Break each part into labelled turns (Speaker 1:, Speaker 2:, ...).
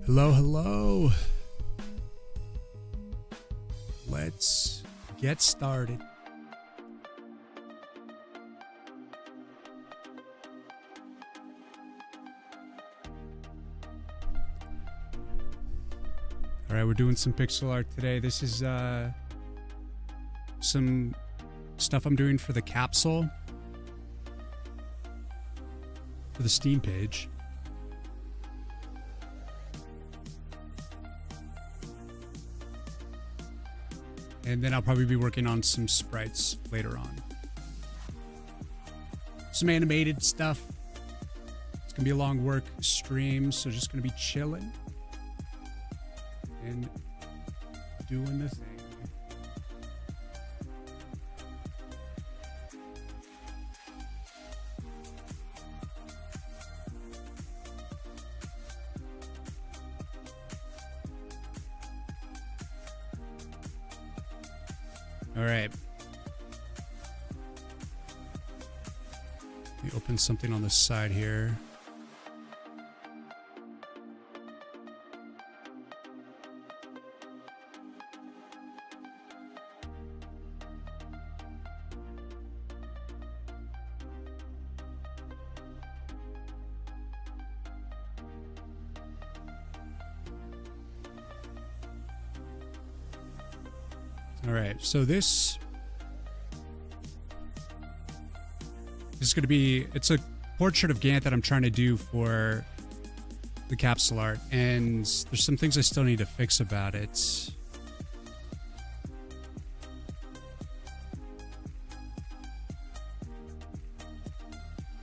Speaker 1: Hello, hello. Let's get started. All right, we're doing some pixel art today. This is some stuff I'm doing for the capsule for the Steam page. And then I'll probably be working on some sprites later on. Some animated stuff. It's gonna be a long work stream, so just gonna be chilling and doing the thing. All right. Let me open something on the side here. All right, so this is going to be, it's a portrait of Gant that I'm trying to do for the capsule art, and there's some things I still need to fix about it.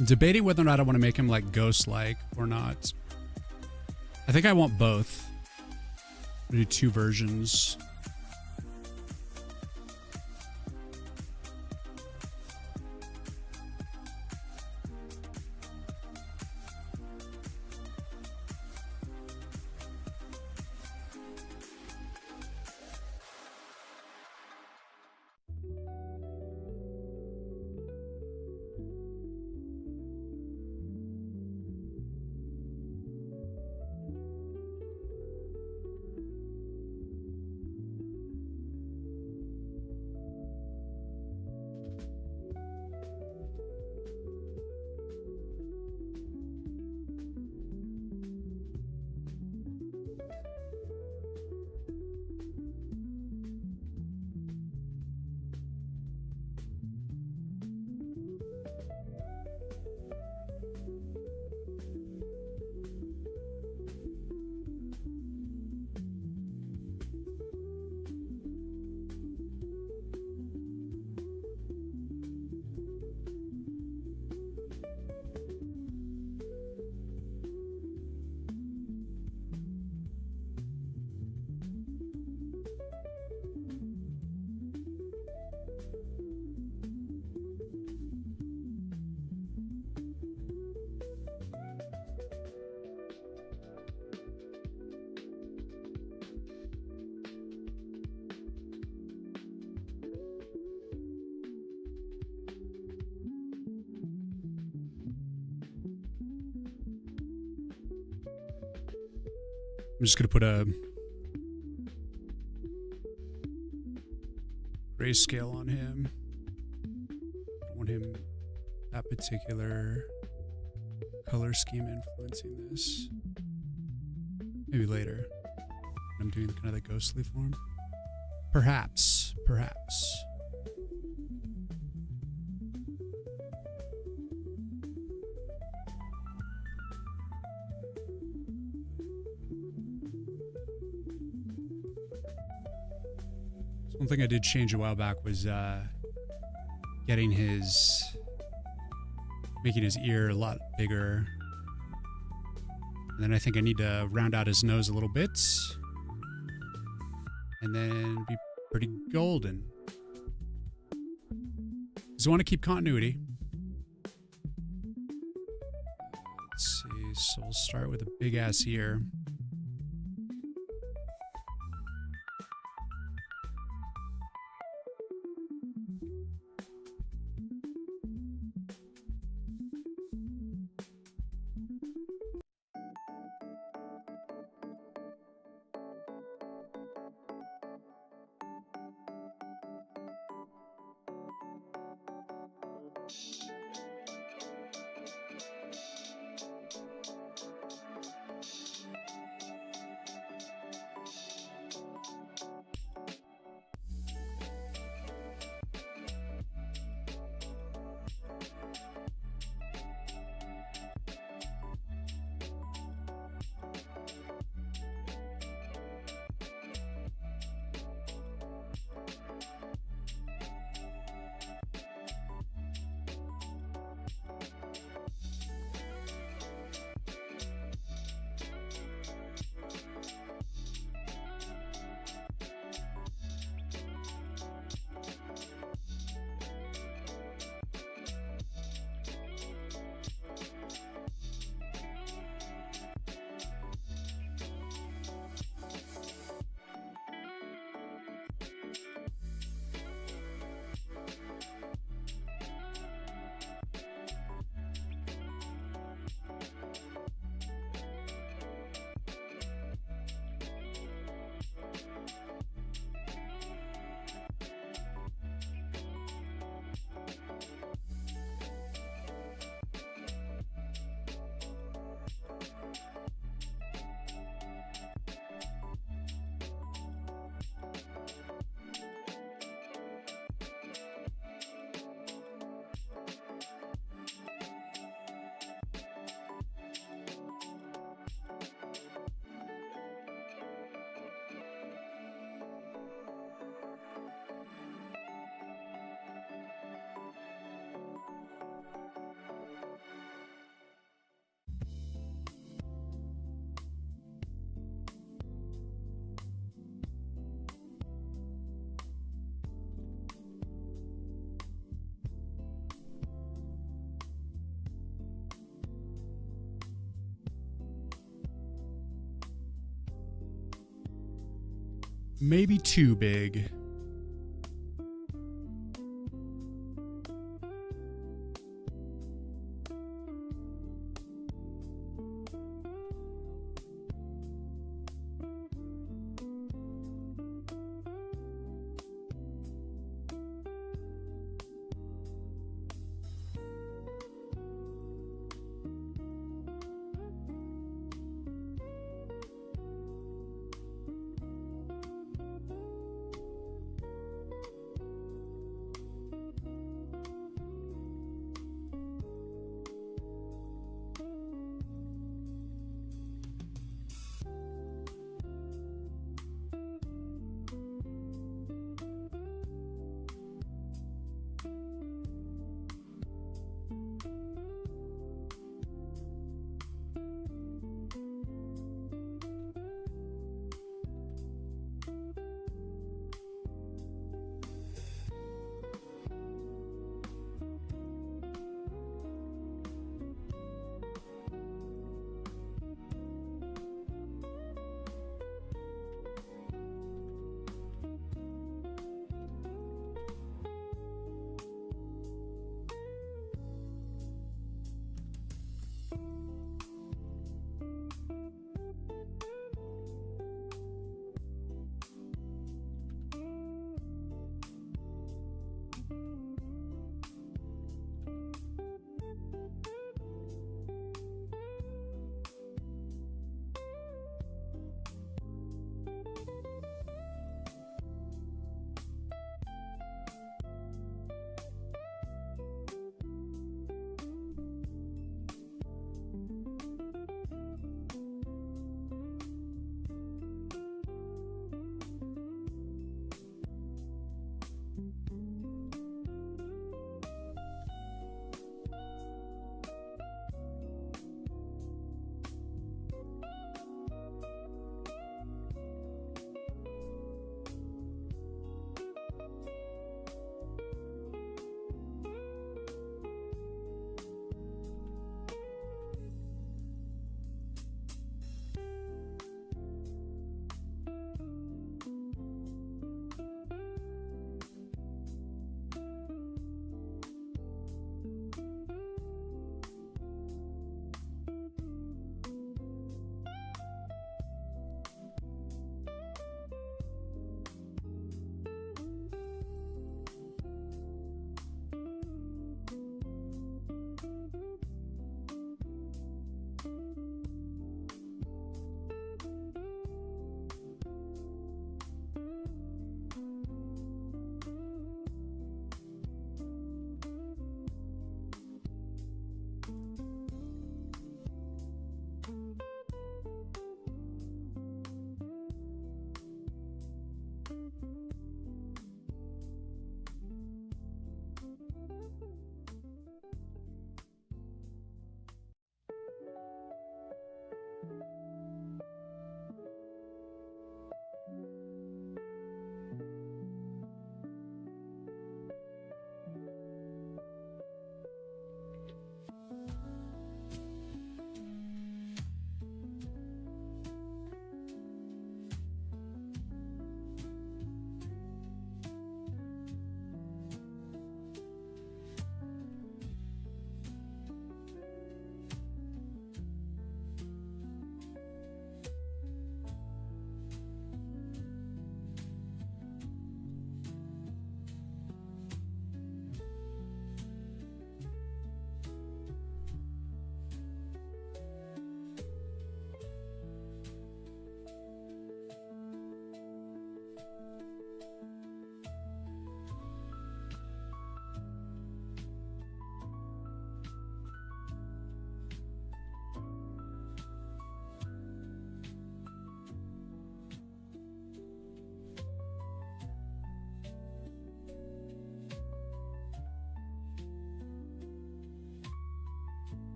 Speaker 1: I'm debating whether or not I want to make him like ghost-like or not. I think I want both. I'm going to do two versions. I'm just going to put a grayscale on him. I don't want him, that particular color scheme influencing this. Maybe later. I'm doing kind of the ghostly form. Perhaps. One thing I did change a while back was making his ear a lot bigger. And then I think I need to round out his nose a little bit. And then be pretty golden. Because I want to keep continuity. Let's see, so we'll start with a big ass ear. maybe too big.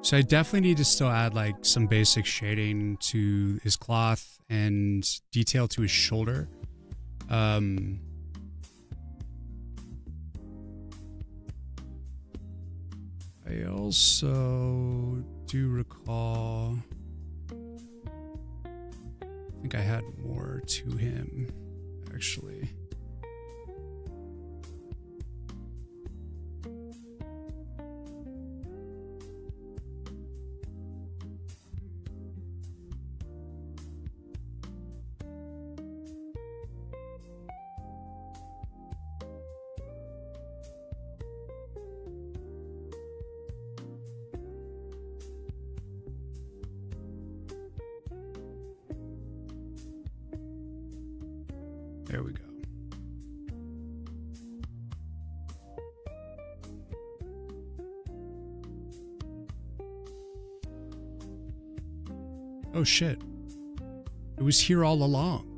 Speaker 1: So I definitely need to still add like some basic shading to his cloth and detail to his shoulder. I also do recall, I think I had more to him, actually. There we go. Oh shit. It was here all along.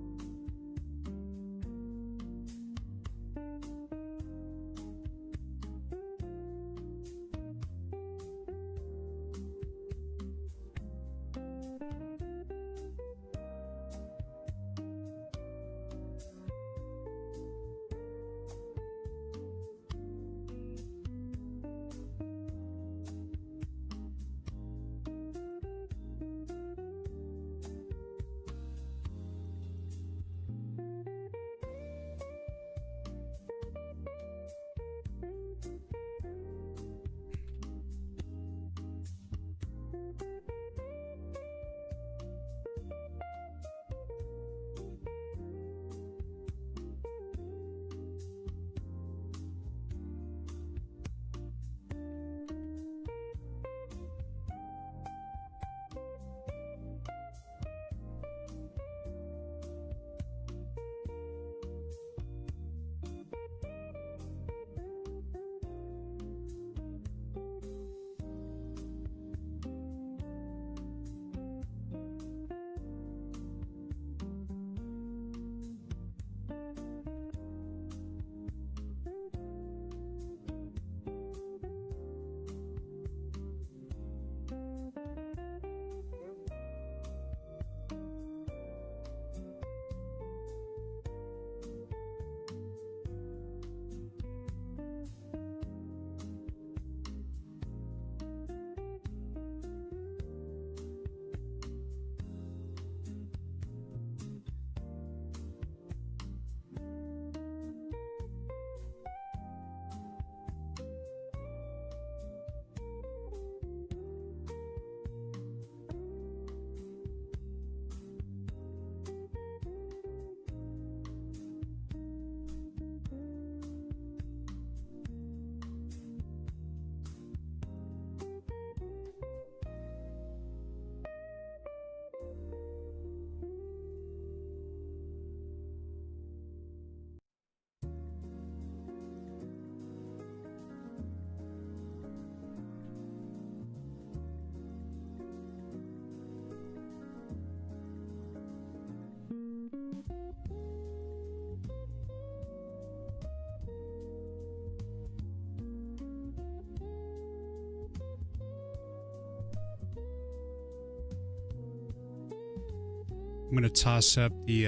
Speaker 1: I'm going to toss up the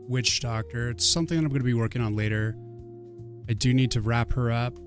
Speaker 1: witch doctor. It's something that I'm going to be working on later. I do need to wrap her up.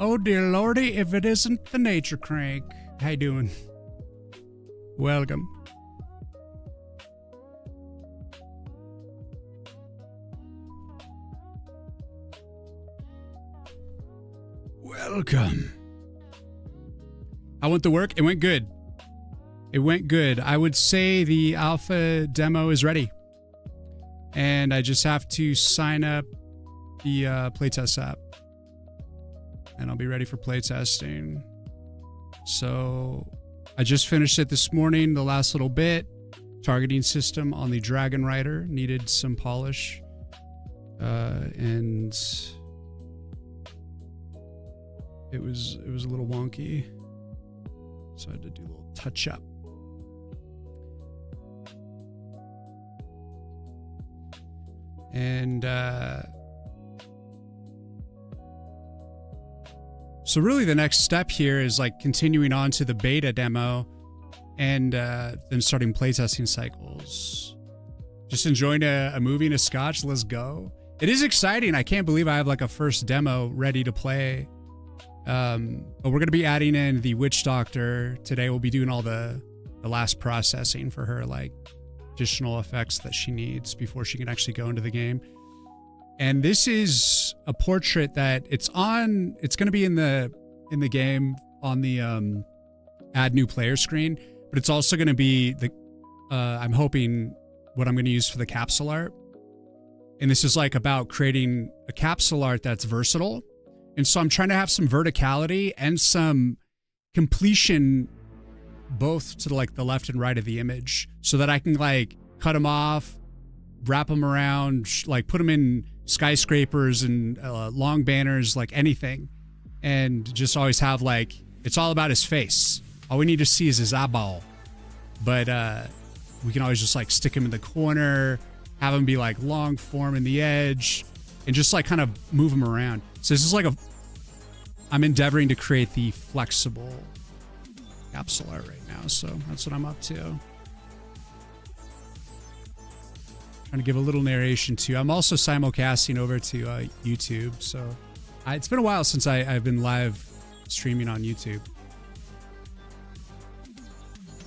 Speaker 1: Oh dear lordy, if it isn't the nature crank. How you doing? Welcome. Welcome. How went the work? It went good. It went good. I would say the alpha demo is ready. And I just have to sign up the playtest app. And I'll be ready for playtesting. So I just finished it this morning, the last little bit. Targeting system on the Dragon Rider needed some polish. And it was a little wonky. So I had to do a little touch up. And so really the next step here is like continuing on to the beta demo and then starting playtesting cycles. Just enjoying a movie and a scotch. Let's go. It is exciting. I can't believe I have like a first demo ready to play. But we're going to be adding in the witch doctor today. We'll be doing all the last processing for her, like additional effects that she needs before she can actually go into the game. And this is a portrait that it's going to be in the game on the add new player screen, but it's also going to be I'm hoping what I'm going to use for the capsule art. And this is like about creating a capsule art that's versatile. And so I'm trying to have some verticality and some completion both to like the left and right of the image so that I can like cut them off, wrap them around, like put them in skyscrapers and long banners, like anything. And just always have like, it's all about his face. All we need to see is his eyeball. But we can always just like stick him in the corner, have him be like long form in the edge, and just like kind of move him around. So this is like I'm endeavoring to create the flexible capsule art right now. So that's what I'm up to. Trying to give a little narration too. I'm also simulcasting over to YouTube. So it's been a while since I've been live streaming on YouTube.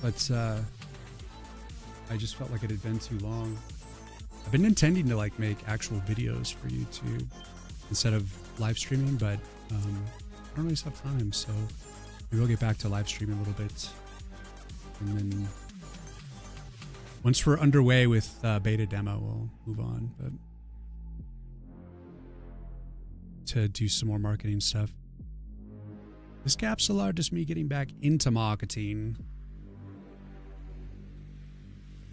Speaker 1: But I just felt like it had been too long. I've been intending to like make actual videos for YouTube instead of live streaming, but I don't always have time, so we will get back to live streaming a little bit. And then once we're underway with beta demo, we'll move on, but to do some more marketing stuff. This capsule art is me getting back into marketing.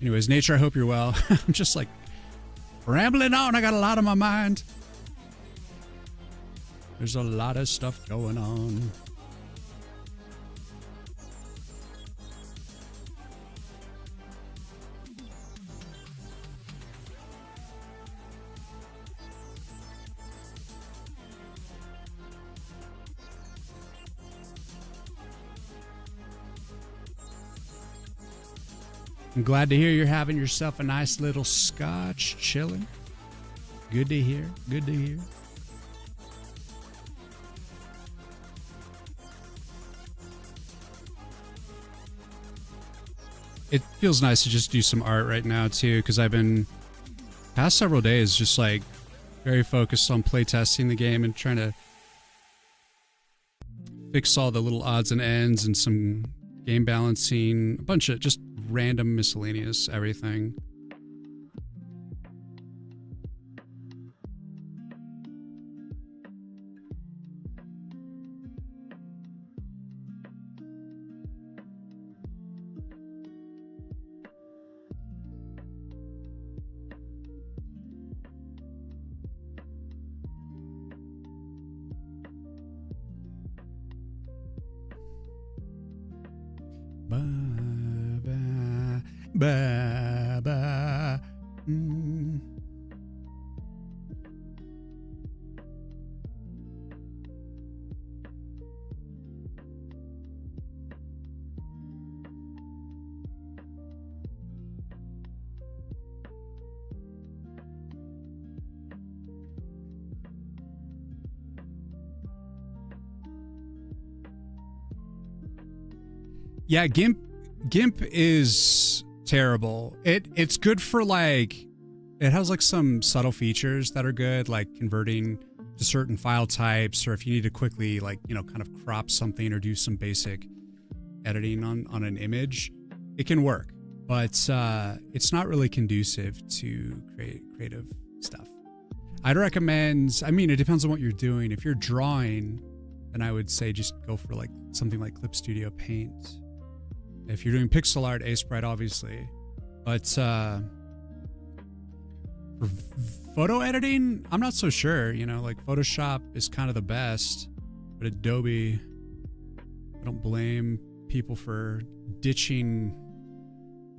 Speaker 1: Anyways, Nature, I hope you're well. I'm just like rambling on. I got a lot on my mind. There's a lot of stuff going on. I'm glad to hear you're having yourself a nice little scotch chilling. Good to hear. Good to hear. It feels nice to just do some art right now too, because I've been past several days just like very focused on playtesting the game and trying to fix all the little odds and ends and some game balancing, a bunch of just random miscellaneous everything. Ba, ba, mm. Yeah, GIMP is terrible. It's good for like, it has like some subtle features that are good, like converting to certain file types, or if you need to quickly like, you know, kind of crop something or do some basic editing on an image, it can work. But it's not really conducive to creative stuff. I'd recommend, I mean, it depends on what you're doing. If you're drawing, then I would say just go for like something like Clip Studio Paint. If you're doing pixel art, Sprite obviously. But for photo editing, I'm not so sure. You know, like Photoshop is kind of the best, but Adobe, I don't blame people for ditching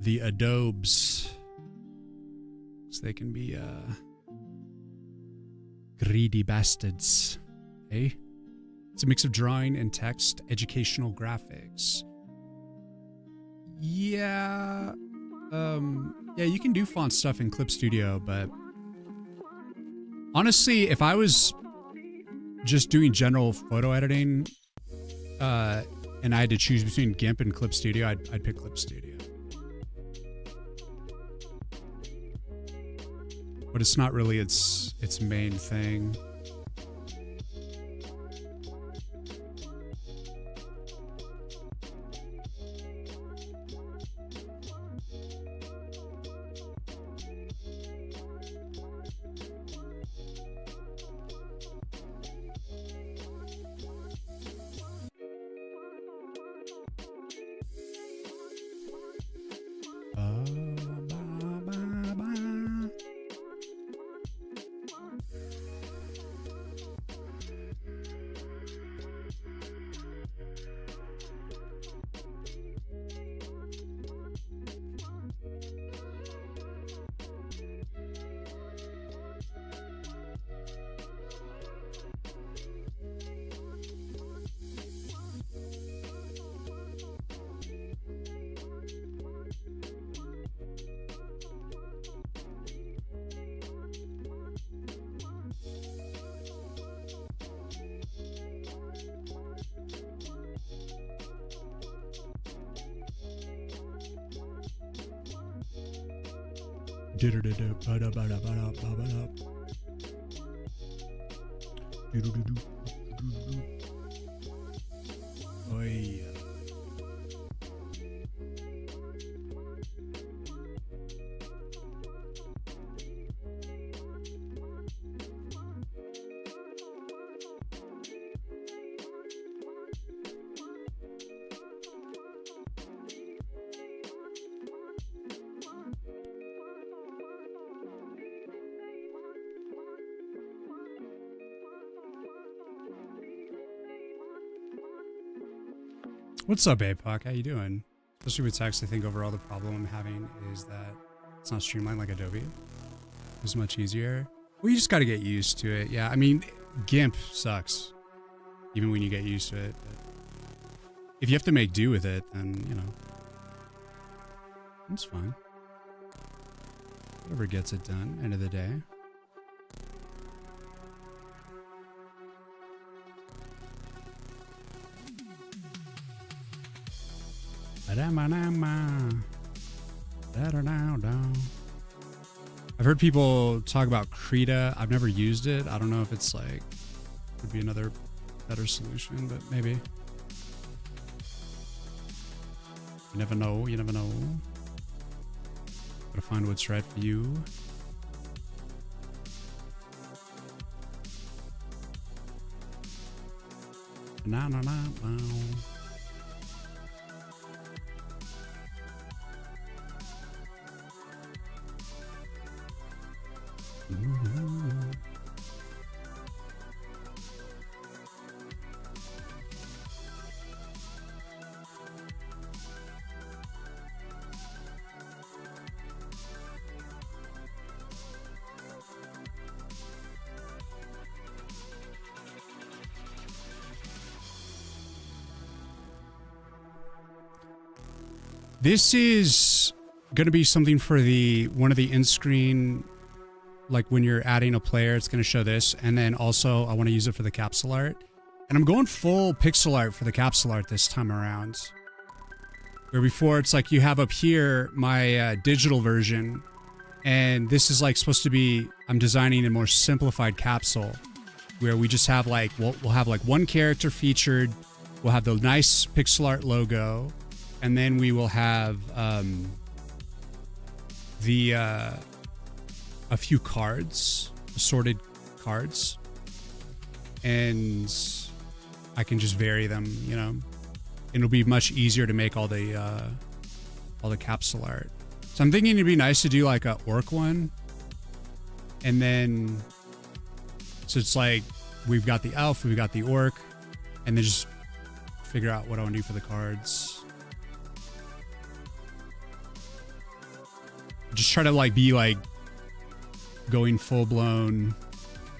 Speaker 1: the Adobes, so they can be greedy bastards. Eh? It's a mix of drawing and text, educational graphics. Yeah. Yeah, you can do font stuff in Clip Studio, but honestly, if I was just doing general photo editing, and I had to choose between GIMP and Clip Studio, I'd pick Clip Studio. But it's not really its main thing. What's up, APOC? How you doing? Especially with text, I think overall the problem I'm having is that it's not streamlined like Adobe. It's much easier. Well, you just got to get used to it. Yeah, I mean, GIMP sucks, even when you get used to it. But if you have to make do with it, then, you know, it's fine. Whatever gets it done, end of the day. I've heard people talk about Krita. I've never used it. I don't know if it's like, could be another better solution, but maybe. You never know. You never know. Gotta find what's right for you. Na na na na. This is going to be something for the one of the in-screen, like when you're adding a player, it's going to show this. And then also I want to use it for the capsule art. And I'm going full pixel art for the capsule art this time around. Where before it's like you have up here my digital version, and this is like supposed to be, I'm designing a more simplified capsule where we just have like, we'll have like one character featured, we'll have the nice pixel art logo, and then we will have a few cards, assorted cards, and I can just vary them, you know. It'll be much easier to make all the capsule art. So I'm thinking it'd be nice to do like a orc one, and then so it's like we've got the elf, we've got the orc, and then just figure out what I want to do for the cards. Just try to like be like going full blown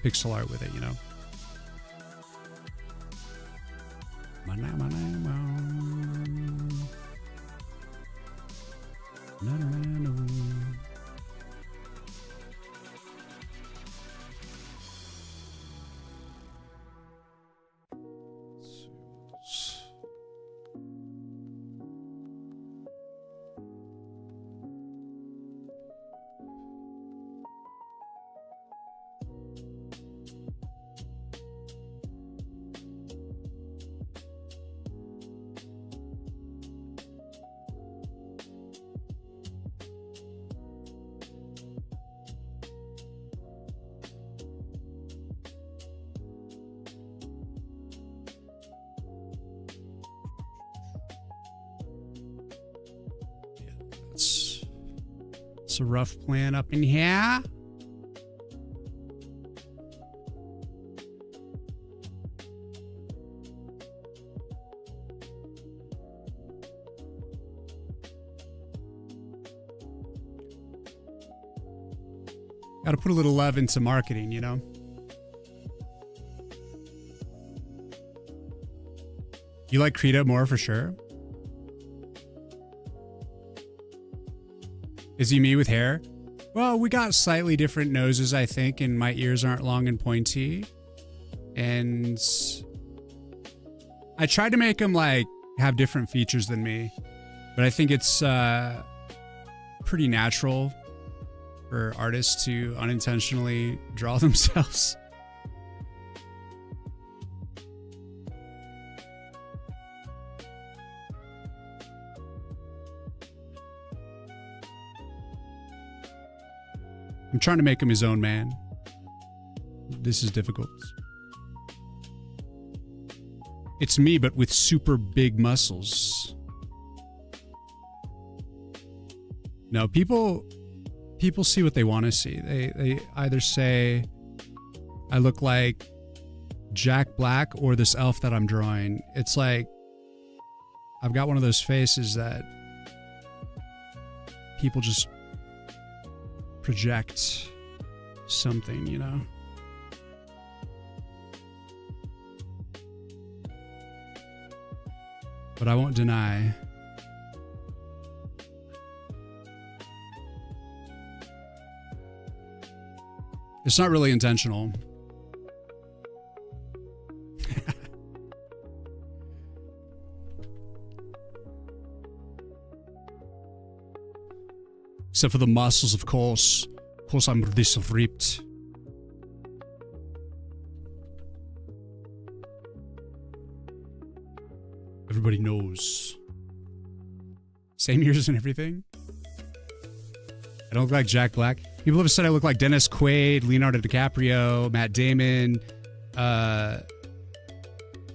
Speaker 1: pixel art with it, you know. It's a rough plan up in here. Got to put a little love into marketing, you know? You like Krita more for sure? Is he me with hair? Well, we got slightly different noses, I think, and my ears aren't long and pointy. And I tried to make him like have different features than me, but I think it's pretty natural for artists to unintentionally draw themselves. I'm trying to make him his own man. This is difficult. It's me, but with super big muscles. No, people see what they want to see. They either say I look like Jack Black or this elf that I'm drawing. It's like I've got one of those faces that people just project something, you know? But I won't deny it's not really intentional. Except for the muscles, of course. Of course, I'm this ripped. Everybody knows. Same ears and everything. I don't look like Jack Black. People have said I look like Dennis Quaid, Leonardo DiCaprio, Matt Damon,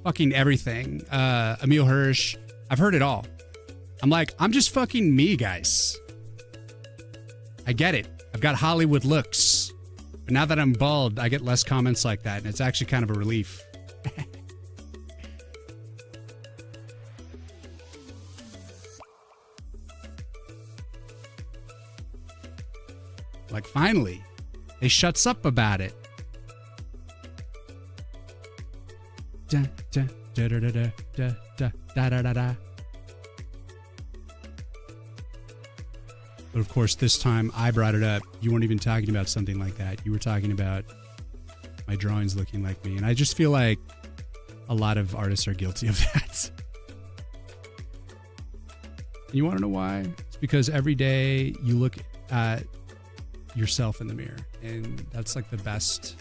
Speaker 1: fucking everything. Emil Hirsch. I've heard it all. I'm like, I'm just fucking me, guys. I get it. I've got Hollywood looks. But now that I'm bald, I get less comments like that, and it's actually kind of a relief. Like, finally, they shuts up about it. Da, da, da, da, da, da, da, da, da, da, da. But of course, this time I brought it up. You weren't even talking about something like that. You were talking about my drawings looking like me. And I just feel like a lot of artists are guilty of that. You want to know why? It's because every day you look at yourself in the mirror, and that's like the best,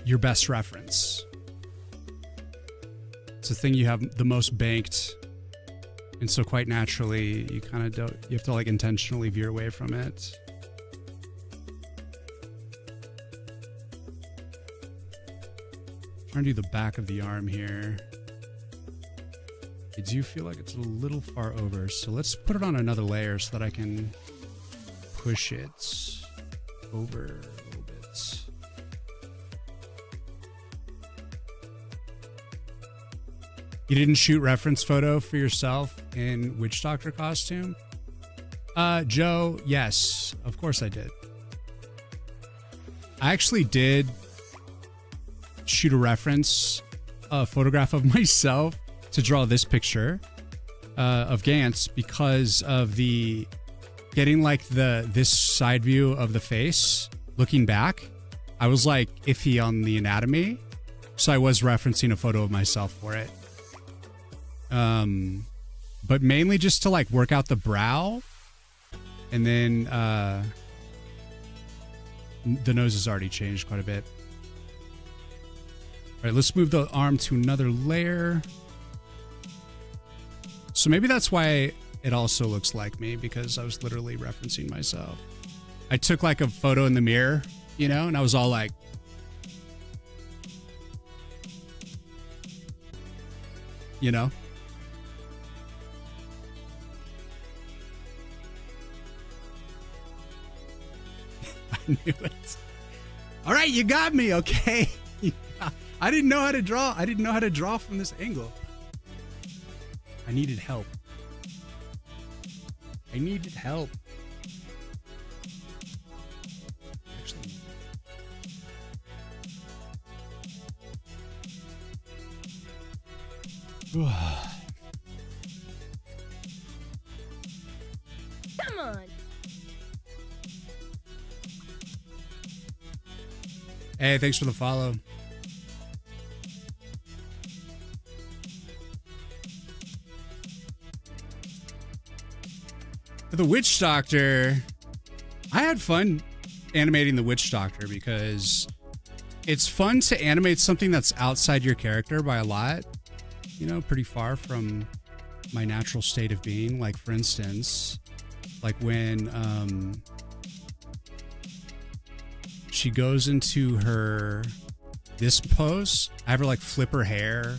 Speaker 1: your best reference. It's the thing you have the most banked, and so quite naturally you kind of don't, you have to like intentionally veer away from it. Trying to do the back of the arm here. I do feel like it's a little far over, so let's put it on another layer so that I can push it over a little bit. You didn't shoot reference photo for yourself in Witch Doctor costume? Joe, yes, of course I did. I actually did shoot a reference, photograph of myself to draw this picture of Gantz because of the getting like this side view of the face looking back. I was like iffy on the anatomy, so I was referencing a photo of myself for it. But mainly just to like work out the brow, and then the nose has already changed quite a bit. All right, let's move the arm to another layer. So maybe that's why it also looks like me, because I was literally referencing myself. I took like a photo in the mirror, you know, and I was all like, you know. I knew it. All right, you got me, okay? I didn't know how to draw. I didn't know how to draw from this angle. I needed help. I needed help. Actually.
Speaker 2: Come on.
Speaker 1: Hey, thanks for the follow. The Witch Doctor, I had fun animating the Witch Doctor because it's fun to animate something that's outside your character by a lot, you know, pretty far from my natural state of being. Like, for instance, like when she goes into this pose, I have her like flip her hair.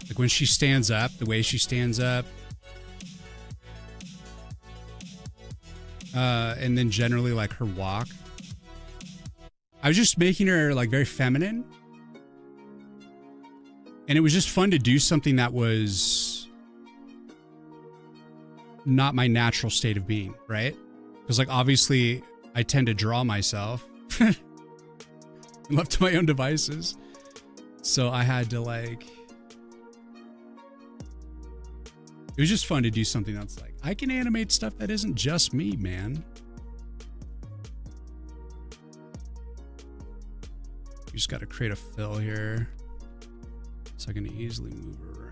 Speaker 1: Like when she stands up, the way she stands up, and then generally like her walk. I was just making her like very feminine, and it was just fun to do something that was not my natural state of being, right? Because like obviously I tend to draw myself left to my own devices. So I had to like, it was just fun to do something that's like, I can animate stuff that isn't just me, man. You just got to create a fill here so I can easily move around.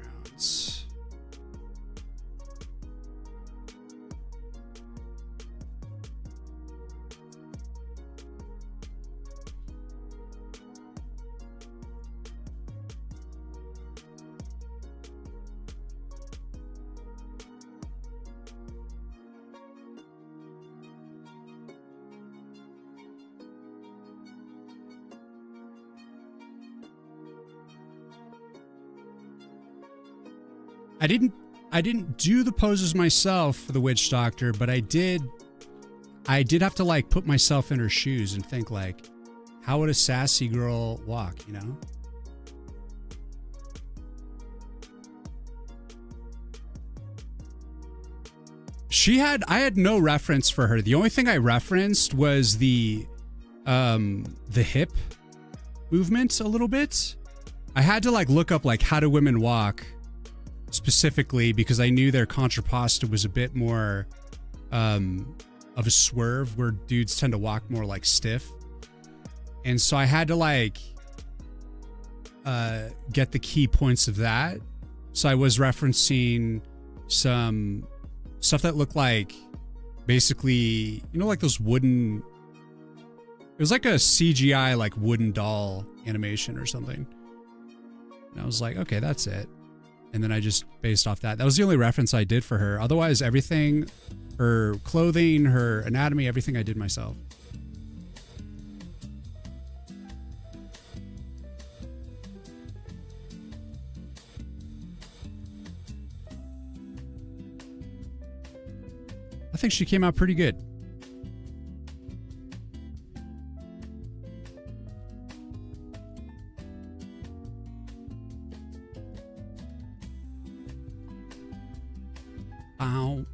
Speaker 1: I didn't do the poses myself for the Witch Doctor, but I did have to like put myself in her shoes and think like, how would a sassy girl walk, you know? I had no reference for her. The only thing I referenced was the hip movement a little bit. I had to like look up like how do women walk specifically because I knew their contrapposta was a bit more of a swerve, where dudes tend to walk more like stiff. And so I had to like get the key points of that. So I was referencing some stuff that looked like basically, you know, like those wooden, it was like a CGI like wooden doll animation or something. And I was like, okay, that's it. And then I just based off that. That was the only reference I did for her. Otherwise, everything, her clothing, her anatomy, everything I did myself. I think she came out pretty good. Ow.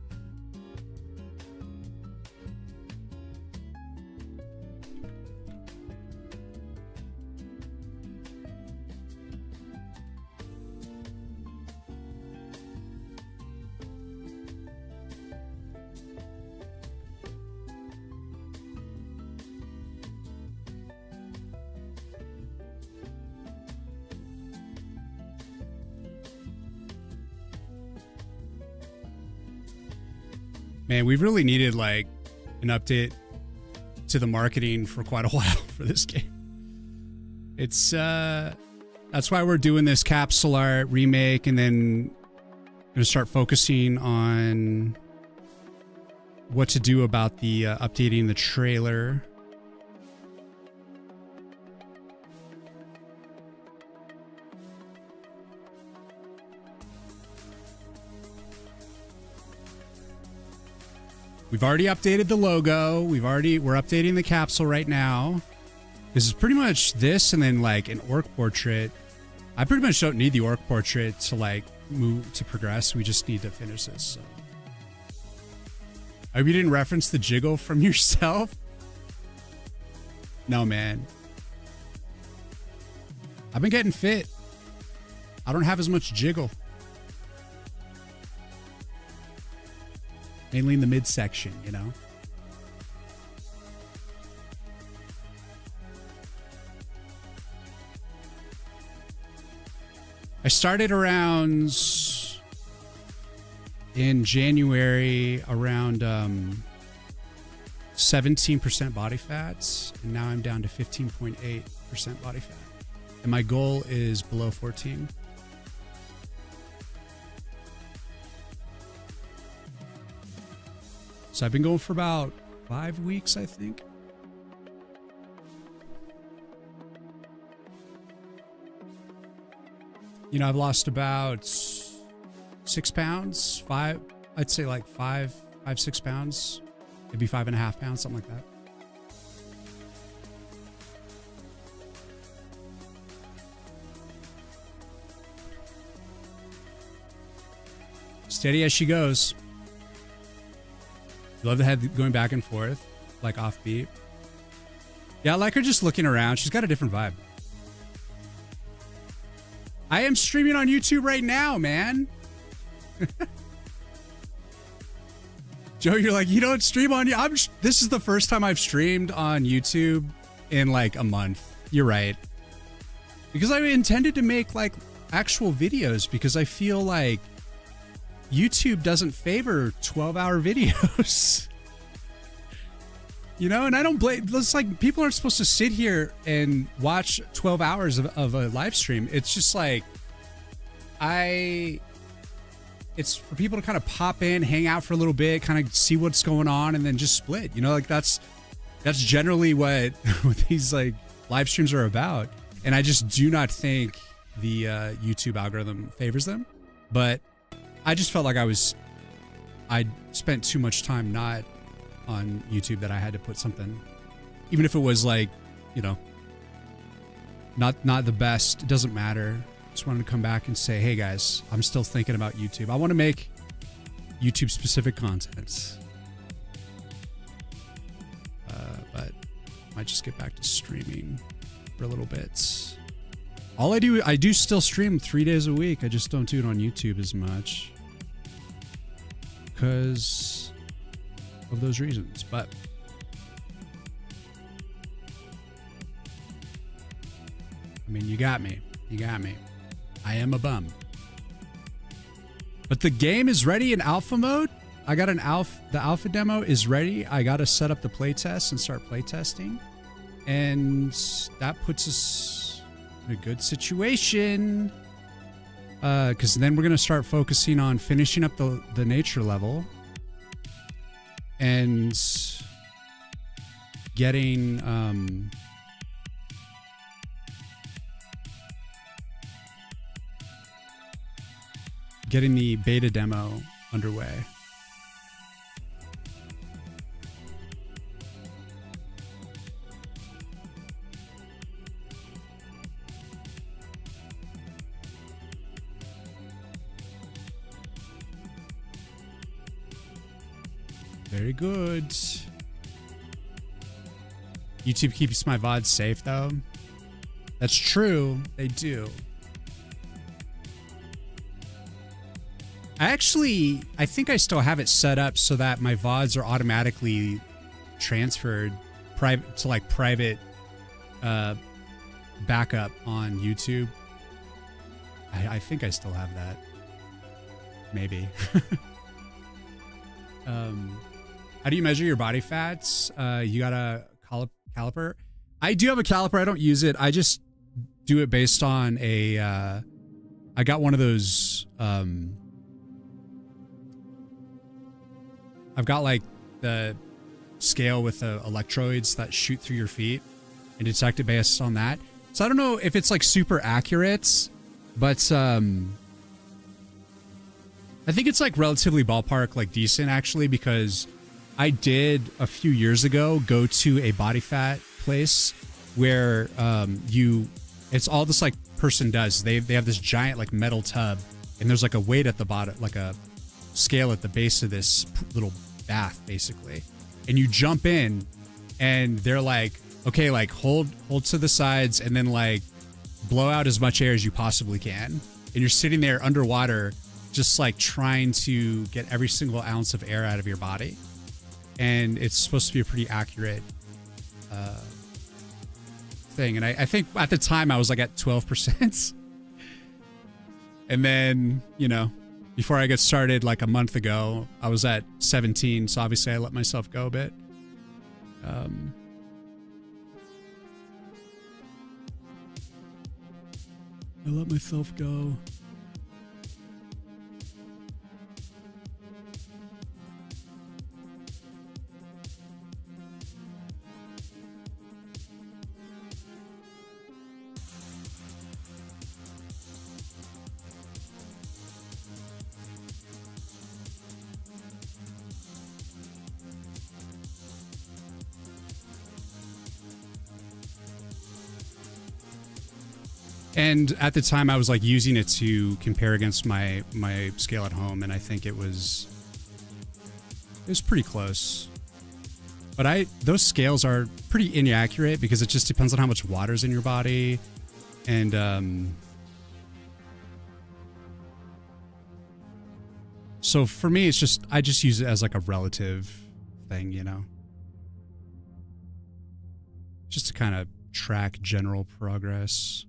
Speaker 1: Man, we've really needed like an update to the marketing for quite a while for this game. It's that's why we're doing this capsule art remake, and then gonna start focusing on what to do about the updating the trailer. We've already updated the logo. We're updating the capsule right now. This is pretty much this, and then like an orc portrait. I pretty much don't need the orc portrait to like move to progress. We just need to finish this. So. I hope you didn't reference the jiggle from yourself. No, man. I've been getting fit. I don't have as much jiggle. Mainly in the midsection, you know? I started around in January around 17% body fats, and now I'm down to 15.8% body fat. And my goal is below 14. So I've been going for about 5 weeks, I think. You know, I've lost about 6 pounds, I'd say like 6 pounds, maybe 5.5 pounds, something like that. Steady as she goes. Love the head going back and forth, like offbeat. Yeah, I like her just looking around. She's got a different vibe. I am streaming on YouTube right now, man. Joe, you're like, you don't stream on YouTube. This is the first time I've streamed on YouTube in like a month. You're right. Because I intended to make like actual videos, because I feel like YouTube doesn't favor 12-hour videos. You know, and I don't blame, it's like people aren't supposed to sit here and watch 12 hours of a live stream. It's just like, it's for people to kind of pop in, hang out for a little bit, kind of see what's going on, and then just split. You know, like that's generally what these like live streams are about. And I just do not think the YouTube algorithm favors them. But I just felt like I spent too much time not on YouTube that I had to put something, even if it was like, you know, not the best. It doesn't matter. Just wanted to come back and say, hey guys, I'm still thinking about YouTube. I want to make YouTube specific content. But might just get back to streaming for a little bit. All I do still stream 3 days a week. I just don't do it on YouTube as much because of those reasons. But I mean, you got me. You got me. I am a bum. But the game is ready in alpha mode. I got an alpha. The alpha demo is ready. I got to set up the playtest and start playtesting. And that puts us in a good situation. Because then we're going to start focusing on finishing up the nature level. And getting... getting the beta demo underway. Very good. YouTube keeps my VODs safe though. That's true. They do. I think I still have it set up so that my VODs are automatically transferred to like private backup on YouTube. I think I still have that. Maybe. How do you measure your body fats? You got a caliper? I do have a caliper. I don't use it. I just do it based on a, I got one of those, I've got like the scale with the electrodes that shoot through your feet and detect it based on that. So I don't know if it's like super accurate, but I think it's like relatively ballpark, like decent actually, because I did a few years ago go to a body fat place where it's all this like person does. They have this giant like metal tub and there's like a weight at the bottom, like a scale at the base of this little bath basically, and you jump in and they're like, okay, like hold to the sides and then like blow out as much air as you possibly can, and you're sitting there underwater just like trying to get every single ounce of air out of your body, and it's supposed to be a pretty accurate thing. And I think at the time I was like at 12%. And then, you know, before I got started like a month ago, I was at 17. So obviously I let myself go a bit. I let myself go. And at the time I was like using it to compare against my scale at home, and I think it was pretty close. But those scales are pretty inaccurate because it just depends on how much water's in your body. And so for me it's just, I just use it as like a relative thing, you know, just to kind of track general progress.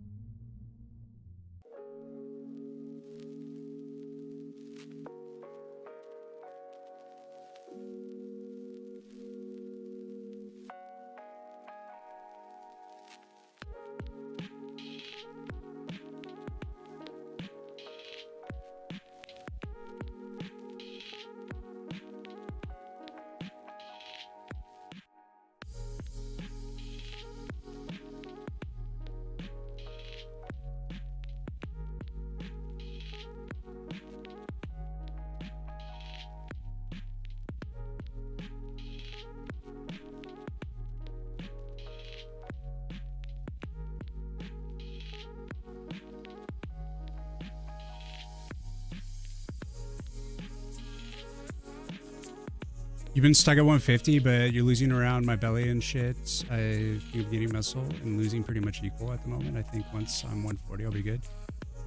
Speaker 1: You've been stuck at 150, but you're losing around my belly and shit. I'm gaining muscle and losing pretty much equal at the moment. I think once I'm 140, I'll be good.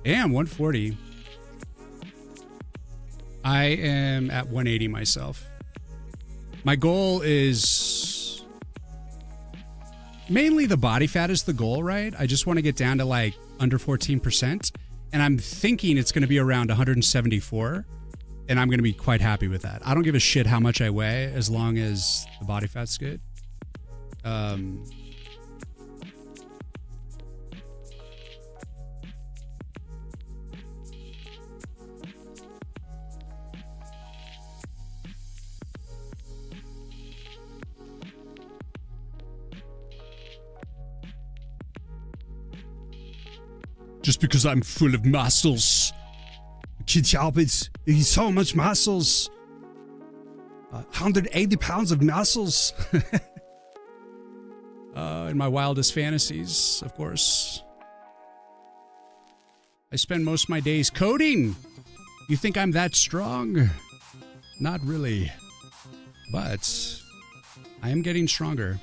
Speaker 1: Damn, 140. I am at 180 myself. My goal is mainly the body fat is the goal, right? I just want to get down to like under 14%. And I'm thinking it's going to be around 174. And I'm going to be quite happy with that. I don't give a shit how much I weigh as long as the body fat's good. Just because I'm full of muscles. Can't help it. He's so much muscles. 180 pounds of muscles. In my wildest fantasies, of course. I spend most of my days coding. You think I'm that strong? Not really. But I am getting stronger.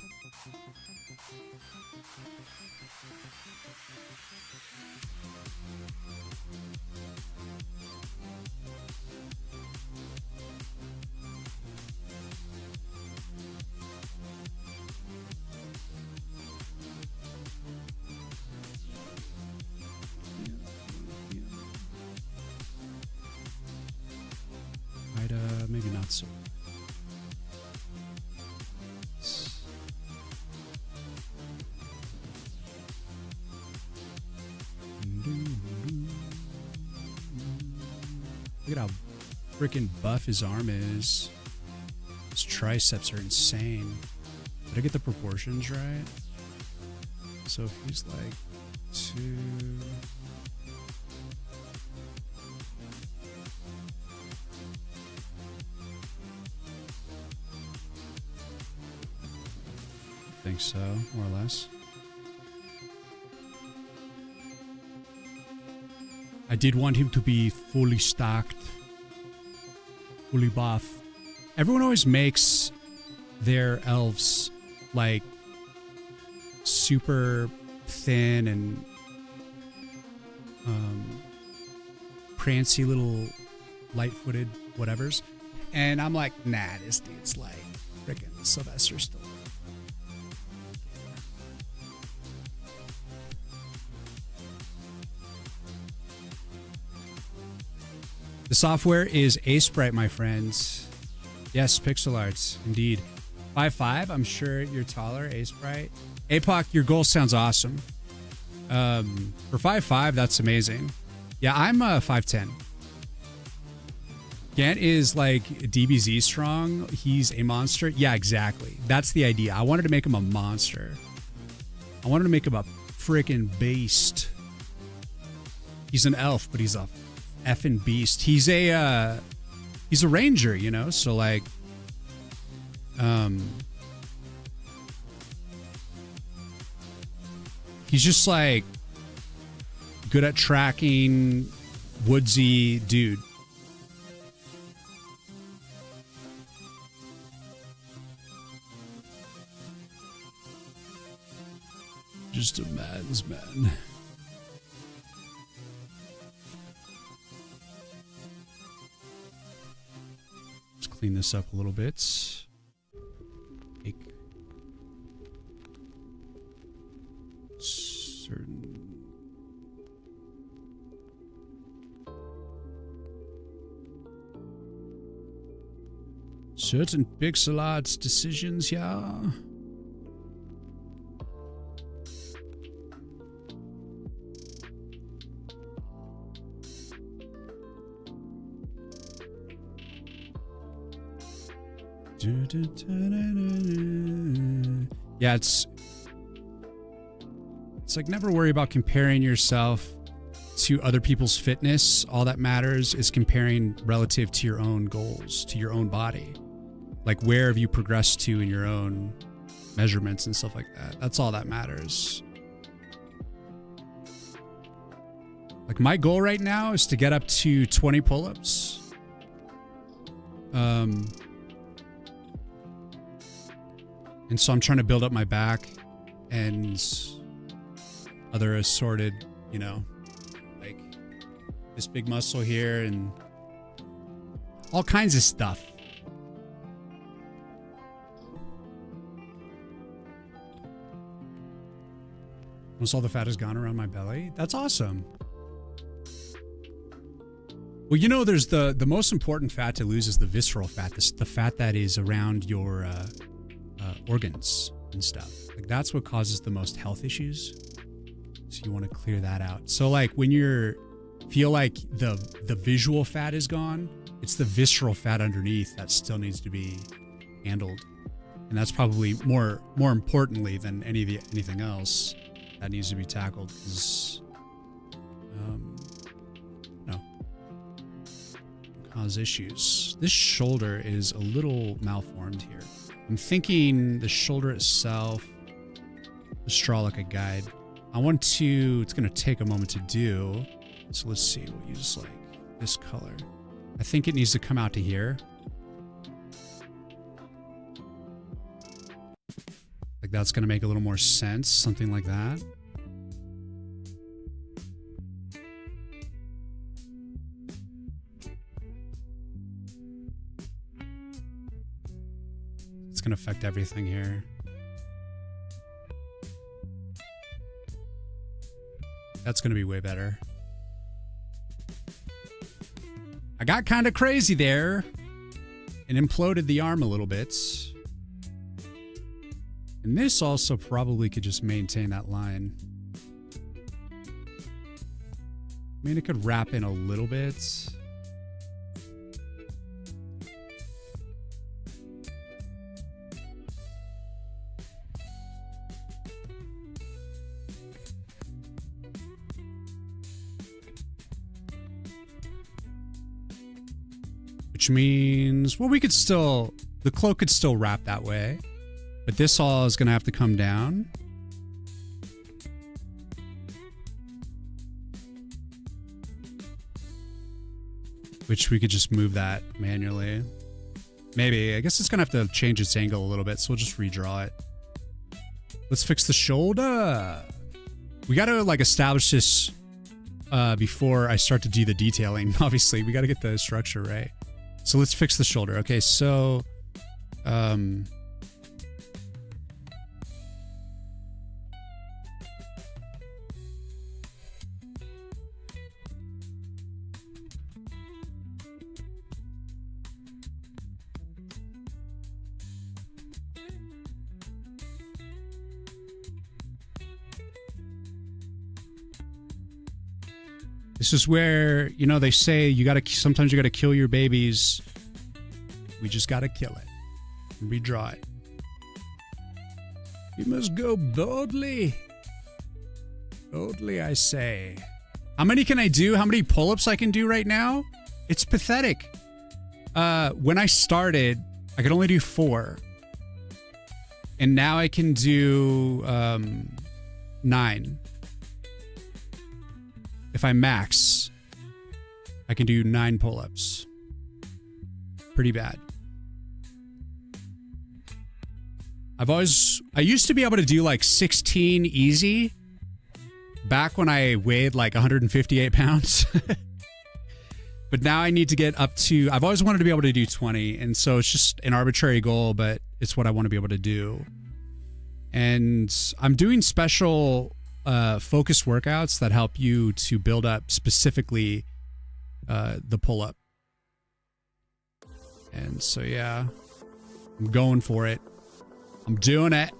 Speaker 1: Maybe not so. Look at how freaking buff his arm is. His triceps are insane. Did I get the proportions right? So if he's like 2... I think so, more or less. I did want him to be fully stocked, fully buff. Everyone always makes their elves like super thin and prancy little light-footed whatevers. And I'm like, nah, this dude's like freaking Sylvester Stallone. The software is Sprite, my friends. Yes, pixel arts, indeed. 5'5", I'm sure you're taller, Sprite. APOC, your goal sounds awesome. For 5'5", that's amazing. Yeah, I'm 5'10". Gant is like DBZ strong. He's a monster. Yeah, exactly. That's the idea. I wanted to make him a monster. I wanted to make him a freaking beast. He's an elf, but he's a effing beast. He's a ranger, you know, so like he's just like good at tracking, woodsy dude. Just a man's man. Clean this up a little bit. Take certain pixel arts decisions, yeah. Yeah, it's like never worry about comparing yourself to other people's fitness. All that matters is comparing relative to your own goals, to your own body. Like where have you progressed to in your own measurements and stuff like that. That's all that matters. Like my goal right now is to get up to 20 pull-ups. And so I'm trying to build up my back and other assorted, you know, like this big muscle here and all kinds of stuff. Once all the fat is gone around my belly, that's awesome. Well, you know, there's the most important fat to lose is the visceral fat, the fat that is around your organs and stuff. Like that's what causes the most health issues. So you want to clear that out. So like when feel like the visual fat is gone, it's the visceral fat underneath that still needs to be handled. And that's probably more importantly than anything else that needs to be tackled because cause issues. This shoulder is a little malformed here. I'm thinking the shoulder itself, let's draw like a guide. It's gonna take a moment to do. So let's see, we'll use like this color. I think it needs to come out to here. Like that's gonna make a little more sense, something like that. It's gonna affect everything here. That's gonna be way better. I got kind of crazy there and imploded the arm a little bit. And this also probably could just maintain that line. I mean, it could wrap in a little bit. Which means, well, we could still, the cloak could still wrap that way, but this all is going to have to come down. Which we could just move that manually. Maybe, I guess it's going to have to change its angle a little bit, so we'll just redraw it. Let's fix the shoulder. We got to like establish this before I start to do the detailing. Obviously, we got to get the structure right. So let's fix the shoulder. Okay, so this is where, you know, they say sometimes you gotta kill your babies. We just gotta kill it and redraw it. You must go boldly. Boldly, I say. How many can I do? How many pull-ups I can do right now? It's pathetic. When I started, I could only do 4. And now I can do 9. If I max, I can do 9 pull-ups. Pretty bad. I used to be able to do like 16 easy back when I weighed like 158 pounds. But now I need to get up to, I've always wanted to be able to do 20. And so it's just an arbitrary goal, but it's what I want to be able to do. And I'm doing special focused workouts that help you to build up specifically the pull-up. And so, yeah, I'm going for it. I'm doing it.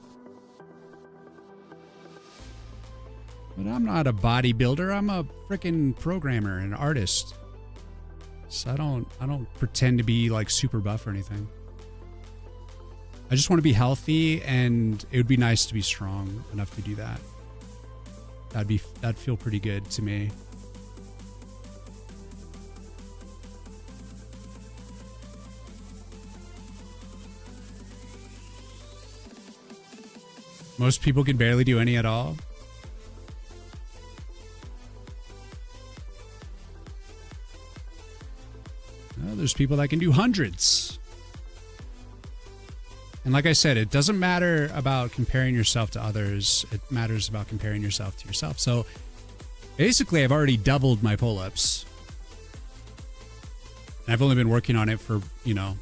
Speaker 1: But I'm not a bodybuilder. I'm a freaking programmer and artist. So I don't pretend to be like super buff or anything. I just want to be healthy, and it would be nice to be strong enough to do that. That'd feel pretty good to me. Most people can barely do any at all. Well, there's people that can do hundreds. And like I said, it doesn't matter about comparing yourself to others. It matters about comparing yourself to yourself. So basically, I've already doubled my pull-ups. And I've only been working on it for, you know,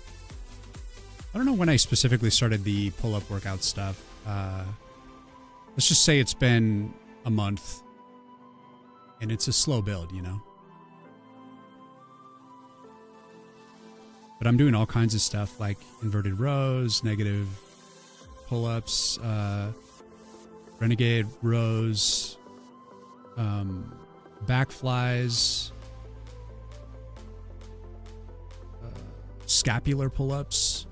Speaker 1: I don't know when I specifically started the pull-up workout stuff. Let's just say it's been a month. And it's a slow build, you know. But I'm doing all kinds of stuff like inverted rows, negative pull-ups, renegade rows, back flies, scapular pull-ups,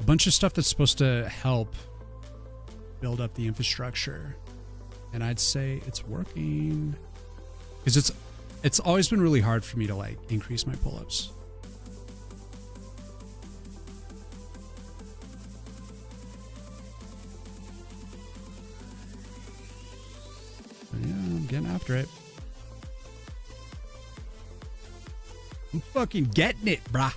Speaker 1: a bunch of stuff that's supposed to help build up the infrastructure. And I'd say it's working because it's always been really hard for me to like increase my pull-ups. Yeah, I'm getting after it. I'm fucking getting it, brah.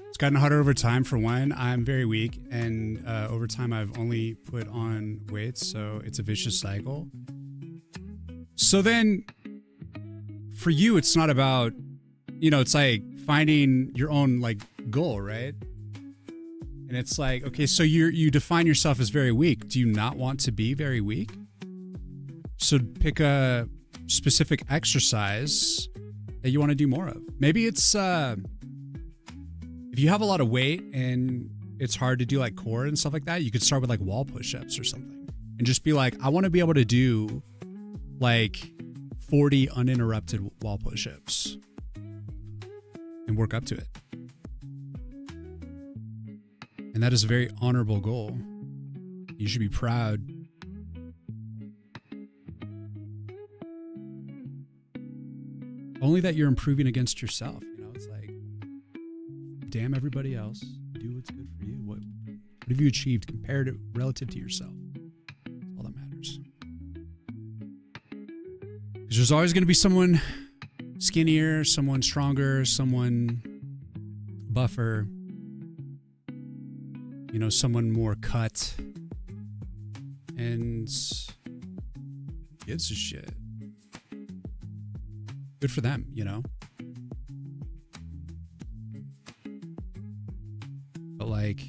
Speaker 1: It's gotten harder over time. For one, I'm very weak, and over time I've only put on weights, so it's a vicious cycle. So then for you, it's not about, you know, it's like finding your own like goal, right? And it's like, okay, so you define yourself as very weak. Do you not want to be very weak? So pick a specific exercise that you want to do more of. Maybe it's if you have a lot of weight and it's hard to do like core and stuff like that, you could start with like wall push-ups or something and just be like, I want to be able to do like 40 uninterrupted wall push-ups and work up to it. And that is a very honorable goal. You should be proud. Only that you're improving against yourself. You know, it's like, damn everybody else. Do what's good for you. What have you achieved compared to relative to yourself? That's all that matters. Because there's always going to be someone skinnier, someone stronger, someone buffer, you know, someone more cut. And gives a shit. Good for them, you know? But like,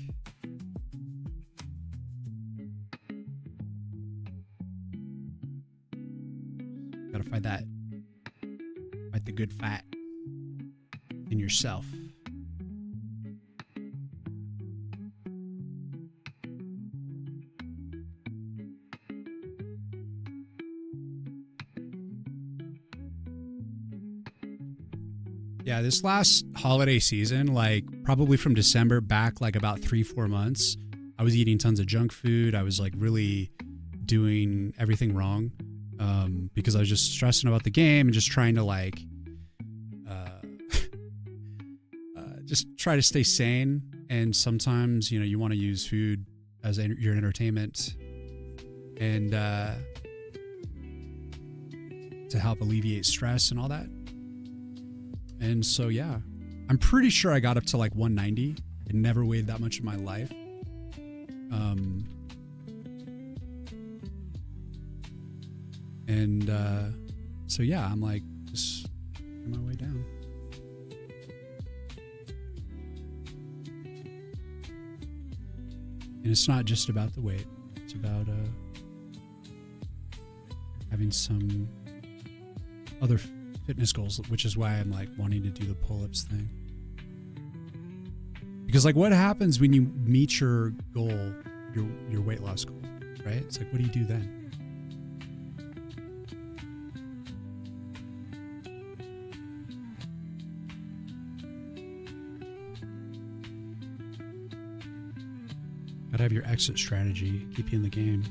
Speaker 1: gotta fight the good fight in yourself. Yeah, this last holiday season, like probably from December back like about 3-4 months, I was eating tons of junk food. I was like really doing everything wrong. because I was just stressing about the game and just trying to like just try to stay sane. And sometimes, you know, you want to use food as your entertainment and to help alleviate stress and all that. And so, yeah, I'm pretty sure I got up to like 190. I never weighed that much in my life. So yeah, I'm like just on my way down. And it's not just about the weight. It's about having some other fitness goals, which is why I'm like wanting to do the pull-ups thing. Because like what happens when you meet your goal, your weight loss goal, right? It's like, what do you do then? Gotta have your exit strategy, keep you in the game.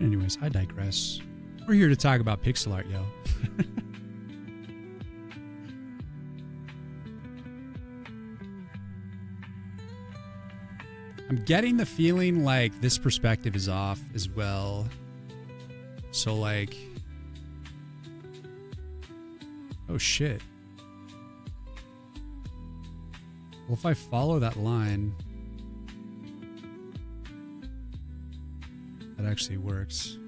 Speaker 1: Anyways, I digress. We're here to talk about pixel art, yo. I'm getting the feeling like this perspective is off as well. So like, oh shit. Well, if I follow that line, that actually works.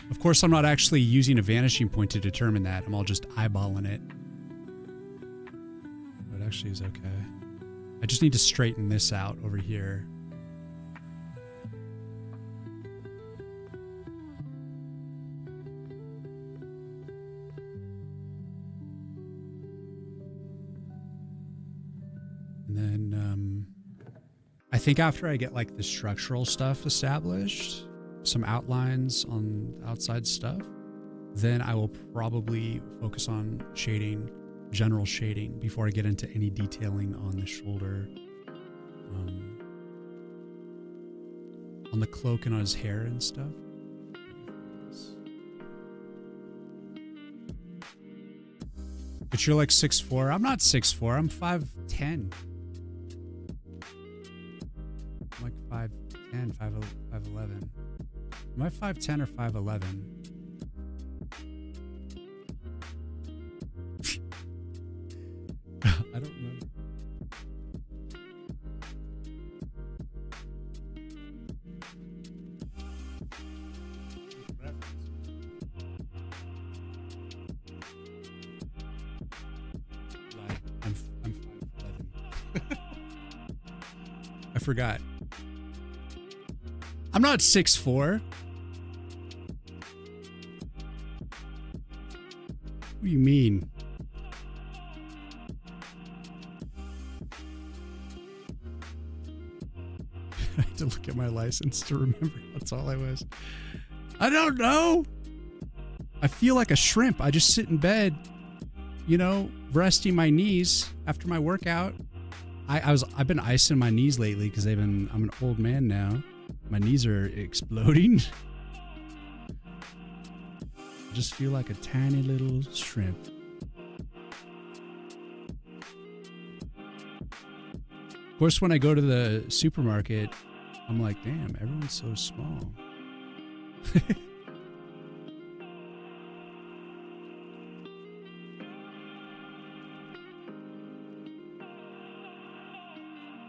Speaker 1: Of course, I'm not actually using a vanishing point to determine that. I'm all just eyeballing it. But it actually is okay. I just need to straighten this out over here. And then I think after I get like the structural stuff established, some outlines on outside stuff, then I will probably focus on shading, general shading, before I get into any detailing on the shoulder, on the cloak and on his hair and stuff. But you're like 6'4". I'm not 6'4". I'm 5'10". I'm like 5'10", 5'11". Am I 5'10" or 5'11"? I don't remember. I'm 5'11". I forgot. I'm not 6'4". What do you mean? I had to look at my license to remember how tall I was. I don't know. I feel like a shrimp. I just sit in bed, you know, resting my knees after my workout. I've been icing my knees lately because I'm an old man now. My knees are exploding. I just feel like a tiny little shrimp. Of course, when I go to the supermarket, I'm like, damn, everyone's so small.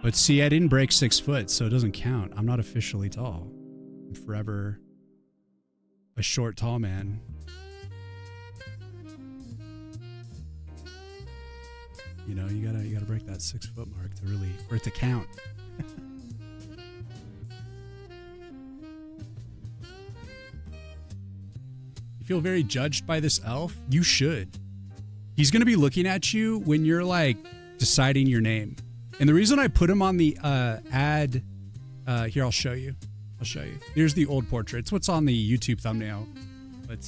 Speaker 1: But see, I didn't break 6 foot, so it doesn't count. I'm not officially tall. I'm forever a short, tall man. You know, you gotta break that 6 foot mark to really, for it to count. You feel very judged by this elf? You should. He's gonna be looking at you when you're like deciding your name. And the reason I put him on the ad, here, I'll show you. I'll show you. Here's the old portrait. It's what's on the YouTube thumbnail. But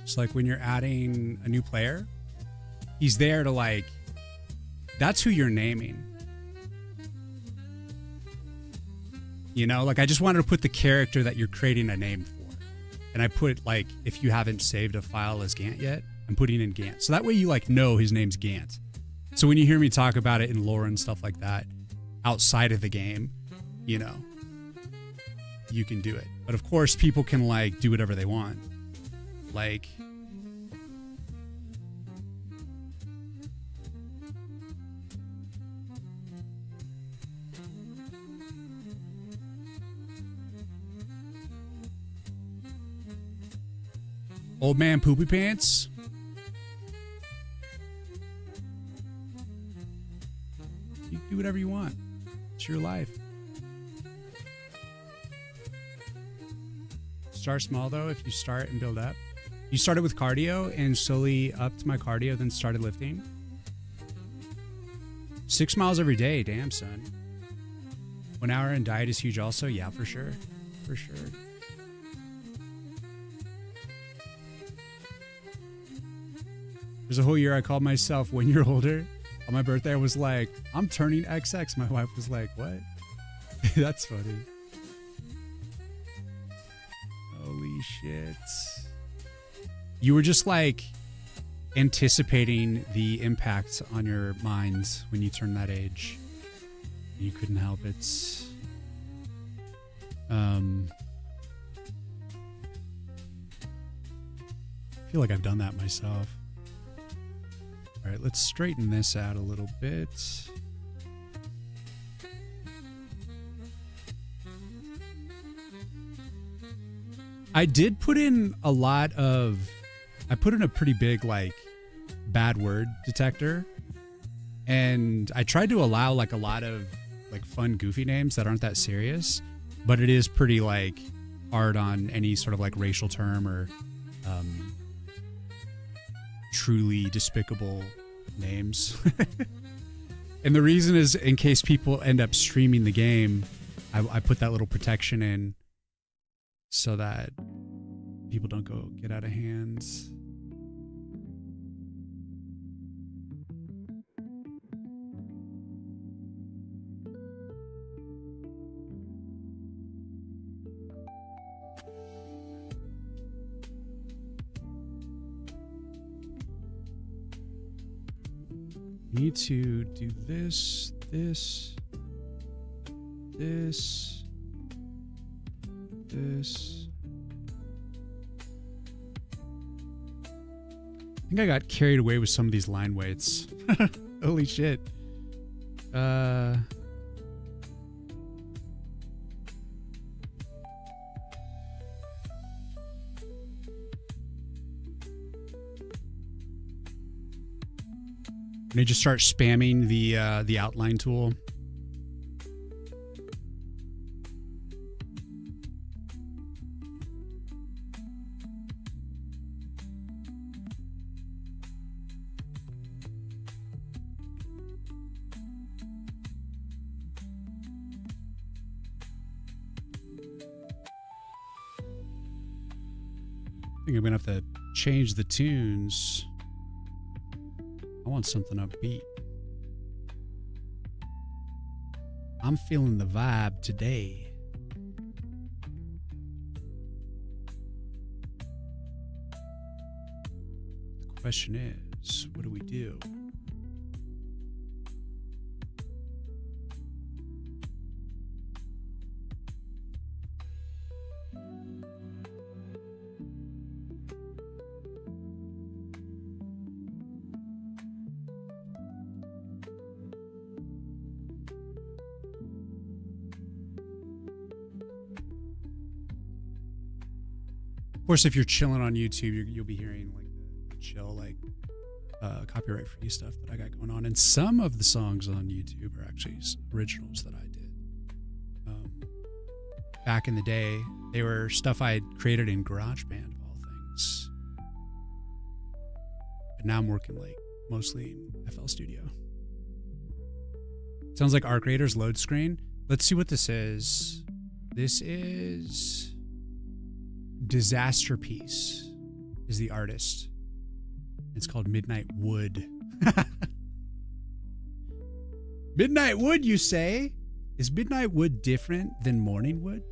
Speaker 1: it's like when you're adding a new player, he's there to like, that's who you're naming. You know, like I just wanted to put the character that you're creating a name for. And I put like, if you haven't saved a file as Gant yet, I'm putting in Gant. So that way you like know his name's Gant. So when you hear me talk about it in lore and stuff like that, outside of the game, you know, you can do it. But of course people can like do whatever they want. Like, Old Man Poopy Pants. You can do whatever you want. It's your life. Start small though. If you start and build up. You started with cardio and slowly upped my cardio, then started lifting. 6 miles every day. Damn, son. 1 hour and diet is huge also. Yeah, for sure. For sure. There's a whole year I called myself 1 year older. On my birthday, I was like, I'm turning XX. My wife was like, what? That's funny. Holy shit. You were just like anticipating the impact on your mind when you turn that age. You couldn't help it. I feel like I've done that myself. All right, let's straighten this out a little bit. I did put in a lot of, I put in a pretty big like bad word detector, and I tried to allow like a lot of like fun goofy names that aren't that serious, but it is pretty like hard on any sort of like racial term or truly despicable names. And the reason is in case people end up streaming the game, I put that little protection in so that people don't go get out of hands. Need to do this, this, this, this. I think I got carried away with some of these line weights. Holy shit. And you just start spamming the outline tool. I think I'm gonna have to change the tunes. I want something upbeat. I'm feeling the vibe today. The question is, what do we do? Of course, if you're chilling on YouTube, you'll be hearing like the chill, like copyright free stuff that I got going on. And some of the songs on YouTube are actually originals that I did. Back in the day, they were stuff I had created in GarageBand, of all things. But now I'm working like mostly in FL Studio. Sounds like Arc Raiders load screen. Let's see what this is. This is Disaster Piece is the artist. It's called Midnight Wood. Midnight Wood, you say? Is Midnight Wood different than Morning Wood?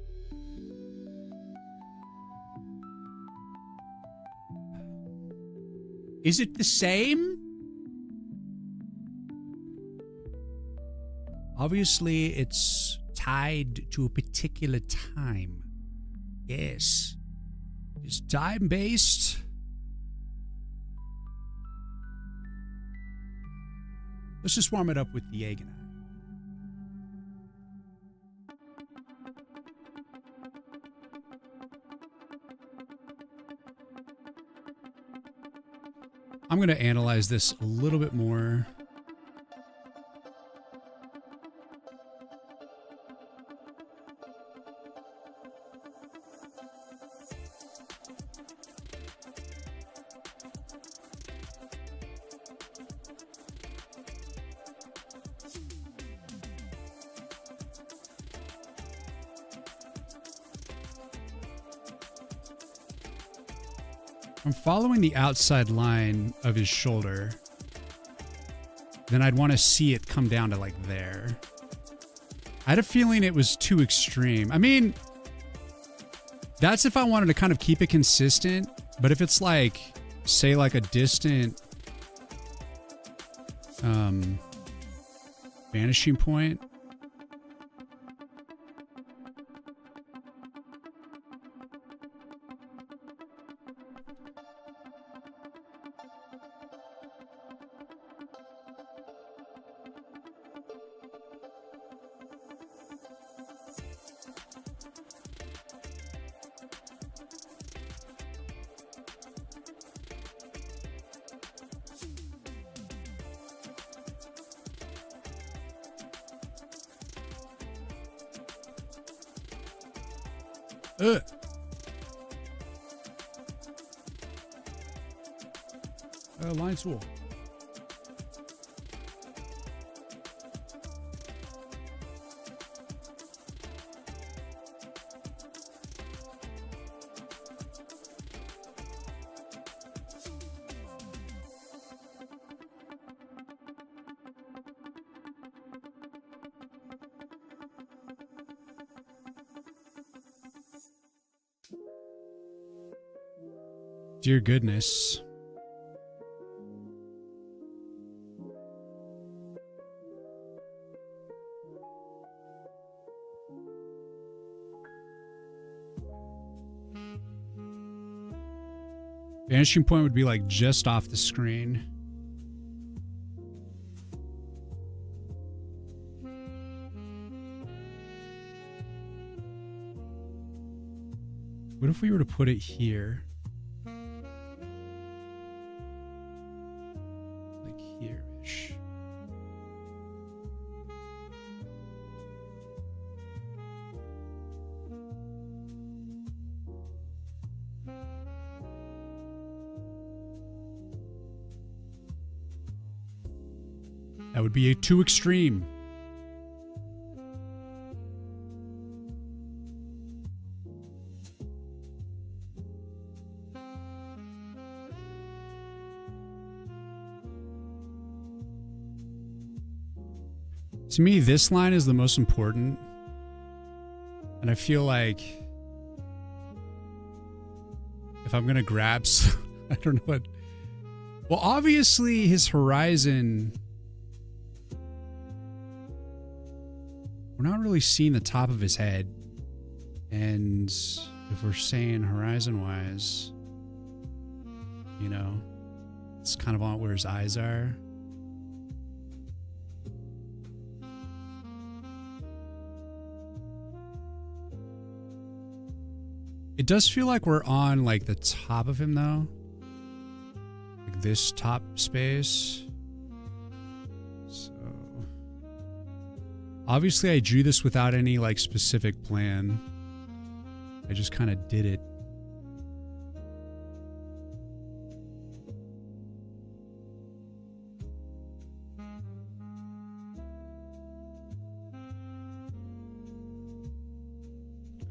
Speaker 1: Is it the same? Obviously, it's tied to a particular time. Yes. It's time-based. Let's just warm it up with the egg and I'm going to analyze this a little bit more. I'm following the outside line of his shoulder. Then I'd want to see it come down to like there. I had a feeling it was too extreme. I mean, that's if I wanted to kind of keep it consistent. But if it's like, say like a distant vanishing point. Line tool. Dear goodness. Vanishing point would be like just off the screen. What if we were to put it here? Like here-ish. That would be too extreme. To me, this line is the most important. And I feel like if I'm going to grab, I don't know what. Well, obviously his horizon, we're not really seeing the top of his head. And if we're saying horizon wise, you know, it's kind of on where his eyes are. It does feel like we're on like the top of him though. Like this top space. So obviously I drew this without any like specific plan. I just kind of did it.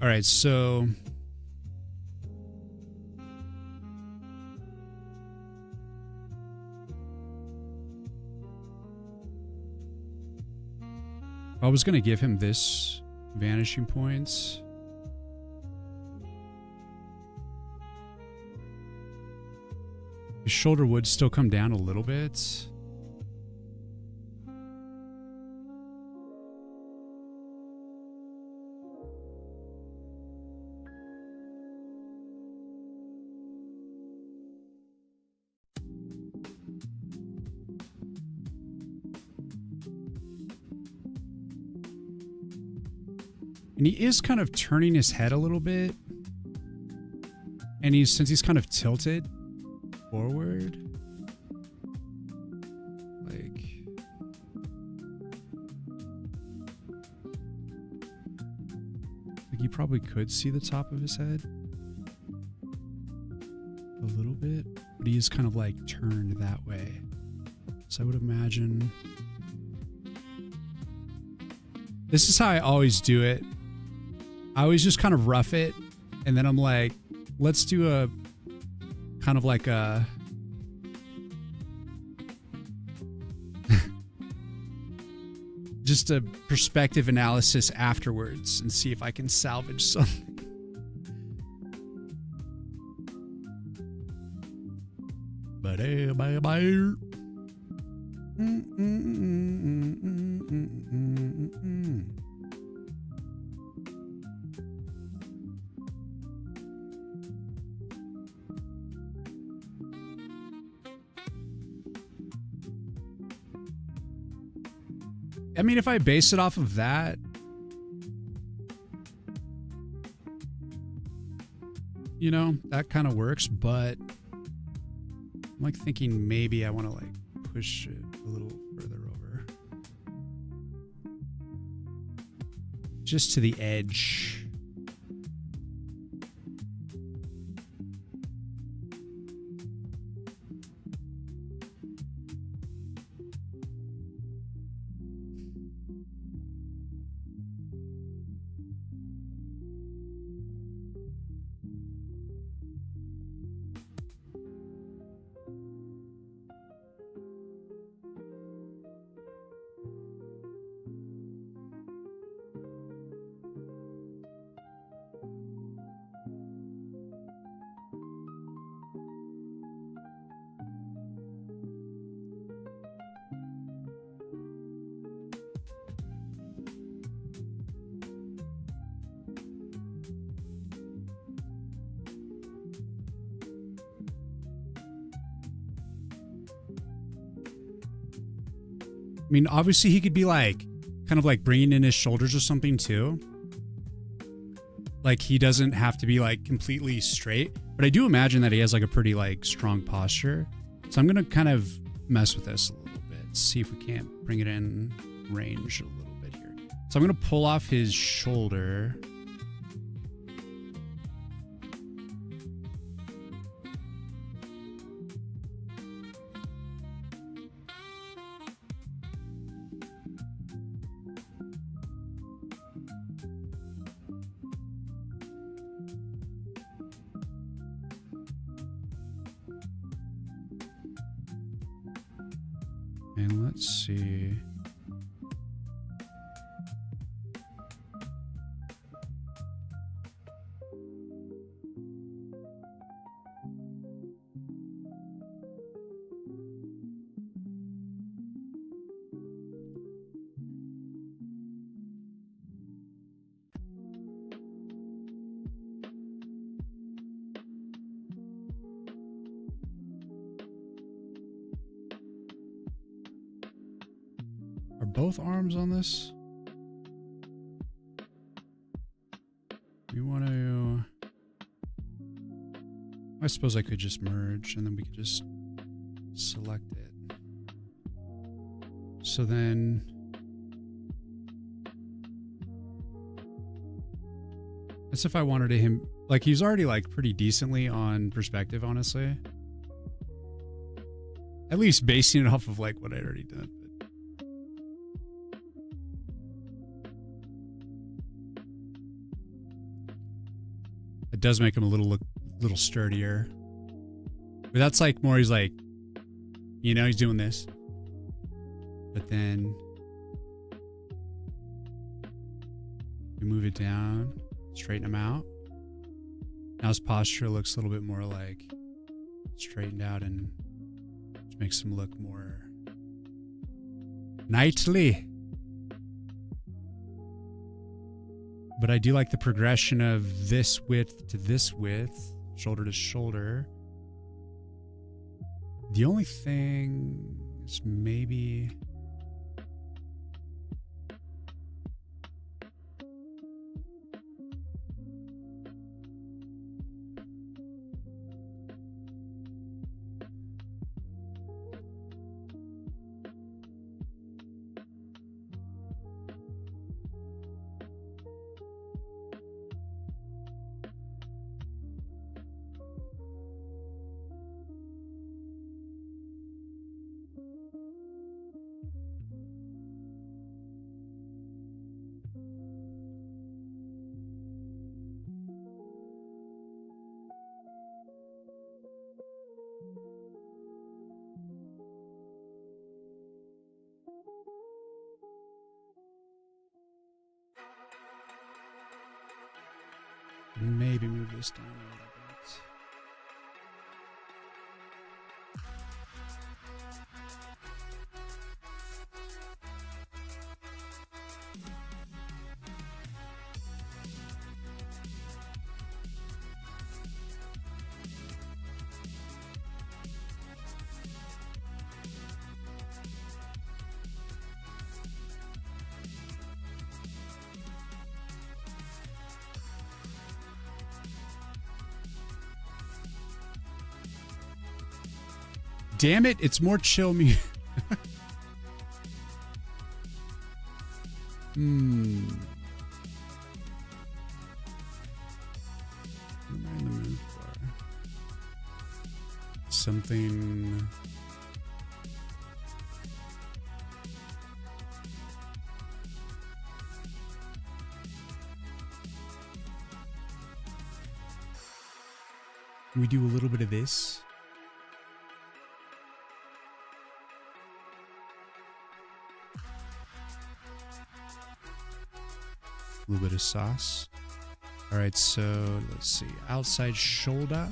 Speaker 1: All right, so I was going to give him this vanishing points. His shoulder would still come down a little bit. And he is kind of turning his head a little bit. And since he's kind of tilted forward, like, you probably could see the top of his head a little bit, but he is kind of like turned that way. So I would imagine this is how I always do it. I always just kind of rough it, and then I'm like, let's do a kind of like a just a perspective analysis afterwards and see if I can salvage something. I mean, if I base it off of that, you know, that kind of works, but I'm like thinking maybe I want to like push it a little further over. Just to the edge. I mean, obviously he could be like, kind of like bringing in his shoulders or something too. Like he doesn't have to be like completely straight, but I do imagine that he has like a pretty like strong posture. So I'm going to kind of mess with this a little bit, see if we can't bring it in range a little bit here. So I'm going to pull off his shoulder. And let's see. Are both arms on this? We want to... I suppose I could just merge and then we could just select it. So then... That's if I wanted him... Like, he's already, like, pretty decently on perspective, honestly. At least basing it off of, like, what I'd already done. It does make him a little sturdier. But that's like more, he's like, you know, he's doing this. But then we move it down, straighten him out. Now his posture looks a little bit more like straightened out and just makes him look more knightly. But I do like the progression of this width to this width, shoulder to shoulder. The only thing is maybe maybe move this down a little bit. Damn it, it's more chill me. What am I in the mood for? Something. Can we do a little bit of this? A little bit of sauce. All right, so let's see. Outside shoulder.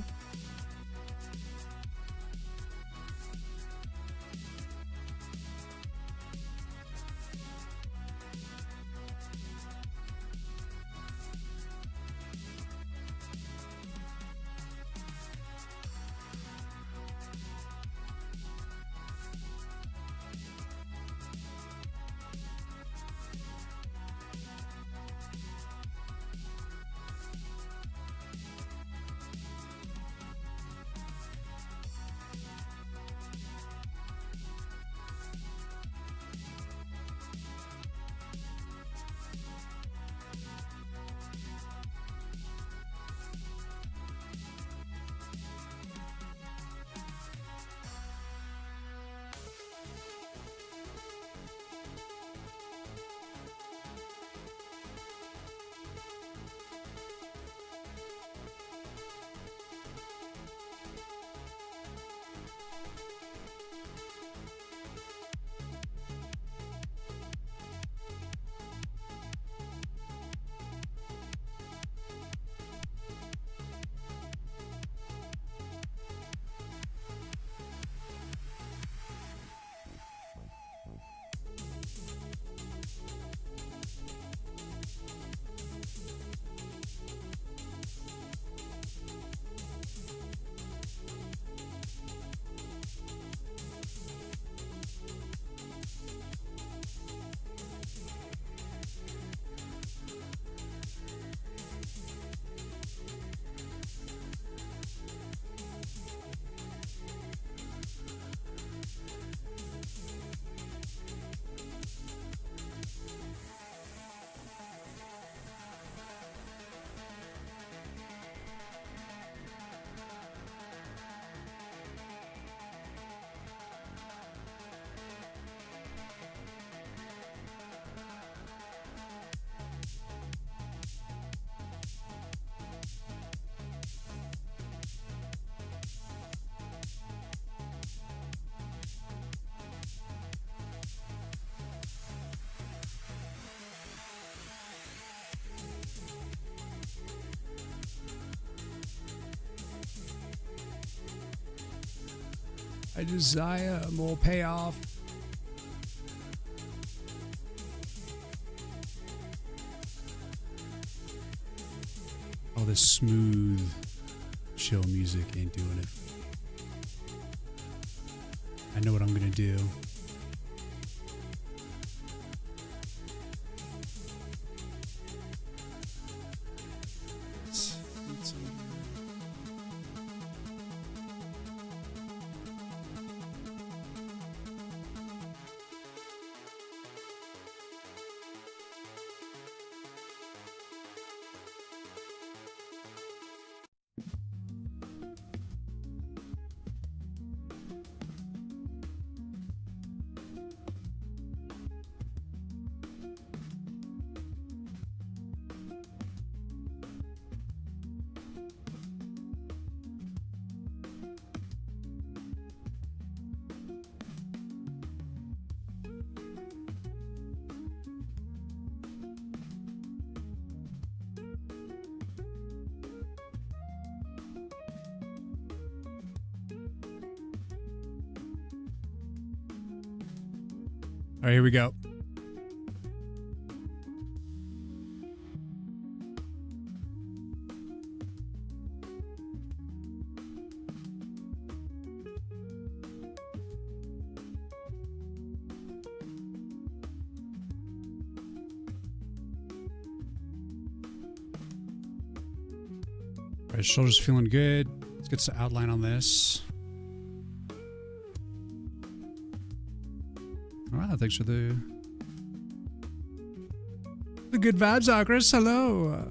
Speaker 1: I desire more payoff. All this smooth, chill music ain't doing it. I know what I'm gonna do. All right, here we go. All right, shoulder's feeling good. Let's get some outline on this. Wow, thanks for the good vibes, Agris. Hello.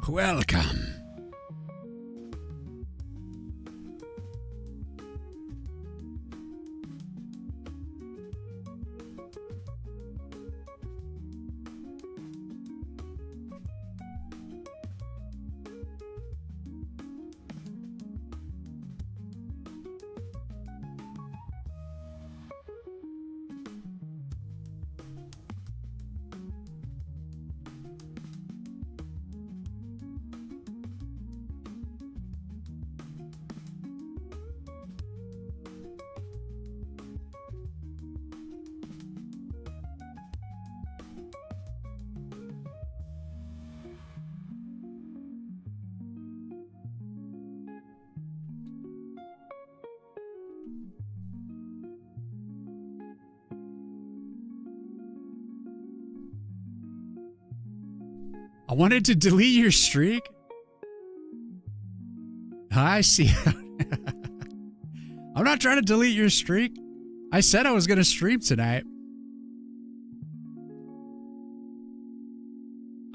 Speaker 1: Welcome. I wanted to delete your streak. I see. I'm not trying to delete your streak. I said I was going to stream tonight.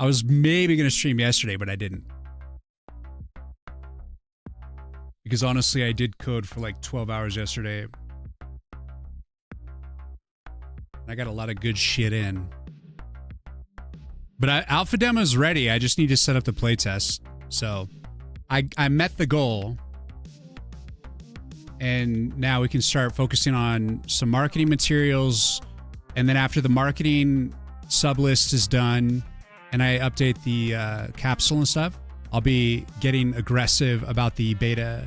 Speaker 1: I was maybe going to stream yesterday, but I didn't. Because honestly, I did code for like 12 hours yesterday. I got a lot of good shit in. But Alpha Demo is ready. I just need to set up the playtest. So I met the goal. And now we can start focusing on some marketing materials. And then after the marketing sub list is done and I update the capsule and stuff, I'll be getting aggressive about the beta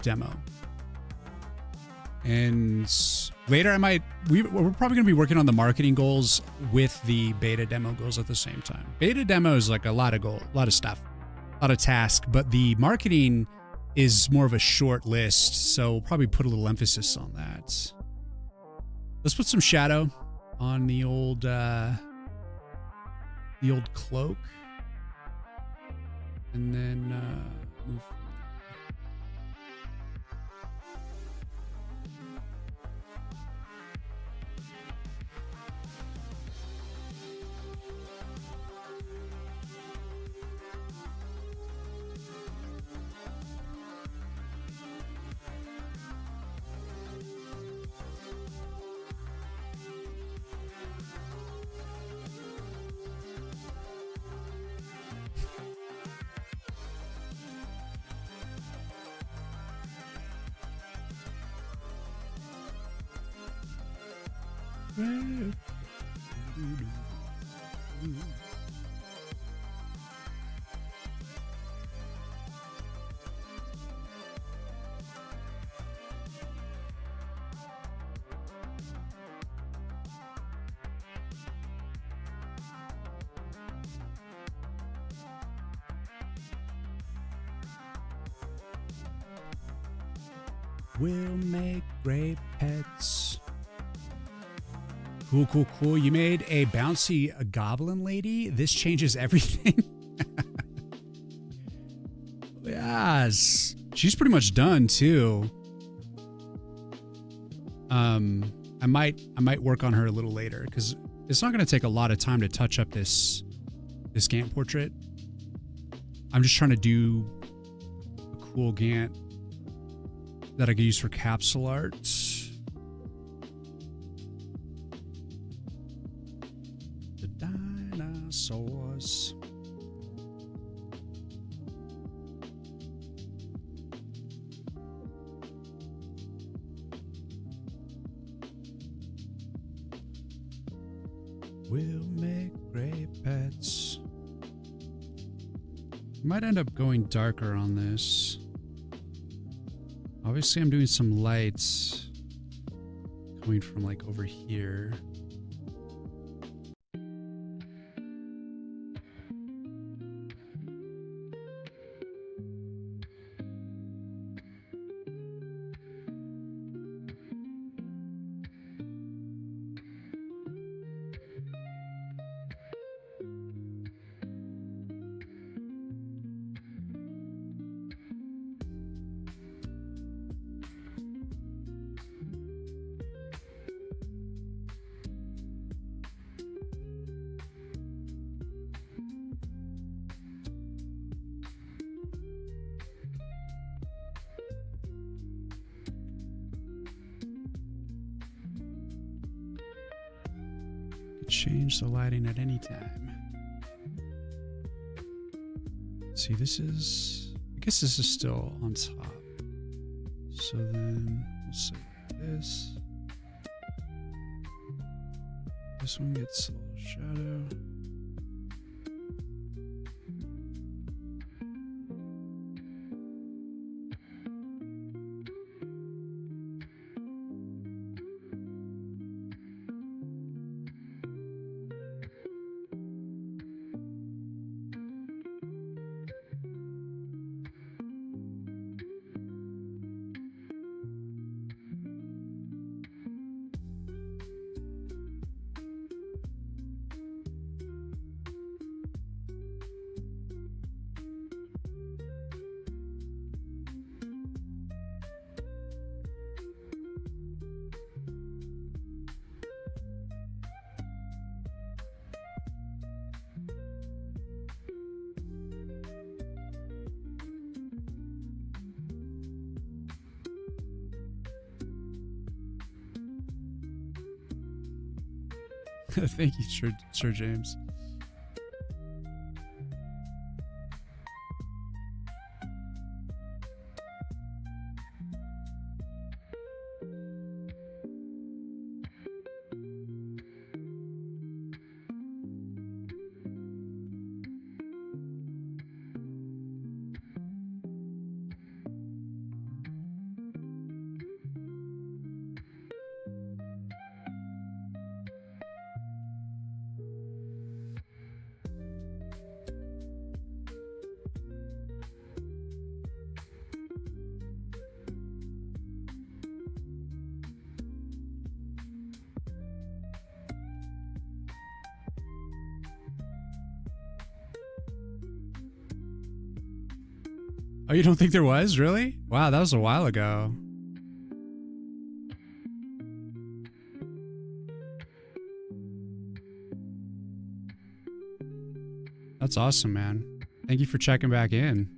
Speaker 1: demo. And later we're probably going to be working on the marketing goals with the beta demo goals at the same time. Beta demo is like a lot of stuff, a lot of tasks, but the marketing is more of a short list. So we'll probably put a little emphasis on that. Let's put some shadow on the old cloak. And then move. will make great pets. Cool, cool, cool. You made a bouncy goblin lady. This changes everything. Yes. She's pretty much done too. I might work on her a little later because it's not going to take a lot of time to touch up this Gantt portrait. I'm just trying to do a cool Gantt that I could use for capsule art. The dinosaurs. Will make great pets. Might end up going darker on this. Obviously, I'm doing some lights coming from like over here. Change the lighting at any time. See, this is, I guess this is still on top. So then we'll say this. This one gets a little shadow. Thank you, Sir James. Oh, you don't think there was? Really? Wow, that was a while ago. That's awesome, man. Thank you for checking back in.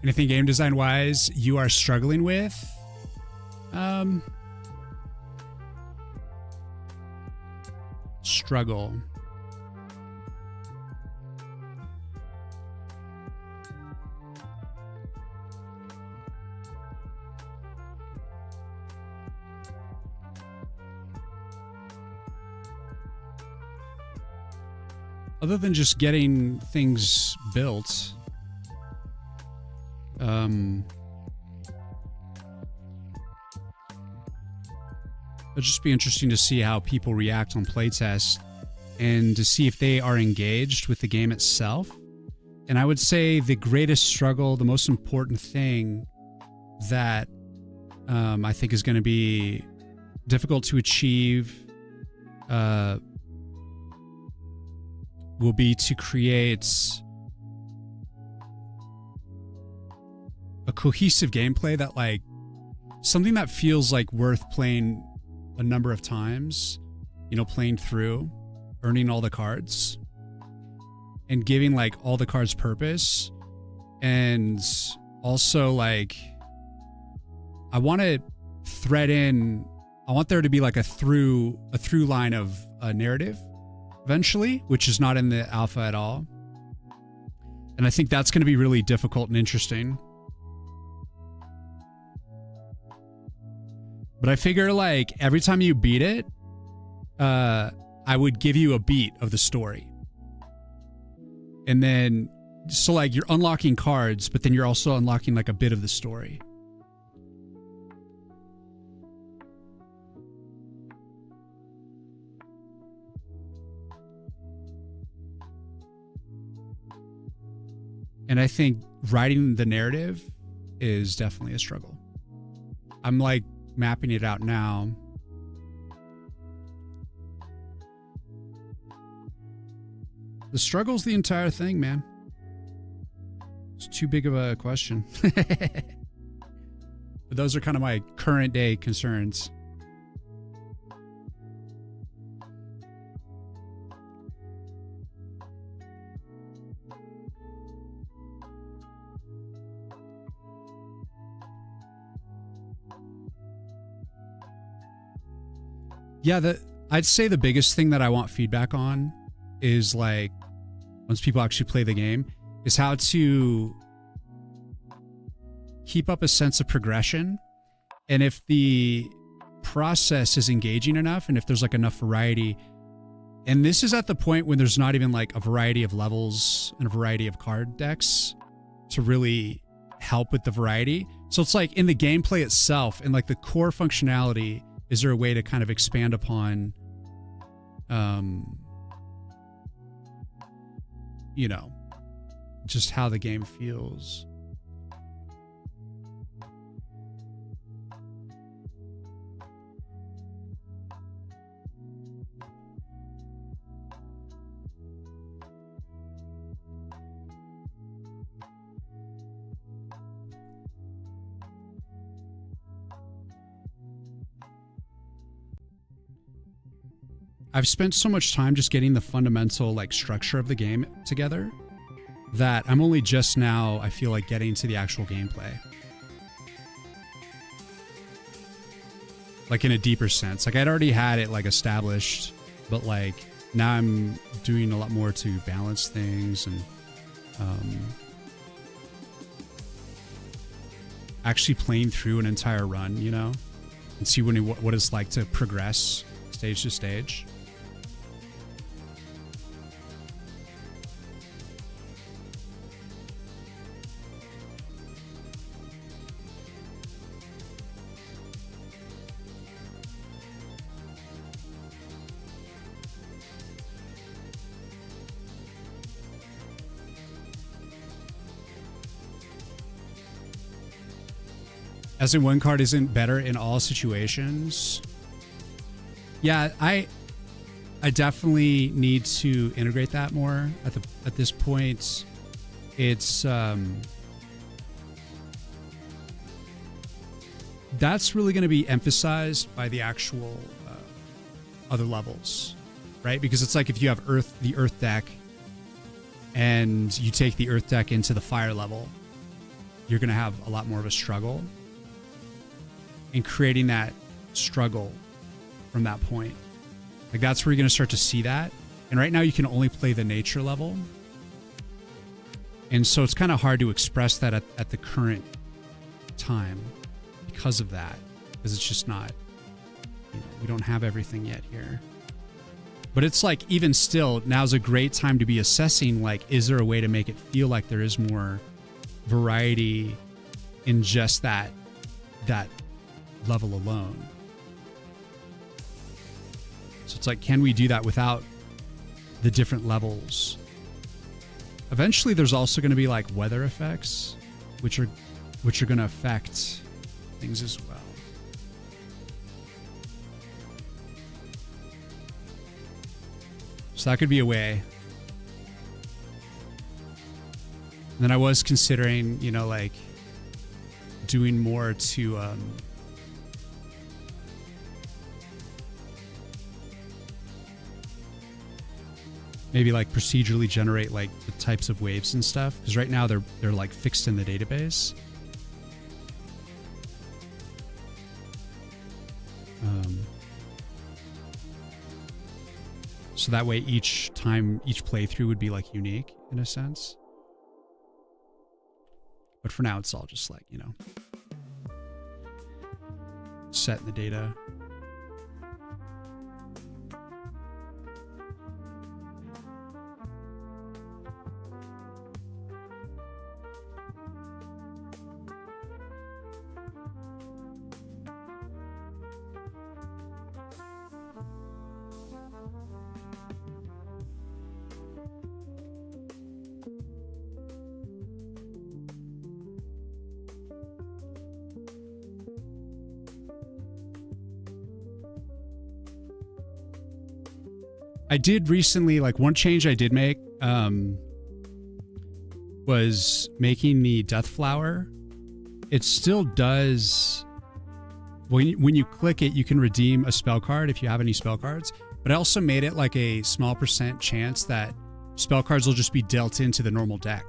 Speaker 1: Anything game design wise you are struggling with? Struggle. Other than just getting things built, it'll just be interesting to see how people react on playtest and to see if they are engaged with the game itself. And I would say the greatest struggle, the most important thing that I think is going to be difficult to achieve will be to create a cohesive gameplay that, like, something that feels like worth playing a number of times, you know, playing through, earning all the cards, and giving like all the cards purpose. And also, like, I want to thread in, I want there to be like a through line of a narrative eventually, which is not in the alpha at all. And I think that's going to be really difficult and interesting. But I figure, like, every time you beat it, I would give you a beat of the story. And then, so like, you're unlocking cards, but then you're also unlocking like a bit of the story. And I think writing the narrative is definitely a struggle. I'm like mapping it out now. The struggle's the entire thing, man. It's too big of a question. But those are kind of my current day concerns. Yeah, I'd say the biggest thing that I want feedback on is, like, once people actually play the game, is how to keep up a sense of progression. And if the process is engaging enough, and if there's like enough variety, and this is at the point when there's not even like a variety of levels and a variety of card decks to really help with the variety. So it's like in the gameplay itself and like the core functionality, is there a way to kind of expand upon, you know, just how the game feels? I've spent so much time just getting the fundamental like structure of the game together that I'm only just now, I feel like, getting to the actual gameplay. Like in a deeper sense. Like I'd already had it like established, but like now I'm doing a lot more to balance things and actually playing through an entire run, you know, and see what it's like to progress stage to stage. As in one card isn't better in all situations. Yeah, I definitely need to integrate that more at this point. It's that's really going to be emphasized by the actual other levels, right? Because it's like if you have the earth deck and you take the earth deck into the fire level, you're going to have a lot more of a struggle. And creating that struggle from that point. Like that's where you're going to start to see that. And right now you can only play the nature level. And so it's kind of hard to express that at the current time because of that. Because it's just not, you know, we don't have everything yet here. But it's like, even still, now's a great time to be assessing, like, is there a way to make it feel like there is more variety in just that level alone? So it's like, can we do that without the different levels? Eventually there's also going to be like weather effects, which are going to affect things as well. So that could be a way. And then I was considering, you know, like doing more to maybe like procedurally generate like the types of waves and stuff, because right now they're like fixed in the database. So that way each playthrough would be like unique in a sense. But for now it's all just like, you know, set in the data. I did recently, like one change I did make was making the Death Flower. It still does, when you click it, you can redeem a spell card if you have any spell cards, but I also made it like a small % chance that spell cards will just be dealt into the normal deck.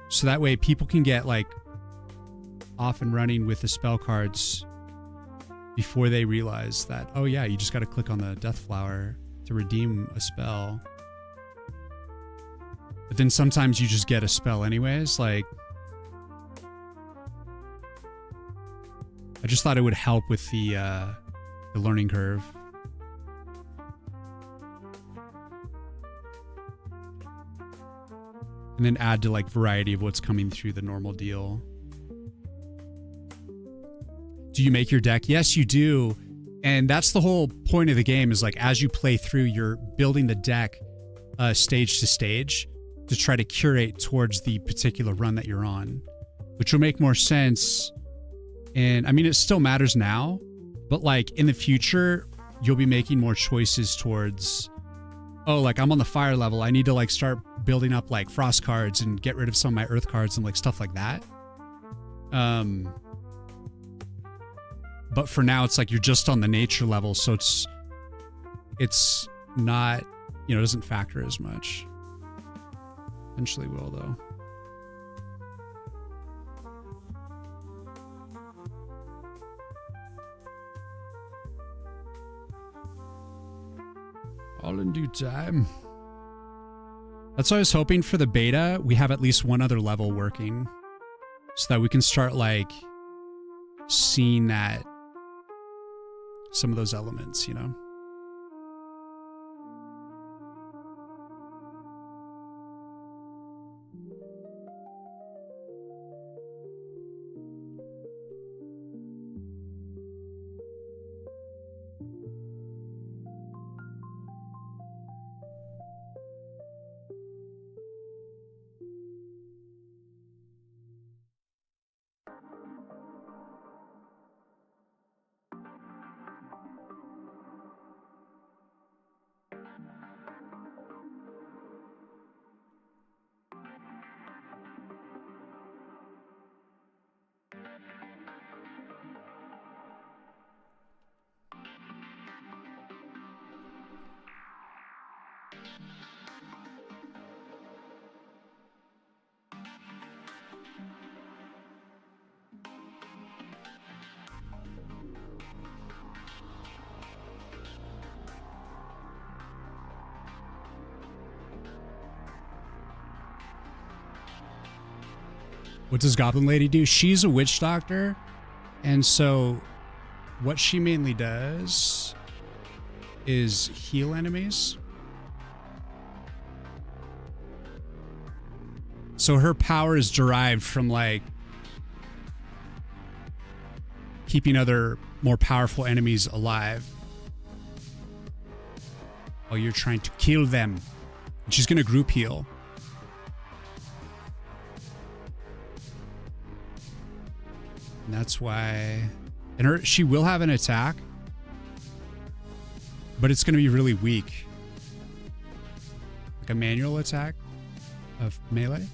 Speaker 1: So that way people can get like off and running with the spell cards before they realize that, oh yeah, you just got to click on the Death Flower to redeem a spell. But then sometimes you just get a spell anyways. Like, I just thought it would help with the learning curve. And then add to like variety of what's coming through the normal deal. Do you make your deck? Yes, you do. And that's the whole point of the game, is like as you play through, you're building the deck stage to stage to try to curate towards the particular run that you're on, which will make more sense. And I mean, it still matters now, but like in the future, you'll be making more choices towards, oh, like I'm on the fire level, I need to like start building up like frost cards and get rid of some of my earth cards and like stuff like that. but for now it's like you're just on the nature level, so it's not, you know, it doesn't factor as much. Eventually will though. All in due time. That's why I was hoping for the beta, we have at least one other level working so that we can start like seeing that some of those elements, you know? What does Goblin Lady do? She's a witch doctor, and so what she mainly does is heal enemies. So her power is derived from like keeping other more powerful enemies alive while you're trying to kill them. And she's gonna group heal. And that's why, and she will have an attack, but it's going to be really weak. Like a manual attack of melee.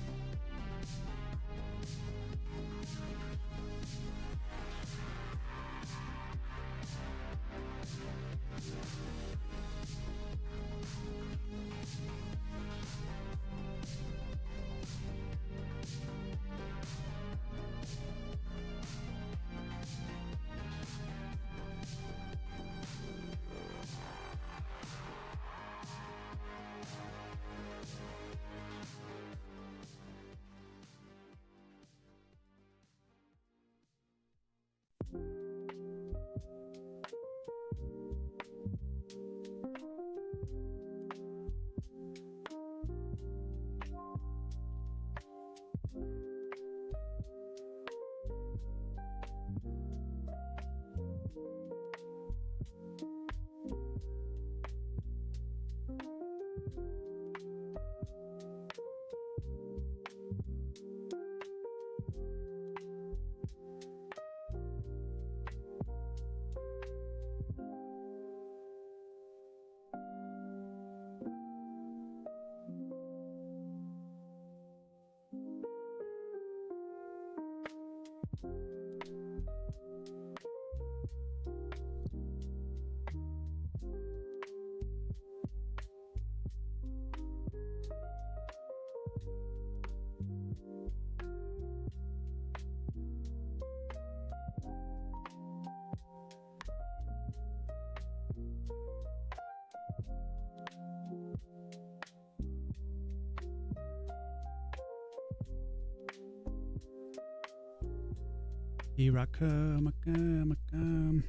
Speaker 1: Here I come, I come, I come.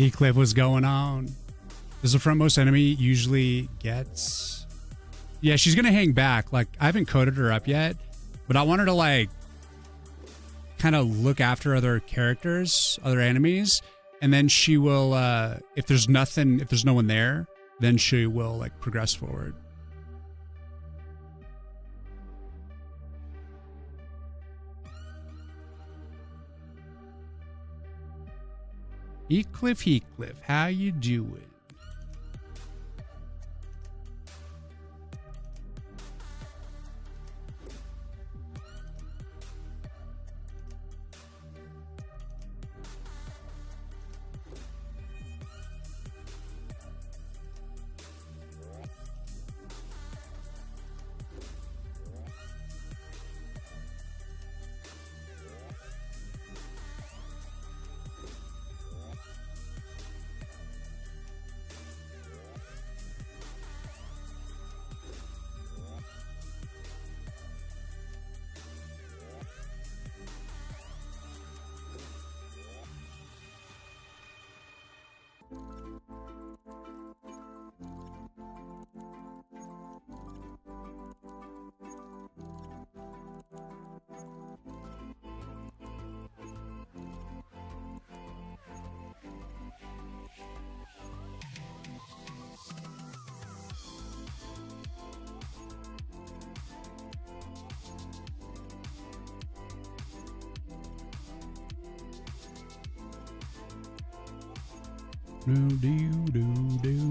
Speaker 1: Eclipse, what's going on? Does the frontmost enemy usually gets... Yeah, she's going to hang back. Like, I haven't coded her up yet, but I want her to, like, kind of look after other characters, other enemies, and then she will, if there's no one there, then she will, like, progress forward. Heathcliff, how you doing?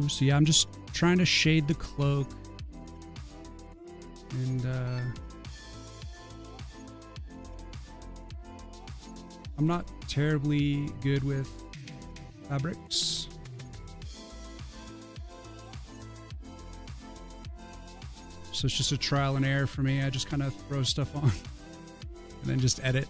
Speaker 1: So yeah, I'm just trying to shade the cloak, and I'm not terribly good with fabrics. So it's just a trial and error for me. I just kind of throw stuff on and then just edit.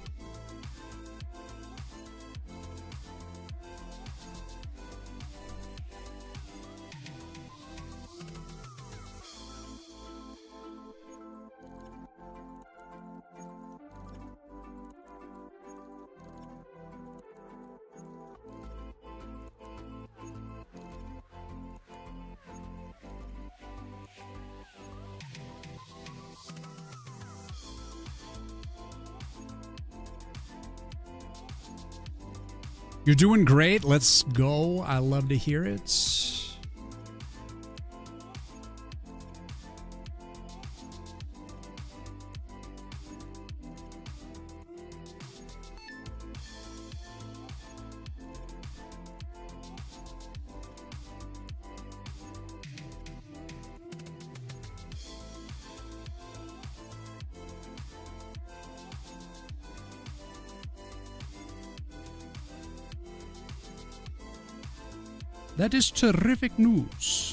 Speaker 1: You're doing great. Let's go. I love to hear it. That is terrific news.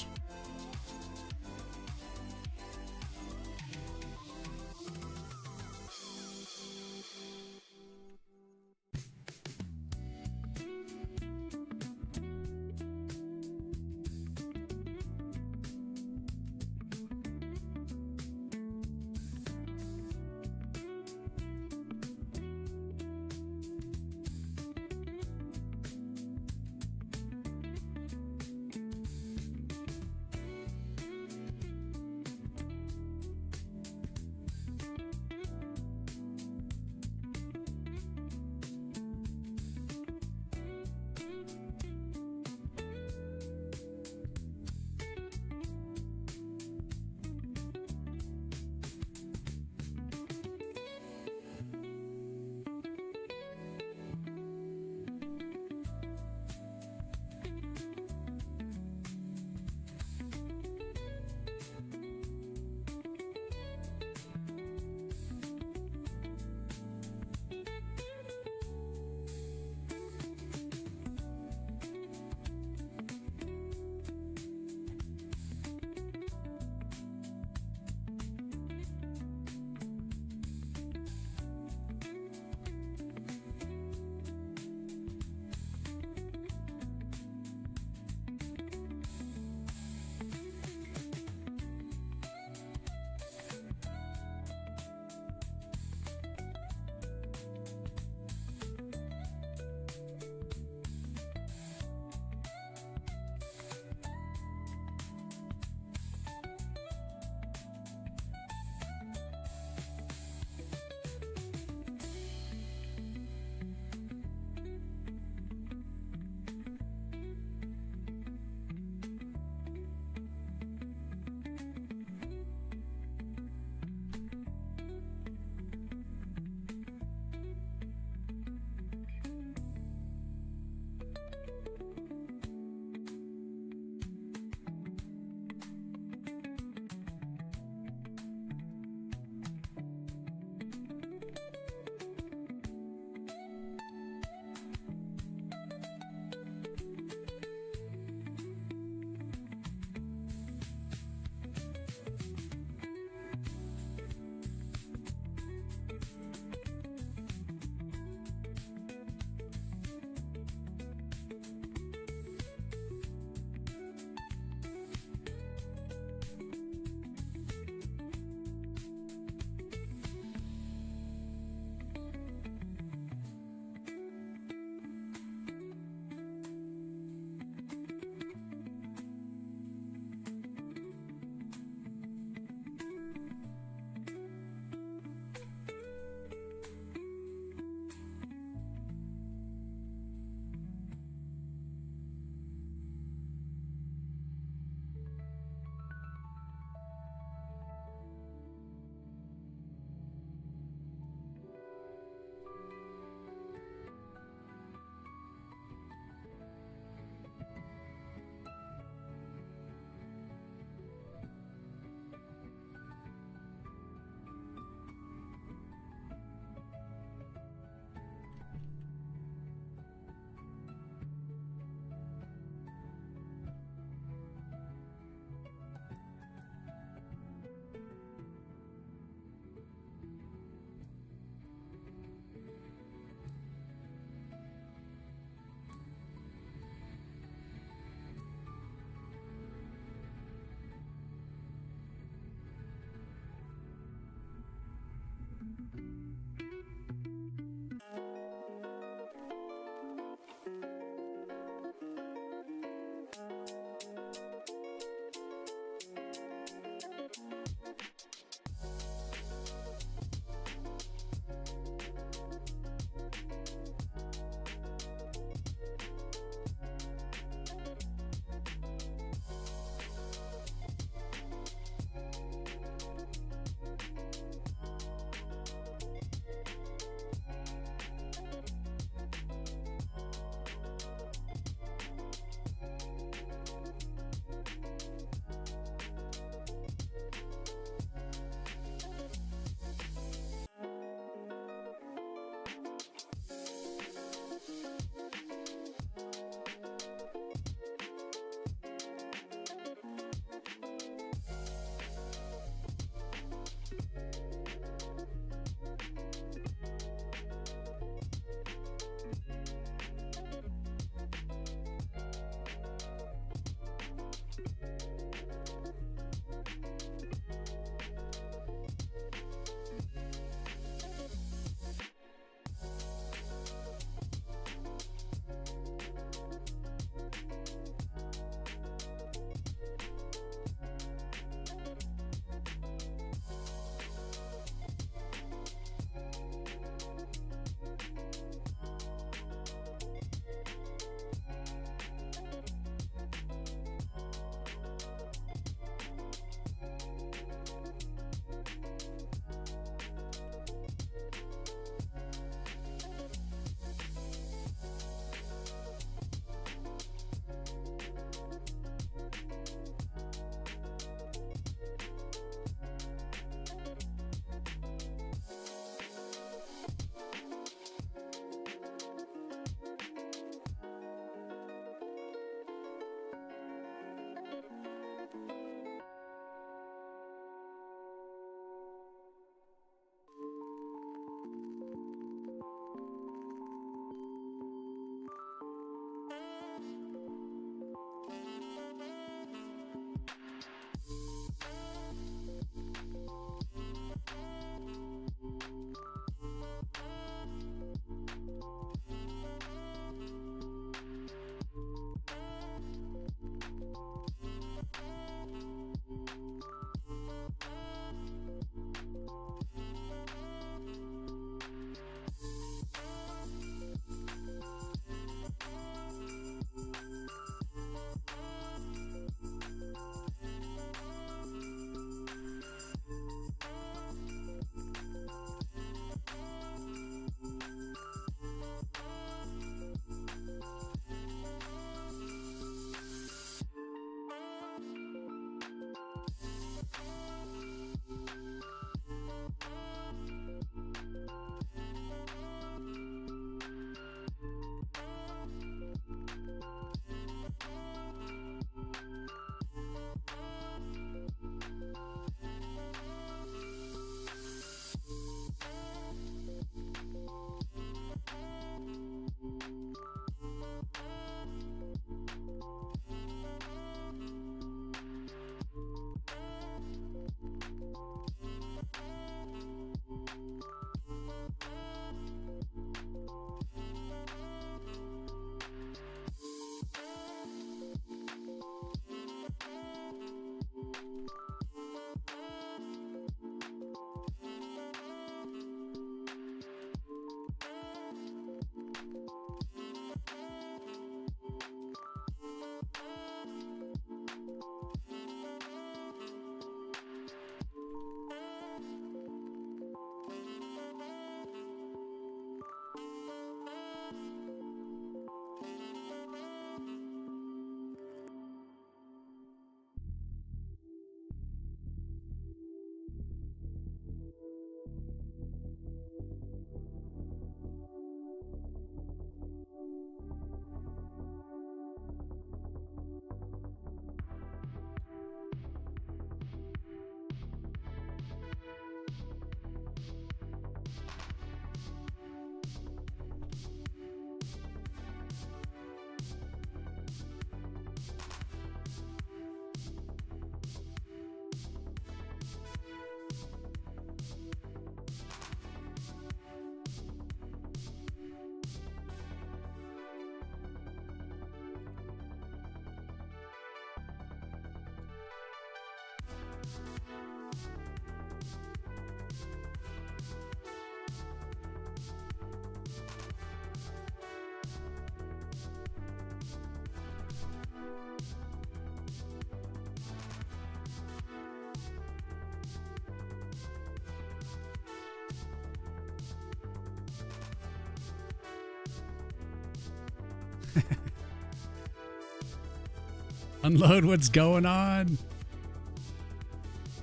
Speaker 1: Unload what's going on.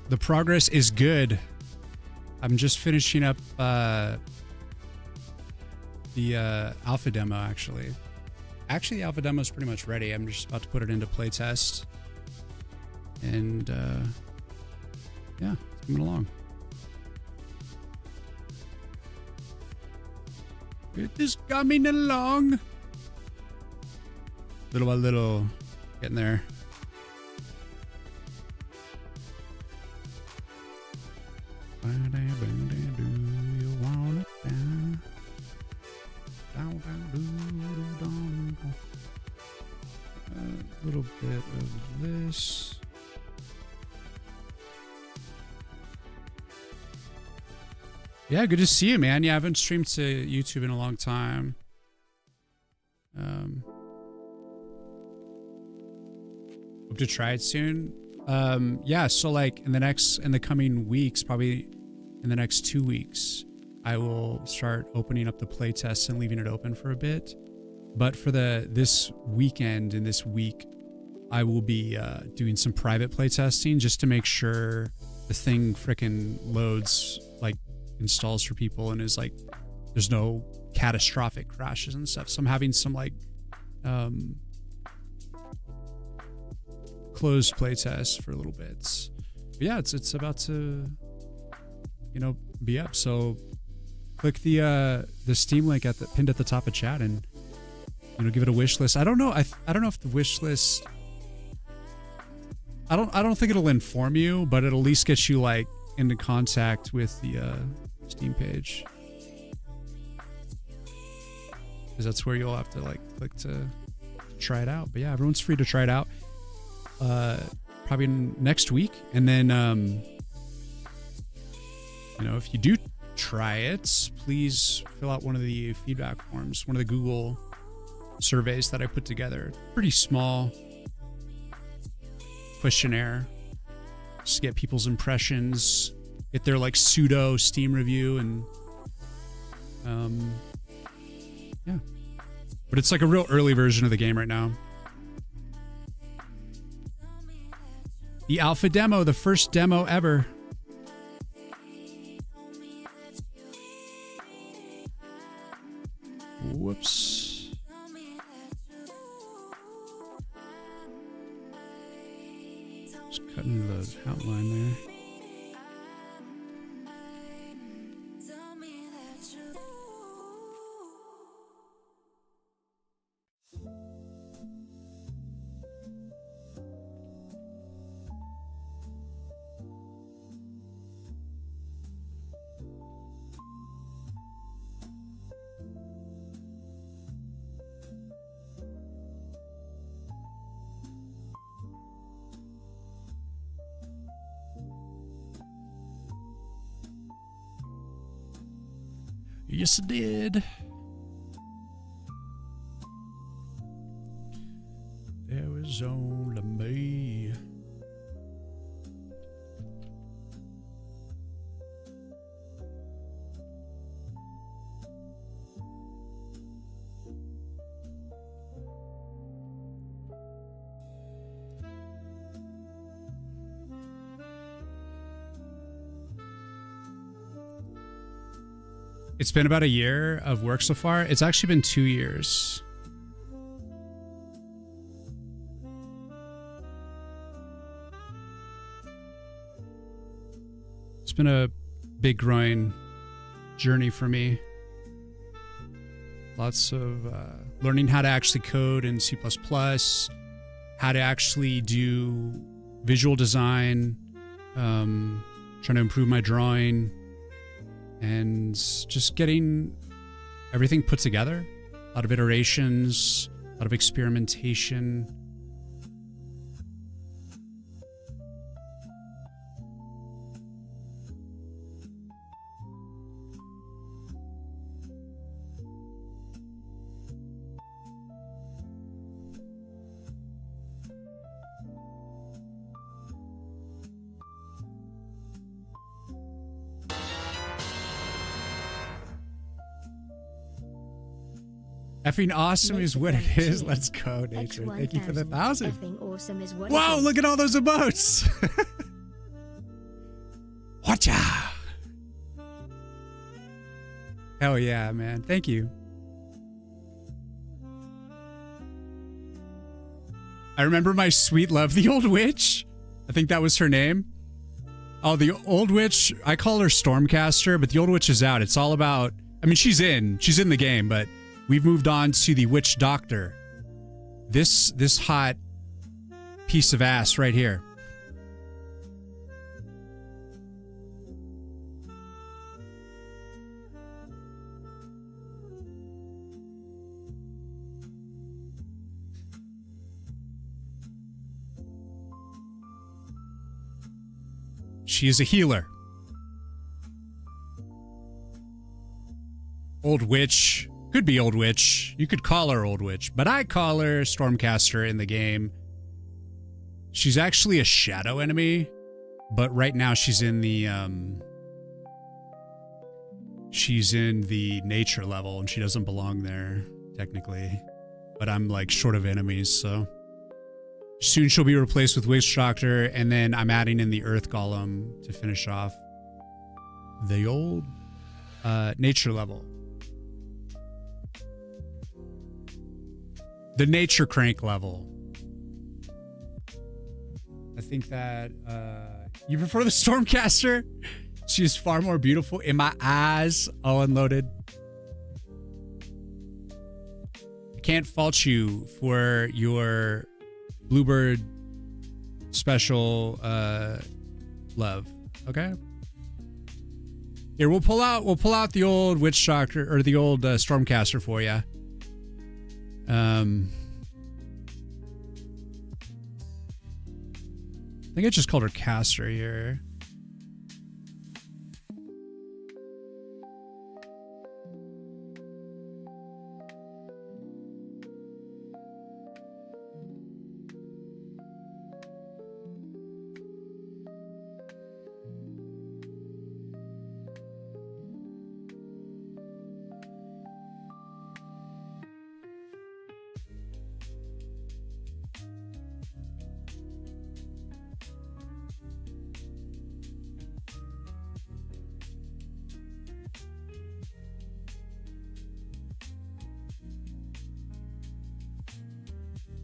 Speaker 1: The progress is good. I'm just finishing up the alpha demo, actually. Actually, the alpha demo is pretty much ready. I'm just about to put it into playtest. And yeah, it's coming along. It is coming along. Little by little, getting there. Do you want it down? A little bit of this. Yeah, good to see you, man. Yeah, I haven't streamed to YouTube in a long time. Hope to try it soon. Yeah, so like in the coming weeks, probably in the next 2 weeks, I will start opening up the playtest and leaving it open for a bit. But for this weekend and this week, I will be doing some private playtesting just to make sure the thing frickin' loads, like installs for people, and is like there's no catastrophic crashes and stuff. So I'm having some like closed playtest for a little bit. But yeah, it's about to, you know, be up. So click the Steam link pinned at the top of chat and, you know, give it a wish list. I don't know. I don't know if the wish list. I don't think it'll inform you, but it'll at least get you like into contact with the Steam page, because that's where you'll have to like click to try it out. But yeah, everyone's free to try it out. Probably next week, and then you know, if you do try it, please fill out one of the feedback forms, one of the Google surveys that I put together. Pretty small questionnaire, just to get people's impressions, get their like pseudo Steam review, and yeah. But it's like a real early version of the game right now. The alpha demo, the first demo ever. Whoops. Just cutting the outline there. Yes, it did. There was only me. It's been about a year of work so far. It's actually been 2 years. It's been a big growing journey for me. Lots of learning how to actually code in C++, how to actually do visual design, trying to improve my drawing, and just getting everything put together. A lot of iterations, a lot of experimentation. Effing awesome is what it is. Let's go, Nature. Thank you for the 1,000.
Speaker 2: Effing awesome is what
Speaker 1: Whoa, look at all those emotes. Watcha. Hell yeah, man. Thank you. I remember my sweet love, the old witch. I think that was her name. Oh, the old witch. I call her Stormcaster, but the old witch is out. It's all about, I mean, she's in the game, but we've moved on to the witch doctor. This hot piece of ass right here. She is a healer. Old witch. Could be old witch. You could call her old witch, but I call her Stormcaster in the game. She's actually a shadow enemy, but right now she's in the nature level and she doesn't belong there technically. But I'm like short of enemies, so soon she'll be replaced with Witch Doctor, and then I'm adding in the Earth Golem to finish off the old nature level. The nature crank level. I think that you prefer the Stormcaster? She is far more beautiful in my eyes. All unloaded. I can't fault you for your Bluebird special love. Okay. Here, we'll pull out the old Witch Doctor or the old Stormcaster for you. I think I just called her Caster here.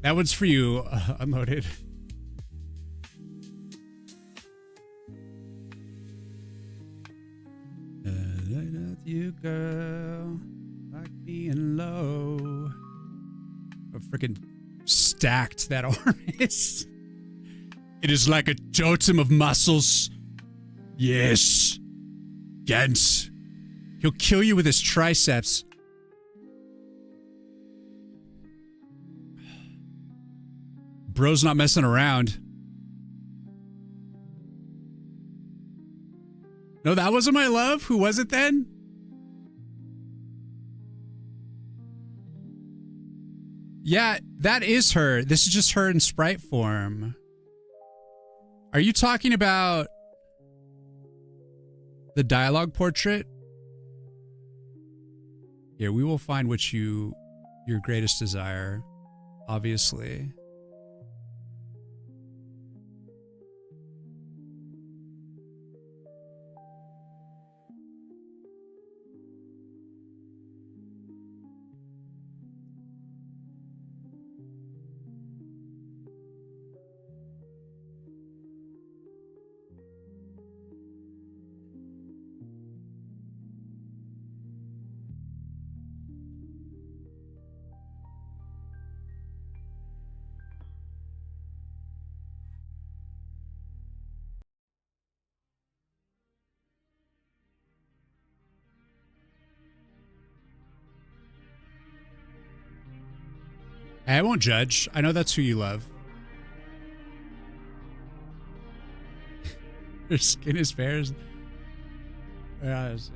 Speaker 1: That one's for you, Unloaded. You girl, like being low. How freaking stacked that arm is. It is like a totem of muscles. Yes. Gents. He'll kill you with his triceps. Bro's not messing around. No, that wasn't my love. Who was it then? Yeah, that is her. This is just her in sprite form. Are you talking about the dialogue portrait? Here, we will find what your greatest desire, obviously. I won't judge. I know that's who you love. Her skin is fair. Yes.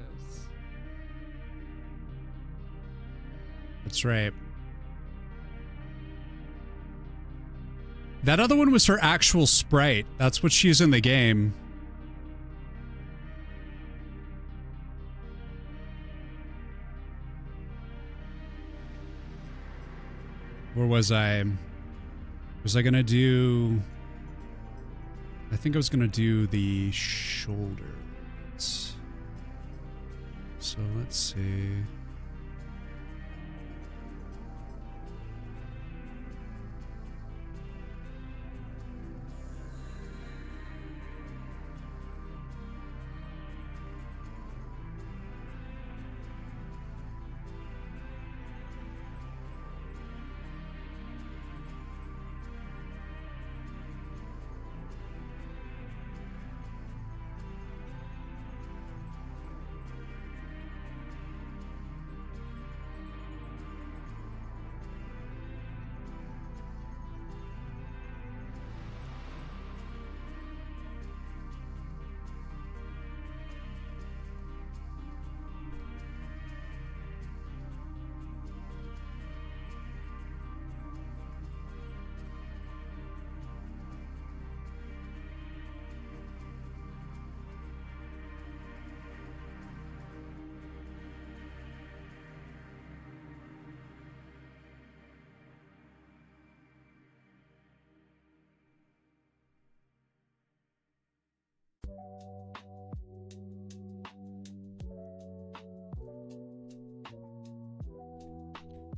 Speaker 1: That's right. That other one was her actual sprite. That's what she's in the game. Or was I gonna do... I think I was gonna do the shoulder limits. So let's see.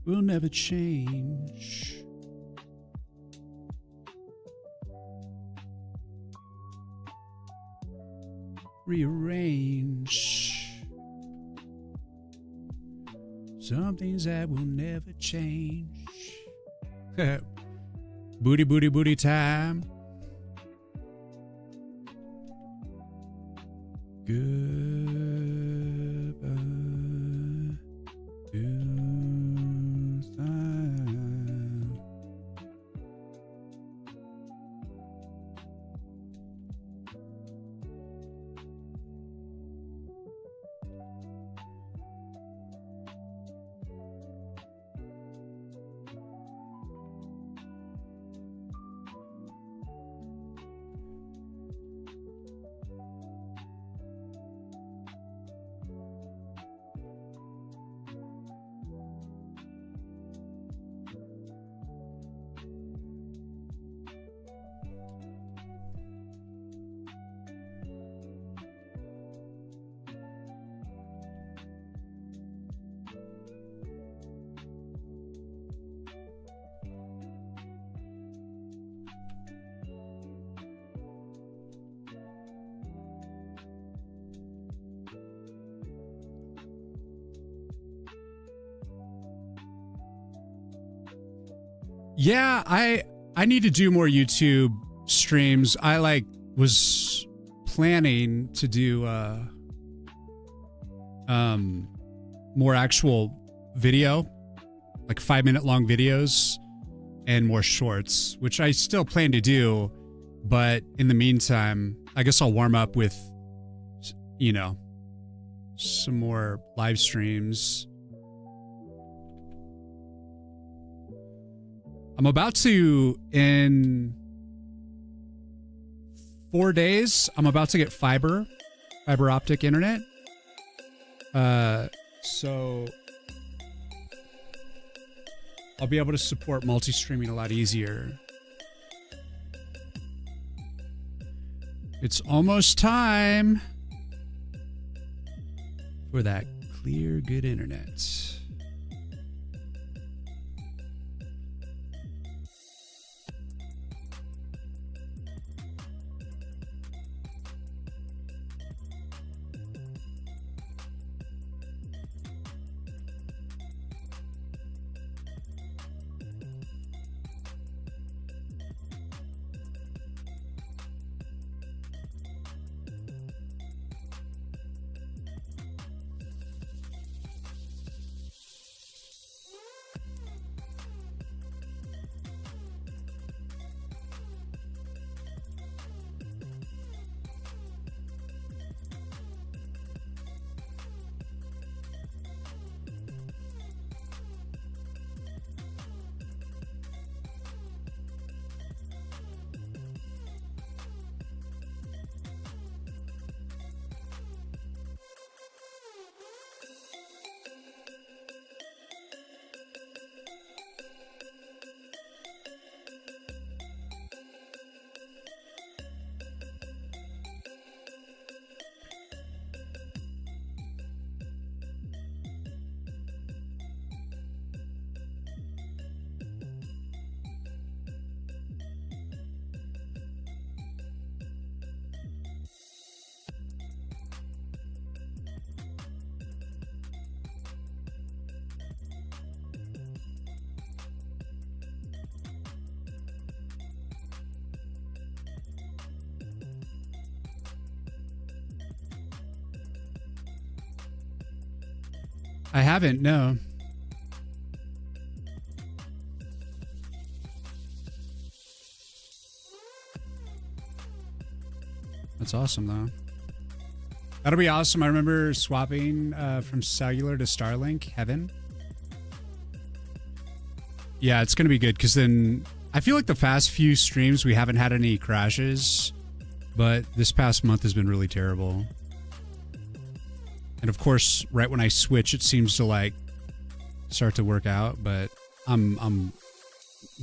Speaker 1: Will never change. Rearrange. Some things that will never change. Booty, booty, booty time. Goodbye. Goodbye. Yeah, I need to do more YouTube streams. I was planning to do more actual video, like 5-minute long videos and more shorts, which I still plan to do, but in the meantime, I guess I'll warm up with, you know, some more live streams. I'm about to, in 4 days, I'm about to get fiber optic internet. So I'll be able to support multi-streaming a lot easier. It's almost time for that clear, good internet. I haven't, no. That's awesome, though. That'll be awesome. I remember swapping from cellular to Starlink. Heaven. Yeah, it's going to be good because then I feel like the past few streams we haven't had any crashes, but this past month has been really terrible. And of course, right when I switch, it seems to like start to work out, but I'm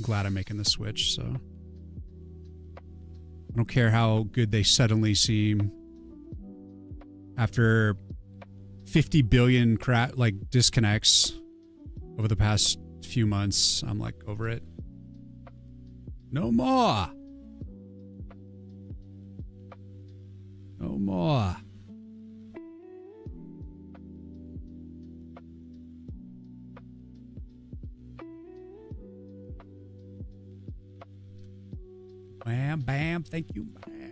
Speaker 1: glad I'm making the switch, so I don't care how good they suddenly seem after 50 billion disconnects over the past few months. I'm like over it. No more. No more. Bam, bam, thank you, bam.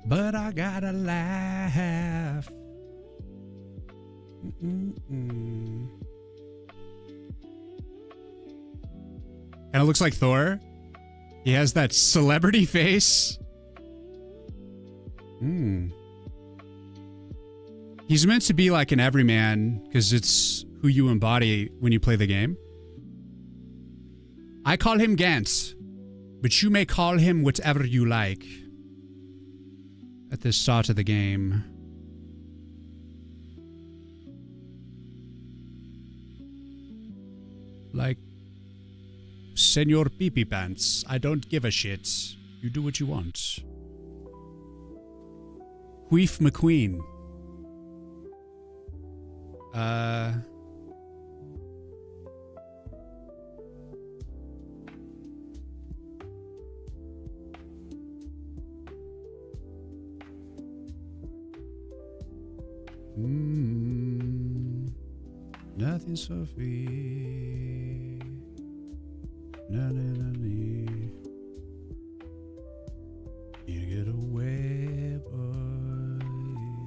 Speaker 1: But I gotta laugh. Kind of looks like Thor. He has that celebrity face. He's meant to be like an everyman because it's who you embody when you play the game. I call him Gantz, but you may call him whatever you like. At the start of the game. Like, Senor Pee-Pee Pants, I don't give a shit. You do what you want. Queef McQueen. Nothing's for free. Na, na, na, na. You get away, boy.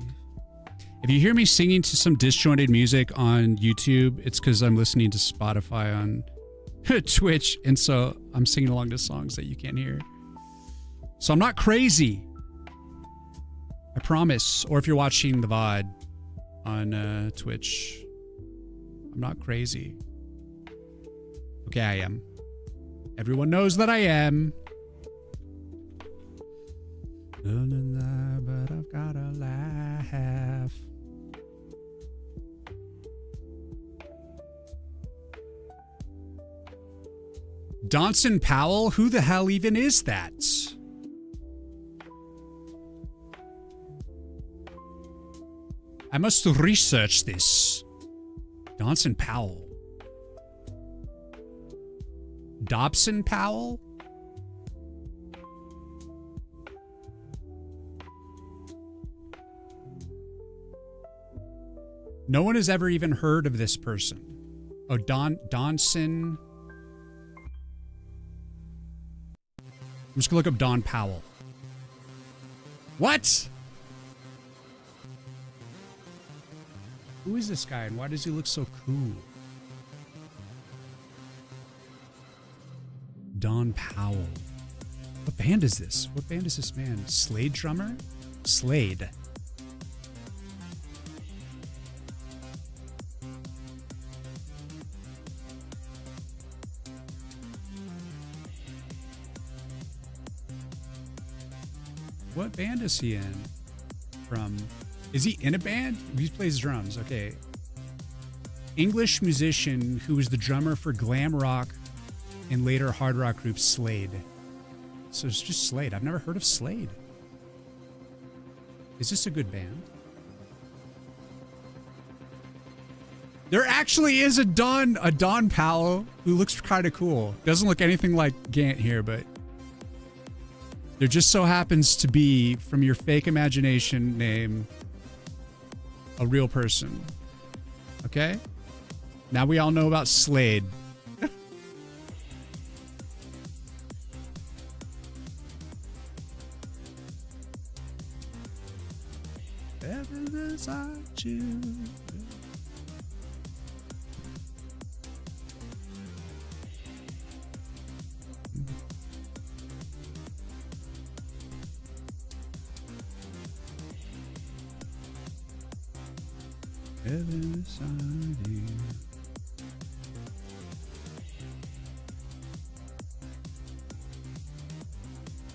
Speaker 1: If you hear me singing to some disjointed music on YouTube, it's because I'm listening to Spotify on Twitch, and so I'm singing along to songs that you can't hear. So I'm not crazy. I promise. Or if you're watching the VOD on Twitch, I'm not crazy. Okay, I am. Everyone knows that I am. But I've gotta laugh. Donson Powell? Who the hell even is that? I must research this. Donson Powell. Dobson Powell? No one has ever even heard of this person. Oh, Donson. I'm just gonna look up Don Powell. What? Who is this guy and why does he look so cool? Don Powell. What band is this? What band is this man? Slade drummer? Slade. What band is he in? From? Is he in a band? He plays drums. Okay. English musician who was the drummer for glam rock and later hard rock group Slade. So it's just Slade. I've never heard of Slade. Is this a good band? There actually is a Don Powell who looks kind of cool. Doesn't look anything like Gant here, but there just so happens to be, from your fake imagination name, a real person. Okay? Now we all know about Slade. Heaven beside you. Heaven beside you.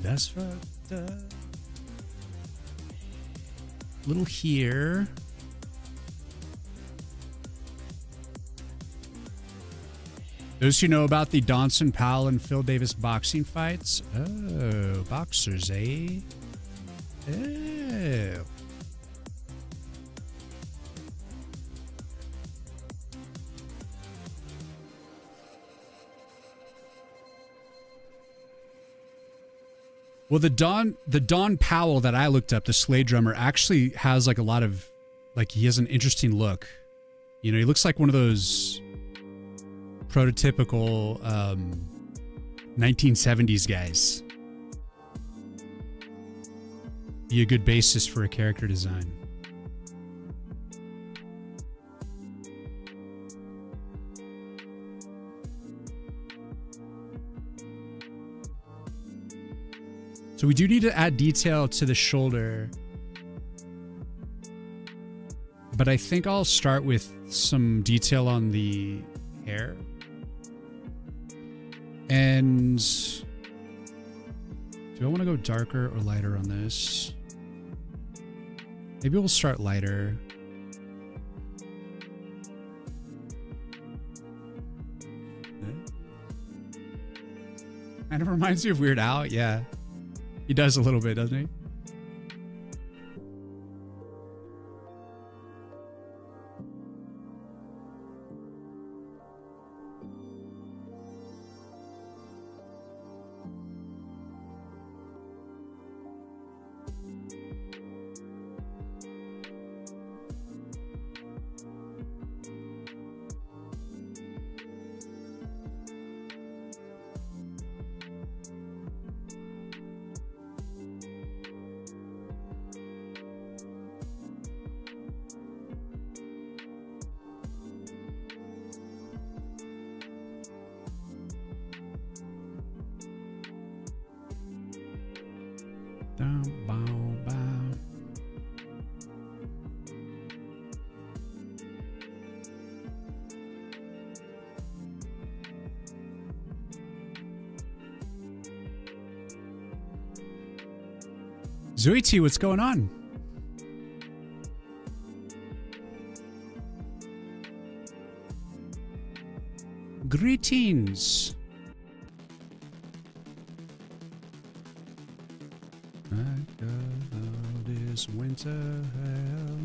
Speaker 1: That's fucked up. Little here. Those who know about the Donson Powell and Phil Davis boxing fights. Oh, boxers, eh? Oh. Well, the Don Powell that I looked up, the Slade drummer, actually has like a lot of, like, he has an interesting look. You know, he looks like one of those prototypical 1970s guys. Be a good basis for a character design. So we do need to add detail to the shoulder. But I think I'll start with some detail on the hair. And do I want to go darker or lighter on this? Maybe we'll start lighter. Kind of reminds me of Weird Al, yeah. He does a little bit, doesn't he? Zuiti, what's going on? Greetings. I got all this winter hell.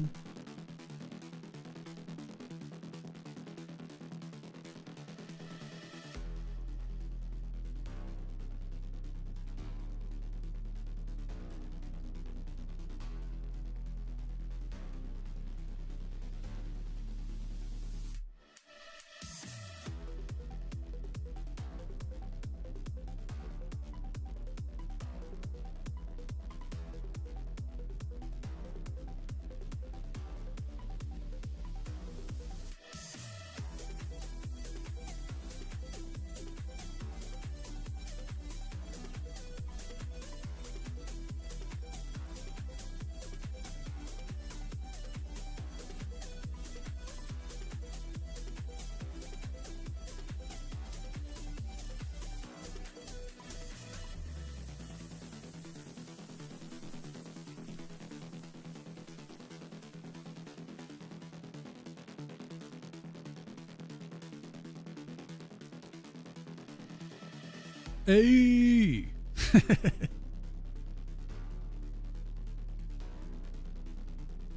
Speaker 1: Hey!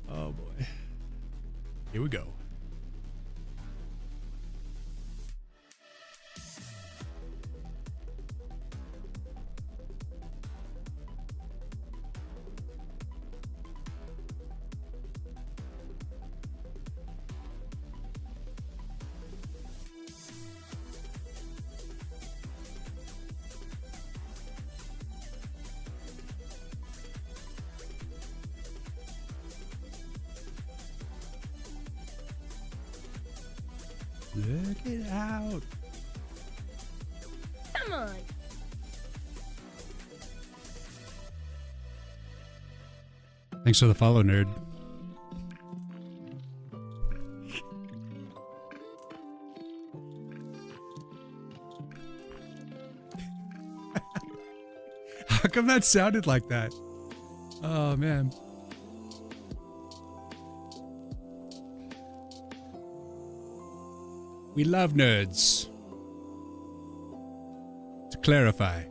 Speaker 1: Oh boy. Here we go. Look it out.
Speaker 2: Come on.
Speaker 1: Thanks for the follow, nerd. How come that sounded like that? Oh, man. We love nerds. To clarify.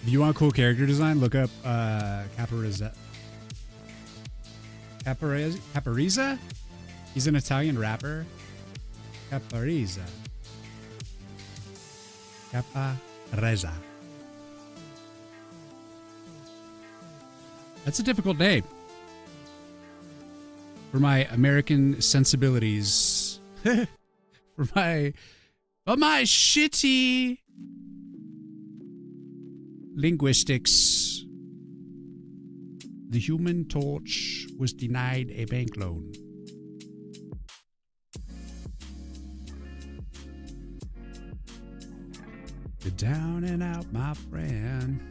Speaker 1: If you want cool character design, look up Caparezza. Caparezza? He's an Italian rapper. Caparezza. Caparezza. That's a difficult name. For my American sensibilities. For my shitty linguistics. The Human Torch was denied a bank loan. You're down and out, my friend.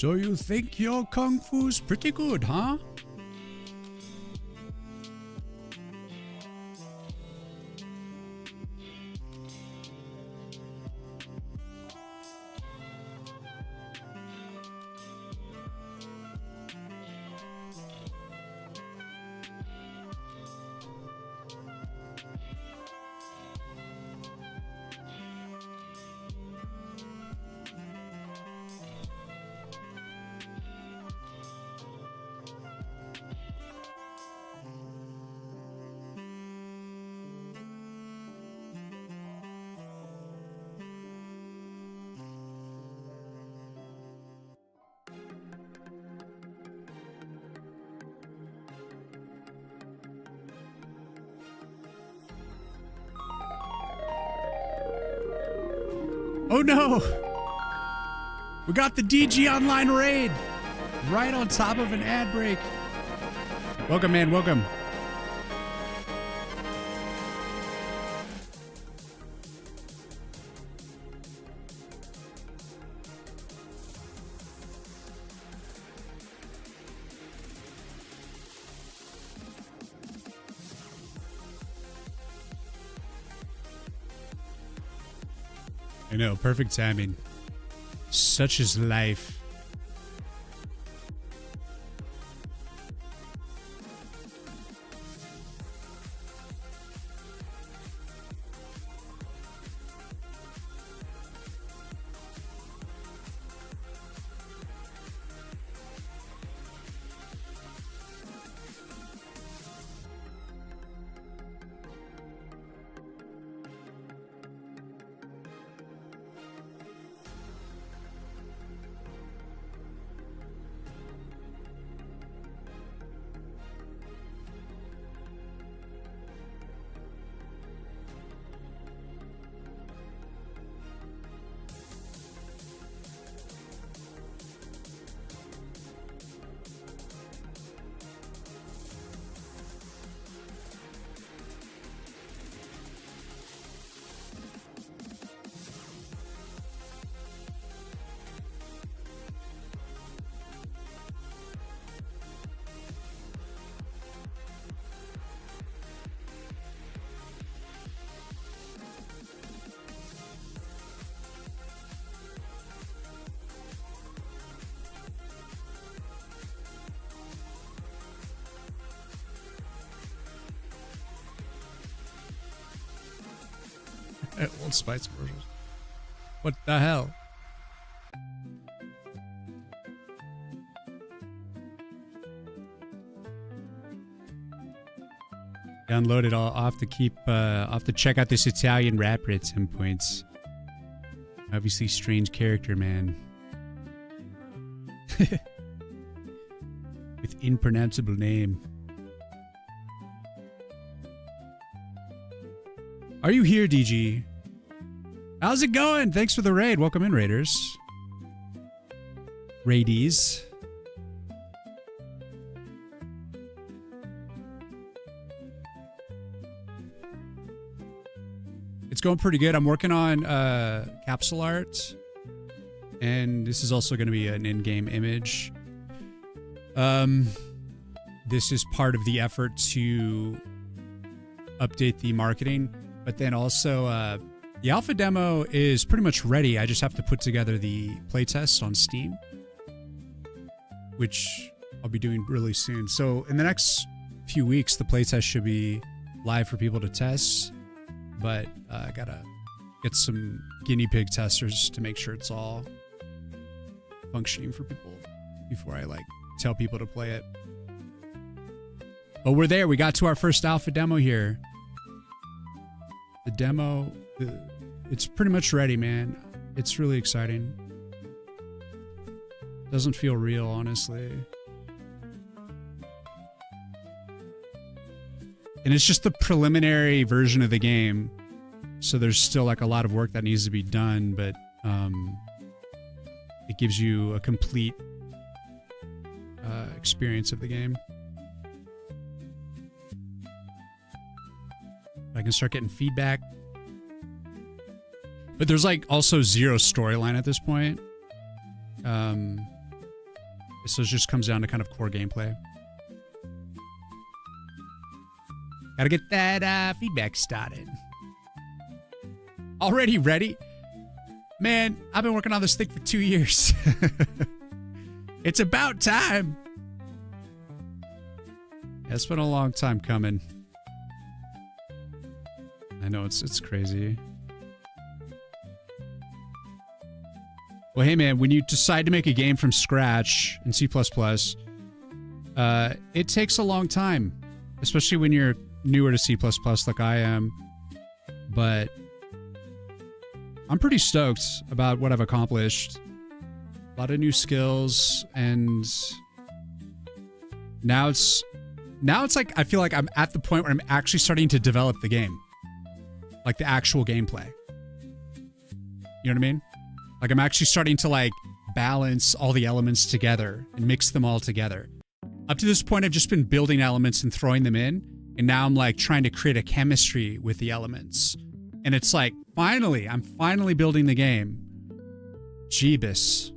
Speaker 1: So you think your kung fu's pretty good, huh? Oh no! We got the DG Online raid right on top of an ad break. Welcome, man, welcome. I know, perfect timing. Such is life. Old Spice commercials. What the hell? Download it all. I'll have to keep. I'll have to check out this Italian rapper at some points. Obviously, strange character, man. With impronounceable name. Are you here, DG? How's it going? Thanks for the raid. Welcome in, raiders. Raidies. It's going pretty good. I'm working on capsule art. And this is also going to be an in-game image. This is part of the effort to update the marketing. But then also, the alpha demo is pretty much ready. I just have to put together the playtest on Steam, which I'll be doing really soon. So in the next few weeks, the playtest should be live for people to test. But I gotta get some guinea pig testers to make sure it's all functioning for people before I tell people to play it. But we're there. We got to our first alpha demo here. The demo, it's pretty much ready, man. It's really exciting. Doesn't feel real, honestly. And it's just the preliminary version of the game. So there's still a lot of work that needs to be done, but it gives you a complete experience of the game. I can start getting feedback. But there's also zero storyline at this point. So it just comes down to kind of core gameplay. Gotta get that feedback started. Already ready? Man, I've been working on this thing for 2 years. It's about time. Yeah, it's been a long time coming. I know it's crazy. Well, hey man, when you decide to make a game from scratch in C++, it takes a long time, especially when you're newer to C++ like I am. But I'm pretty stoked about what I've accomplished. A lot of new skills, and now it's like I feel like I'm at the point where I'm actually starting to develop the game. Like the actual gameplay. You know what I mean? Like I'm actually starting to like balance all the elements together and mix them all together. Up to this point, I've just been building elements and throwing them in. And now I'm like trying to create a chemistry with the elements. And it's like, finally, I'm finally building the game. Jeebus.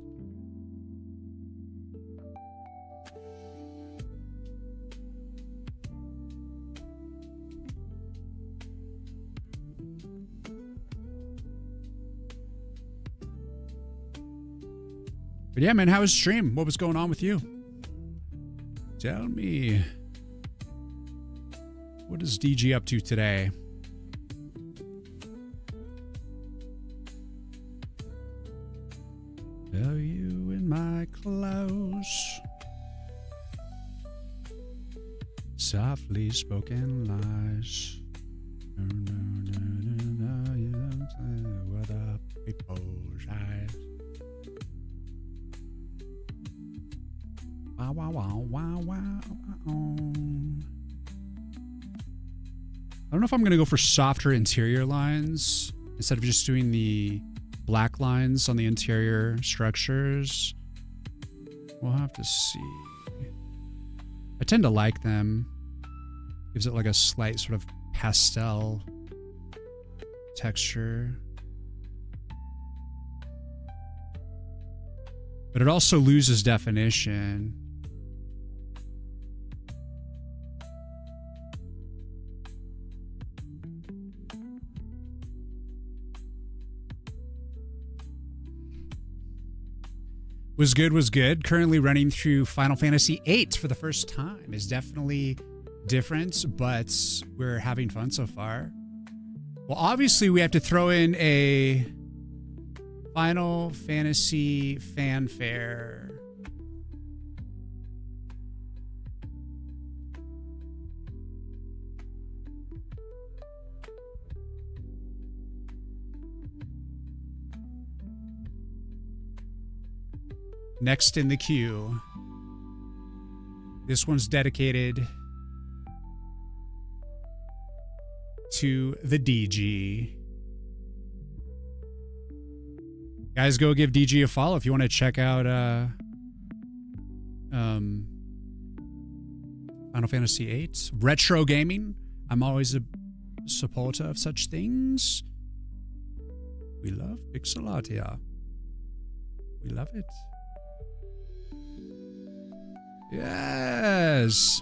Speaker 1: But yeah, man, how was stream? What was going on with you? Tell me. What is DG up to today? Tell you in my clothes. Softly spoken lies. No, no, no, no, no, you don't say what up people's eyes. Wow, wow, wow, wow, wow, wow. I don't know if I'm going to go for softer interior lines instead of just doing the black lines on the interior structures. We'll have to see. I tend to like them. Gives it like a slight sort of pastel texture. But it also loses definition. Was good. Currently running through Final Fantasy VIII for the first time. Is definitely different, but we're having fun so far. Well, obviously we have to throw in a Final Fantasy fanfare. Next in the queue. This one's dedicated to the DG. Guys, go give DG a follow if you want to check out Final Fantasy VIII. Retro gaming. I'm always a supporter of such things. We love pixel art here. We love it. Yes.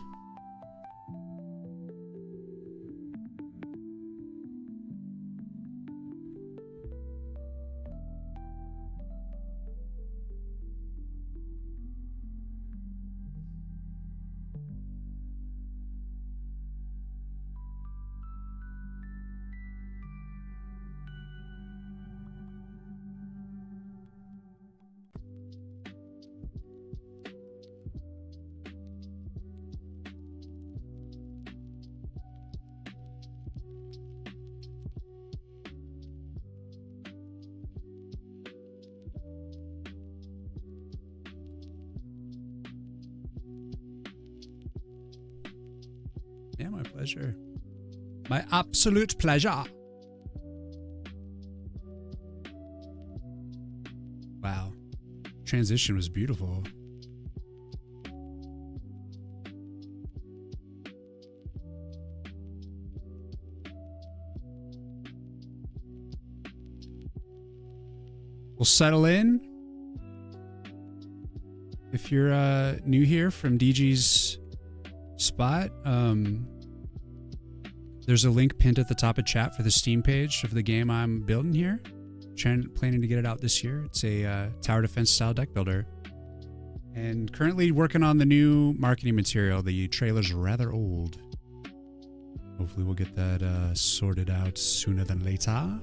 Speaker 1: Yeah, my pleasure. My absolute pleasure. Wow. Transition was beautiful. We'll settle in. If if you're new here from DG's spot, there's a link pinned at the top of chat for the Steam page of the game I'm building here. Planning to get it out this year. It's a tower defense style deck builder. And currently working on the new marketing material. The trailer's rather old. Hopefully we'll get that sorted out sooner than later.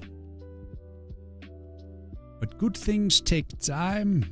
Speaker 1: But good things take time.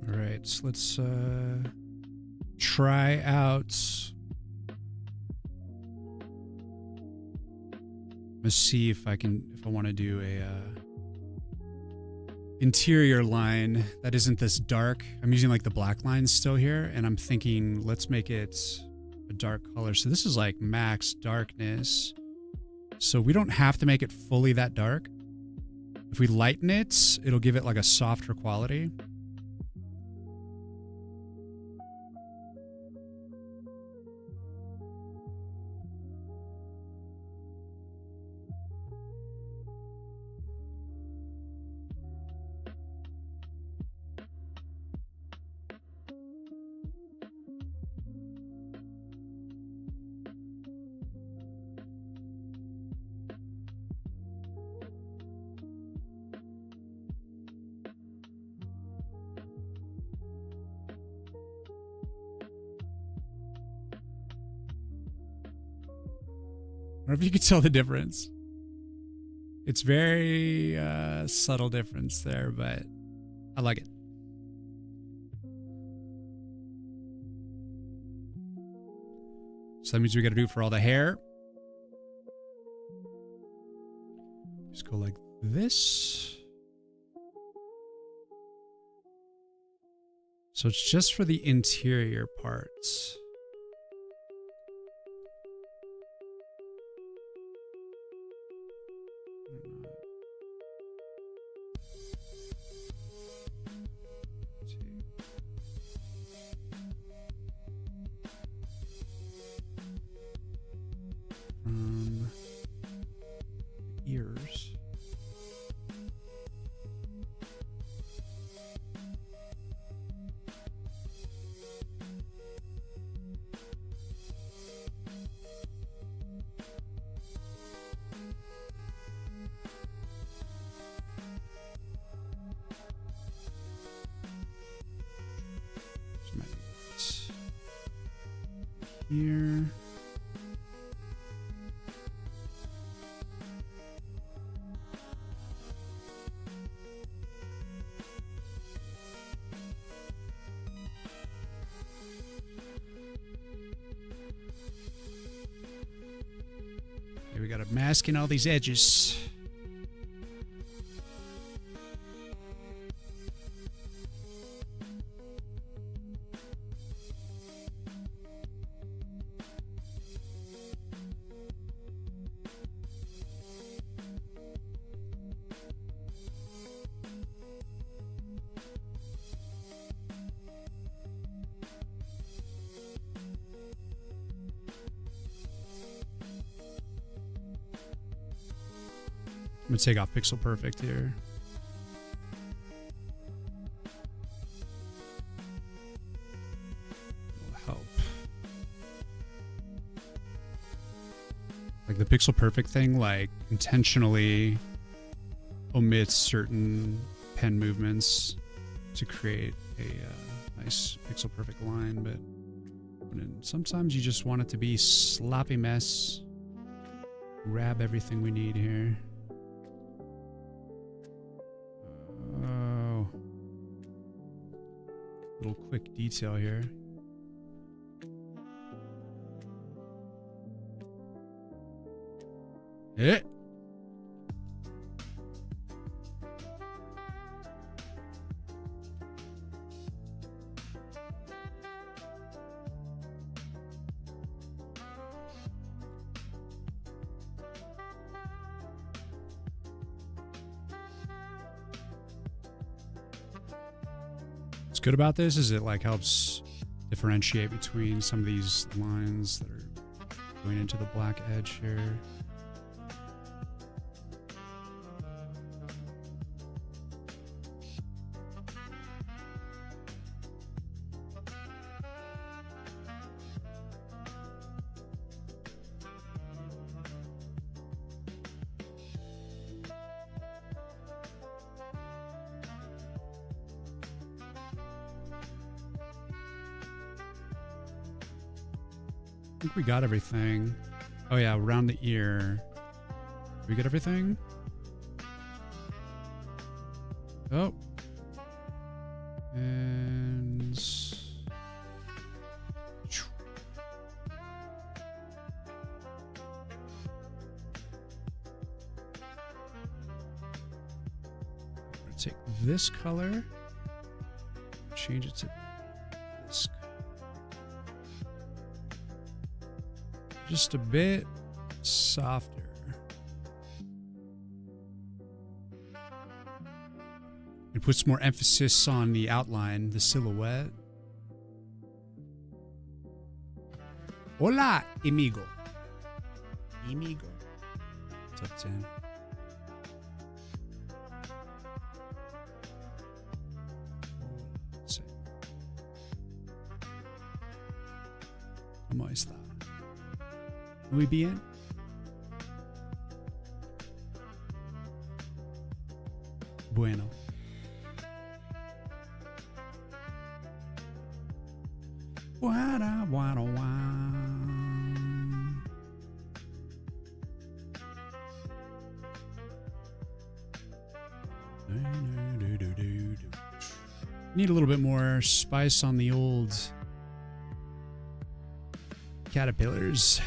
Speaker 1: All right, so let's try out. Let's see if I want to do a interior line that isn't this dark. I'm using like the black lines still here, and I'm thinking let's make it a dark color. So this is like max darkness. So we don't have to make it fully that dark. If we lighten it, it'll give it like a softer quality. I don't know if you can tell the difference. It's very subtle difference there, but I like it. So that means we got to do it for all the hair. Just go like this. So it's just for the interior parts. Ears. Here. We got to mask in all these edges. I'm gonna take off Pixel Perfect here. Like the pixel perfect thing, like intentionally omits certain pen movements to create a nice pixel perfect line, but sometimes you just want it to be sloppy mess. Grab everything we need here. Oh. Little quick detail here. Eh. What's good about this is it like helps differentiate between some of these lines that are going into the black edge here. I think we got everything. Oh yeah, around the ear. Did we get everything? Oh. And... I'm gonna take this color, change it to this color. Just a bit softer. It puts more emphasis on the outline, the silhouette. Hola, amigo. Amigo. What's up, Tim? Let's see. ¿Cómo está? Muy bien. Bueno. Wada, wada, wada. Need a little bit more spice on the old caterpillars.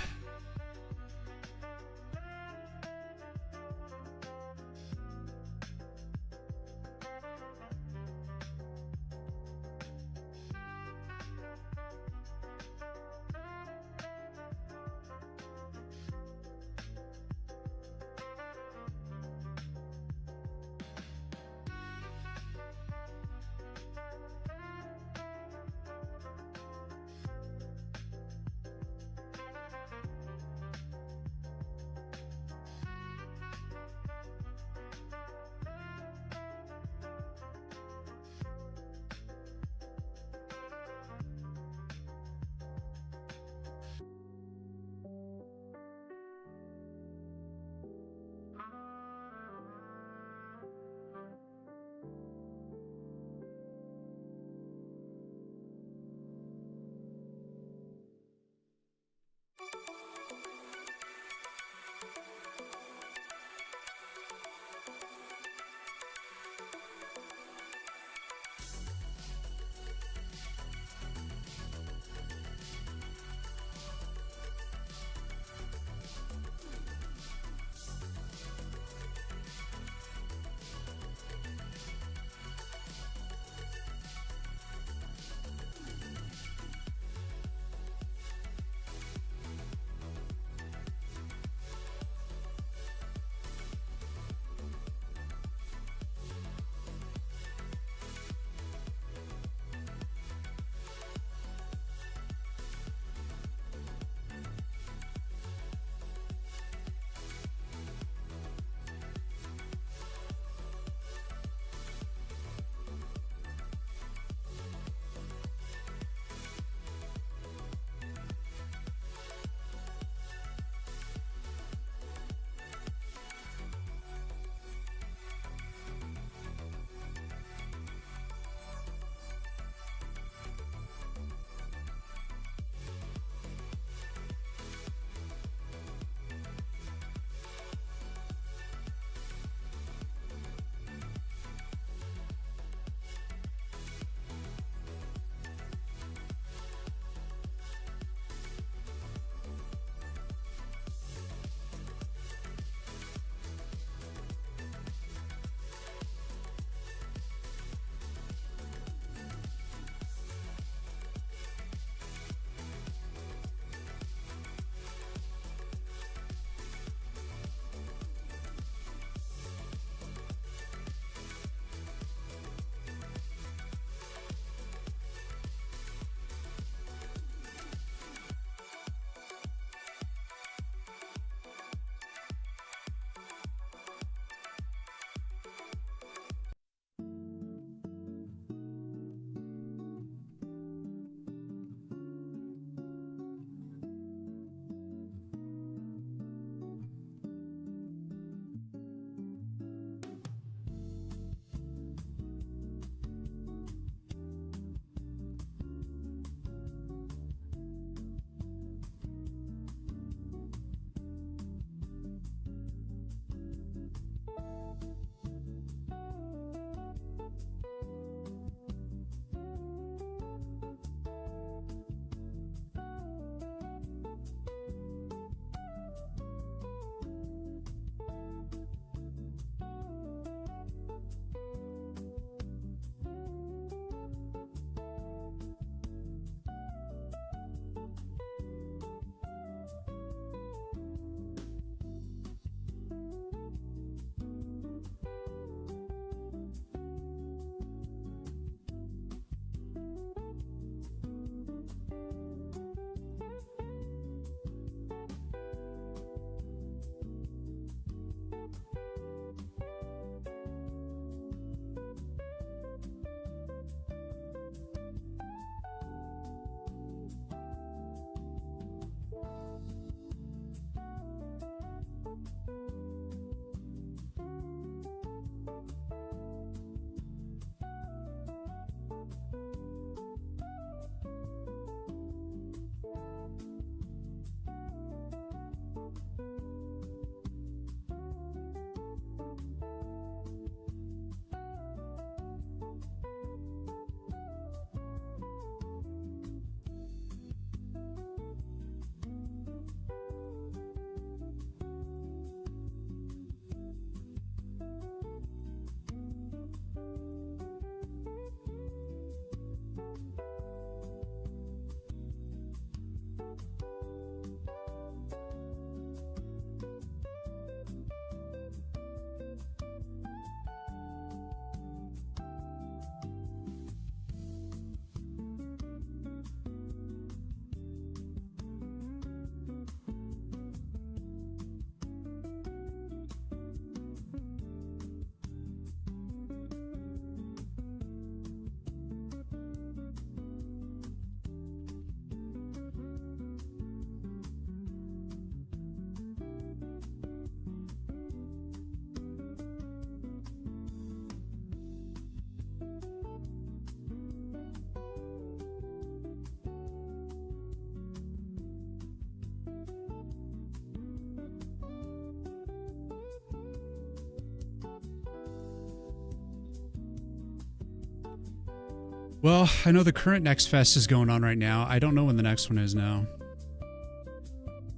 Speaker 1: Well, I know the current Next Fest is going on right now. I don't know when the next one is now.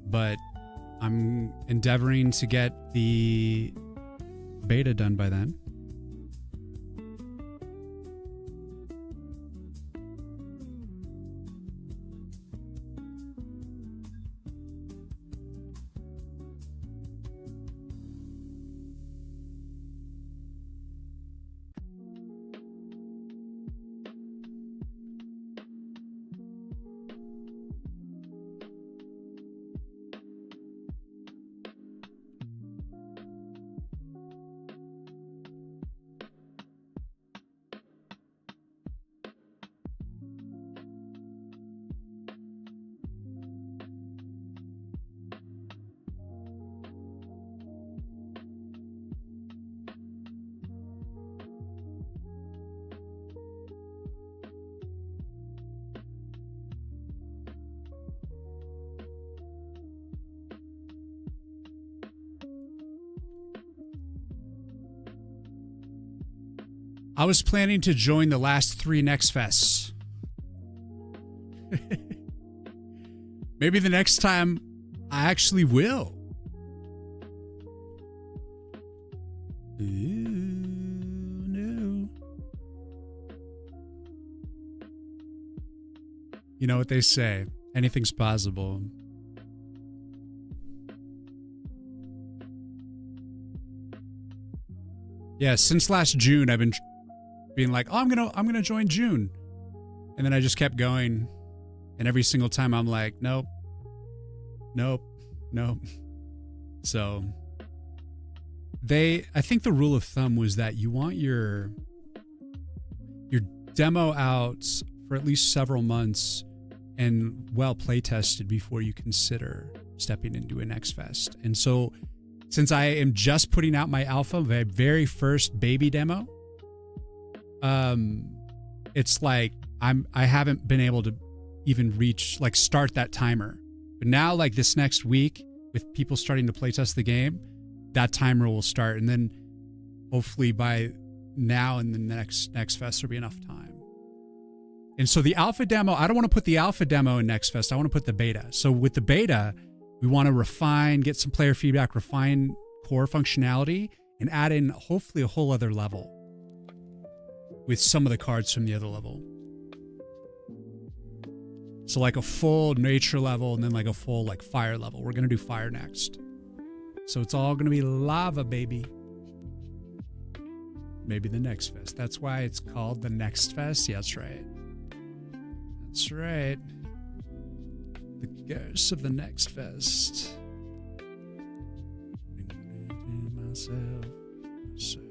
Speaker 1: But I'm endeavoring to get the beta done by then. I was planning to join the last 3 Next Fests. Maybe the next time I actually will. Ooh, no. You know what they say, anything's possible. Yeah, since last June I've been being like, oh, I'm gonna join June, and then I just kept going, and every single time I'm like, nope. So I think the rule of thumb was that you want your demo out for at least several months and well play tested before you consider stepping into a Next Fest. And so since I am just putting out my alpha, my very first baby demo, it's like I haven't been able to even start that timer. But now, like this next week, with people starting to playtest the game, that timer will start, and then hopefully by now and the next Fest there'll be enough time. And so the alpha demo, I don't want to put the alpha demo in Next Fest. I want to put the beta. So with the beta, we want to refine, get some player feedback, refine core functionality, and add in hopefully a whole other level with some of the cards from the other level. So like a full nature level and then like a full like fire level. We're going to do fire next. So it's all going to be lava, baby. Maybe the Next Fest. That's why it's called the Next Fest. Yeah, that's right. That's right. The ghosts of the Next Fest. Myself, slip.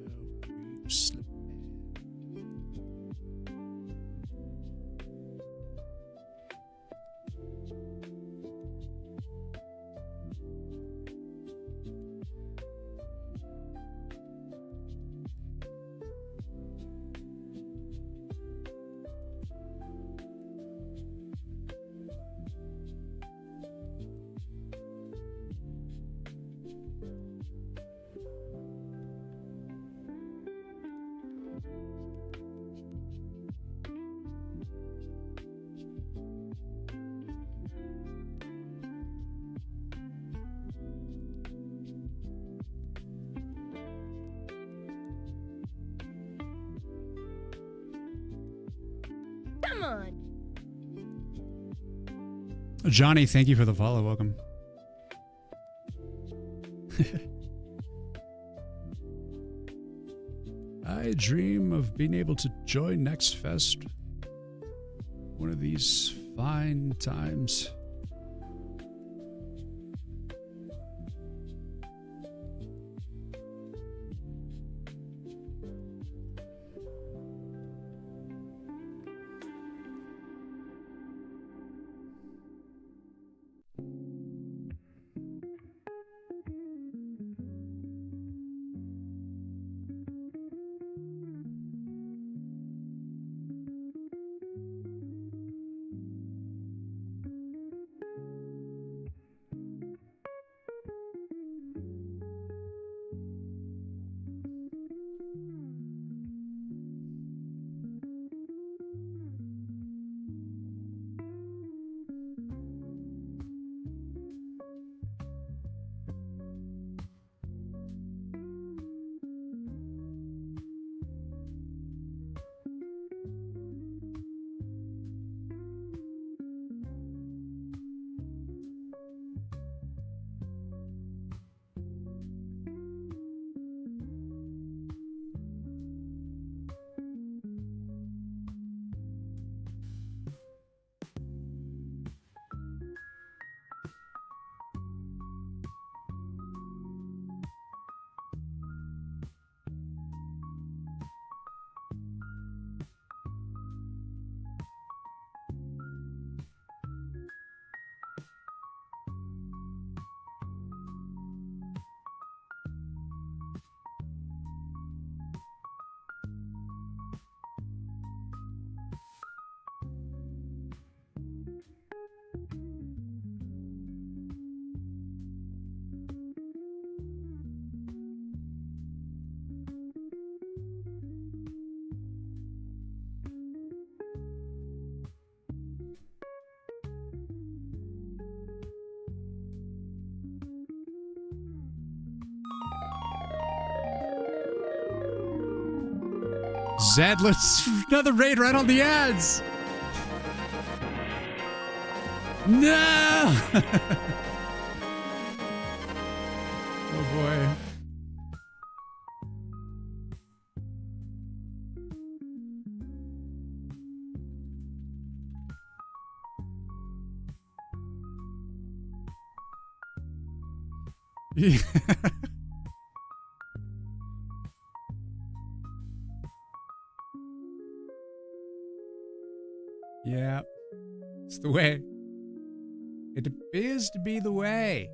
Speaker 2: Come on.
Speaker 1: Johnny, thank you for the follow. Welcome. I dream of being able to join Next Fest one of these fine times. Zed, let's another raid right on the ads. No. Oh boy. Yeah. Yeah, it's the way. It appears to be the way.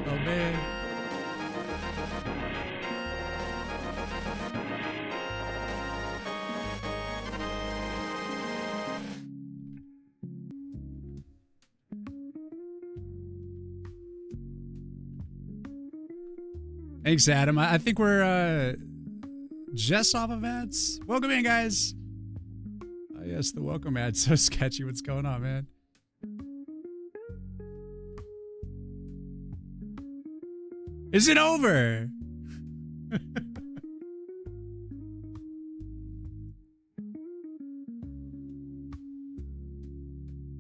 Speaker 1: Oh man. Thanks, Adam. I think we're just off of ads. Welcome in, guys. Oh, yes, the welcome ad. So sketchy. What's going on, man? Is it over?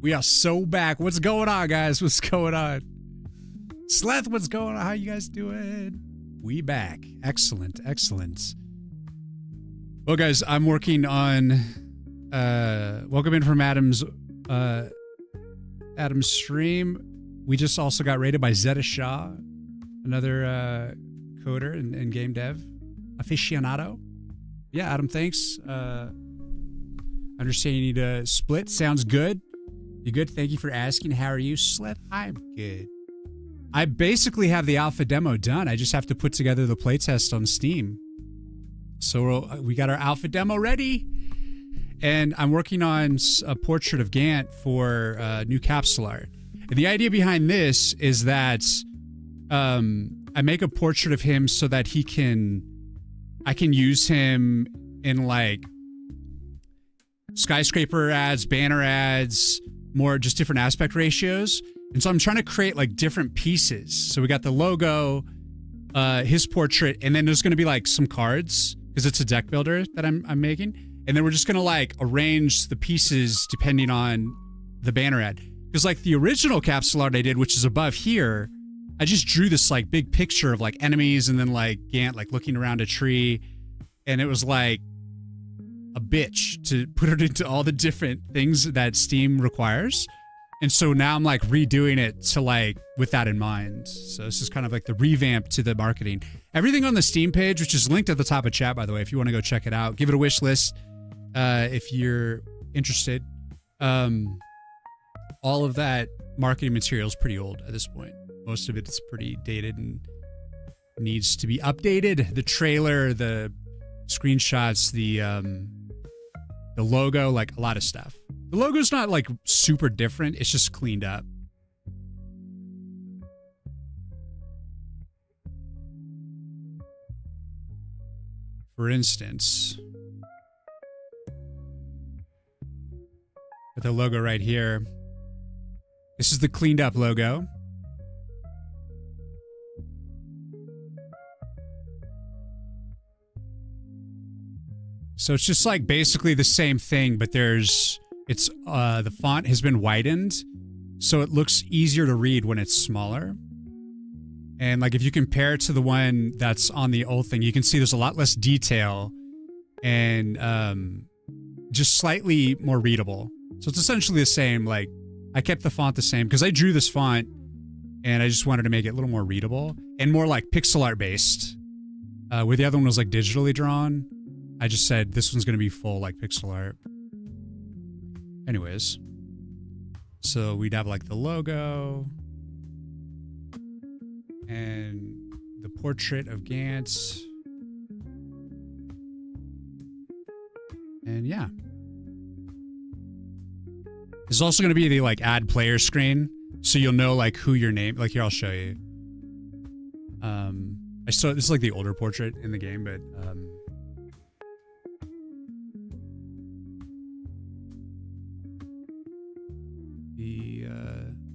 Speaker 1: We are so back. What's going on, guys? What's going on? Sleth, what's going on? How you guys doing? We back. Excellent, excellent. Well, guys, I'm working on welcome in from Adam's stream. We just also got rated by Zeta Shah, another coder and game dev aficionado. Yeah, Adam, thanks. Understand you need a split. Sounds good. You good? Thank you for asking. How are you, Sleth? I'm good. I basically have the alpha demo done. I just have to put together the playtest on Steam. So we got our alpha demo ready. And I'm working on a portrait of Gant for new capsule art. And the idea behind this is that I make a portrait of him so that I can use him in like skyscraper ads, banner ads, more just different aspect ratios. And so I'm trying to create like different pieces. So we got the logo, his portrait, and then there's going to be like some cards because it's a deck builder that I'm making. And then we're just going to like arrange the pieces depending on the banner ad. Because like the original capsule art I did, which is above here, I just drew this like big picture of like enemies and then like Gant like looking around a tree. And it was like a bitch to put it into all the different things that Steam requires. And so now I'm like redoing it to like with that in mind. So this is kind of like the revamp to the marketing. Everything on the Steam page, which is linked at the top of chat, by the way, if you want to go check it out, give it a wish list if you're interested. All of that marketing material is pretty old at this point. Most of it is pretty dated and needs to be updated. The trailer, the screenshots, the logo, like a lot of stuff. The logo's not like super different. It's just cleaned up. For instance, with the logo right here, this is the cleaned up logo. So it's just like basically the same thing, but the font has been widened so it looks easier to read when it's smaller. And like if you compare it to the one that's on the old thing, you can see there's a lot less detail and just slightly more readable. So it's essentially the same. Like I kept the font the same because I drew this font and I just wanted to make it a little more readable and more like pixel art based. Where the other one was like digitally drawn, I just said this one's going to be full like pixel art. Anyways, so we'd have like the logo and the portrait of Gantz. And yeah. There's also going to be the like add player screen. So you'll know like who your name, like here, I'll show you. This is like the older portrait in the game, but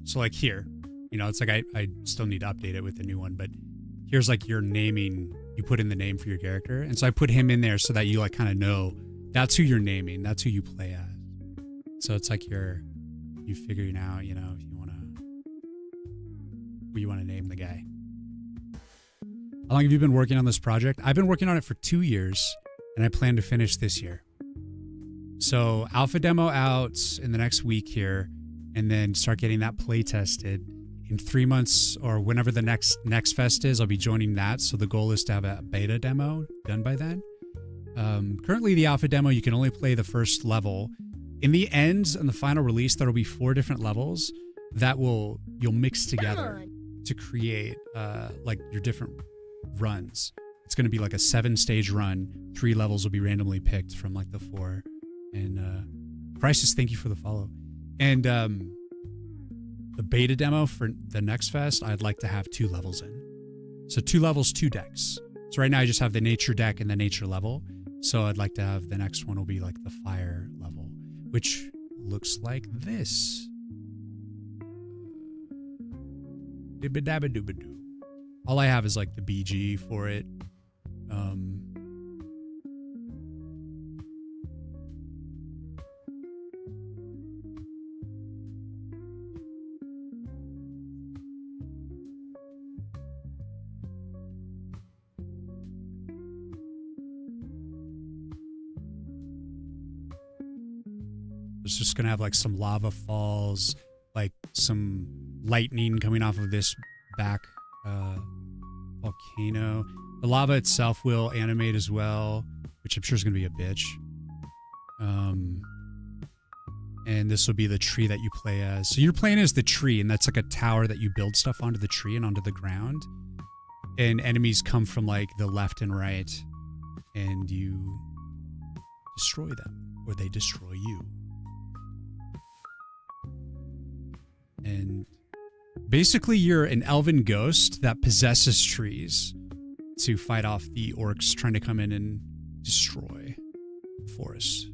Speaker 1: so like here, you know, it's like I still need to update it with the new one, but here's like your naming, you put in the name for your character. And so I put him in there so that you like kind of know that's who you're naming, that's who you play as. So it's like you figuring out, you know, if you want to, who you want to name the guy. How long have you been working on this project? I've been working on it for 2 years and I plan to finish this year. So alpha demo out in the next week here, and then start getting that play tested. In 3 months or whenever the next fest is, I'll be joining that. So the goal is to have a beta demo done by then. Currently the alpha demo, you can only play the first level. In the end, in the final release, there will be 4 different levels that you'll mix together to create like your different runs. It's going to be like a 7-stage run. 3 levels will be randomly picked from like the 4. And Crisis, thank you for the follow. And the beta demo for the next fest, I'd like to have 2 levels in. So 2 levels, 2 decks. So right now I just have the nature deck and the nature level. So I'd like to have the next one will be like the fire level, which looks like this. Dibba-dabba-dooba-doo. All I have is like the BG for it. It's just gonna have like some lava falls, like some lightning coming off of this back volcano. The lava itself will animate as well, which I'm sure is gonna be a bitch. And this will be the tree that you play as. So you're playing as the tree, and that's like a tower that you build stuff onto the tree and onto the ground. And enemies come from like the left and right, and you destroy them, or they destroy you. And basically you're an elven ghost that possesses trees to fight off the orcs trying to come in and destroy the forest.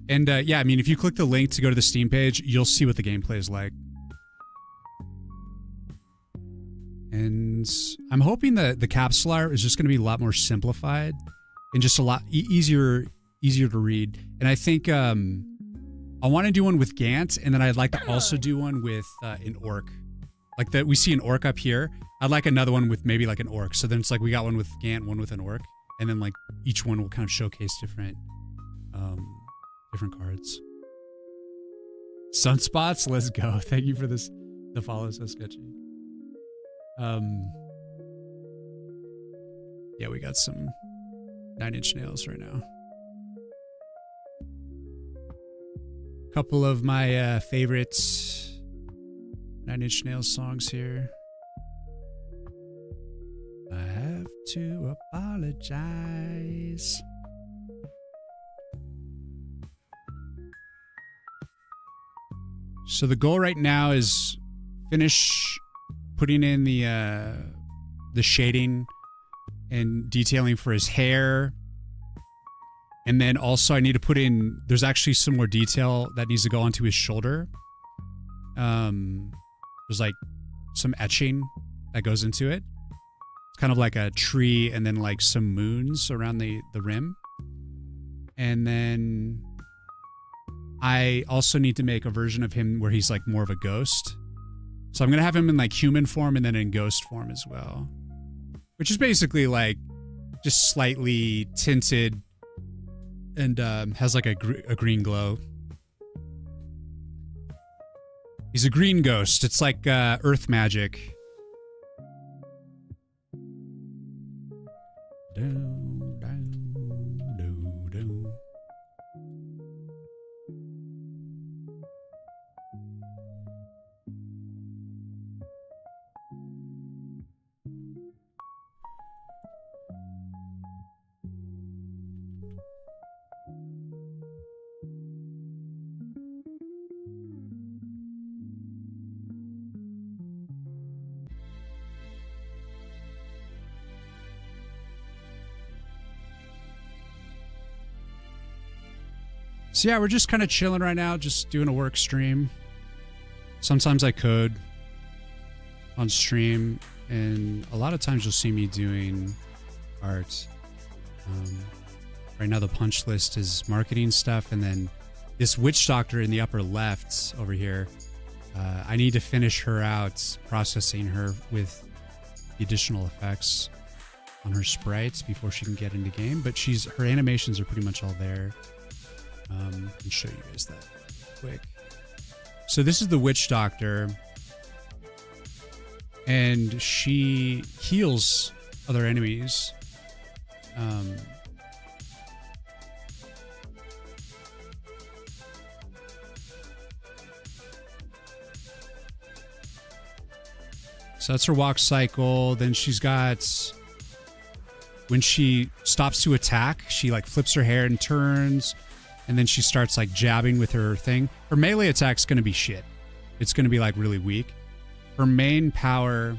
Speaker 1: And yeah, I mean, if you click the link to go to the Steam page, you'll see what the gameplay is like. And I'm hoping that the capsule art is just going to be a lot more simplified and just a lot easier to read. And I think I want to do one with Gant, and then I'd like to also do one with an orc. Like that we see an orc up here. I'd like another one with maybe like an orc. So then it's like we got one with Gant, one with an orc, and then like each one will kind of showcase different cards. Sunspots, let's go. Thank you for this. The follow, so sketchy. Yeah, we got some 9 Inch Nails right now. Couple of my favorite 9 Inch Nails songs here. I have to apologize. So the goal right now is finish putting in the shading and detailing for his hair. And then also I need to put in, there's actually some more detail that needs to go onto his shoulder. there's like some etching that goes into it. It's kind of like a tree and then like some moons around the rim. And then I also need to make a version of him where he's like more of a ghost. So I'm going to have him in like human form and then in ghost form as well. Which is basically like just slightly tinted and has like a green glow. He's a green ghost. It's like earth magic. So yeah, we're just kind of chilling right now, just doing a work stream. Sometimes I code on stream, and a lot of times you'll see me doing art. Right now the punch list is marketing stuff, and then this witch doctor in the upper left over here, I need to finish her out, processing her with the additional effects on her sprites before she can get into game, but her animations are pretty much all there. Let me show you guys that quick. So this is the witch doctor, and she heals other enemies. So that's her walk cycle. Then she's got, when she stops to attack, she like flips her hair and turns. And then she starts like jabbing with her thing. Her melee attack's going to be shit. It's going to be like really weak. Her main power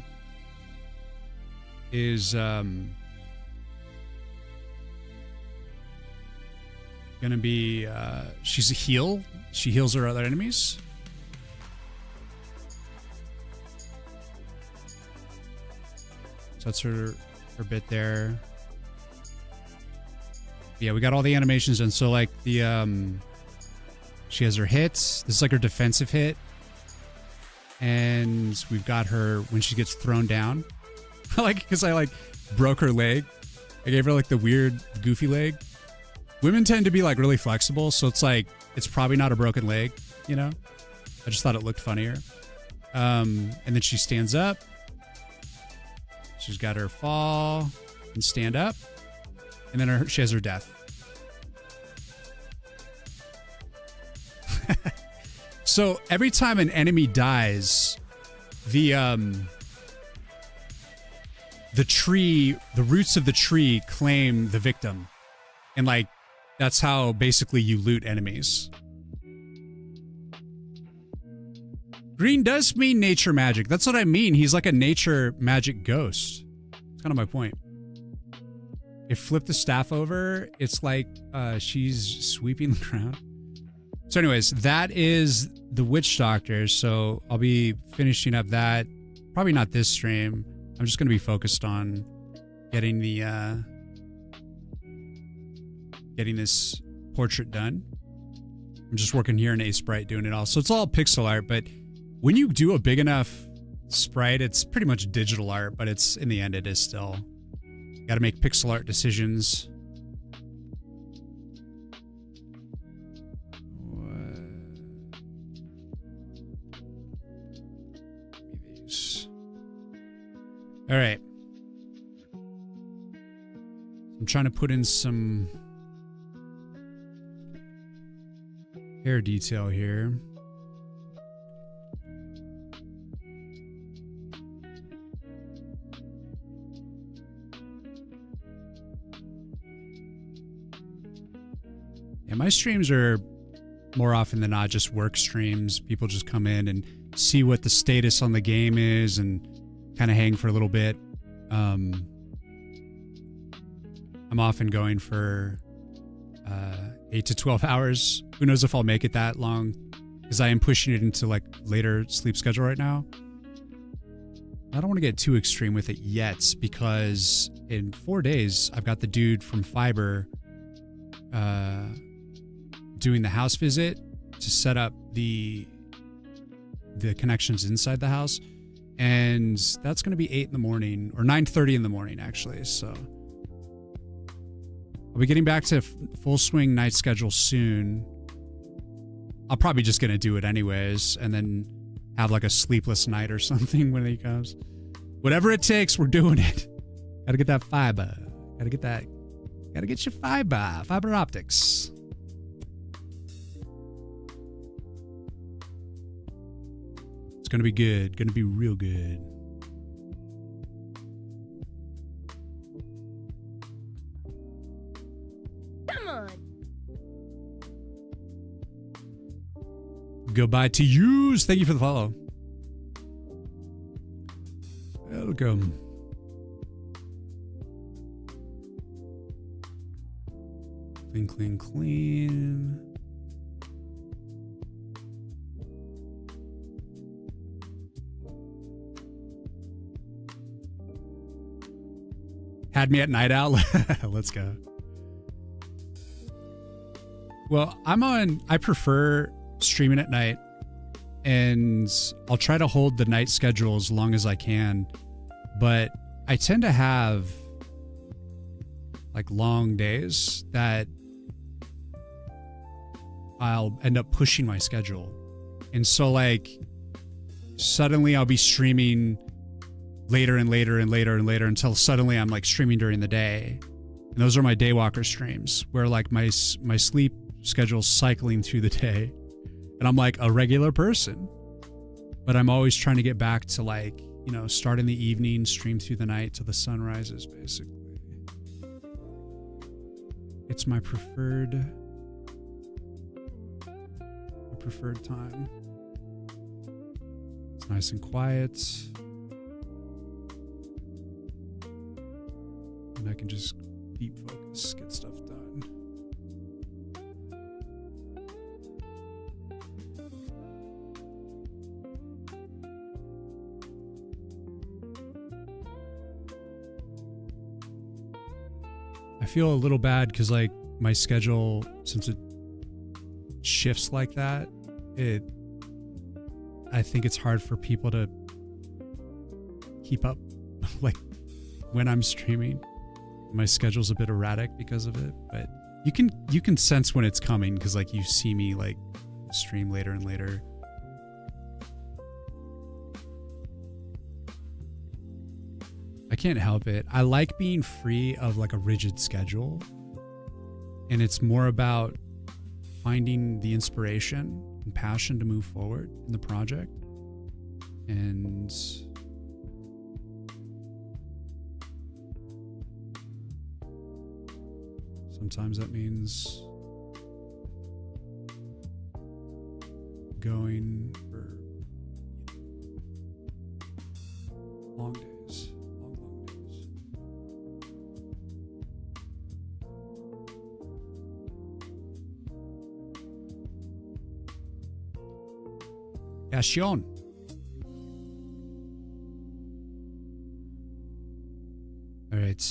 Speaker 1: is going to be, she's a heal. She heals her other enemies. So that's her bit there. Yeah, we got all the animations done. So like the she has her hits. This is like her defensive hit. And we've got her when she gets thrown down. Like, because I like broke her leg. I gave her like the weird goofy leg. Women tend to be like really flexible, so it's like it's probably not a broken leg, you know? I just thought it looked funnier. And then she stands up. She's got her fall and stand up. And then she has her death. So every time an enemy dies, the tree, the roots of the tree claim the victim. And like, that's how basically you loot enemies. Green does mean nature magic. That's what I mean. He's like a nature magic ghost. That's kind of my point. If flip the staff over, it's like she's sweeping the ground. So anyways, that is the witch doctor. So I'll be finishing up that. Probably not this stream. I'm just going to be focused on getting the getting this portrait done. I'm just working here in A-Sprite doing it all. So it's all pixel art, but when you do a big enough sprite, it's pretty much digital art, but it's in the end it is still. Got to make pixel art decisions. All right. I'm trying to put in some hair detail here. Yeah, my streams are more often than not just work streams. People just come in and see what the status on the game is and kind of hang for a little bit. I'm often going for 8 to 12 hours. Who knows if I'll make it that long, because I am pushing it into like later sleep schedule right now. I don't want to get too extreme with it yet because in 4 days, I've got the dude from Fiber doing the house visit to set up the connections inside the house. And that's going to be 8 in the morning or 9:30 in the morning, actually. So I'll be getting back to full swing night schedule soon. I'm probably just going to do it anyways and then have like a sleepless night or something when he comes. Whatever it takes, we're doing it. Gotta get that fiber. Gotta get your fiber optics. It's gonna be good. Gonna be real good.
Speaker 2: Come on.
Speaker 1: Goodbye to yous. Thank you for the follow. Welcome. Clean, clean, clean. Had me at night owl. Let's go. Well, I prefer streaming at night, and I'll try to hold the night schedule as long as I can, but I tend to have like long days that I'll end up pushing my schedule. And so like suddenly I'll be streaming later and later and later and later until suddenly I'm like streaming during the day. And those are my daywalker streams where like my sleep schedule's cycling through the day. And I'm like a regular person, but I'm always trying to get back to like, you know, start in the evening, stream through the night till the sun rises, basically. It's my preferred time. It's nice and quiet. And I can just deep focus, get stuff done. I feel a little bad because like my schedule, since it shifts like that, I think it's hard for people to keep up like when I'm streaming. My schedule's a bit erratic because of it, but you can sense when it's coming because like you see me like stream later and later. I can't help it. I like being free of like a rigid schedule, and it's more about finding the inspiration and passion to move forward in the project. And sometimes that means going for long days, long days. Yeah, Sean. All right.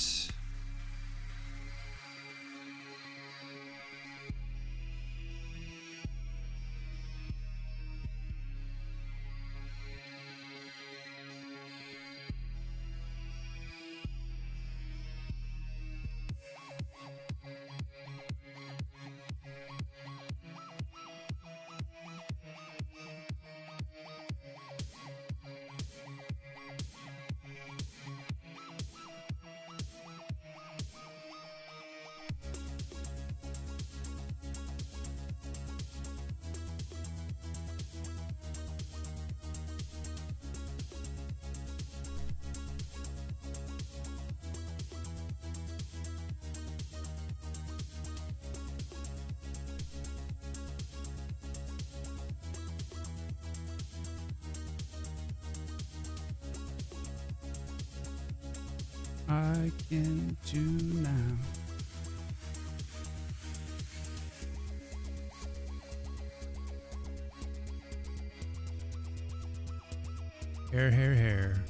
Speaker 1: I can do now. Hair.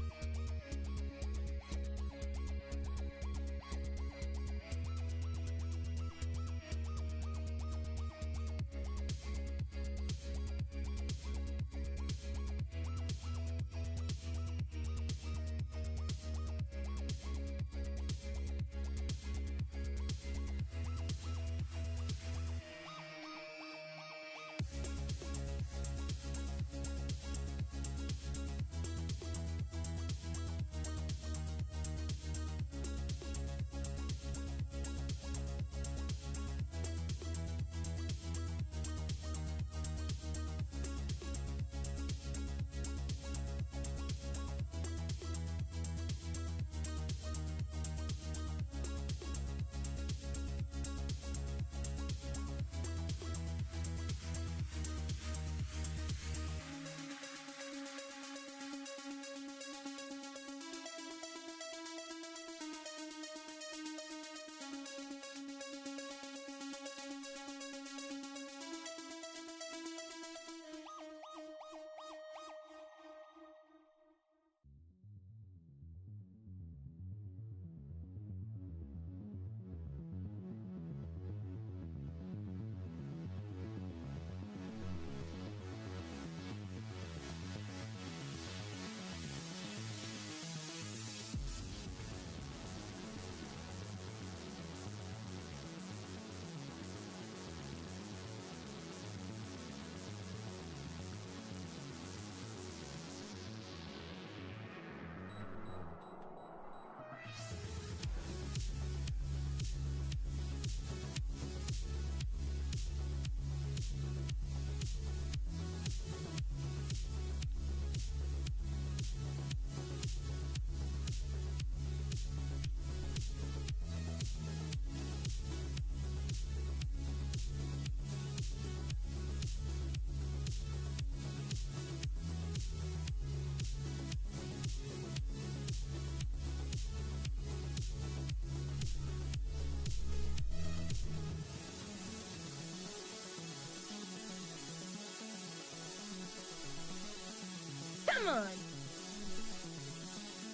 Speaker 2: Come on.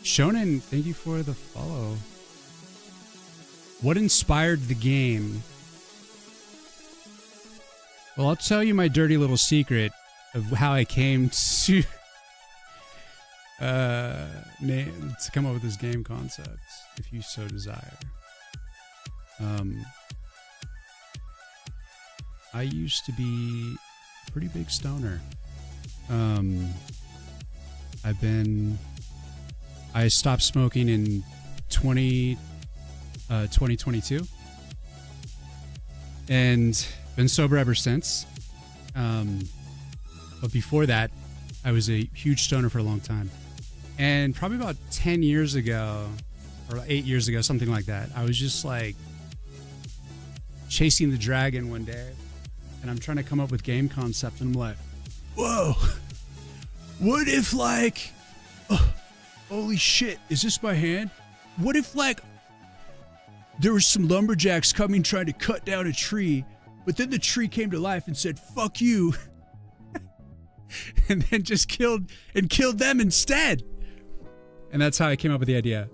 Speaker 1: Shonen, thank you for the follow. What inspired the game? Well, I'll tell you my dirty little secret of how I came to to come up with this game concept, if you so desire. I used to be a pretty big stoner. I stopped smoking in 2022 and been sober ever since. But before that, I was a huge stoner for a long time. And probably about 10 years ago, or 8 years ago, something like that, I was just like chasing the dragon one day, and I'm trying to come up with game concept, and I'm like, whoa, what if like, oh, holy shit, is this my hand? What if like there were some lumberjacks coming trying to cut down a tree, but then the tree came to life and said, fuck you, and then just killed them instead. And that's how I came up with the idea.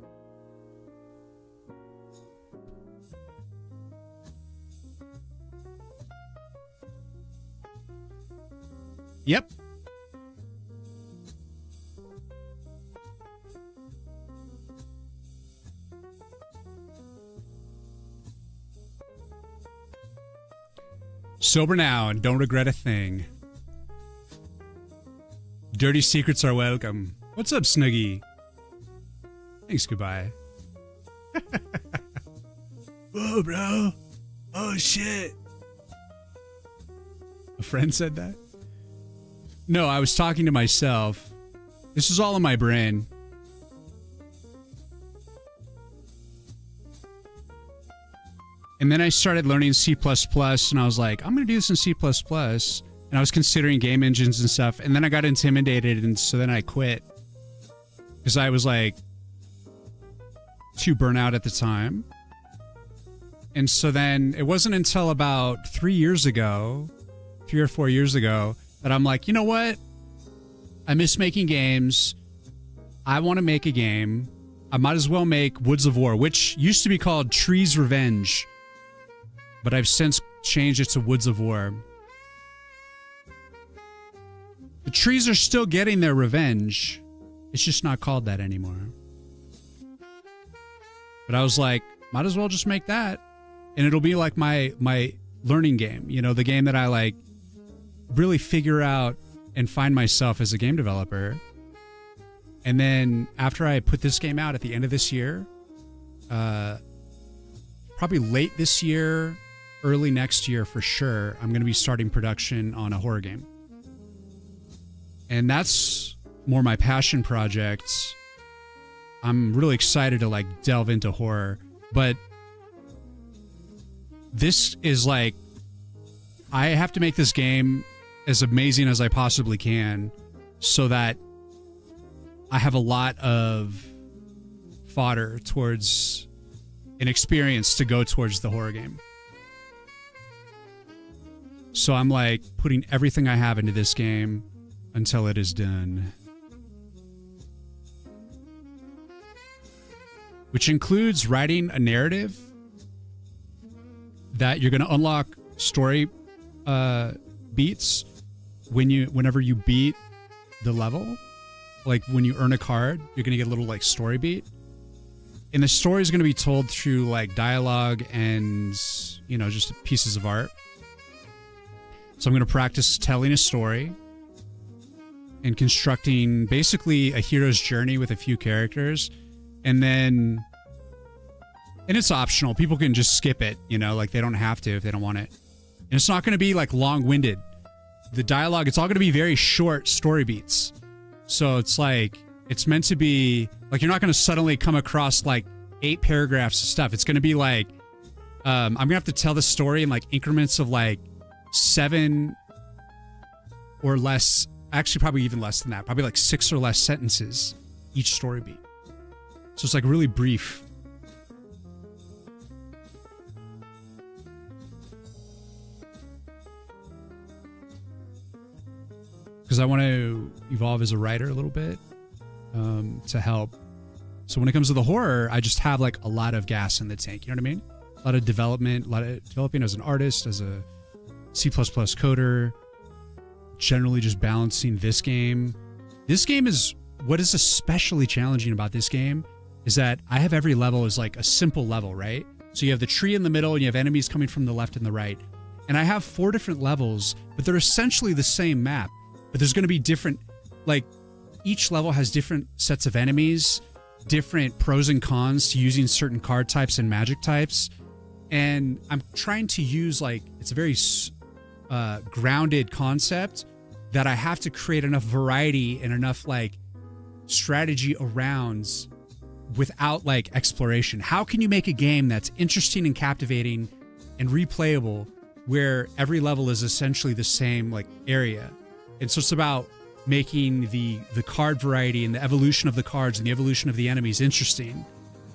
Speaker 1: Yep. Sober now and don't regret a thing. Dirty secrets are welcome. What's up, Snuggie? Thanks, goodbye. Whoa, bro. Oh, shit. A friend said that? No, I was talking to myself. This is all in my brain. And then I started learning C++, and I was like, I'm going to do this in C++. And I was considering game engines and stuff. And then I got intimidated, and so then I quit. Because I was like too burnt out at the time. And so then it wasn't until about 3 or 4 years ago, that I'm like, you know what? I miss making games. I want to make a game. I might as well make Woods of War, which used to be called Trees Revenge, but I've since changed it to Woods of War. The trees are still getting their revenge. It's just not called that anymore. But I was like, might as well just make that. And it'll be like my learning game. You know, the game that I like really figure out and find myself as a game developer. And then after I put this game out at the end of this year, probably late this year, early next year for sure, I'm going to be starting production on a horror game. And that's more my passion project. I'm really excited to like delve into horror, but this is like, I have to make this game as amazing as I possibly can so that I have a lot of fodder towards an experience to go towards the horror game. So I'm like putting everything I have into this game until it is done. Which includes writing a narrative that you're going to unlock story beats whenever you beat the level. Like when you earn a card, you're going to get a little like story beat. And the story is going to be told through like dialogue and, you know, just pieces of art. So I'm going to practice telling a story and constructing basically a hero's journey with a few characters. And then, and it's optional. People can just skip it, you know, like they don't have to if they don't want it. And it's not going to be like long-winded. The dialogue, it's all going to be very short story beats. So it's like, it's meant to be like, you're not going to suddenly come across like 8 paragraphs of stuff. It's going to be like, I'm going to have to tell the story in like increments of like 7 or less, actually probably even less than that, probably like 6 or less sentences each story beat. So it's like really brief. Because I want to evolve as a writer a little bit to help. So when it comes to the horror, I just have like a lot of gas in the tank. You know what I mean? A lot of development, a lot of developing as an artist, as a C++ coder, generally just balancing this game. This game is, what is especially challenging about this game is that I have every level as like a simple level, right? So you have the tree in the middle and you have enemies coming from the left and the right. And I have 4 different levels, but they're essentially the same map. But there's going to be different, like each level has different sets of enemies, different pros and cons to using certain card types and magic types. And I'm trying to use like, it's a very grounded concept that I have to create enough variety and enough like strategy around without like exploration. How can you make a game that's interesting and captivating and replayable where every level is essentially the same like area? And so it's about making the card variety and the evolution of the cards and the evolution of the enemies interesting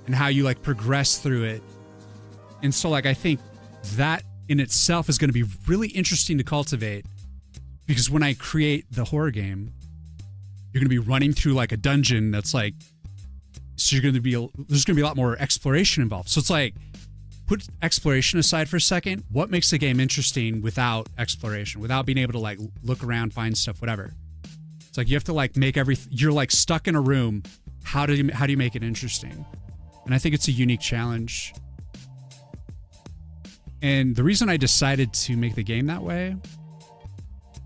Speaker 1: and how you like progress through it. And so like I think that in itself is going to be really interesting to cultivate, because when I create the horror game, you're going to be running through like a dungeon that's like, so you're going to be, there's going to be a lot more exploration involved. So it's like, put exploration aside for a second. What makes the game interesting without exploration, without being able to like look around, find stuff, whatever? It's like you have to like make you're like stuck in a room. How do you make it interesting? And I think it's a unique challenge. And the reason I decided to make the game that way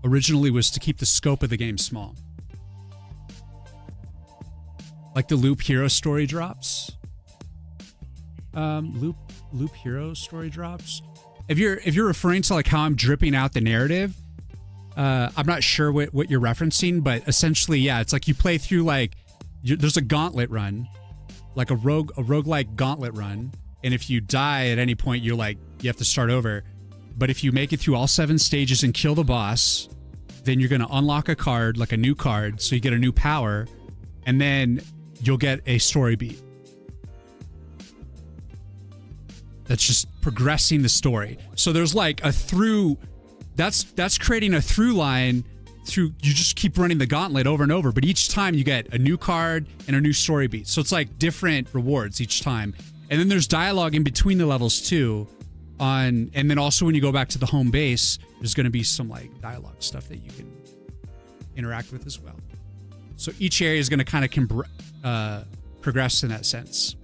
Speaker 1: originally was to keep the scope of the game small. Like the Loop Hero story drops. Loop Hero story drops. If you're referring to like how I'm dripping out the narrative, I'm not sure what you're referencing, but essentially, yeah, it's like you play through like there's a gauntlet run, like a roguelike gauntlet run, and if you die at any point, you have to start over. But if you make it through all 7 stages and kill the boss, then you're going to unlock a card, like a new card, so you get a new power, and then you'll get a story beat. That's just progressing the story. So there's like a through, that's creating a through line through, you just keep running the gauntlet over and over, but each time you get a new card and a new story beat. So it's like different rewards each time. And then there's dialogue in between the levels too. And then also when you go back to the home base, there's going to be some like dialogue stuff that you can interact with as well. So each area is going to kind of progress in that sense.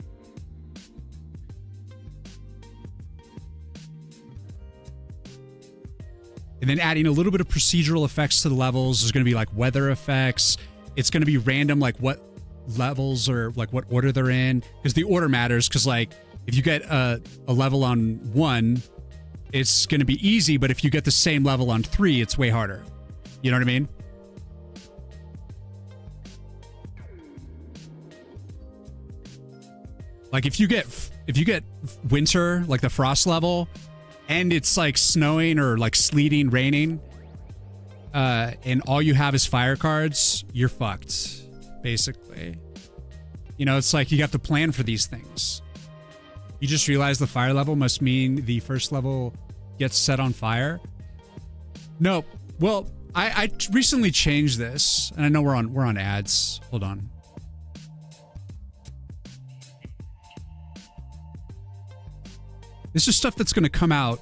Speaker 1: And then adding a little bit of procedural effects to the levels. There's going to be like weather effects. It's going to be random, like what levels or like what order they're in, because the order matters. Because like if you get a level on 1, it's going to be easy, but if you get the same level on 3, it's way harder. You know what I mean? Like if you get winter, like the frost level, and it's like snowing or like sleeting, raining, and all you have is fire cards, you're fucked, basically. You know, it's like you have to plan for these things. You just realize the fire level must mean the first level gets set on fire. No, well, I recently changed this, and I know we're on ads. Hold on. This is stuff that's going to come out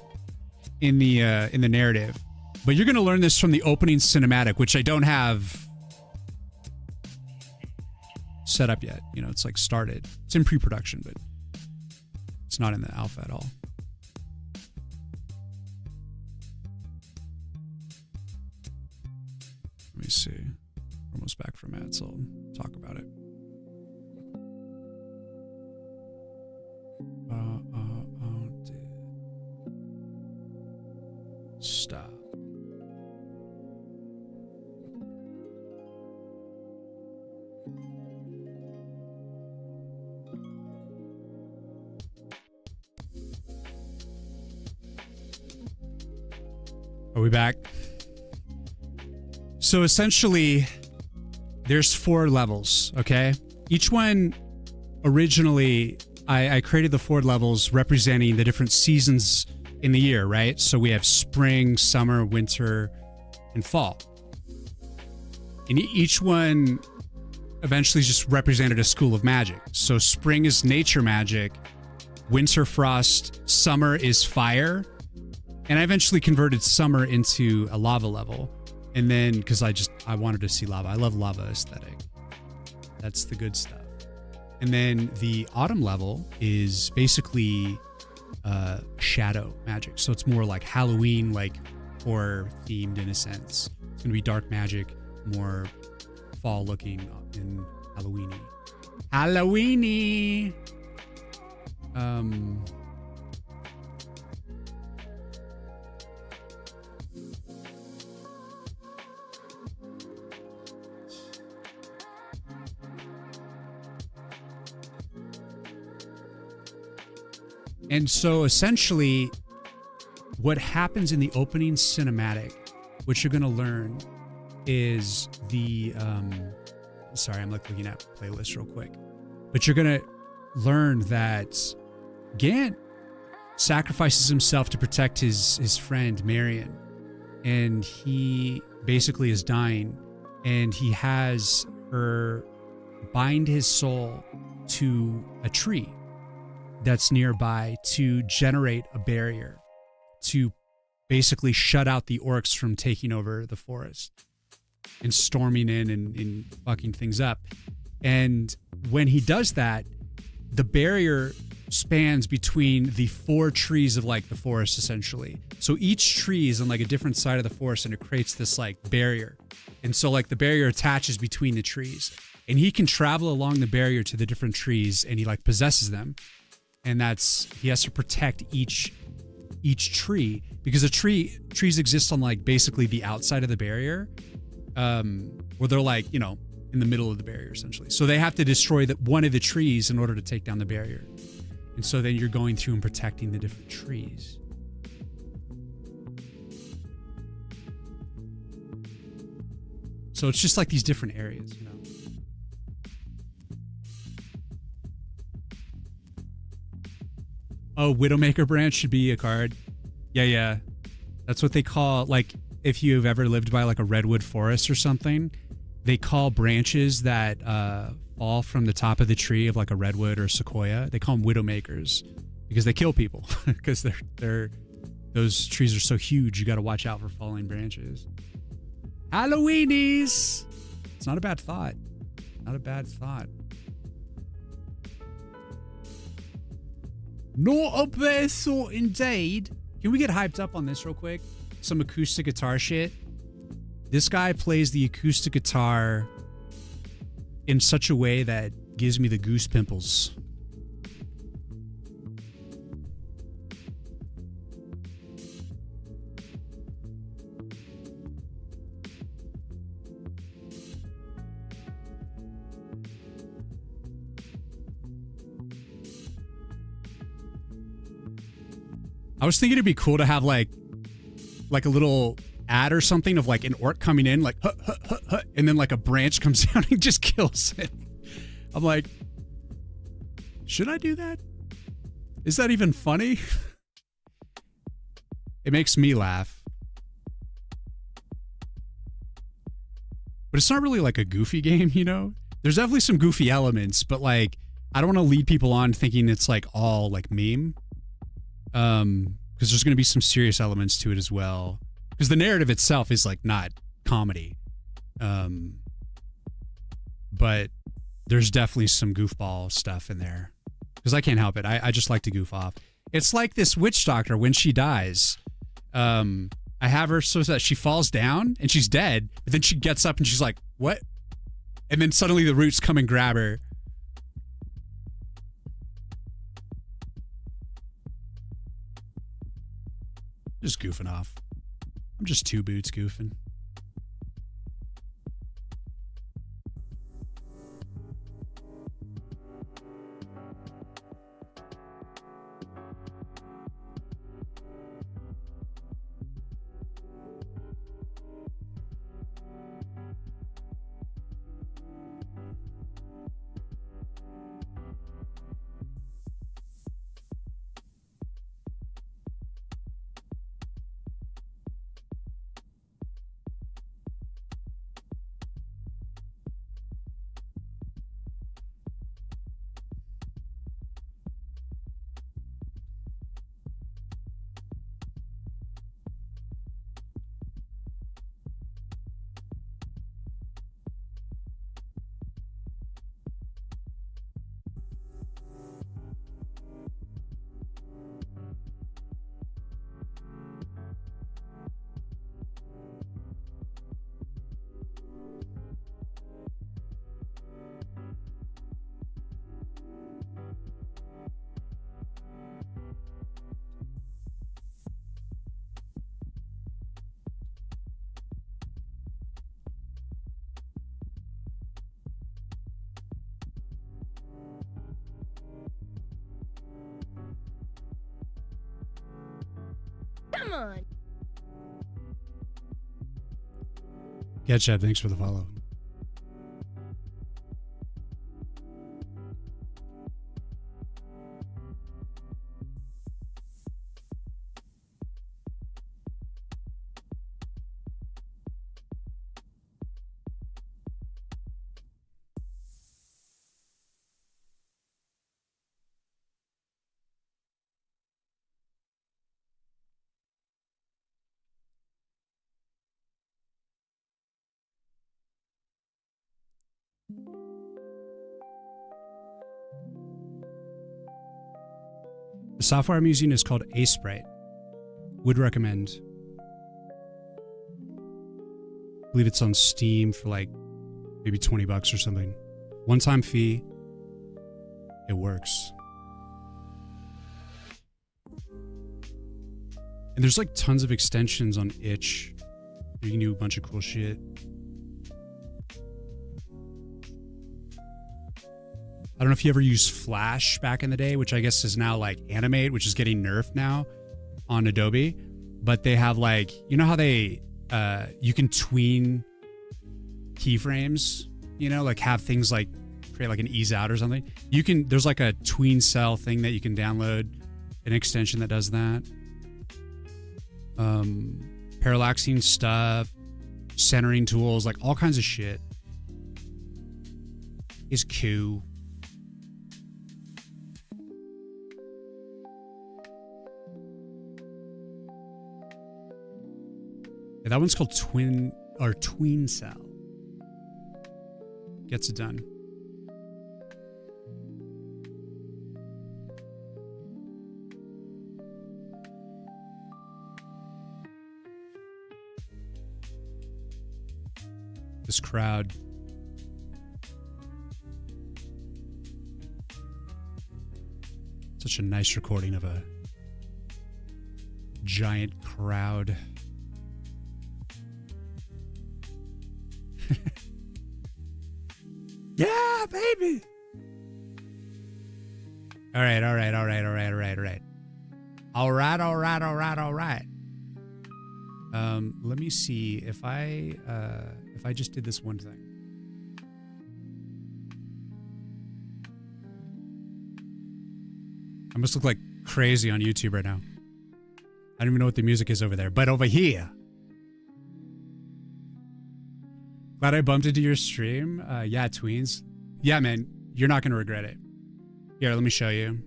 Speaker 1: in the narrative, but you're going to learn this from the opening cinematic, which I don't have set up yet. You know, it's like started. It's in pre-production, but it's not in the alpha at all. Let me see. We're almost back from ads, so I'll talk about it. Stop. Are we back? So essentially, there's 4 levels, okay? Each one, originally, I created the 4 levels representing the different seasons in the year, right? So we have spring, summer, winter, and fall. And each one eventually just represented a school of magic. So spring is nature magic, winter frost, summer is fire. And I eventually converted summer into a lava level. And then, because I wanted to see lava. I love lava aesthetic. That's the good stuff. And then the autumn level is basically shadow magic. So it's more like Halloween, like horror themed in a sense. It's gonna be dark magic, more fall looking and Halloweeny. Halloweeny. And so essentially what happens in the opening cinematic, what you're going to learn is the, sorry, I'm looking at playlists real quick, but you're going to learn that Gant sacrifices himself to protect his friend Marion, and he basically is dying, and he has her bind his soul to a tree that's nearby to generate a barrier to basically shut out the orcs from taking over the forest and storming in and fucking things up. And when he does that, the barrier spans between the 4 trees of like the forest essentially. So each tree is on like a different side of the forest, and it creates this like barrier. And so like the barrier attaches between the trees, and he can travel along the barrier to the different trees, and he like possesses them. And he has to protect each tree, because trees exist on like basically the outside of the barrier, where they're like, you know, in the middle of the barrier essentially. So they have to destroy one of the trees in order to take down the barrier. And so then you're going through and protecting the different trees. So it's just like these different areas, you know. Oh, Widowmaker branch should be a card. Yeah. That's what they call, like, if you've ever lived by like a redwood forest or something, they call branches that fall from the top of the tree of like a redwood or sequoia, they call them widowmakers because they kill people because they're those trees are so huge. You got to watch out for falling branches. Halloweenies. It's not a bad thought. Not a bad thought. Not a bad thought indeed. Can we get hyped up on this real quick? Some acoustic guitar shit. This guy plays the acoustic guitar in such a way that gives me the goose pimples. I was thinking it'd be cool to have like a little ad or something of like an orc coming in like huh, huh, huh, huh, and then like a branch comes down and just kills it. I'm like, should I do that? Is that even funny? It makes me laugh. But it's not really like a goofy game, you know? There's definitely some goofy elements, but like I don't want to lead people on thinking it's like all like meme. Because there's going to be some serious elements to it as well. Because the narrative itself is like not comedy. But there's definitely some goofball stuff in there. Because I can't help it. I just like to goof off. It's like this witch doctor when she dies. I have her so that she falls down and she's dead. But then she gets up and she's like, what? And then suddenly the roots come and grab her. Just goofing off. I'm just two boots goofing.
Speaker 2: Come on.
Speaker 1: Yeah, Chad, thanks for the follow. The software I'm using is called Sprite. Would recommend. I believe it's on Steam for like maybe $20 or something. One-time fee. It works. And there's like tons of extensions on itch. You can do a bunch of cool shit. I don't know if you ever used Flash back in the day, which I guess is now like Animate, which is getting nerfed now on Adobe. But they have like, you know how they, you can tween keyframes, you know, like have things like create like an ease out or something. You can, there's like a tween cell thing that you can download, an extension that does that. parallaxing stuff, centering tools, like all kinds of shit is cool. Yeah, that one's called tween cell. Gets it done. This crowd. Such a nice recording of a giant crowd. Yeah, baby. All right. Let me see if I just did this one thing. I must look like crazy on YouTube right now. I don't even know what the music is over there, but over here. Glad I bumped into your stream. Yeah, tweens. Yeah, man, you're not going to regret it. Here, let me show you.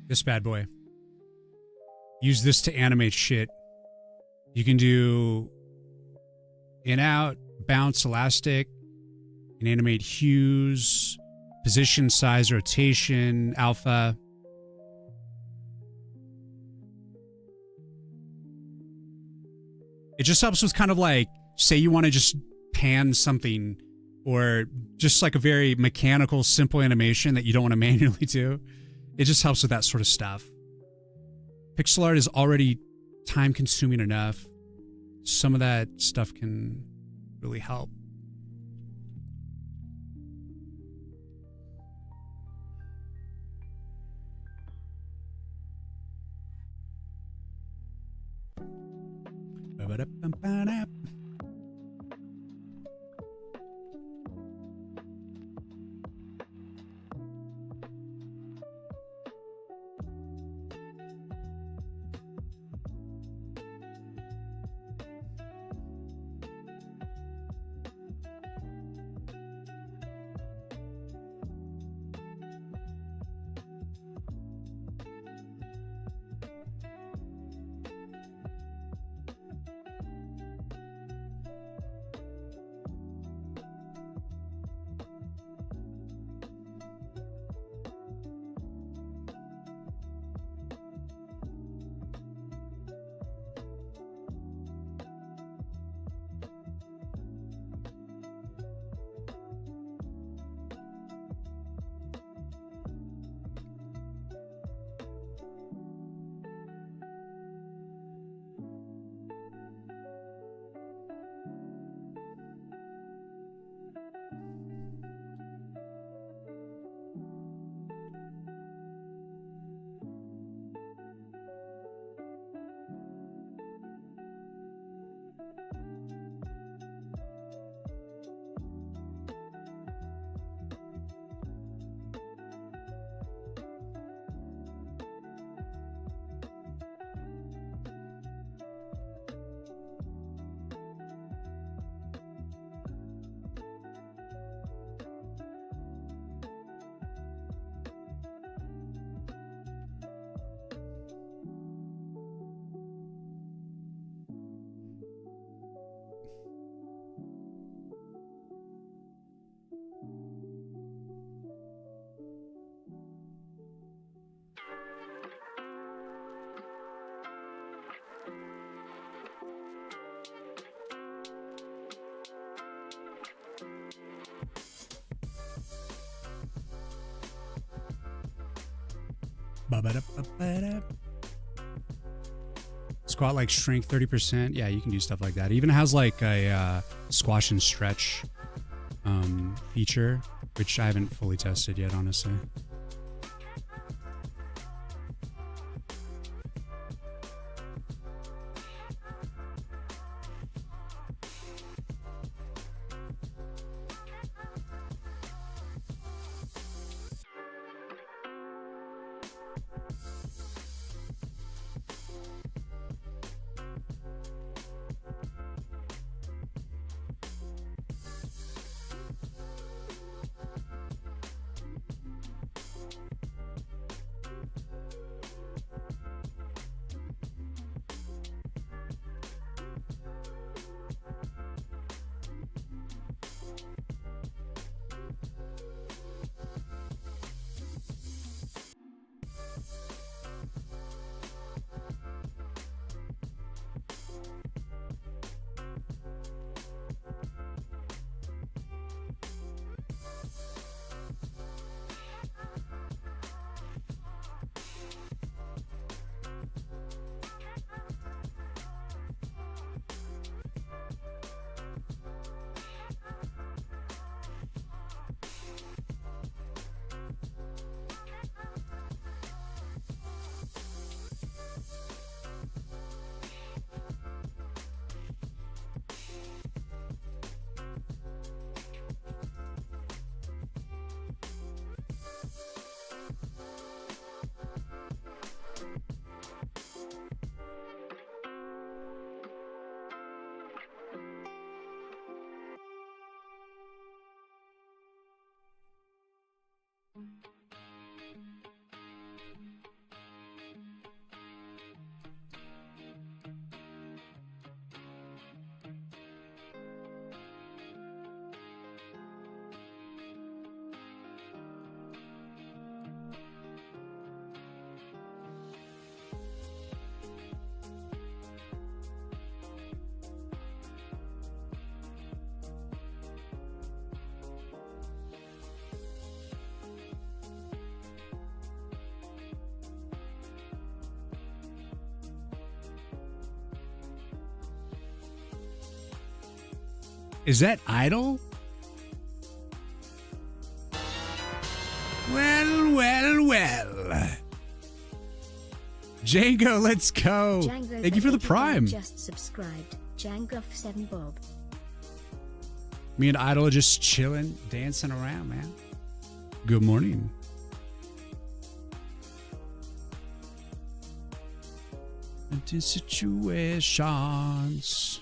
Speaker 1: This bad boy. Use this to animate shit. You can do in, out, bounce, elastic. You can animate hues, position, size, rotation, alpha. It just helps with kind of like, say you want to just pan something or just like a very mechanical, simple animation that you don't want to manually do. It just helps with that sort of stuff. Pixel art is already time consuming enough. Some of that stuff can really help. Squat like shrink 30%. Yeah, you can do stuff like that. It even has like a squash and stretch feature, which I haven't fully tested yet, honestly. Is that Idol? Well. Django, let's go.
Speaker 2: Django,
Speaker 1: thank you for the prime.
Speaker 2: Just subscribed. Django 7 Bob.
Speaker 1: Me and Idol are just chilling, dancing around, man. Good morning. Into situations.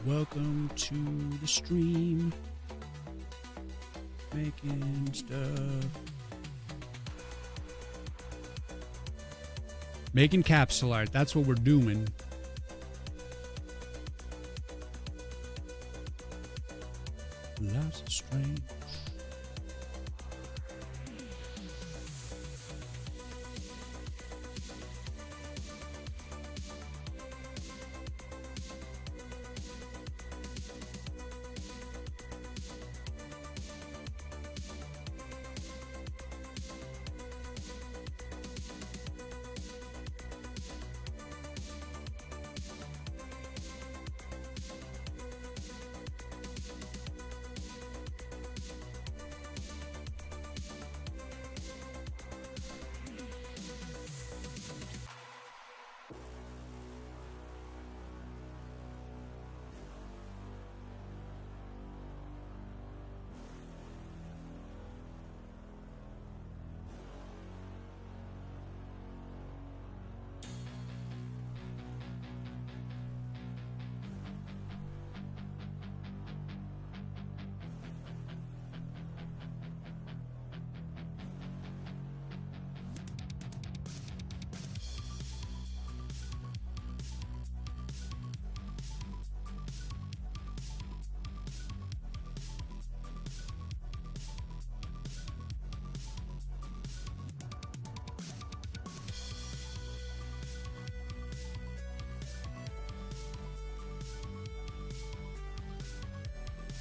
Speaker 1: Welcome to the stream. Making stuff. Making capsule art. That's what we're doing. Life's strange.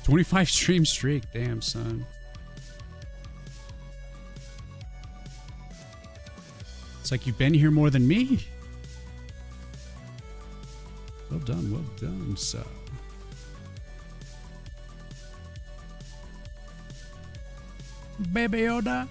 Speaker 1: $25 stream streak. Damn, son. It's like you've been here more than me. Well done, sir. Baby Yoda.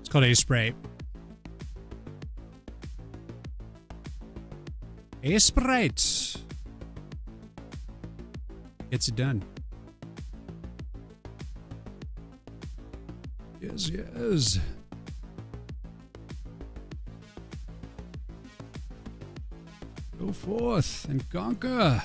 Speaker 1: It's called A-Spray. A-Sprite. Gets it done. Yes, yes. Go forth and conquer.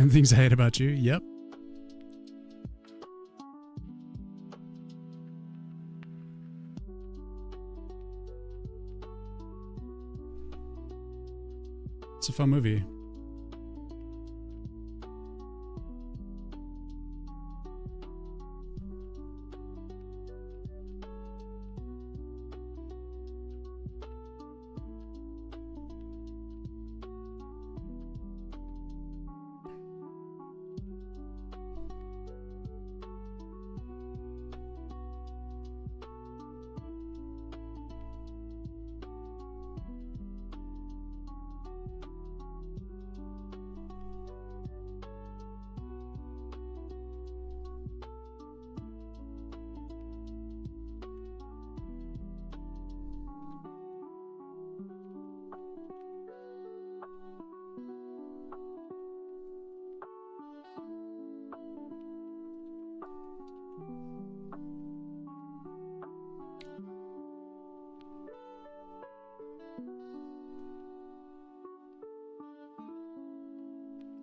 Speaker 1: 10 things I hate about you. Yep. It's a fun movie.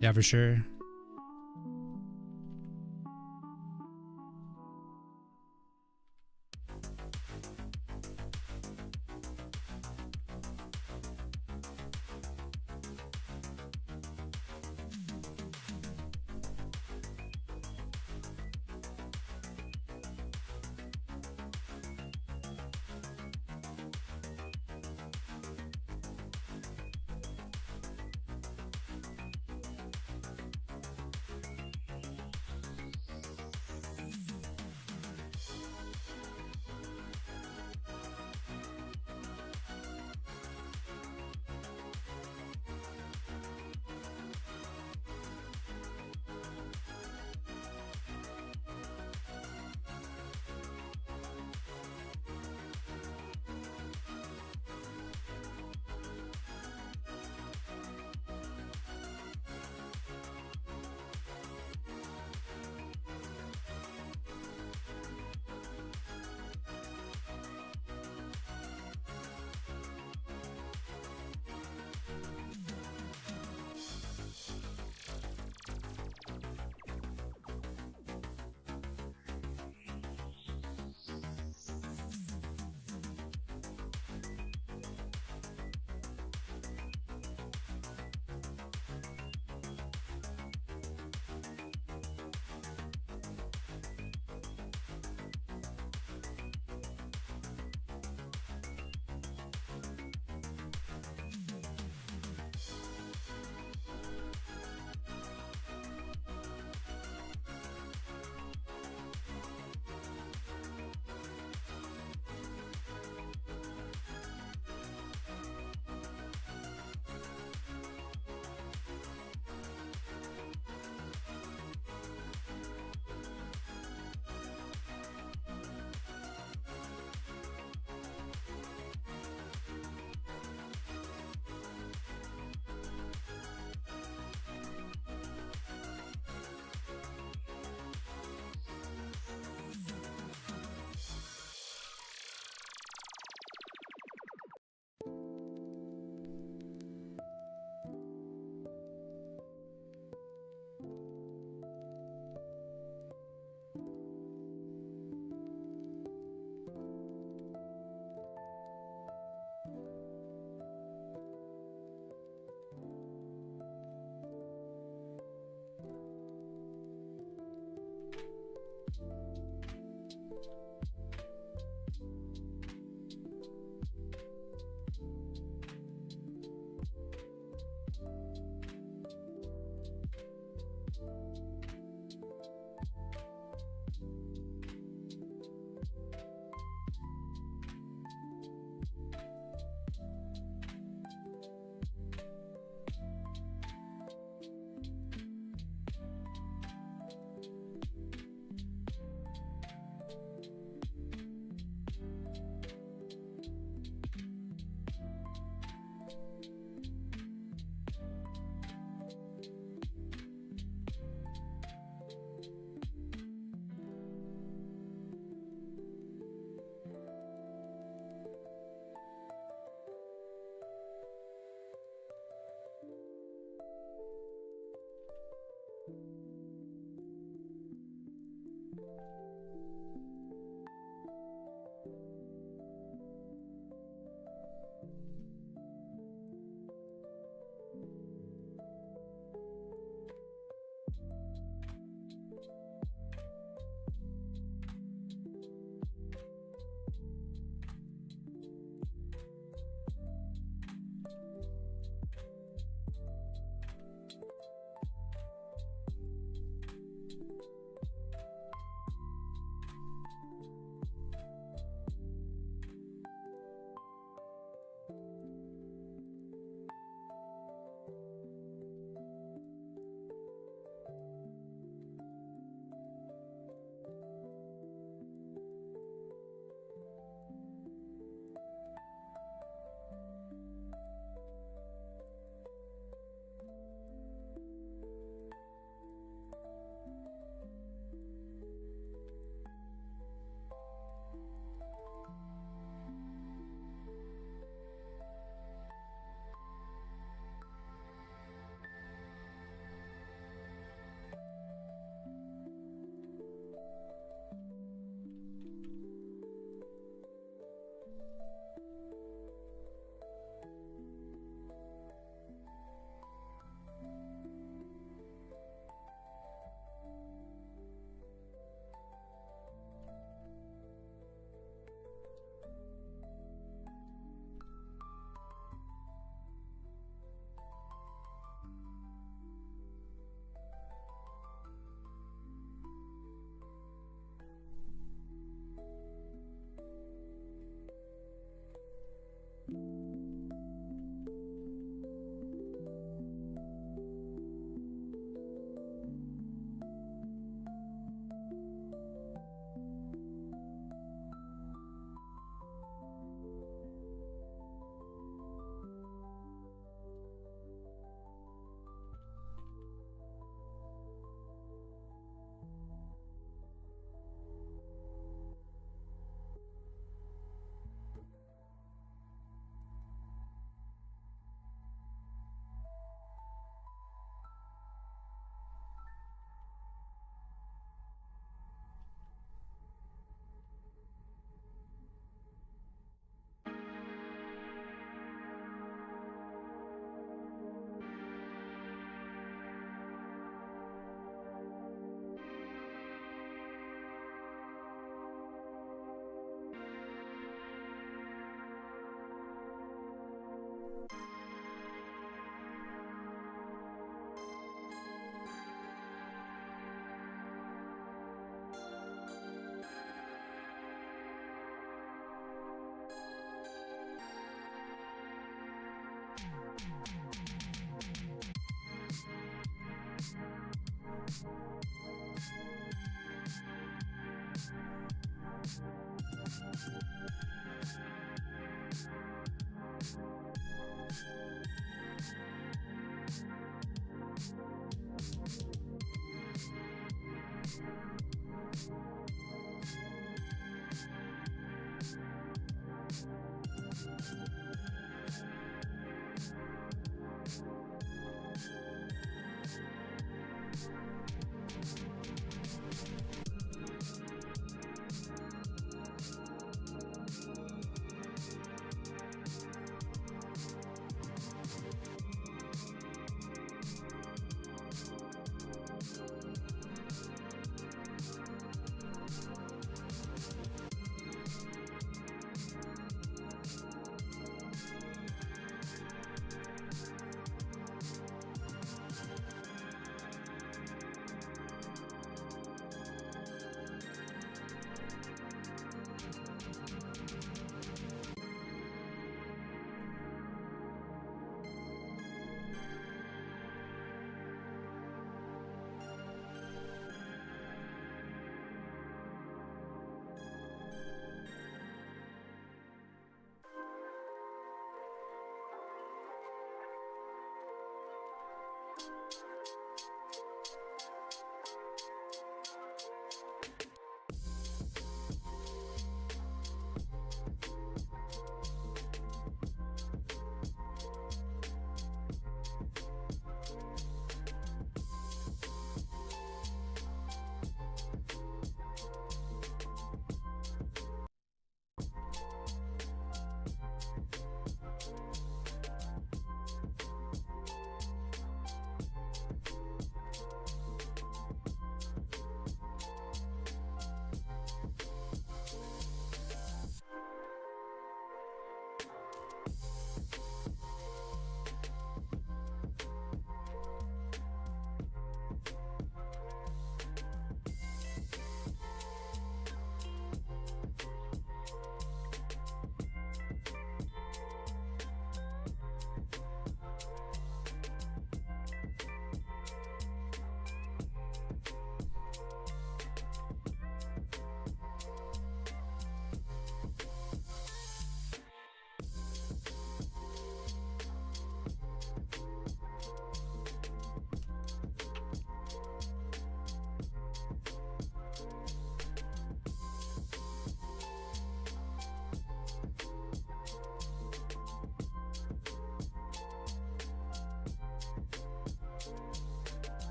Speaker 1: Yeah, for sure.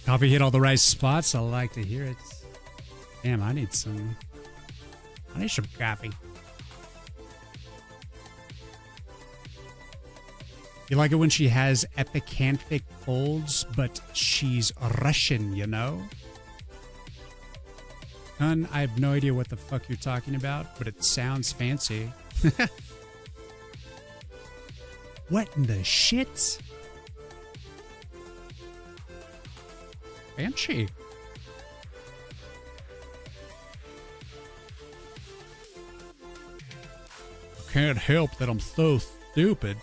Speaker 1: Coffee hit all the right spots. I like to hear it. Damn, I need some coffee. You like it when she has epicanthic folds, but she's Russian, you know? Hun, I have no idea what the fuck you're talking about, but it sounds fancy. What in the shit? Fancy. I can't help that I'm so stupid.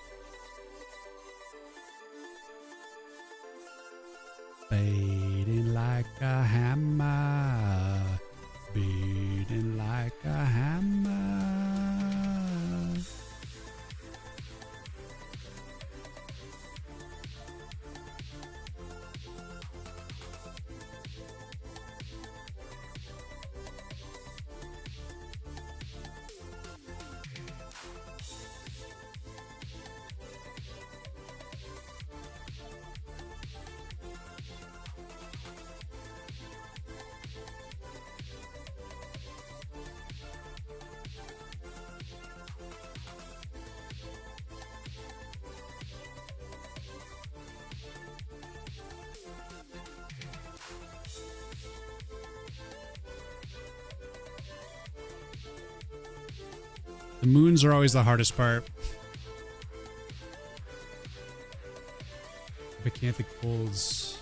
Speaker 1: Beating like a hammer. Beating like a hammer. The moons are always the hardest part. Epicanthic folds.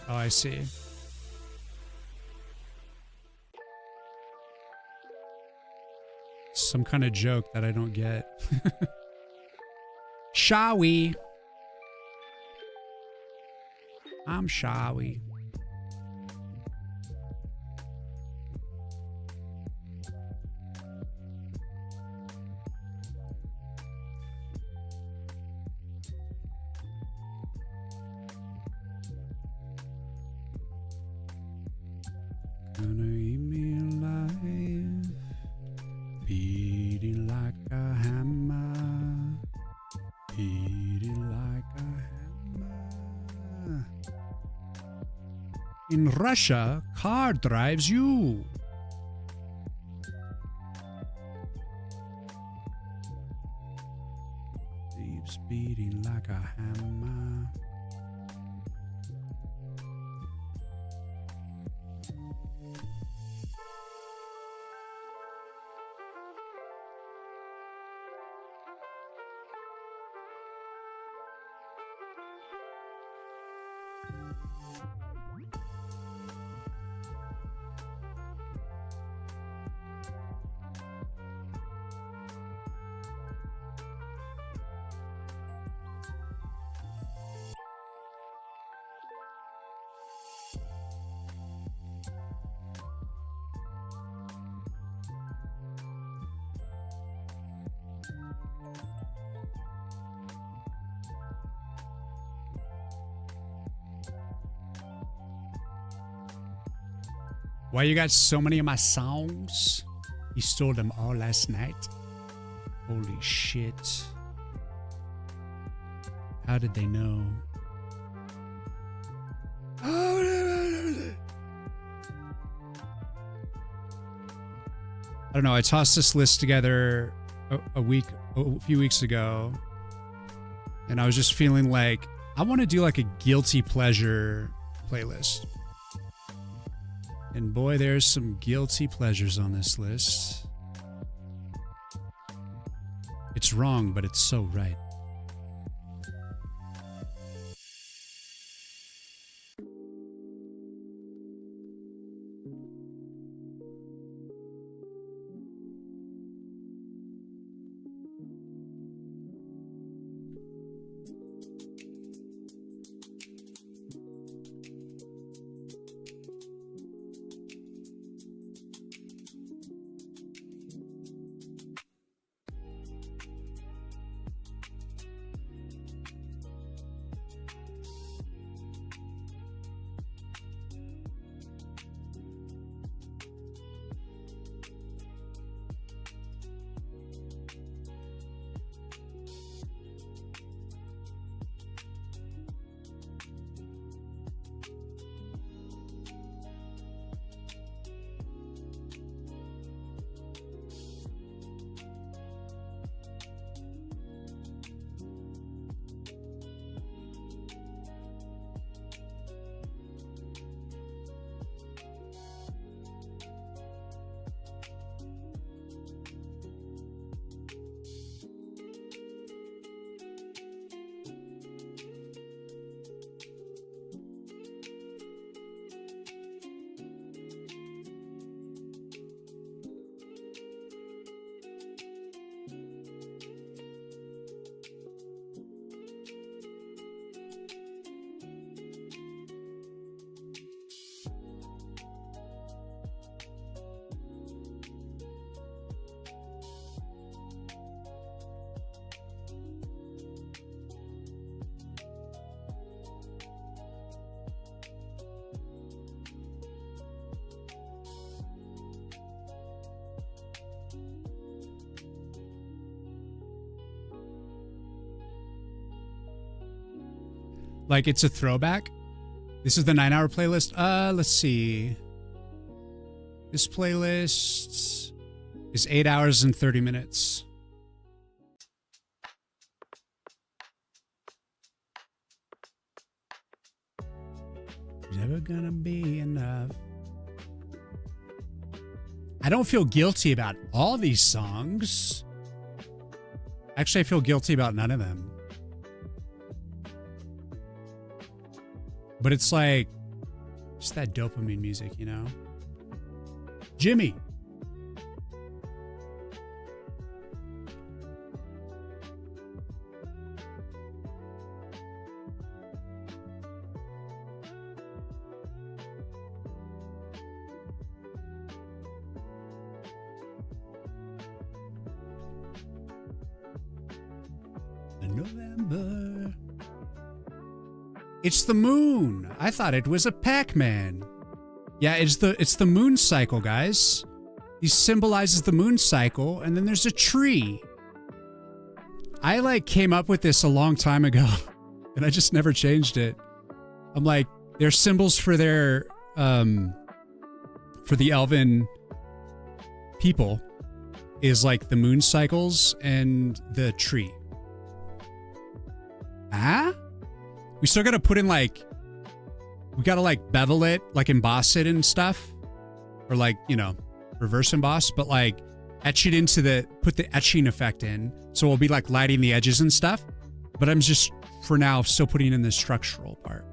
Speaker 1: Oh, I see. Some kind of joke that I don't get. Shawi. I'm Shawi. Gonna eat me alive, beating like a hammer, beating like a hammer. In Russia, car drives you. Keeps beating like a hammer. Why you got so many of my songs? You stole them all last night? Holy shit. How did they know? I don't know. I tossed this list together a few weeks ago, and I was just feeling like I want to do like a guilty pleasure playlist. And boy, there's some guilty pleasures on this list. It's wrong, but it's so right. Like it's a throwback. This is the 9-hour playlist. Let's see. This playlist is 8 hours and 30 minutes. Never gonna be enough. I don't feel guilty about all these songs. Actually, I feel guilty about none of them. But it's like, just that dopamine music, you know? Jimmy. November. It's the moon. I thought it was a Pac-Man. Yeah, it's the moon cycle, guys. He symbolizes the moon cycle, and then there's a tree. I like came up with this a long time ago, and I just never changed it. I'm like, they're symbols for their for the elven people is like the moon cycles and the tree. Ah? We still gotta put in like, we gotta like bevel it, like emboss it and stuff. Or like, you know, reverse emboss, but like etch it into the, put the etching effect in. So we'll be like lighting the edges and stuff. But I'm just, for now, still putting in the structural part.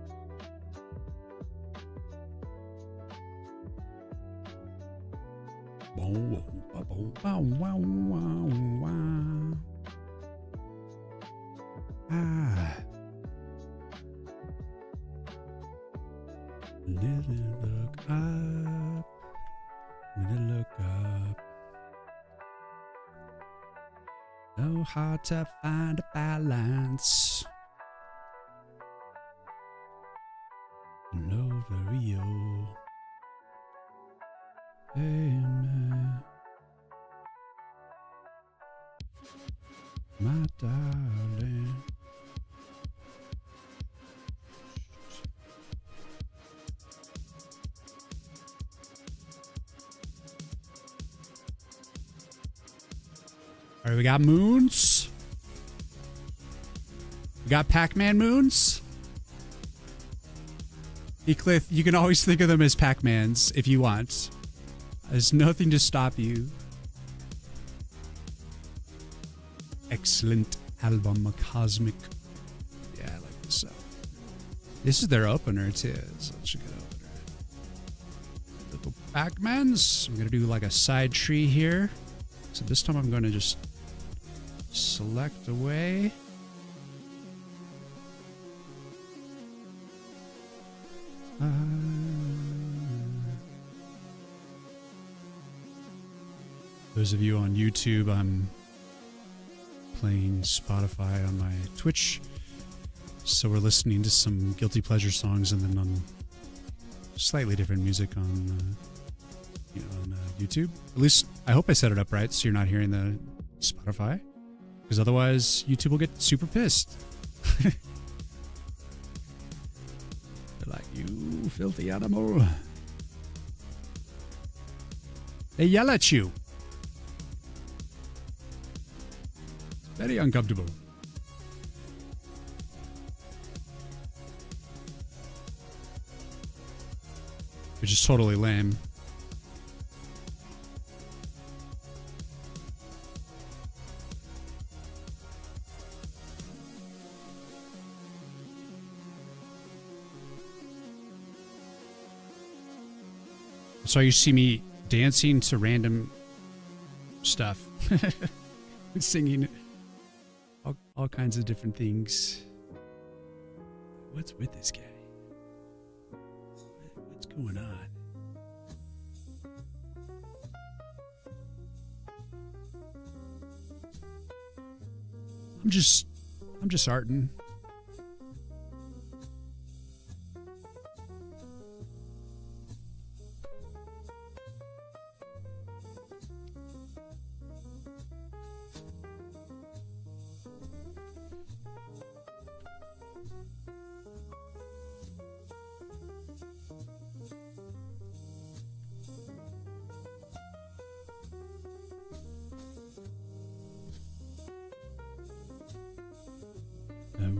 Speaker 1: Ah. Look up. Look up. So hard to find a balance. Over Rio. Amen. My darling. All right, we got moons. We got Pac-Man moons. Eclith, you can always think of them as Pac-Mans if you want. There's nothing to stop you. Excellent album, Cosmic. Yeah, I like this. This is their opener too. So it's a good opener. Little Pac-Mans. I'm gonna do like a side tree here. So this time I'm gonna just select away. Those of you on YouTube, I'm playing Spotify on my Twitch. So we're listening to some guilty pleasure songs and then on slightly different music on on YouTube. At least I hope I set it up right so you're not hearing the Spotify. Because otherwise YouTube will get super pissed. They're like, you filthy animal. They yell at you. It's very uncomfortable. Which is totally lame. So you see me dancing to random stuff. Singing all kinds of different things. What's with this guy? What's going on? I'm just arting.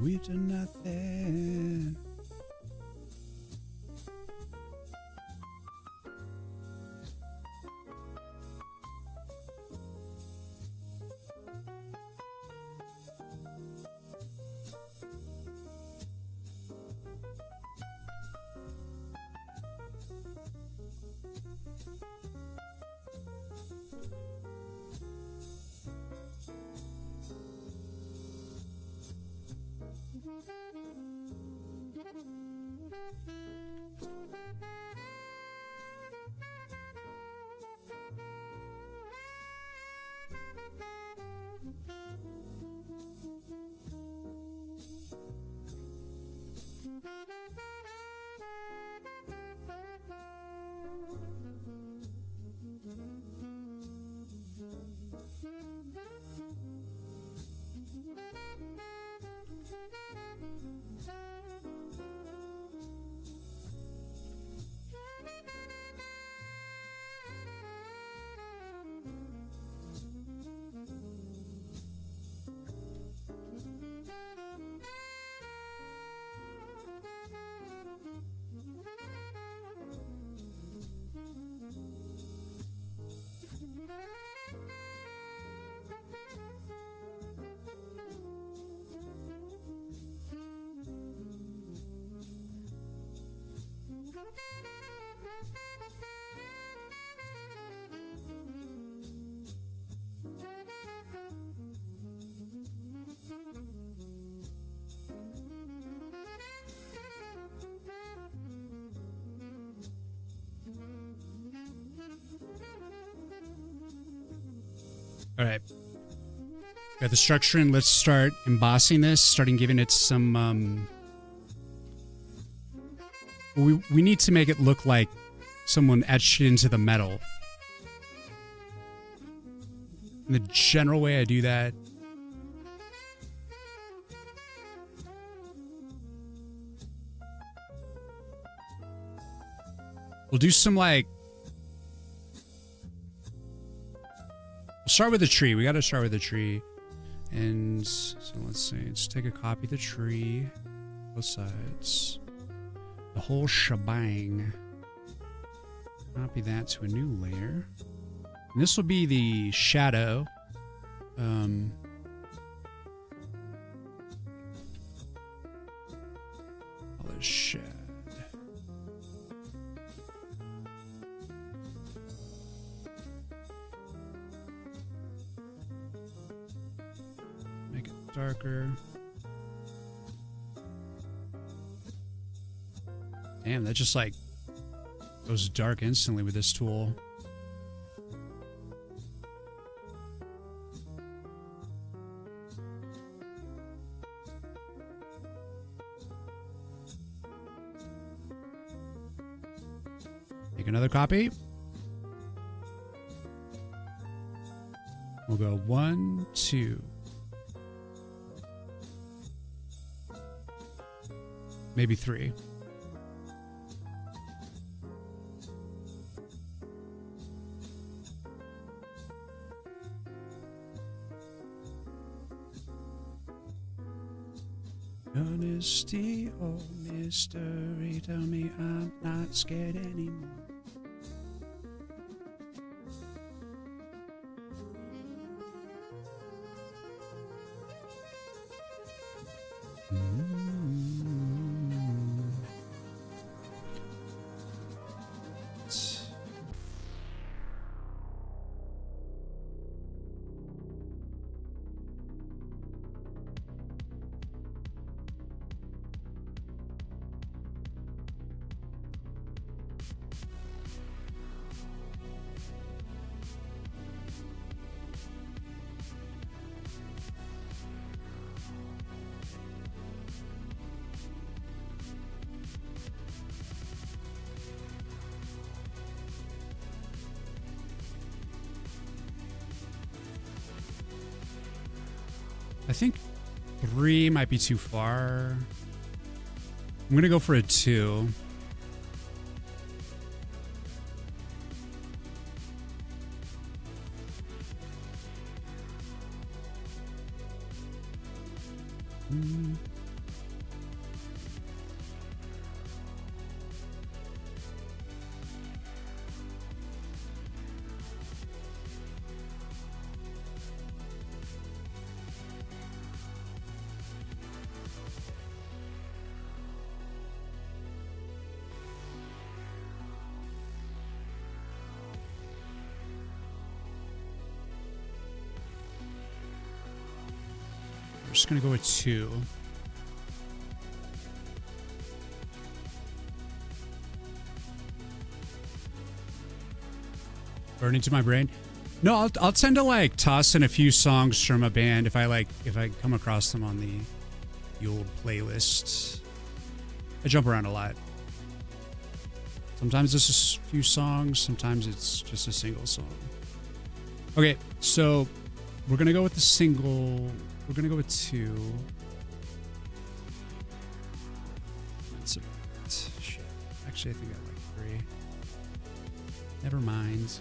Speaker 1: we've done nothing. All right. Got the structure and let's start embossing this, starting giving it some, we need to make it look like someone etched it into the metal. And the general way I do that, we'll do some like, we'll start with a tree. We got to start with a tree. And so let's see, let's take a copy of the tree, both sides, the whole shebang. Copy that to a new layer. And this will be the shadow. Color shed. Make it darker. Damn, that just like goes dark instantly with this tool. Make another copy. We'll go 1, 2. Maybe 3. Honesty or mystery, tell me I'm not scared anymore. I think 3 might be too far. I'm gonna go for a 2. just gonna go with 2. Burn into my brain. No, I'll tend to like toss in a few songs from a band if I come across them on the old playlist. I jump around a lot. Sometimes it's a few songs, sometimes it's just a single song. Okay, so we're gonna go with the single. We're gonna go with 2. That's shit. Actually, I think I like 3. Never mind.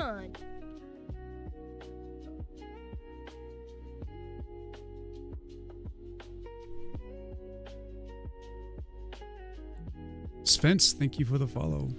Speaker 2: on.
Speaker 1: Spence, thank you for the follow.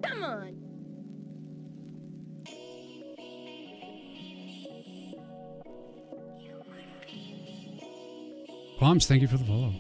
Speaker 2: Come on.
Speaker 1: Palms, thank you for the follow.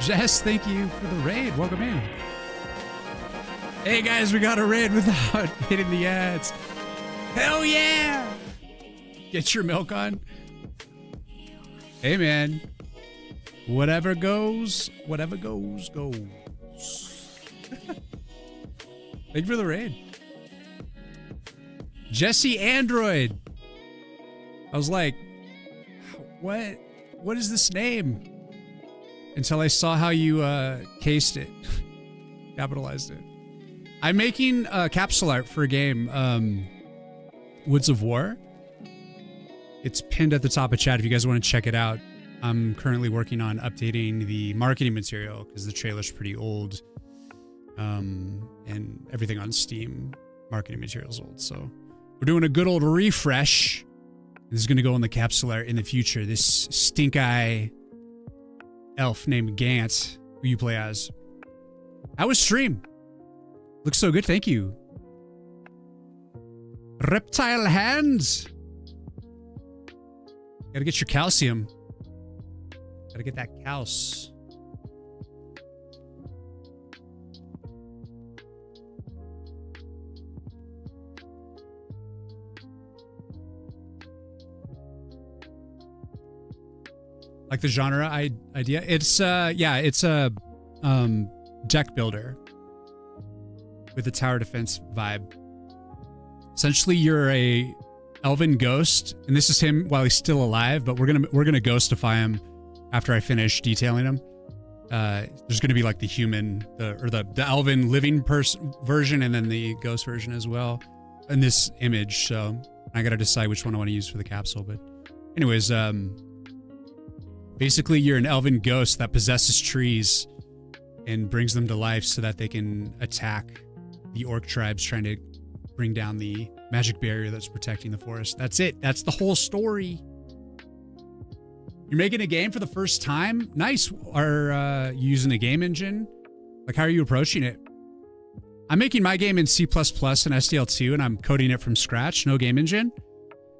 Speaker 1: Jess, thank you for the raid. Welcome in. Hey guys, we got a raid without hitting the ads. Hell yeah! Get your milk on. Hey man, whatever goes, goes. Thank you for the raid. Jesse Android. I was like, what is this name? Until I saw how you cased it, capitalized it. I'm making capsule art for a game, Woods of War. It's pinned at the top of chat if you guys want to check it out. I'm currently working on updating the marketing material because the trailer's pretty old, and everything on Steam marketing material's old. So we're doing a good old refresh. This is going to go in the capsule art in the future. This stink eye elf named Gant, who you play as. How was stream? Looks so good, thank you. Reptile hands. Gotta get your calcium. Gotta get that calce. Like the genre idea. It's yeah, it's a deck builder with a tower defense vibe. Essentially, you're a elven ghost, and this is him while he's still alive, but we're gonna ghostify him after I finish detailing him. There's gonna be like the human, the elven living person version, and then the ghost version as well in this image. So I gotta decide which one I want to use for the capsule. But anyways, basically you're an elven ghost that possesses trees and brings them to life so that they can attack the orc tribes trying to bring down the magic barrier that's protecting the forest. That's it. That's the whole story. You're making a game for the first time? Nice. Are you using a game engine? Like, how are you approaching it? I'm making my game in C++ and SDL2, and I'm coding it from scratch, no game engine,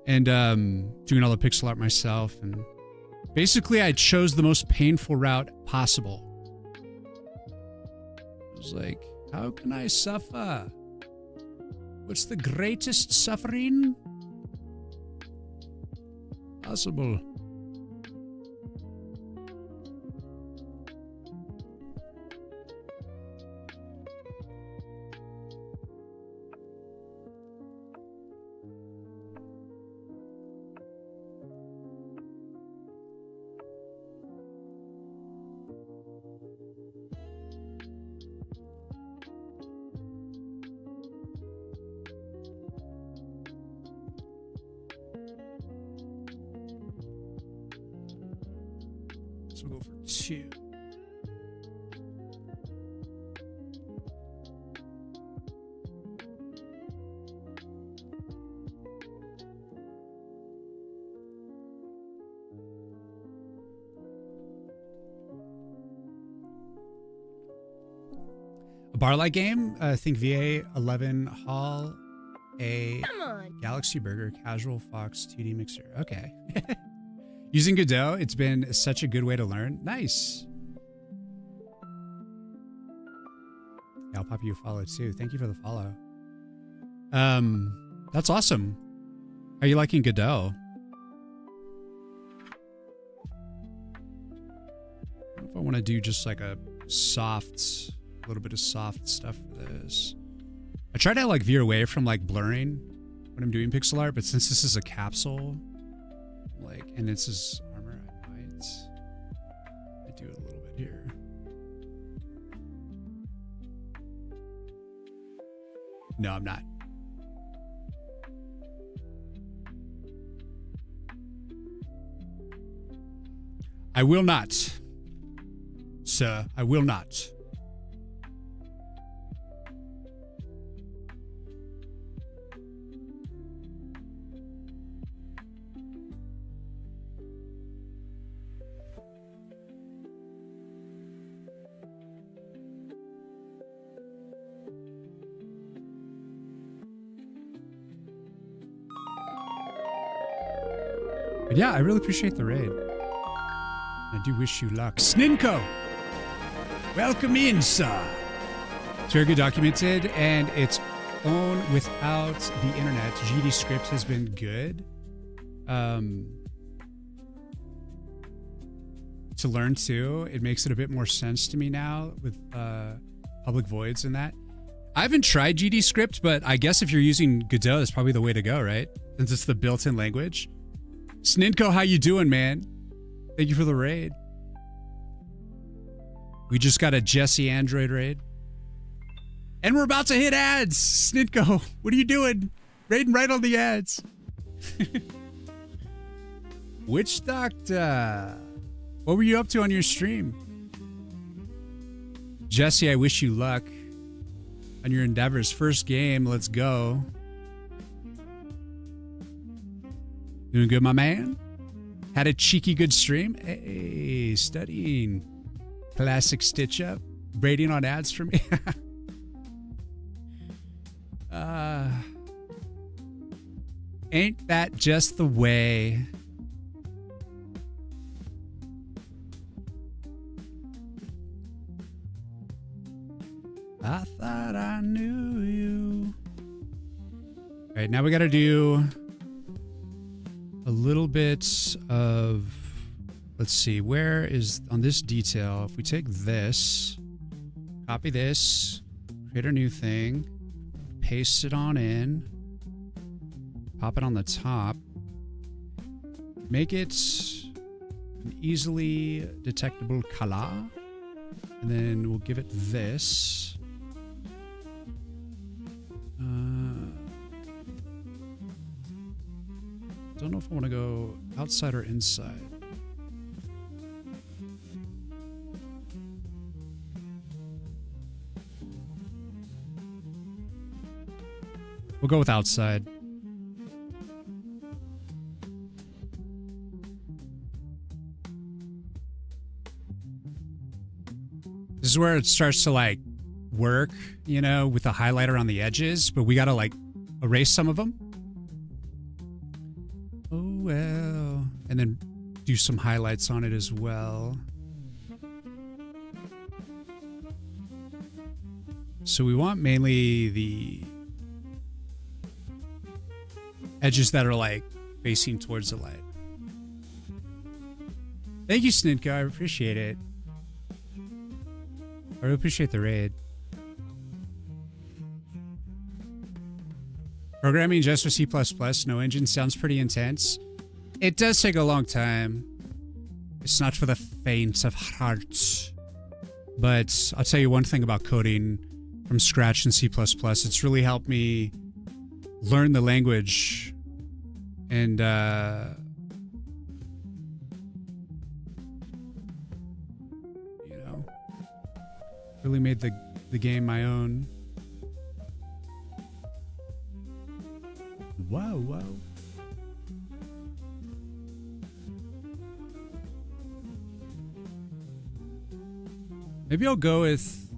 Speaker 1: and doing all the pixel art myself. And basically, I chose the most painful route possible. I was like, how can I suffer? What's the greatest suffering possible? So we'll go for 2. A bar-like game? Think VA 11 Hall, a
Speaker 2: Come on.
Speaker 1: Galaxy Burger, Casual Fox 2D Mixer. Okay. Using Godot, it's been such a good way to learn. Nice. Yeah, I'll pop you a follow too. Thank you for the follow. That's awesome. Are you liking Godot? I don't know if I want to do just like a little bit of soft stuff for this. I try to like veer away from like blurring when I'm doing pixel art, but since this is a capsule, like, and this is armor, I do it a little bit here. No, I'm not. I will not. Sir, I will not. But yeah, I really appreciate the raid. I do wish you luck. Sninko! Welcome in, sir. It's very good documented, and it's own without the internet. GD script has been good. To learn too. It makes it a bit more sense to me now with public voids and that. I haven't tried GD script, but I guess if you're using Godot, that's probably the way to go, right? Since it's the built-in language. Sninko, how you doing, man? Thank you for the raid. We just got a Jesse Android raid. And we're about to hit ads. Snitko, what are you doing? Raiding right on the ads. Witch Doctor. What were you up to on your stream? Jesse, I wish you luck on your endeavors. First game, let's go. Doing good, my man? Had a cheeky good stream? Hey, studying. Classic stitch up. Rating on ads for me. Ain't that just the way? I thought I knew you. All right, now we got to do a little bit of let's see, where is on this detail? If we take this, copy this, create a new thing, paste it on in, pop it on the top, make it an easily detectable color, and then we'll give it this. Don't know if I want to go outside or inside. We'll go with outside. This is where it starts to like work, you know, with the highlighter on the edges, but we gotta like erase some of them. Oh well. And then do some highlights on it as well. So we want mainly the edges that are like facing towards the light. Thank you, Snidko. I appreciate it. I really appreciate the raid. Programming just with C++, no engine, sounds pretty intense. It does take a long time. It's not for the faint of heart. But I'll tell you one thing about coding from scratch in C++. It's really helped me learn the language and you know, really made the game my own. Whoa, whoa. Maybe I'll go with,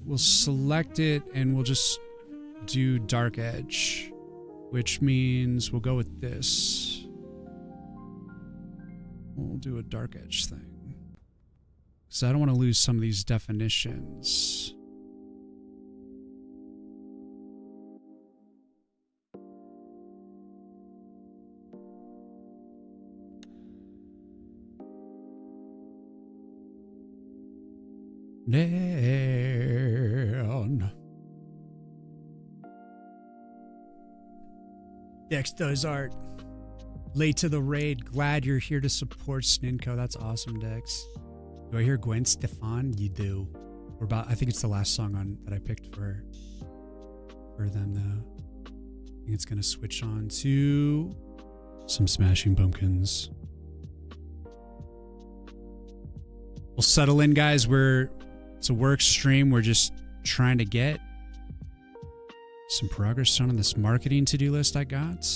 Speaker 1: we'll select it and we'll just do dark edge, which means we'll go with this. We'll do a dark edge thing, because I don't want to lose some of these definitions. Down. Dex does art. Late to the raid. Glad you're here to support Sninko. That's awesome, Dex. Do I hear Gwen Stefan? You do. We're about. I think it's the last song on that I picked for them, though. I think it's gonna switch on to some Smashing Pumpkins. We'll settle in, guys. It's a work stream. We're just trying to get some progress done on this marketing to-do list I got.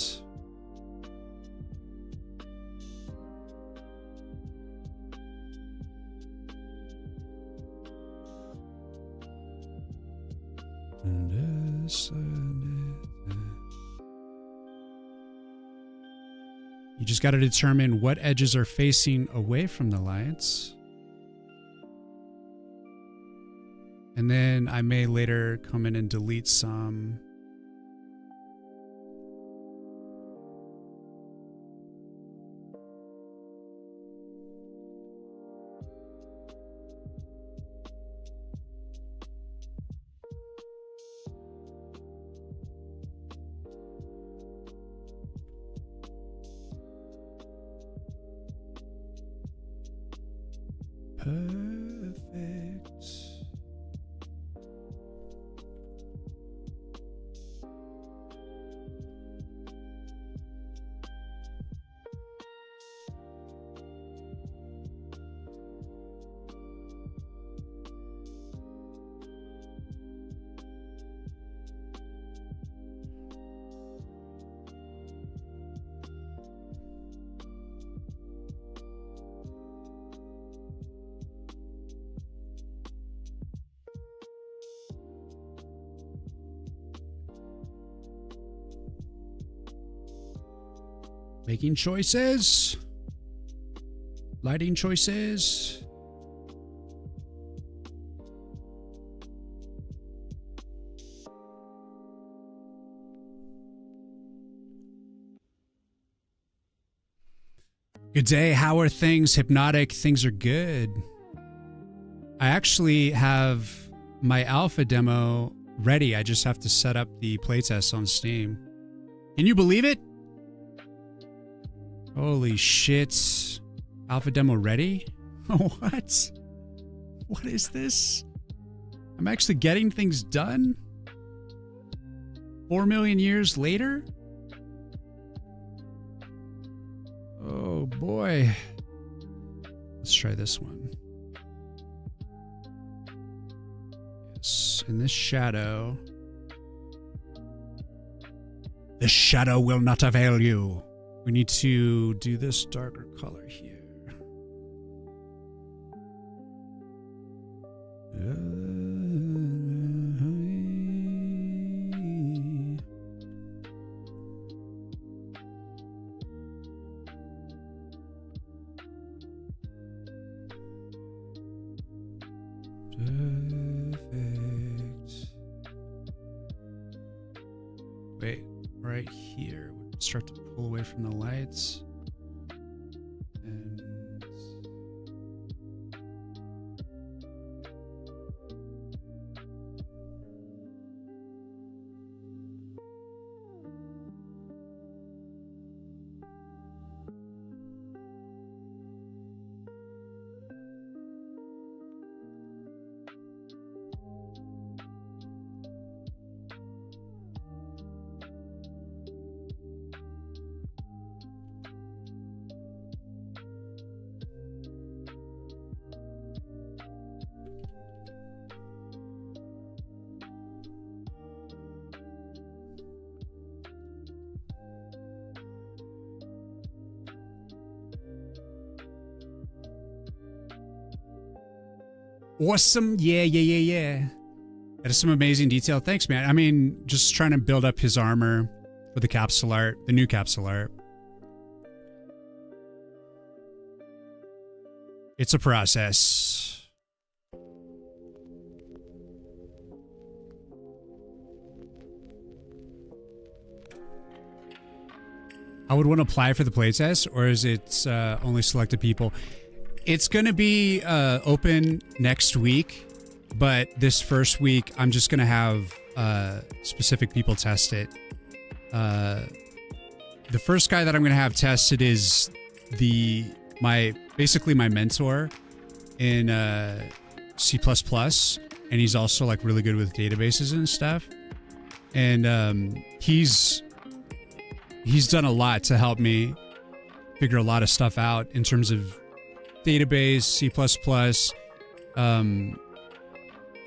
Speaker 1: You just got to determine what edges are facing away from the lights. And then I may later come in and delete some. Perfect. Making choices. Lighting choices. Good day. How are things? Hypnotic. Things are good. I actually have my alpha demo ready. I just have to set up the playtest on Steam. Can you believe it? Holy shit. Alpha demo ready? What? What is this? I'm actually getting things done? 4 million years later? Oh boy. Let's try this one. Yes, in this shadow. The shadow will not avail you. We need to do this darker color here. Wait, right here. Start to pull away from the lights. And awesome. Yeah. That is some amazing detail. Thanks, man. I mean, just trying to build up his armor for the capsule art, the new capsule art. It's a process. I would want to apply for the playtest, or is it only selected people? It's going to be open next week, but this first week, I'm just going to have specific people test it. The first guy that I'm going to have tested is basically my mentor in C++, and he's also like really good with databases and stuff. And he's done a lot to help me figure a lot of stuff out in terms of database, C++, and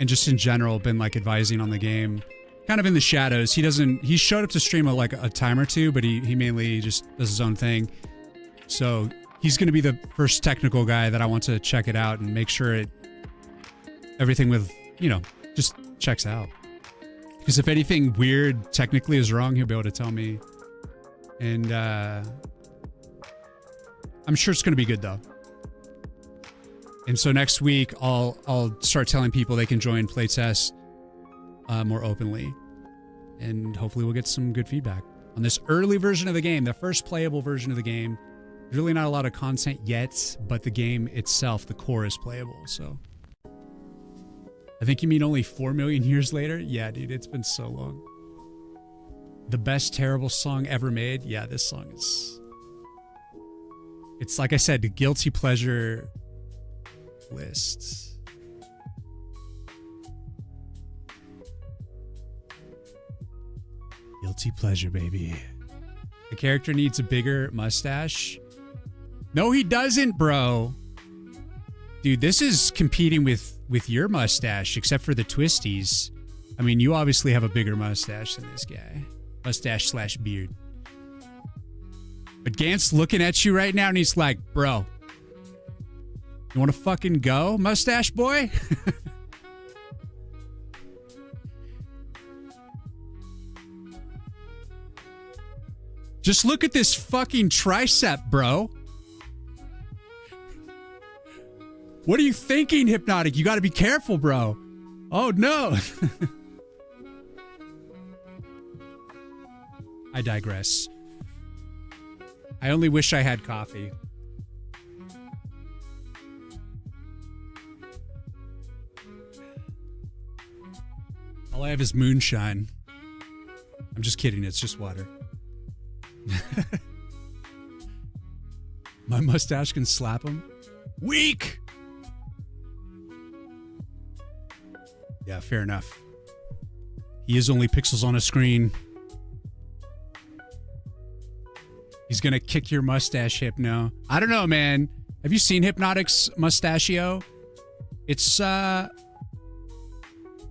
Speaker 1: just in general been like advising on the game, kind of in the shadows. He showed up to stream like a time or two, but he mainly just does his own thing. So he's going to be the first technical guy that I want to check it out and make sure everything with, just checks out. Because if anything weird technically is wrong, he'll be able to tell me. And I'm sure it's going to be good though. And so next week, I'll start telling people they can join playtest more openly. And hopefully we'll get some good feedback on this early version of the game, the first playable version of the game. There's really not a lot of content yet, but the game itself, the core, is playable. So I think you mean only 4 million years later? Yeah, dude, it's been so long. The best terrible song ever made? Yeah, this song is... It's like I said, the guilty pleasure list. Guilty pleasure, baby. The character needs a bigger mustache. No, he doesn't, bro. Dude, this is competing with your mustache, except for the twisties. I mean, you obviously have a bigger mustache than this guy. Mustache/beard. But Gant's looking at you right now and he's like, bro, you want to fucking go, mustache boy? Just look at this fucking tricep, bro. What are you thinking, Hypnotic? You got to be careful, bro. Oh, no. I digress. I only wish I had coffee. All I have is moonshine. I'm just kidding. It's just water. My mustache can slap him. Weak! Yeah, fair enough. He is only pixels on a screen. He's gonna kick your mustache, Hypno. I don't know, man. Have you seen Hypnotic's mustachio? It's,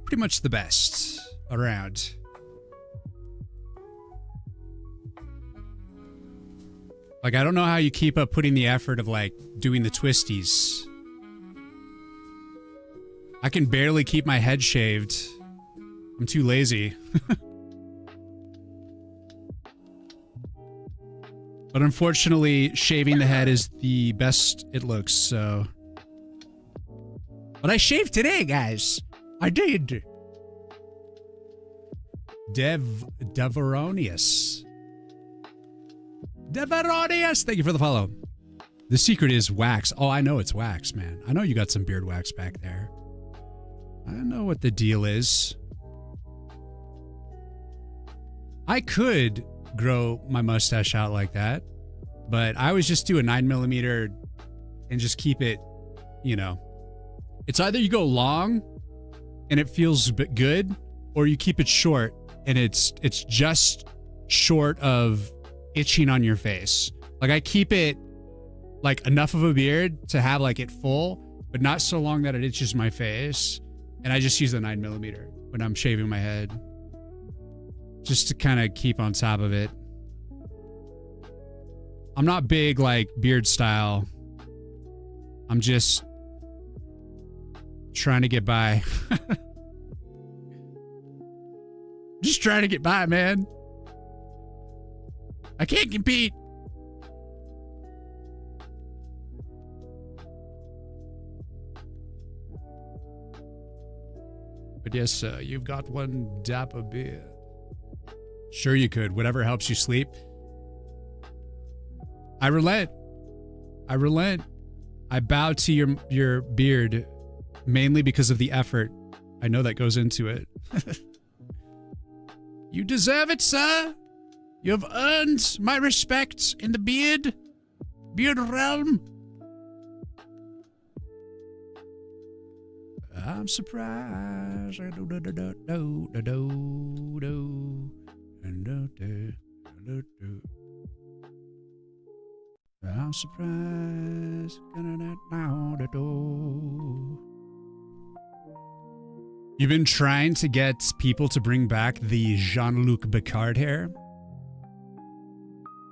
Speaker 1: pretty much the best around. Like, I don't know how you keep up putting the effort of, like, doing the twisties. I can barely keep my head shaved. I'm too lazy. But unfortunately, shaving the head is the best it looks, so... But I shaved today, guys. I did. Deveronius. Deveronius! Thank you for the follow. The secret is wax. Oh, I know it's wax, man. I know you got some beard wax back there. I know what the deal is. I could grow my mustache out like that, but I always just do a 9mm and just keep it, you know. It's either you go long and it feels good, or you keep it short and it's just short of itching on your face. Like, I keep it like enough of a beard to have like it full, but not so long that it itches my face. And I just use the 9mm when I'm shaving my head, just to kind of keep on top of it. I'm not big like beard style. I'm just trying to get by. Just trying to get by, man. I can't compete. But yes, you've got one dapper beard. Sure you could. Whatever helps you sleep. I relent. I relent. I bow to your beard mainly because of the effort I know that goes into it. You deserve it, sir. You have earned my respect in the beard realm. I'm surprised. I'm surprised. You've been trying to get people to bring back the Jean-Luc Picard hair.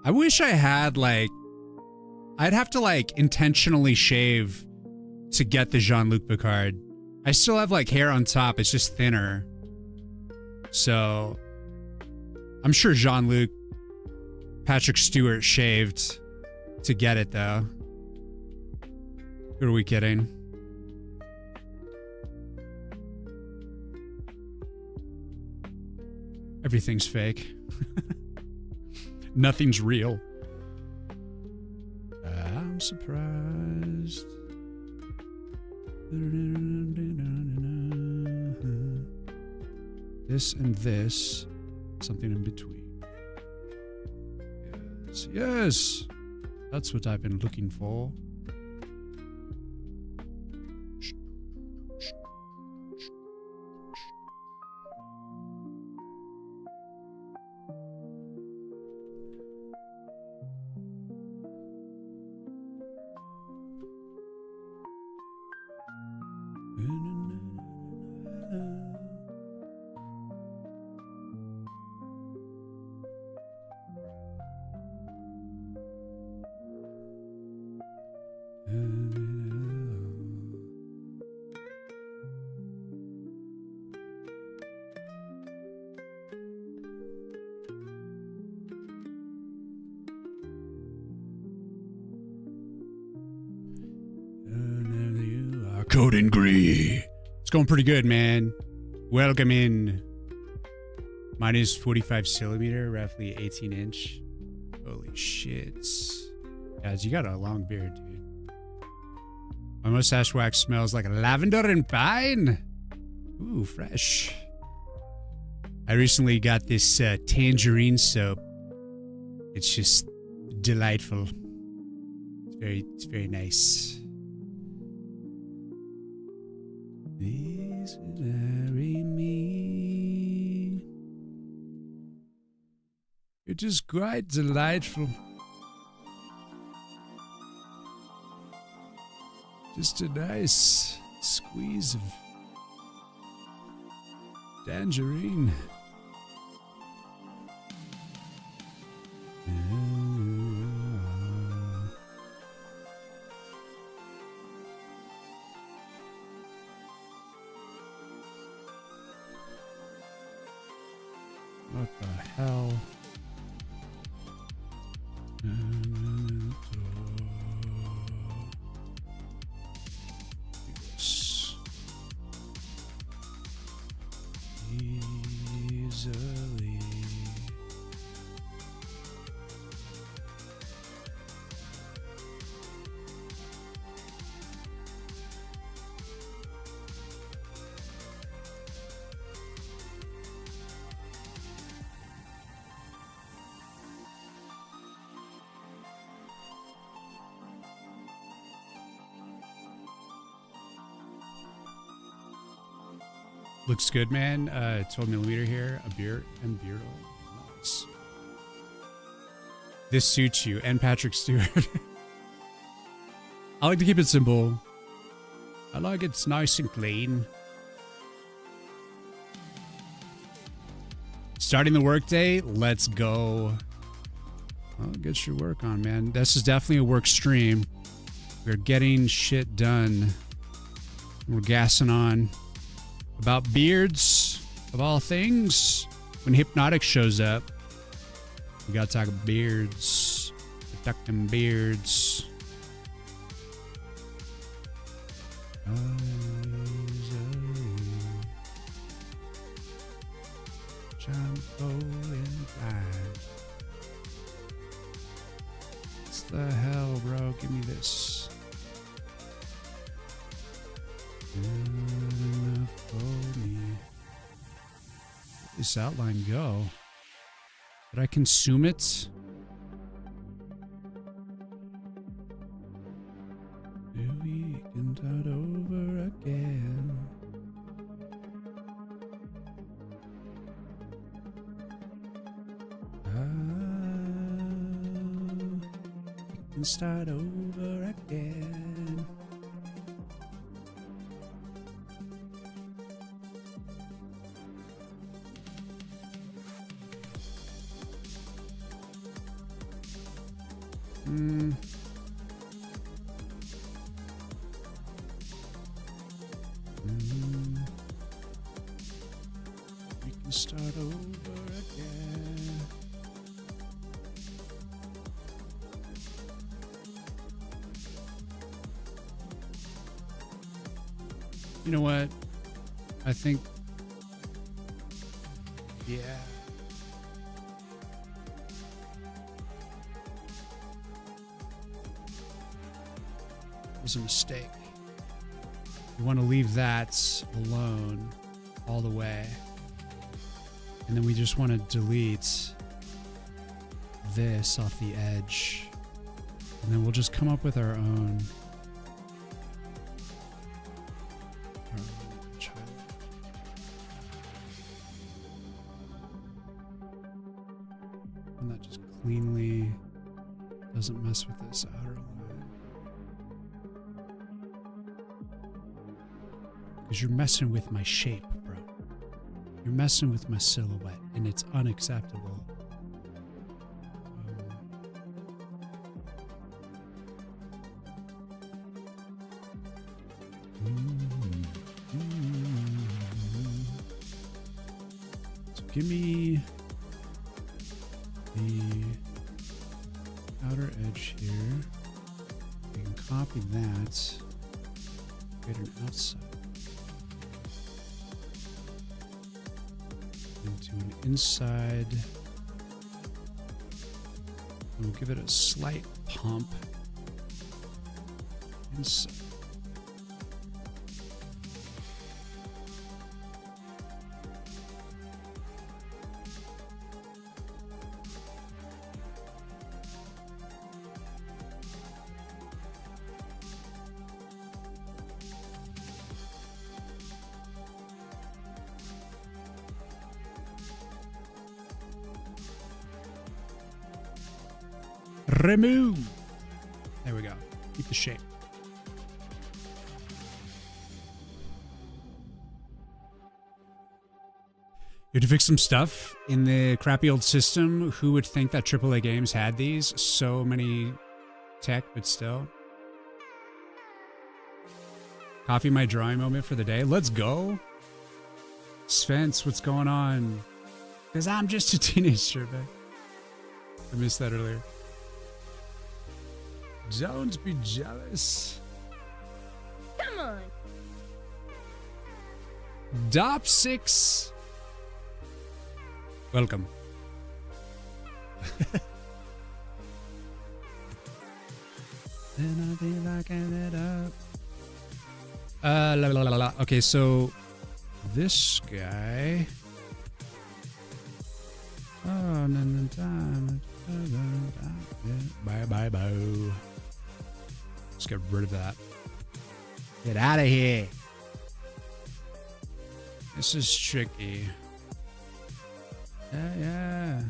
Speaker 1: I wish I had, like... I'd have to, like, intentionally shave to get the Jean-Luc Picard. I still have, like, hair on top. It's just thinner. So... I'm sure Jean-Luc... Patrick Stewart shaved to get it, though. Who are we kidding? Everything's fake. Nothing's real. I'm surprised. This and this. Something in between. Yes, yes. That's what I've been looking for. Code and Gree. It's going pretty good, man. Welcome in. Mine is 45 centimeter, roughly 18 inch. Holy shit. Guys, you got a long beard, dude. My mustache wax smells like lavender and pine. Ooh, fresh. I recently got this tangerine soap. It's just delightful. It's very nice. These marry me. You're just quite delightful. Just a nice squeeze of tangerine. What the hell? Easily. Looks good, man. 12mm here. A beer and beer. Nice. This suits you and Patrick Stewart. I like to keep it simple. I like it's nice and clean. Starting the workday. Let's go. Well, get your work on, man. This is definitely a work stream. We're getting shit done. We're gassing on. About beards, of all things. When Hypnotic shows up, we gotta talk about beards. Protect them beards. What the hell, bro? Give me this. Let this outline go. Did I consume it? We can start over again. We can start over again. We can start over again. You know what? I think, yeah. Was a mistake. We want to leave that alone all the way. And then we just want to delete this off the edge. And then we'll just come up with our own child. One that just cleanly doesn't mess with this outer line. Because you're messing with my shape, bro. You're messing with my silhouette, and it's unacceptable. So give me the outer edge here. You can copy that. Create an outside. Into an inside. We'll give it a slight pump. Inside. Remove. There we go. Keep the shape. You had to fix some stuff in the crappy old system. Who would think that AAA games had these? So many tech, but still. Coffee my drawing moment for the day. Let's go. Spence, what's going on? Because I'm just a teenager, babe. I missed that earlier. Don't be jealous.
Speaker 2: Come on.
Speaker 1: Dop6. Welcome. Then I'll be locking it up. La la la la. Okay, so this guy. Oh, no, time. Bye bye bye. Let's get rid of that. Get out of here. This is tricky. Yeah.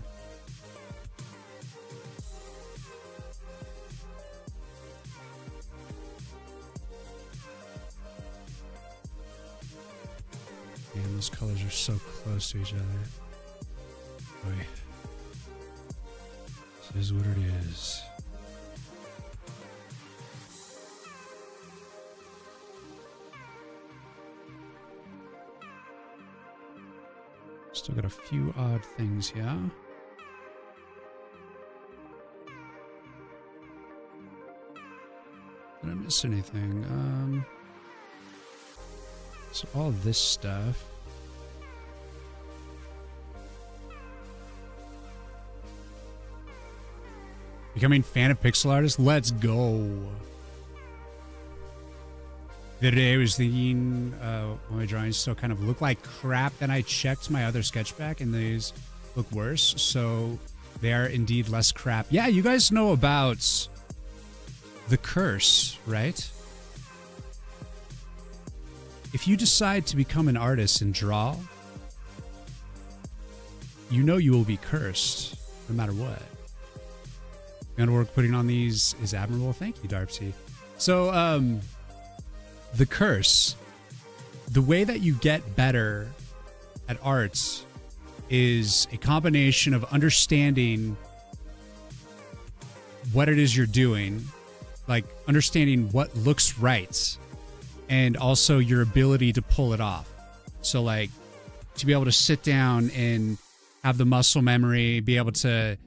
Speaker 1: Man, those colors are so close to each other. Boy. This is what it is. Still got a few odd things here. Did I miss anything? So all this stuff. Becoming fan of pixel artists? Let's go. The other day I was thinking my drawings still kind of look like crap. Then I checked my other sketchback and these look worse. So they are indeed less crap. Yeah, you guys know about the curse, right? If you decide to become an artist and draw, you know you will be cursed no matter what. The amount of work putting on these is admirable. Thank you, Darpsy. So, the curse, the way that you get better at arts is a combination of understanding what it is you're doing, like understanding what looks right, and also your ability to pull it off. So like to be able to sit down and have the muscle memory, be able to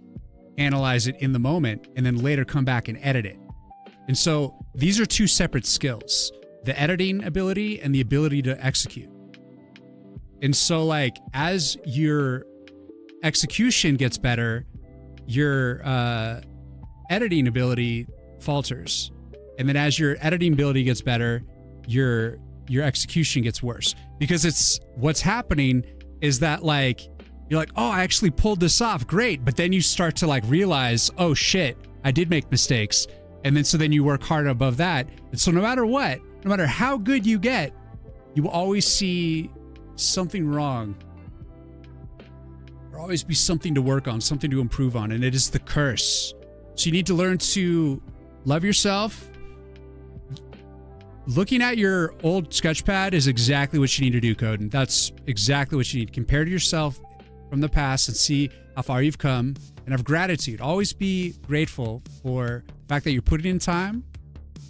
Speaker 1: analyze it in the moment, and then later come back and edit it. And so these are two separate skills. The editing ability and the ability to execute. And so like as your execution gets better, your editing ability falters. And then as your editing ability gets better, your execution gets worse. Because it's what's happening is that like you're like, oh, I actually pulled this off. Great. But then you start to like realize, oh shit, I did make mistakes. And then so then you work harder above that. And so no matter what, no matter how good you get, you will always see something wrong. There'll always be something to work on, something to improve on, and it is the curse. So you need to learn to love yourself. Looking at your old sketchpad is exactly what you need to do, Coden. That's exactly what you need. Compare to yourself from the past and see how far you've come and have gratitude. Always be grateful for the fact that you're putting in time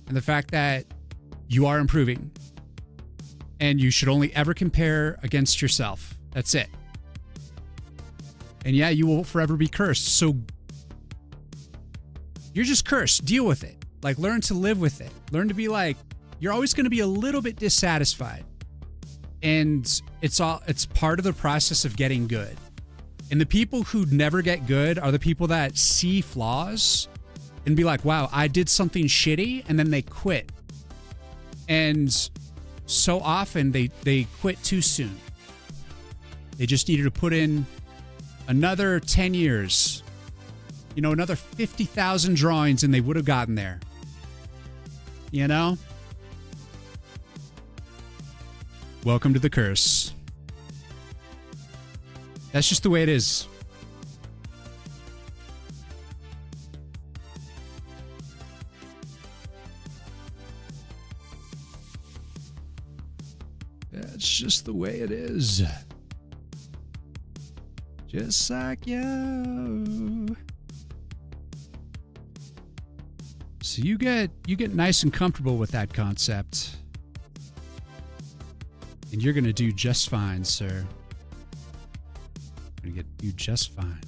Speaker 1: and the fact that you are improving, and you should only ever compare against yourself. That's it. And yeah, you will forever be cursed. So you're just cursed. Deal with it. Like learn to live with it. Learn to be like, you're always going to be a little bit dissatisfied. And it's part of the process of getting good. And the people who never get good are the people that see flaws and be like, wow, I did something shitty, and then they quit. And so often they quit too soon. They just needed to put in another 10 years, you know, another 50,000 drawings, and they would have gotten there. You know? Welcome to the curse. That's just the way it is. That's just the way it is. Just like you. So you get nice and comfortable with that concept. And you're gonna do just fine, sir. You're gonna do just fine.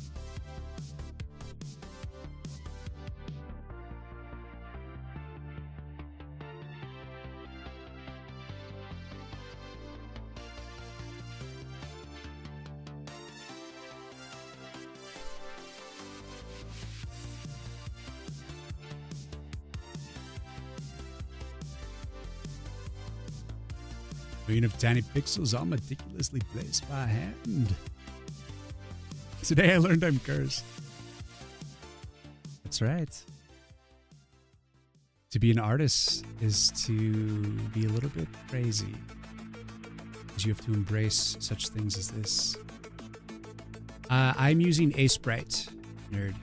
Speaker 1: Million of tiny pixels all meticulously placed by hand. Today I learned I'm cursed. That's right. To be an artist is to be a little bit crazy. Because you have to embrace such things as this. I'm using Ace Bright, nerd.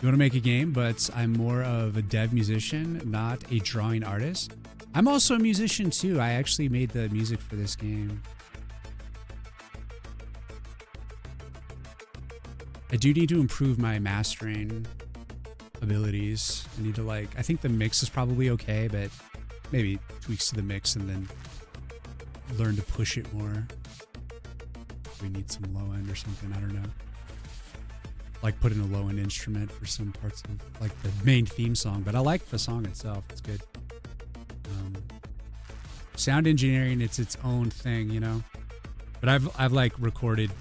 Speaker 1: You want to make a game, but I'm more of a dev musician, not a drawing artist. I'm also a musician too. I actually made the music for this game. I do need to improve my mastering abilities. I need to I think the mix is probably okay, but maybe tweaks to the mix and then learn to push it more. We need some low end or something, I don't know. Like put in a low end instrument for some parts of like the main theme song, but I like the song itself. It's good. Sound engineering, it's its own thing, you know. But I've like recorded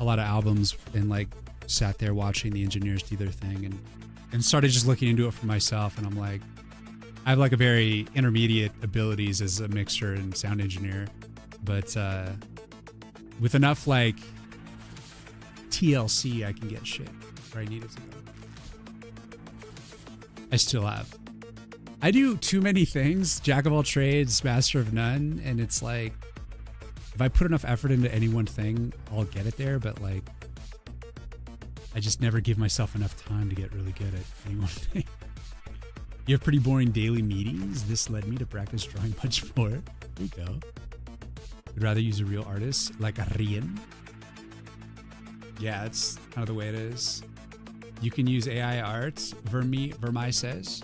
Speaker 1: a lot of albums and like sat there watching the engineers do their thing and started just looking into it for myself. And I'm like, I have like a very intermediate abilities as a mixer and sound engineer, but with enough like TLC, I can get shit where I need it to go. I still have. I do too many things, jack of all trades, master of none, and it's like, if I put enough effort into any one thing, I'll get it there, but like, I just never give myself enough time to get really good at any one thing. You have pretty boring daily meetings? This led me to practice drawing much more. There you go. I'd rather use a real artist, like a Riyin. Yeah, it's kind of the way it is. You can use AI art, Vermi says.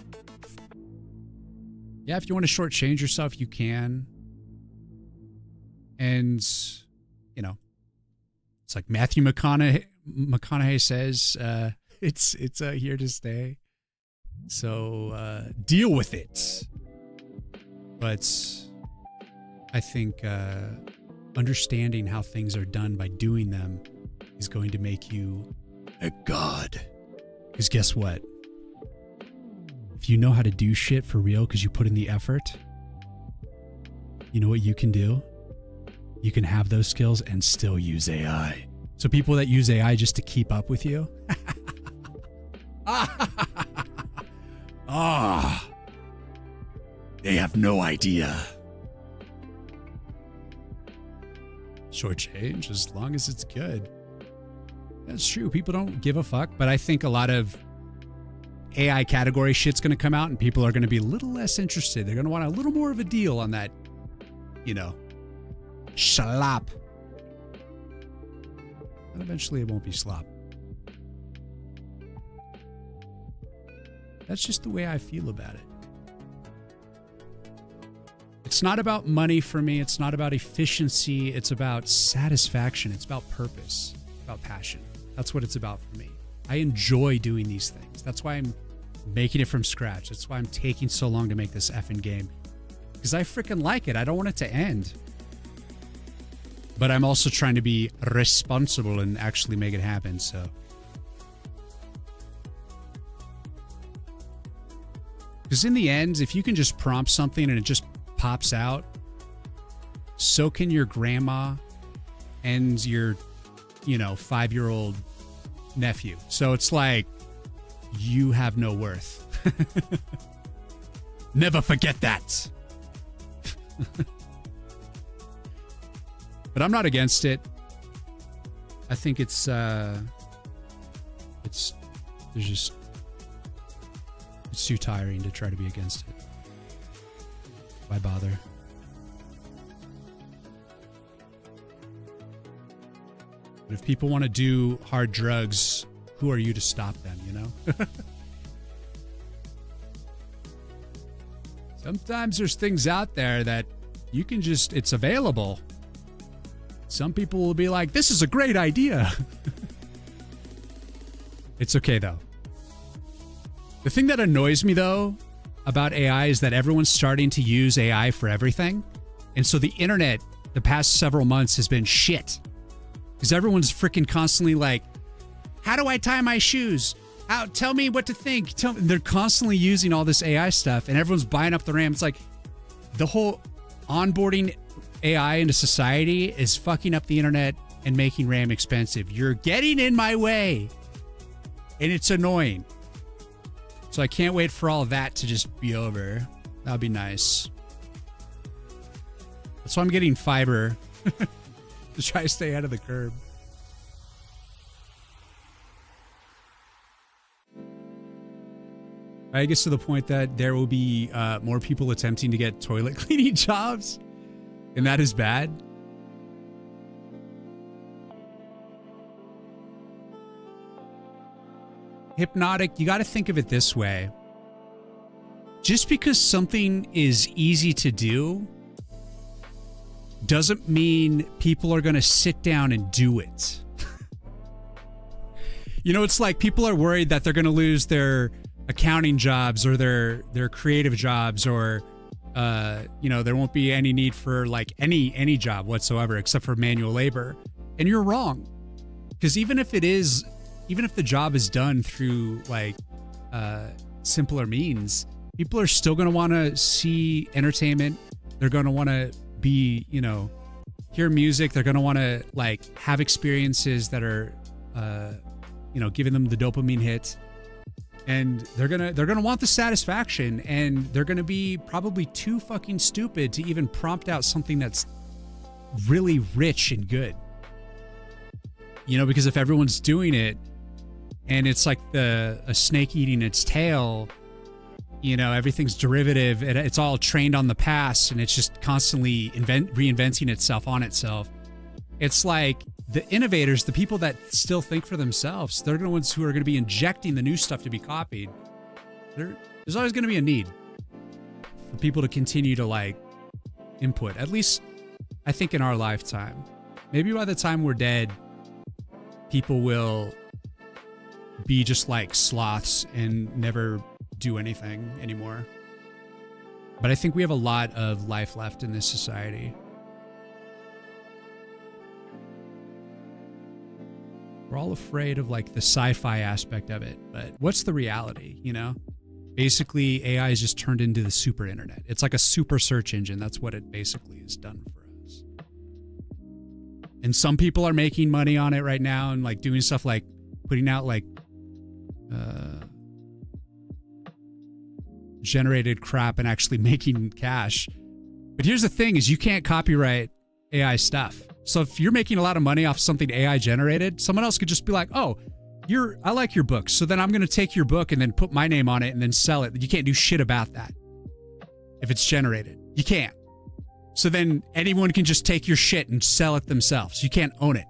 Speaker 1: Yeah, if you want to shortchange yourself, you can. And, you know, it's like Matthew McConaughey says, it's here to stay. So deal with it. But I think understanding how things are done by doing them is going to make you a god. Because guess what? If you know how to do shit for real because you put in the effort, you know what you can do? You can have those skills and still use AI. So people that use AI just to keep up with you, they have no idea. Shortchange as long as it's good. That's true. People don't give a fuck, but I think a lot of AI category shit's going to come out and people are going to be a little less interested. They're going to want a little more of a deal on that, you know, slop. And eventually it won't be slop. That's just the way I feel about it. It's not about money for me. It's not about efficiency. It's about satisfaction. It's about purpose, about passion. That's what it's about for me. I enjoy doing these things. That's why I'm making it from scratch. That's why I'm taking so long to make this effing game. Because I freaking like it. I don't want it to end. But I'm also trying to be responsible and actually make it happen, so. Because in the end, if you can just prompt something and it just pops out, so can your grandma and your, 5-year-old nephew. So it's like, you have no worth. Never forget that. But I'm not against it. I think it's too tiring to try to be against it. Why bother? But if people want to do hard drugs, who are you to stop them, you know? Sometimes there's things out there that you can just, it's available. Some people will be like, this is a great idea. It's okay though. The thing that annoys me though about AI is that everyone's starting to use AI for everything. And so the internet the past several months has been shit. Because everyone's freaking constantly like, how do I tie my shoes? Tell me what to think. They're constantly using all this AI stuff and everyone's buying up the RAM. It's like the whole onboarding AI into society is fucking up the internet and making RAM expensive. You're getting in my way. And it's annoying. So I can't wait for all of that to just be over. That'll be nice. That's why I'm getting fiber to try to stay out of the curb. I guess to the point that there will be more people attempting to get toilet cleaning jobs. And that is bad. Hypnotic, you got to think of it this way. Just because something is easy to do doesn't mean people are going to sit down and do it. You know, it's like people are worried that they're going to lose their accounting jobs or their creative jobs, or you know, there won't be any need for like any job whatsoever except for manual labor. And you're wrong. Because even if the job is done through like simpler means, people are still going to want to see entertainment. They're going to want to be, you know, hear music. They're going to want to like have experiences that are, you know, giving them the dopamine hit. And they're going to want the satisfaction, and they're going to be probably too fucking stupid to even prompt out something that's really rich and good. You know, because if everyone's doing it and it's like a snake eating its tail, you know, everything's derivative. It's all trained on the past, and it's just constantly reinventing itself on itself. It's like the innovators, the people that still think for themselves, they're the ones who are going to be injecting the new stuff to be copied. There's always going to be a need for people to continue to like input. At least, I think in our lifetime. Maybe by the time we're dead, people will be just like sloths and never do anything anymore. But I think we have a lot of life left in this society. We're all afraid of like the sci-fi aspect of it, but what's the reality, you know? Basically, AI is just turned into the super internet. It's like a super search engine. That's what it basically has done for us. And some people are making money on it right now and like doing stuff like putting out like generated crap and actually making cash. But here's the thing is you can't copyright AI stuff. So if you're making a lot of money off something AI generated, someone else could just be like, oh, I like your book. So then I'm going to take your book and then put my name on it and then sell it. You can't do shit about that. If it's generated, you can't. So then anyone can just take your shit and sell it themselves. You can't own it.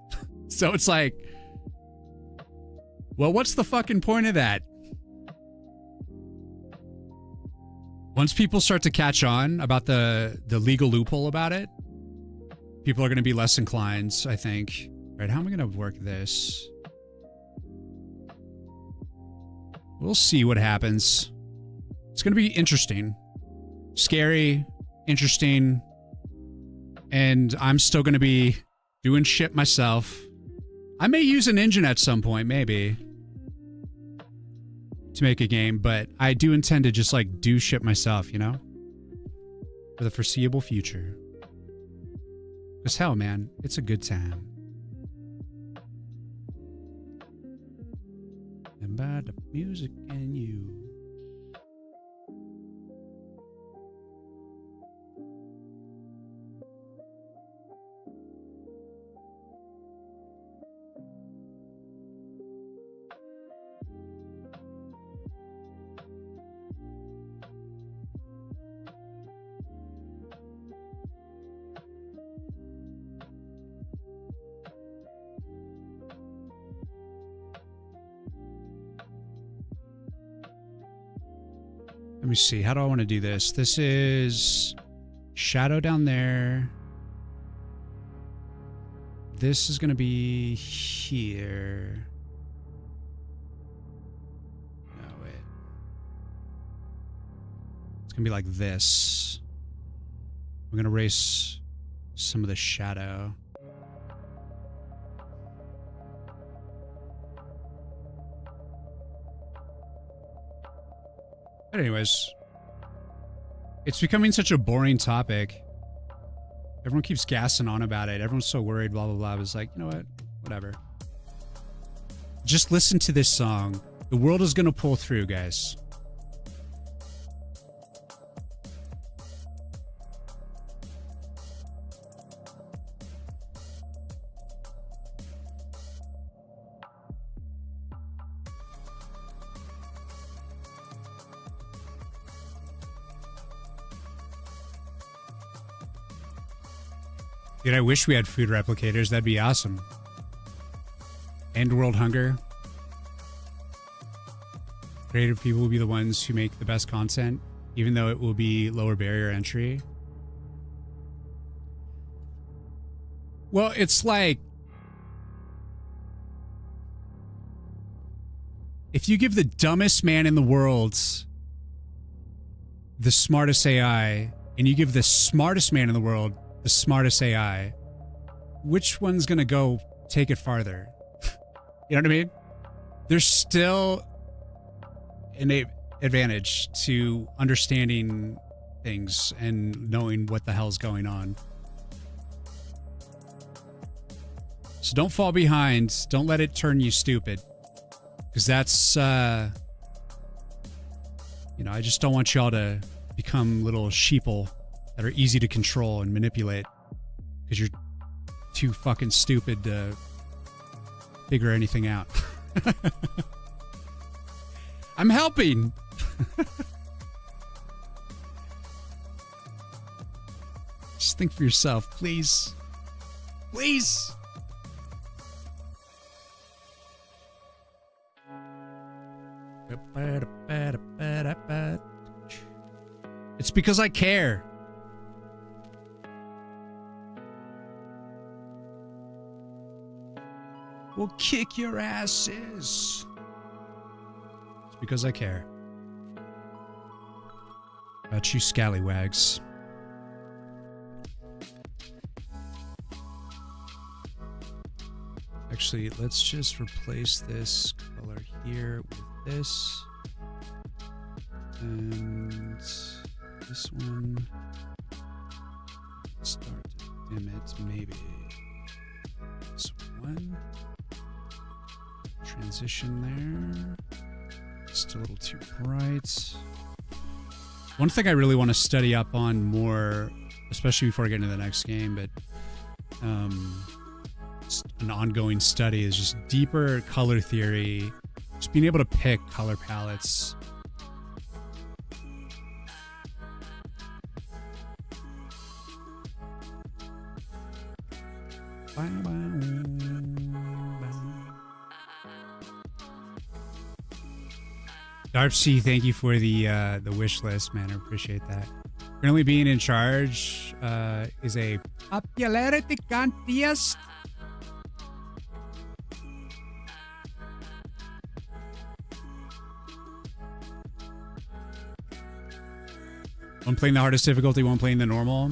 Speaker 1: So it's like, well, what's the fucking point of that? Once people start to catch on about the legal loophole about it, people are going to be less inclined, I think. All right, how am I going to work this? We'll see what happens. It's going to be interesting. Scary, interesting. And I'm still going to be doing shit myself. I may use an engine at some point, maybe, to make a game, but I do intend to just like do shit myself, you know? For the foreseeable future. Because hell, man, it's a good time. And by the music and you. Let me see. How do I want to do this? This is shadow down there. This is going to be here. No, wait. It's going to be like this. We're going to erase some of the shadow. But anyways, it's becoming such a boring topic. Everyone keeps gassing on about it. Everyone's so worried, blah, blah, blah. I was like, you know what? Whatever. Just listen to this song. The world is going to pull through, guys. Dude, I wish we had food replicators. That'd be awesome. End world hunger. Creative people will be the ones who make the best content, even though it will be lower barrier entry. Well, it's like, if you give the dumbest man in the world the smartest AI, and you give the smartest man in the world the smartest AI, which one's gonna go take it farther? You know what I mean? There's still an advantage to understanding things and knowing what the hell's going on. So don't fall behind. Don't let it turn you stupid. Because that's, you know, I just don't want y'all to become little sheeple that are easy to control and manipulate because you're too fucking stupid to figure anything out. I'm helping. Just think for yourself, please. Please. It's because I care. We'll kick your asses. It's because I care. About you scallywags. Actually, let's just replace this color here with this. And this one. Start to dim it, maybe. This one. Transition there. Just a little too bright. One thing I really want to study up on more, especially before I get into the next game, but an ongoing study, is just deeper color theory. Just being able to pick color palettes. Darcy, thank you for the wish list, man. I appreciate that. Currently being in charge is a popularity contest. One playing the hardest difficulty, one playing the normal.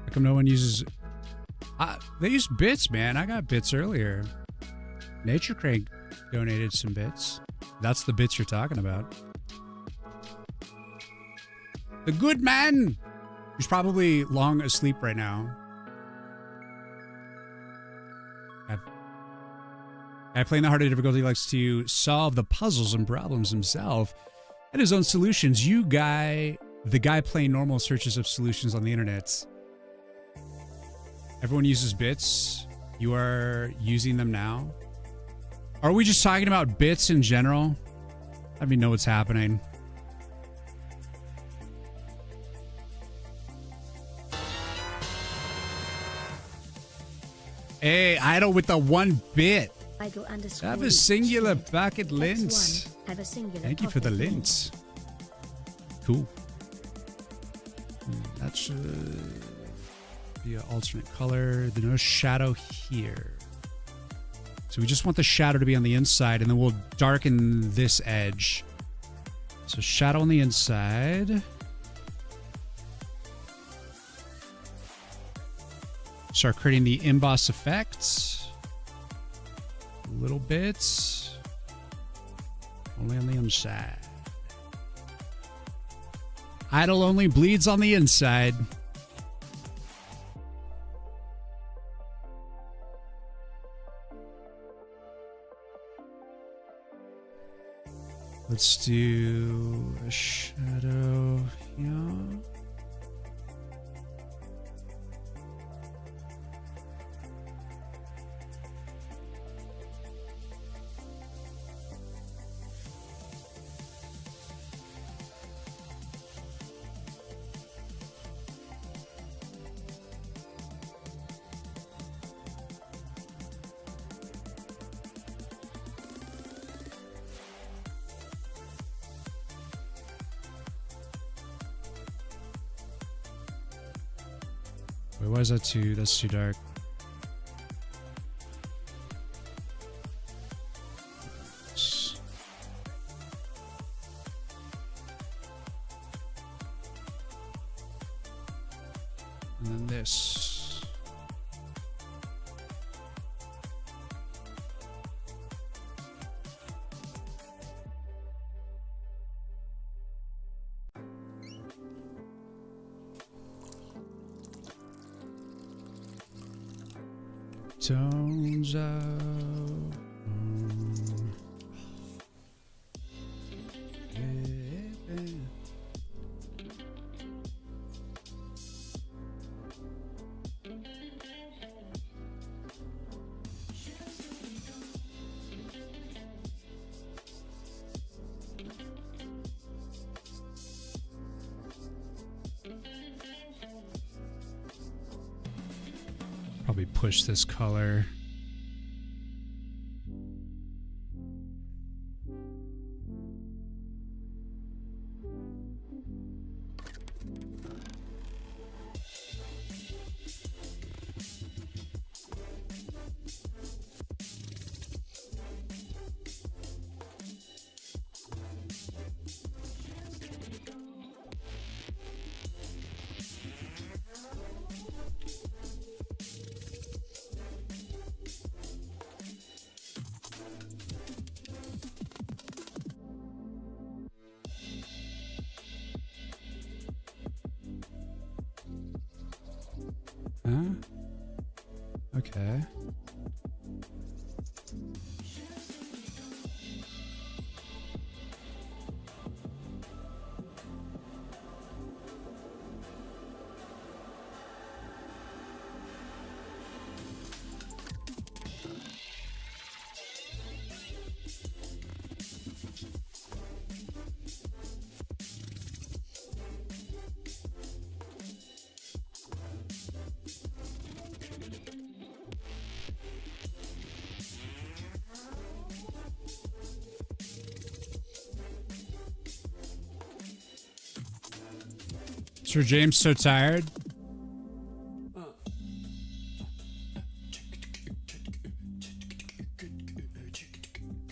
Speaker 1: How come no one uses... they use bits, man. I got bits earlier. Nature Crank donated some bits. That's the bits you're talking about. The good man! He's probably long asleep right now. Guy playing the harder difficulty likes to solve the puzzles and problems himself and his own solutions. The guy playing normal searches of solutions on the internet. Everyone uses bits. You are using them now. Are we just talking about bits in general? Let me know what's happening. Hey, Idle with the 1 bit.
Speaker 2: Idle underscore.
Speaker 1: Have a singular bucket
Speaker 2: X1,
Speaker 1: lint.
Speaker 2: have a singular
Speaker 1: Thank you for the
Speaker 2: pocket
Speaker 1: lint. Cool. That should be an alternate color. There's no shadow here. So we just want the shadow to be on the inside, and then we'll darken this edge. So shadow on the inside. Start creating the emboss effect. A little bit. Only on the inside. Idle only bleeds on the inside. Let's do a shadow here. Wait, why is that too? That's too dark. And then this. Tones out. Probably push this color. Huh? Okay. Sir James so tired.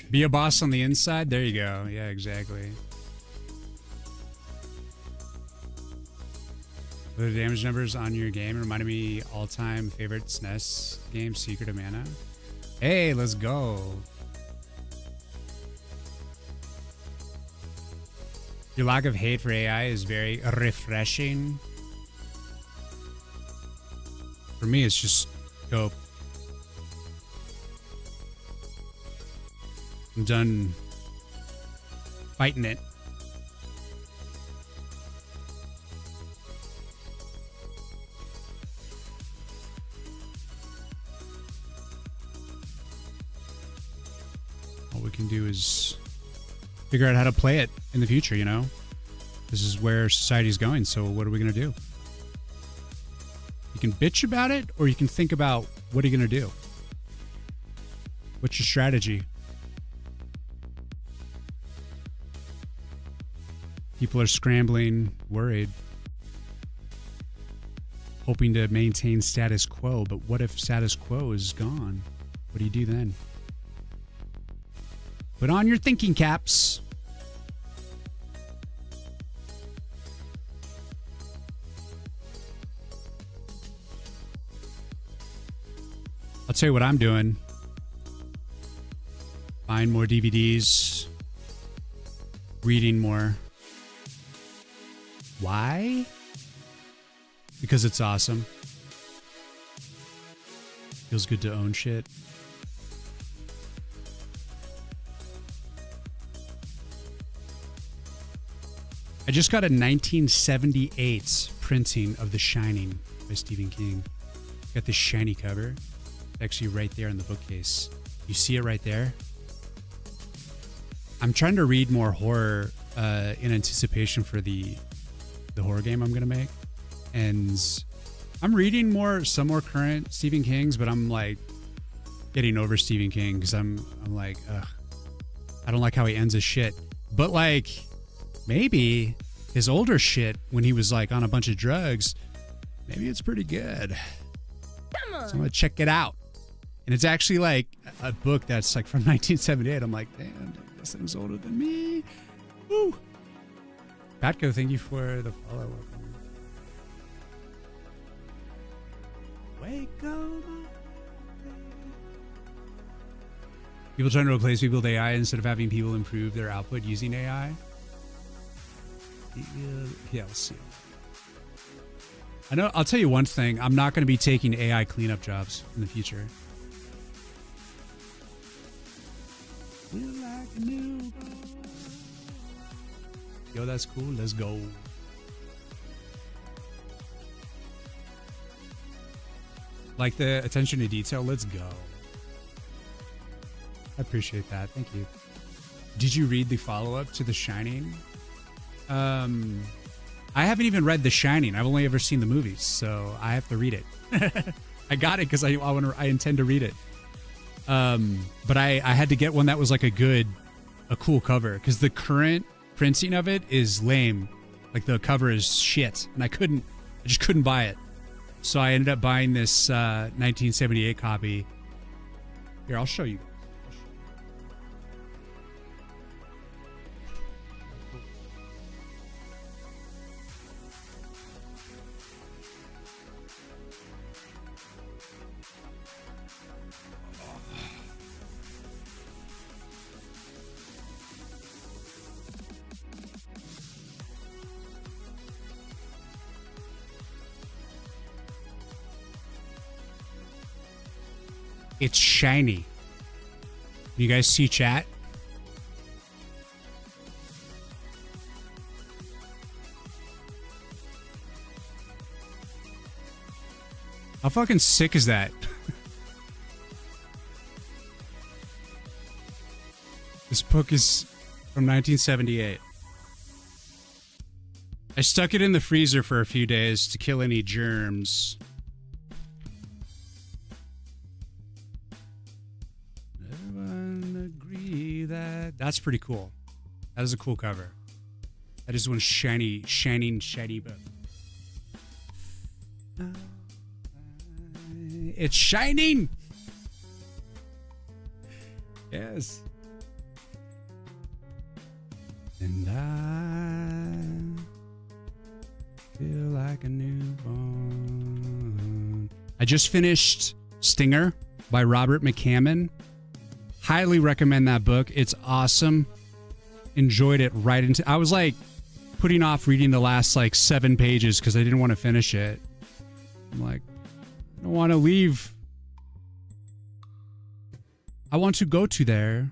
Speaker 1: Be a boss on the inside? There you go. Yeah, exactly. The damage numbers on your game reminded me all-time favorite SNES game, Secret of Mana. Hey, let's go. Your lack of hate for AI is very refreshing. For me, it's just dope. I'm done fighting it. All we can do is figure out how to play it in the future, you know? This is where society's going, so what are we going to do? You can bitch about it, or you can think about, what are you going to do? What's your strategy? People are scrambling, worried, hoping to maintain status quo. But what if status quo is gone? What do you do then? Put on your thinking caps. I'll tell you what I'm doing. Buying more DVDs. Reading more. Why? Because it's awesome. Feels good to own shit. I just got a 1978 printing of The Shining by Stephen King. Got this shiny cover. It's actually right there in the bookcase. You see it right there? I'm trying to read more horror in anticipation for the horror game I'm going to make. And I'm reading some more current Stephen King's, but I'm like getting over Stephen King because I'm like, ugh, I don't like how he ends his shit. But like, maybe his older shit when he was like on a bunch of drugs, maybe it's pretty good.
Speaker 2: Come on.
Speaker 1: So I'm gonna check it out. And it's actually like a book that's like from 1978. I'm like, damn, this thing's older than me. Woo. Batco, thank you for the follow-up. Wake up. People trying to replace people with AI instead of having people improve their output using AI. Yeah, we'll see. I know. I'll tell you one thing. I'm not going to be taking AI cleanup jobs in the future. Feel like a newborn. Yo, that's cool. Let's go. Like the attention to detail. Let's go. I appreciate that. Thank you. Did you read the follow-up to The Shining? I haven't even read The Shining. I've only ever seen the movies, so I have to read it. I got it because I intend to read it. But I had to get one that was like a cool cover because the current printing of it is lame. Like the cover is shit, and I just couldn't buy it. So I ended up buying this 1978 copy. Here, I'll show you. It's shiny. You guys see chat? How fucking sick is that? This book is from 1978. I stuck it in the freezer for a few days to kill any germs. That's pretty cool. That is a cool cover. That is one shiny book. It's shining! Yes. And I feel like a newborn. I just finished Stinger by Robert McCammon. Highly recommend that book. It's awesome. Enjoyed it right into... I was like putting off reading the last like 7 pages because I didn't want to finish it. I'm like, I don't want to leave. I want to go to there.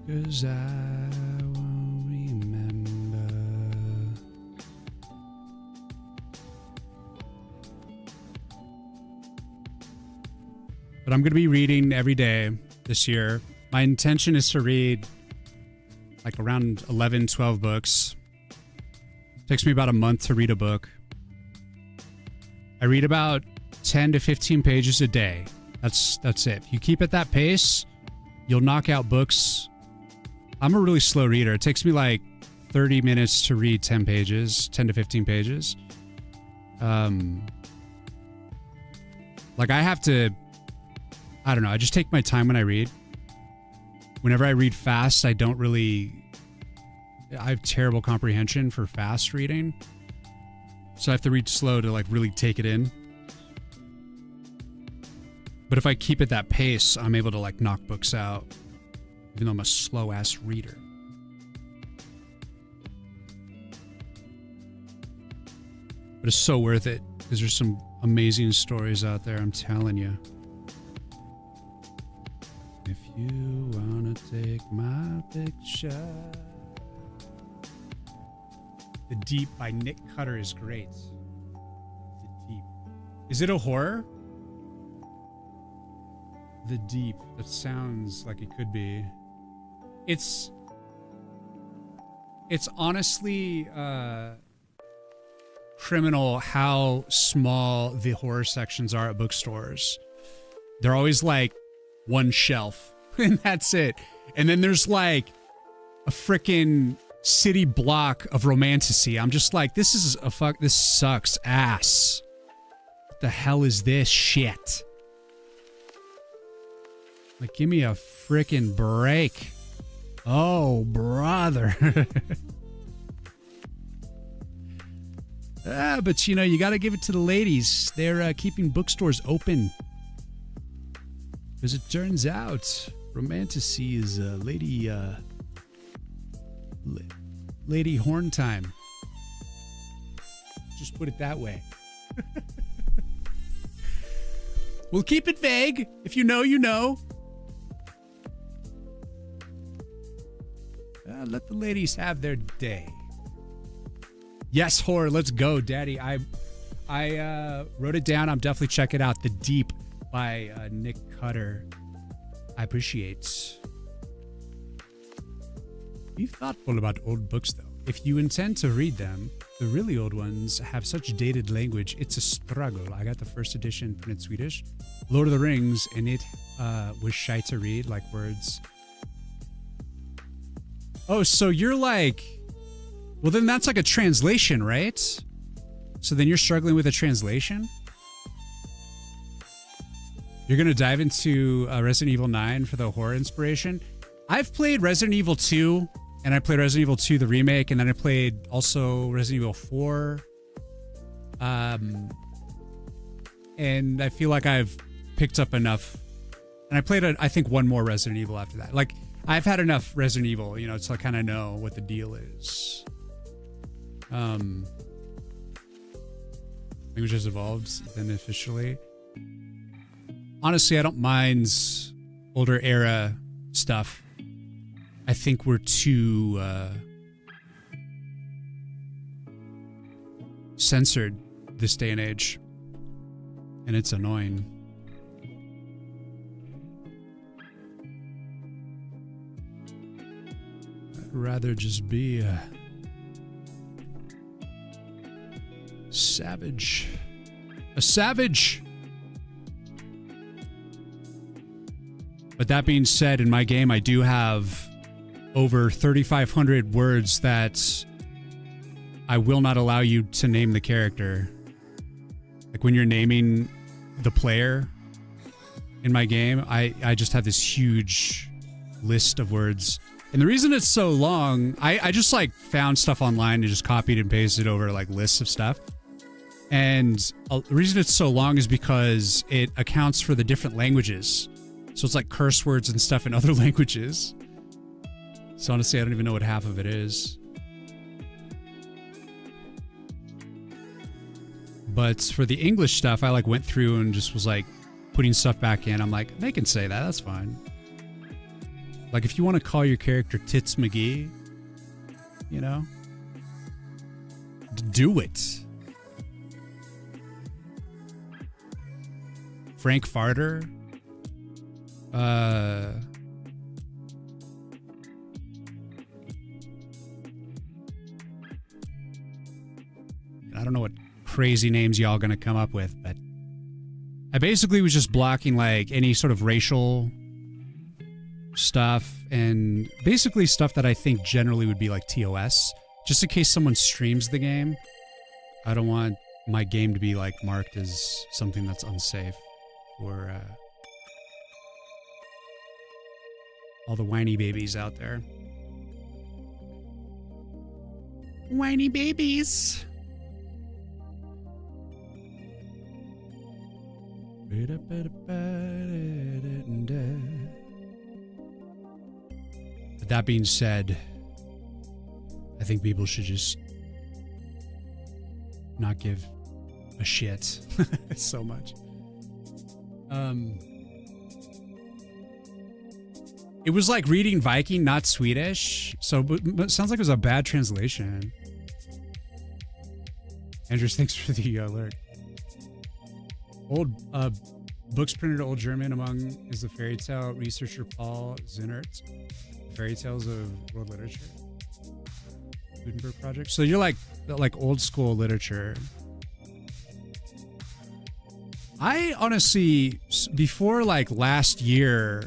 Speaker 1: Because I will remember. But I'm going to be reading every day this year. My intention is to read like around 11, 12 books. Takes me about a month to read a book. I read about 10 to 15 pages a day. That's it. If you keep at that pace, you'll knock out books. I'm a really slow reader. It takes me like 30 minutes to read 10 pages, 10 to 15 pages. Like I have to, I don't know, I just take my time when I read. Whenever I read fast, I have terrible comprehension for fast reading. So I have to read slow to like really take it in. But if I keep at that pace, I'm able to like knock books out, even though I'm a slow ass reader. But it's so worth it because there's some amazing stories out there, I'm telling you. If you wanna take my picture. The Deep by Nick Cutter is great. The Deep. Is it a horror? The Deep. That sounds like it could be. It's honestly criminal how small the horror sections are at bookstores. They're always like one shelf and that's it. And then there's like a freaking city block of romantasy. I'm just like, this sucks ass. What the hell is this shit? Like, give me a freaking break. Oh, brother. But you know, you got to give it to the ladies. They're keeping bookstores open. As it turns out, romantasy is lady horn time. Just put it that way. We'll keep it vague. If you know, you know. Let the ladies have their day. Yes, horror. Let's go, Daddy. I wrote it down. I'm definitely checking out The Deep by Nick Cutter. I appreciate. Be thoughtful about old books, though. If you intend to read them, the really old ones have such dated language. It's a struggle. I got the first edition printed Swedish, Lord of the Rings, and it was shy to read, like words. Oh, so you're like, well, then that's like a translation, right? So then you're struggling with a translation? You're going to dive into Resident Evil 9 for the horror inspiration? I've played Resident Evil 2, and I played Resident Evil 2, the remake, and then I played also Resident Evil 4. And I feel like I've picked up enough. And I played, I think, one more Resident Evil after that. Like, I've had enough Resident Evil, you know, so I kind of know what the deal is. Language has evolved then officially. Honestly, I don't mind older era stuff. I think we're too censored this day and age. And it's annoying. I'd rather just be a savage. A savage! But that being said, in my game, I do have over 3,500 words that I will not allow you to name the character. Like when you're naming the player in my game, I just have this huge list of words. And the reason it's so long, I just like found stuff online and just copied and pasted over like lists of stuff. And the reason it's so long is because it accounts for the different languages. So it's like curse words and stuff in other languages. So honestly, I don't even know what half of it is. But for the English stuff, I like went through and just was like putting stuff back in. I'm like, they can say that. That's fine. Like if you want to call your character Tits McGee, you know, do it. Frank Farter. I don't know what crazy names y'all gonna come up with, but I basically was just blocking like any sort of racial stuff and basically stuff that I think generally would be like TOS, just in case someone streams the game. I don't want my game to be like marked as something that's unsafe for all the whiny babies out there. Whiny babies. But that being said, I think people should just not give a shit so much. It was like reading Viking, not Swedish. So but it sounds like it was a bad translation. Andrews, thanks for the alert. Old books printed Old German among is the fairy tale researcher Paul Zinnert. Fairy Tales of World Literature. Gutenberg Project. So you're like old school literature. I honestly, before like last year,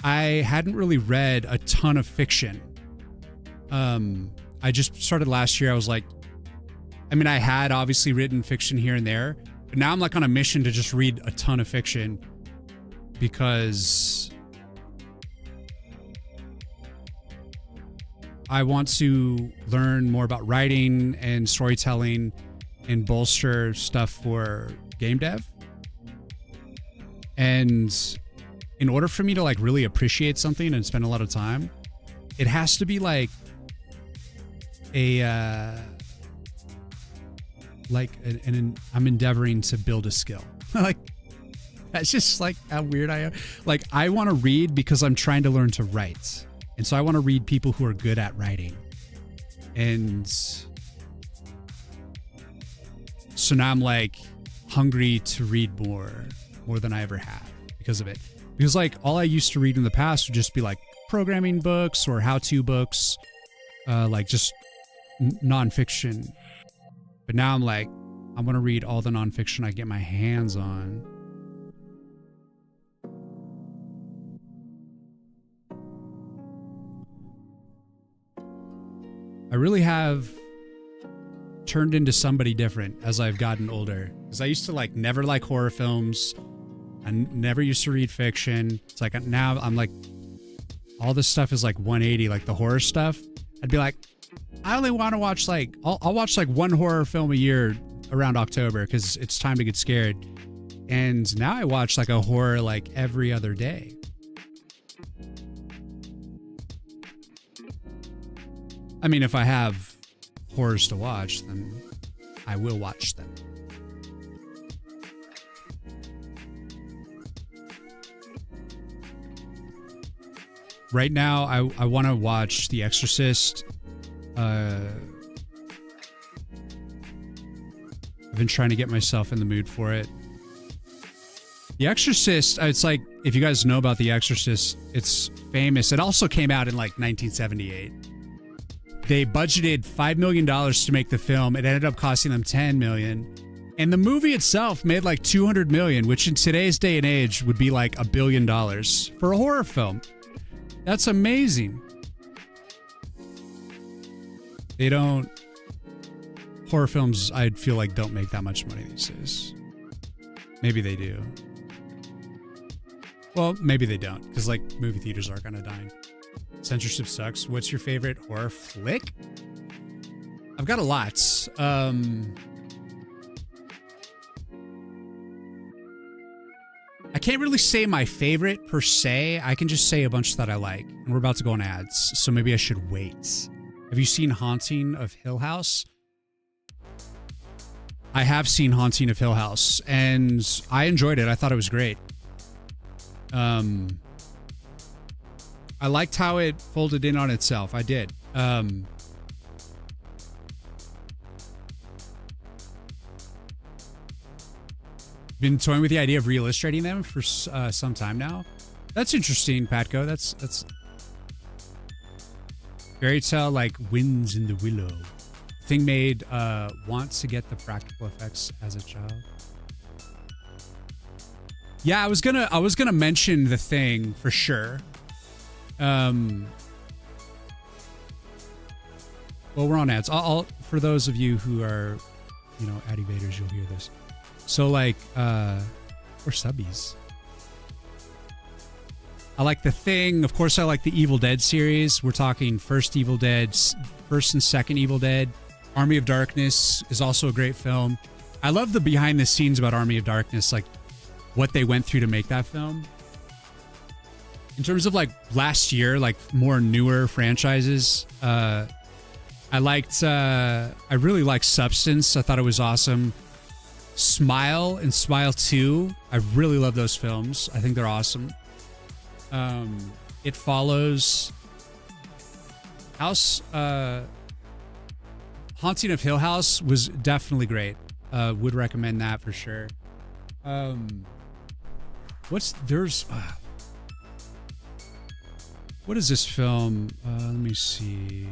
Speaker 1: I hadn't really read a ton of fiction. I just started last year. I was like, I mean, I had obviously written fiction here and there, but now I'm like on a mission to just read a ton of fiction because I want to learn more about writing and storytelling and bolster stuff for game dev. And in order for me to like really appreciate something and spend a lot of time, it has to be like I'm endeavoring to build a skill. Like, that's just like how weird I am. Like, I want to read because I'm trying to learn to write. And so I want to read people who are good at writing. And so now I'm like hungry to read more than I ever have because of it. Because like all I used to read in the past would just be like programming books or how-to books, like just nonfiction. But now I'm like, I want to read all the nonfiction I get my hands on. I really have turned into somebody different as I've gotten older. Because I used to like never like horror films. I never used to read fiction. It's like now I'm like, all this stuff is like 180, like the horror stuff. I'd be like, I only want to watch like, I'll watch like one horror film a year around October because it's time to get scared. And now I watch like a horror like every other day. I mean, if I have horrors to watch, then I will watch them. Right now, I want to watch The Exorcist. I've been trying to get myself in the mood for it. The Exorcist, it's like, if you guys know about The Exorcist, it's famous. It also came out in like 1978. They budgeted $5 million to make the film. It ended up costing them $10 million. And the movie itself made like $200 million, which in today's day and age would be like $1 billion for a horror film. That's amazing. Horror films, I feel like, don't make that much money these days. Maybe they do. Well, maybe they don't, because like movie theaters are kind of dying. Censorship sucks. What's your favorite horror flick? I've got a lot. I can't really say my favorite per se. I can just say a bunch that I like. And we're about to go on ads, so maybe I should wait. Have you seen Haunting of Hill House? I have seen Haunting of Hill House, and I enjoyed it. I thought it was great. I liked how it folded in on itself. I did. Been toying with the idea of reillustrating them for some time now. That's interesting, Patco. That's fairy tale like Winds in the Willow. thing made want to get the practical effects as a child. Yeah, I was gonna mention The Thing for sure. Well, we're on ads. I'll for those of you who are, you know, ad evaders, you'll hear this. So like, or subbies. I like The Thing. Of course, I like the Evil Dead series. We're talking first and second Evil Dead. Army of Darkness is also a great film. I love the behind the scenes about Army of Darkness, like what they went through to make that film. In terms of like last year, like more newer franchises, I really liked Substance. I thought it was awesome. Smile and Smile 2. I really love those films. I think they're awesome. It Follows. Haunting of Hill House was definitely great. Would recommend that for sure. What is this film? Let me see.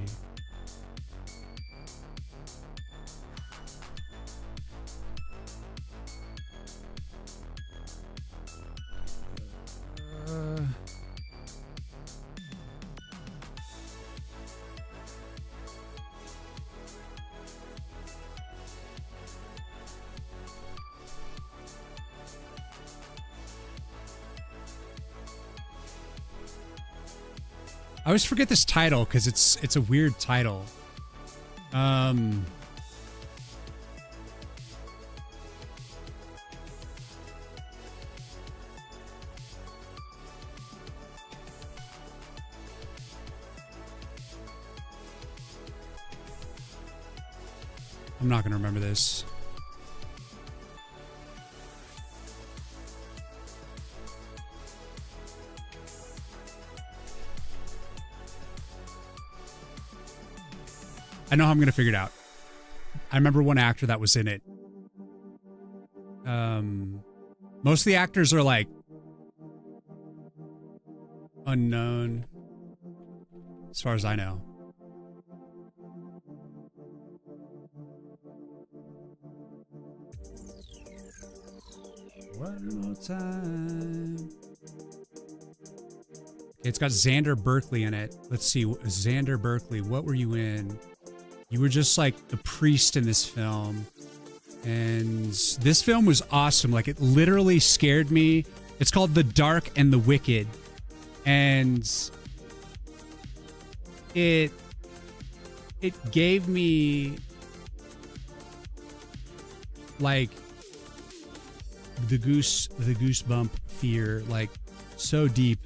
Speaker 1: I always forget this title because it's a weird title. I'm not gonna remember this. I know how I'm gonna figure it out. I remember one actor that was in it. Most of the actors are like unknown, as far as I know. One more time. Okay, it's got Xander Berkeley in it. Let's see, Xander Berkeley. What were you in? You were just like the priest in this film. And this film was awesome. Like, it literally scared me. It's called The Dark and the Wicked. And it gave me like the goosebump fear, like so deep,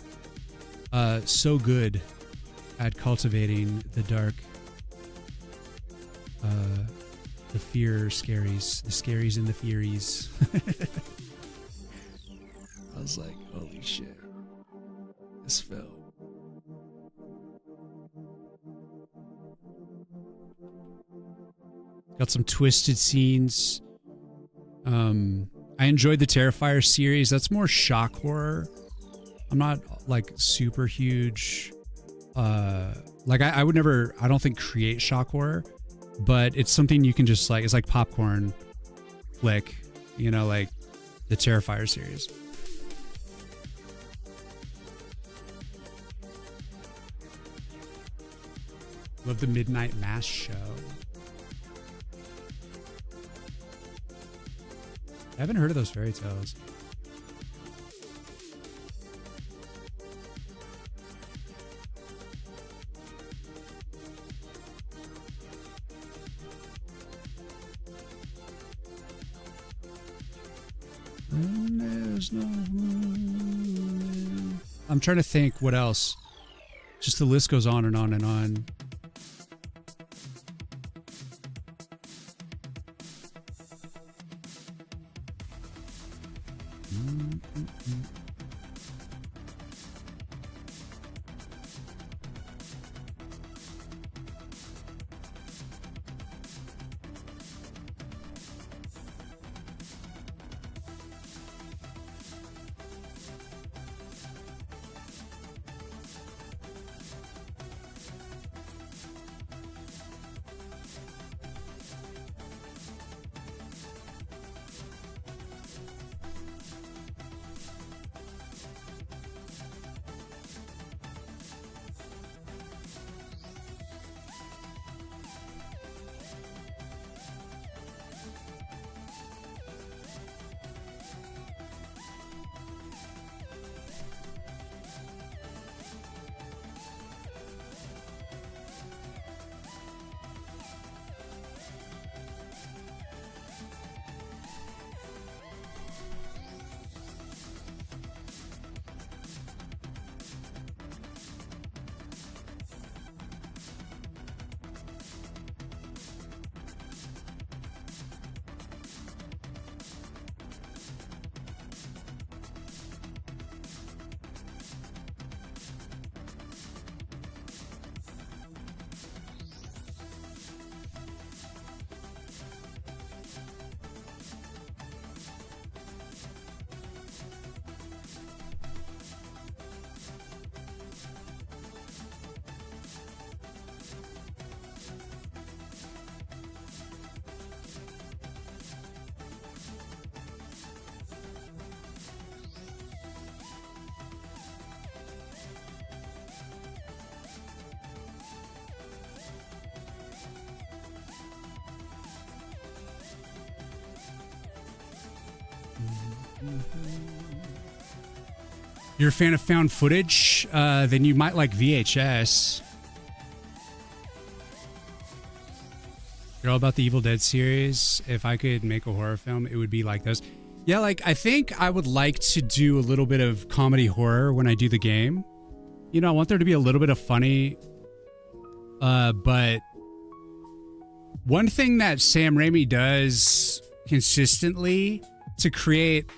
Speaker 1: so good at cultivating the dark. The fear scaries, the scaries and the furies. I was like, holy shit, this film. Got some twisted scenes. I enjoyed the Terrifier series. That's more shock horror. I'm not like super huge. Like I would never, I don't think create shock horror. But it's something you can just like, it's like popcorn flick, you know, like the Terrifier series. Love the Midnight Mass show. I haven't heard of those fairy tales. I'm trying to think what else. Just the list goes on and on and on. You're a fan of found footage? Then you might like VHS. You're all about the Evil Dead series. If I could make a horror film, it would be like those. Yeah, like, I think I would like to do a little bit of comedy horror when I do the game. You know, I want there to be a little bit of funny. But one thing that Sam Raimi does consistently to create,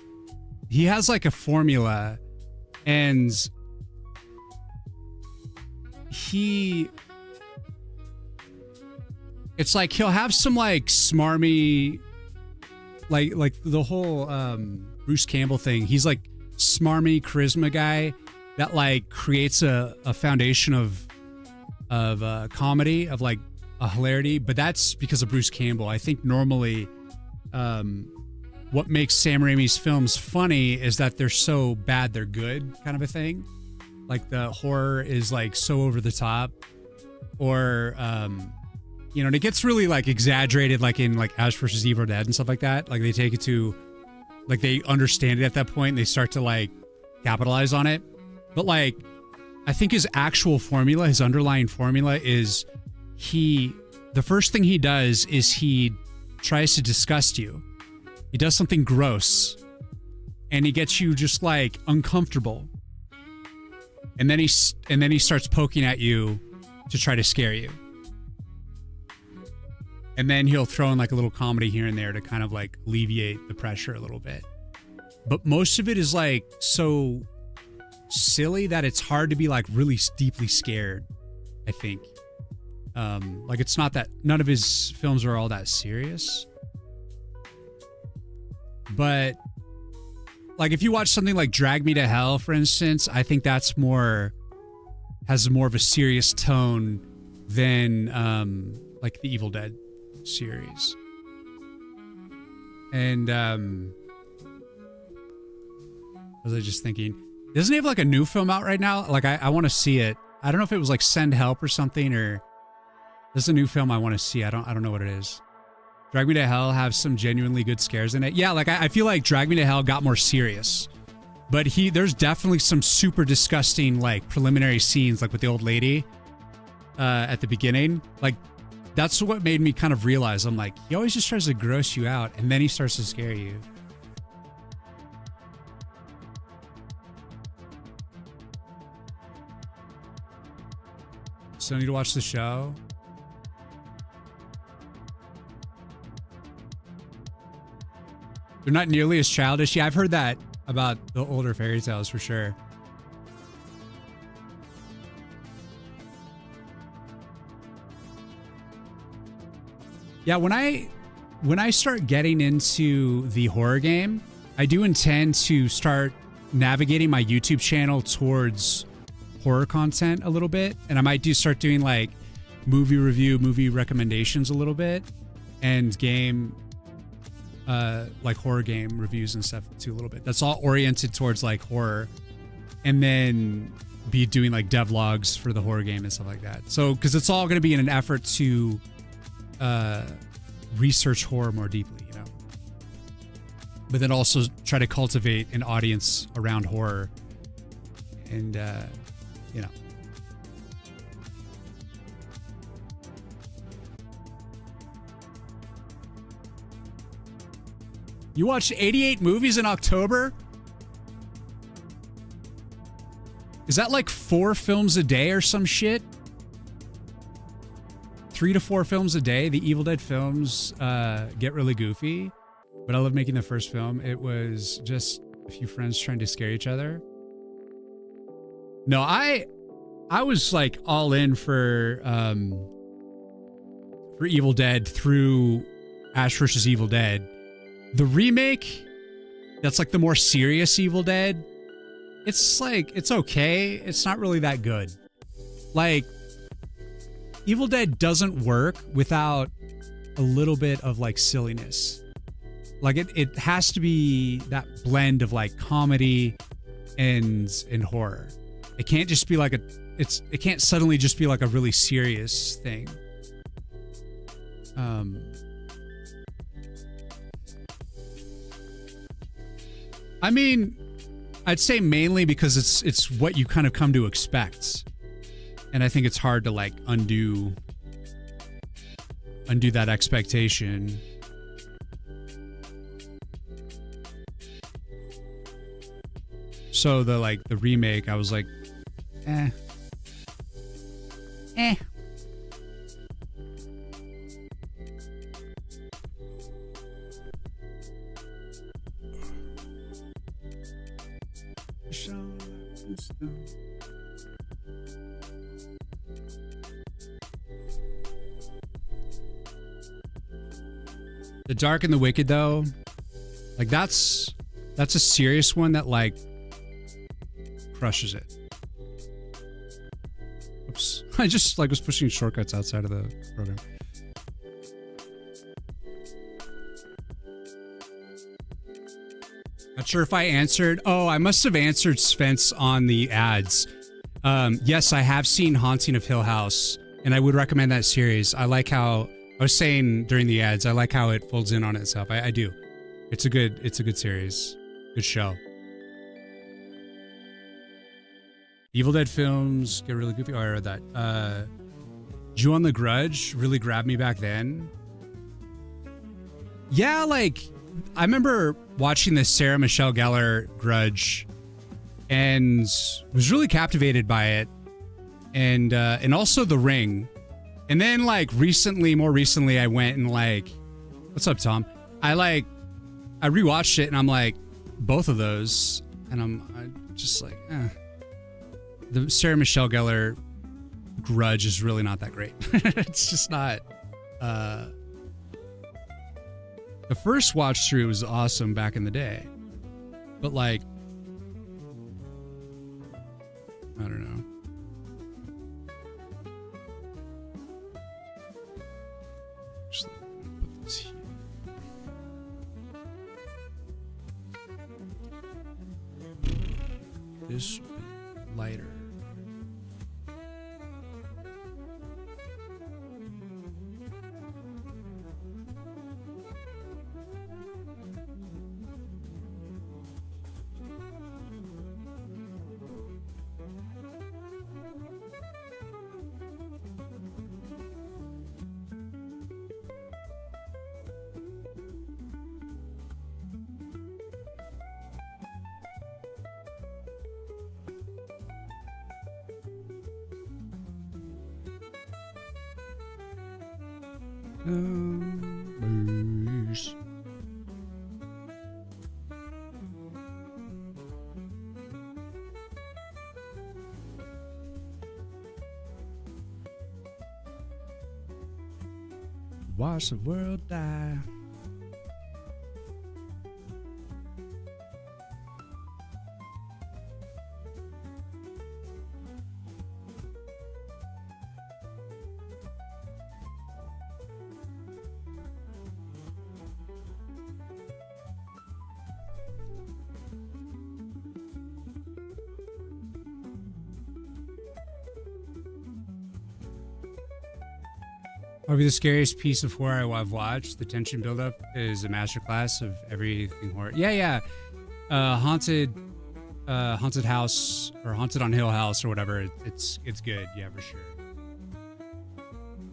Speaker 1: he has like a formula, and it's like he'll have some like smarmy, like the whole Bruce Campbell thing. He's like smarmy charisma guy that like creates a foundation of comedy, of like a hilarity, but that's because of Bruce Campbell. I think normally what makes Sam Raimi's films funny is that they're so bad they're good kind of a thing. Like the horror is like so over the top, or you know, and it gets really like exaggerated, like in like Ash vs. Evil Dead and stuff like that. Like they take it to, like they understand it at that point and they start to like capitalize on it. But like, I think his actual formula, his underlying formula is the first thing he does is he tries to disgust you. He does something gross and he gets you just like uncomfortable. And then he starts poking at you to try to scare you. And then he'll throw in like a little comedy here and there to kind of like alleviate the pressure a little bit. But most of it is like so silly that it's hard to be like really deeply scared, I think. Like it's not that, none of his films are all that serious. But like if you watch something like Drag Me to Hell, for instance, I think that's has more of a serious tone than like the Evil Dead series. And was I just thinking, doesn't he have like a new film out right now? Like I want to see it. I don't know if it was like Send Help or something, or there's a new film I want to see. I don't know what it is. Drag Me to Hell have some genuinely good scares in it. Yeah, like I feel like Drag Me to Hell got more serious, but there's definitely some super disgusting like preliminary scenes, like with the old lady at the beginning. Like that's what made me kind of realize, I'm like, he always just tries to gross you out and then he starts to scare you. Still need to watch the show. They're not nearly as childish. Yeah, I've heard that about the older fairy tales for sure. Yeah, when I start getting into the horror game, I do intend to start navigating my YouTube channel towards horror content a little bit, and I might start doing like movie review, movie recommendations a little bit, and game like horror game reviews and stuff too a little bit. That's all oriented towards like horror, and then be doing like devlogs for the horror game and stuff like that. So because it's all going to be in an effort to research horror more deeply, you know, but then also try to cultivate an audience around horror, and you know. You watched 88 movies in October? Is that like 4 films a day or some shit? 3 to 4 films a day? The Evil Dead films get really goofy, but I love making the first film. It was just a few friends trying to scare each other. No, I was like all in for Evil Dead through Ash vs. Evil Dead. The remake, that's like the more serious Evil Dead, it's like, it's okay. It's not really that good. Like, Evil Dead doesn't work without a little bit of like silliness. Like it has to be that blend of like comedy and horror. It can't just be like it can't suddenly just be like a really serious thing. I mean, I'd say mainly because it's what you kind of come to expect. And I think it's hard to like undo that expectation. So the remake, I was like, eh. The Dark and the Wicked, though, like that's a serious one that like crushes it. Oops, I just like was pushing shortcuts outside of the program. Not sure if I answered. Oh, I must have answered Spence on the ads. Yes, I have seen Haunting of Hill House, and I would recommend that series. I like how I was saying during the ads. I like how it folds in on itself. I do. It's a good series. Good show. Evil Dead films get really goofy. Oh, I read that. Jew on the Grudge really grabbed me back then. Yeah, like I remember watching the Sarah Michelle Gellar Grudge and was really captivated by it, and also The Ring. And then like more recently I went and like, what's up, Tom? I rewatched it and I'm like, both of those, and I'm just like, the Sarah Michelle Gellar Grudge is really not that great. It's just not. The first watch through was awesome back in the day, but like, I don't know. Just put this here. This lighter. Numbers. Watch the world die. Probably the scariest piece of horror I've watched. The tension buildup is a masterclass of everything horror. Yeah. Haunted House or Haunted on Hill House or whatever. It's good. Yeah, for sure.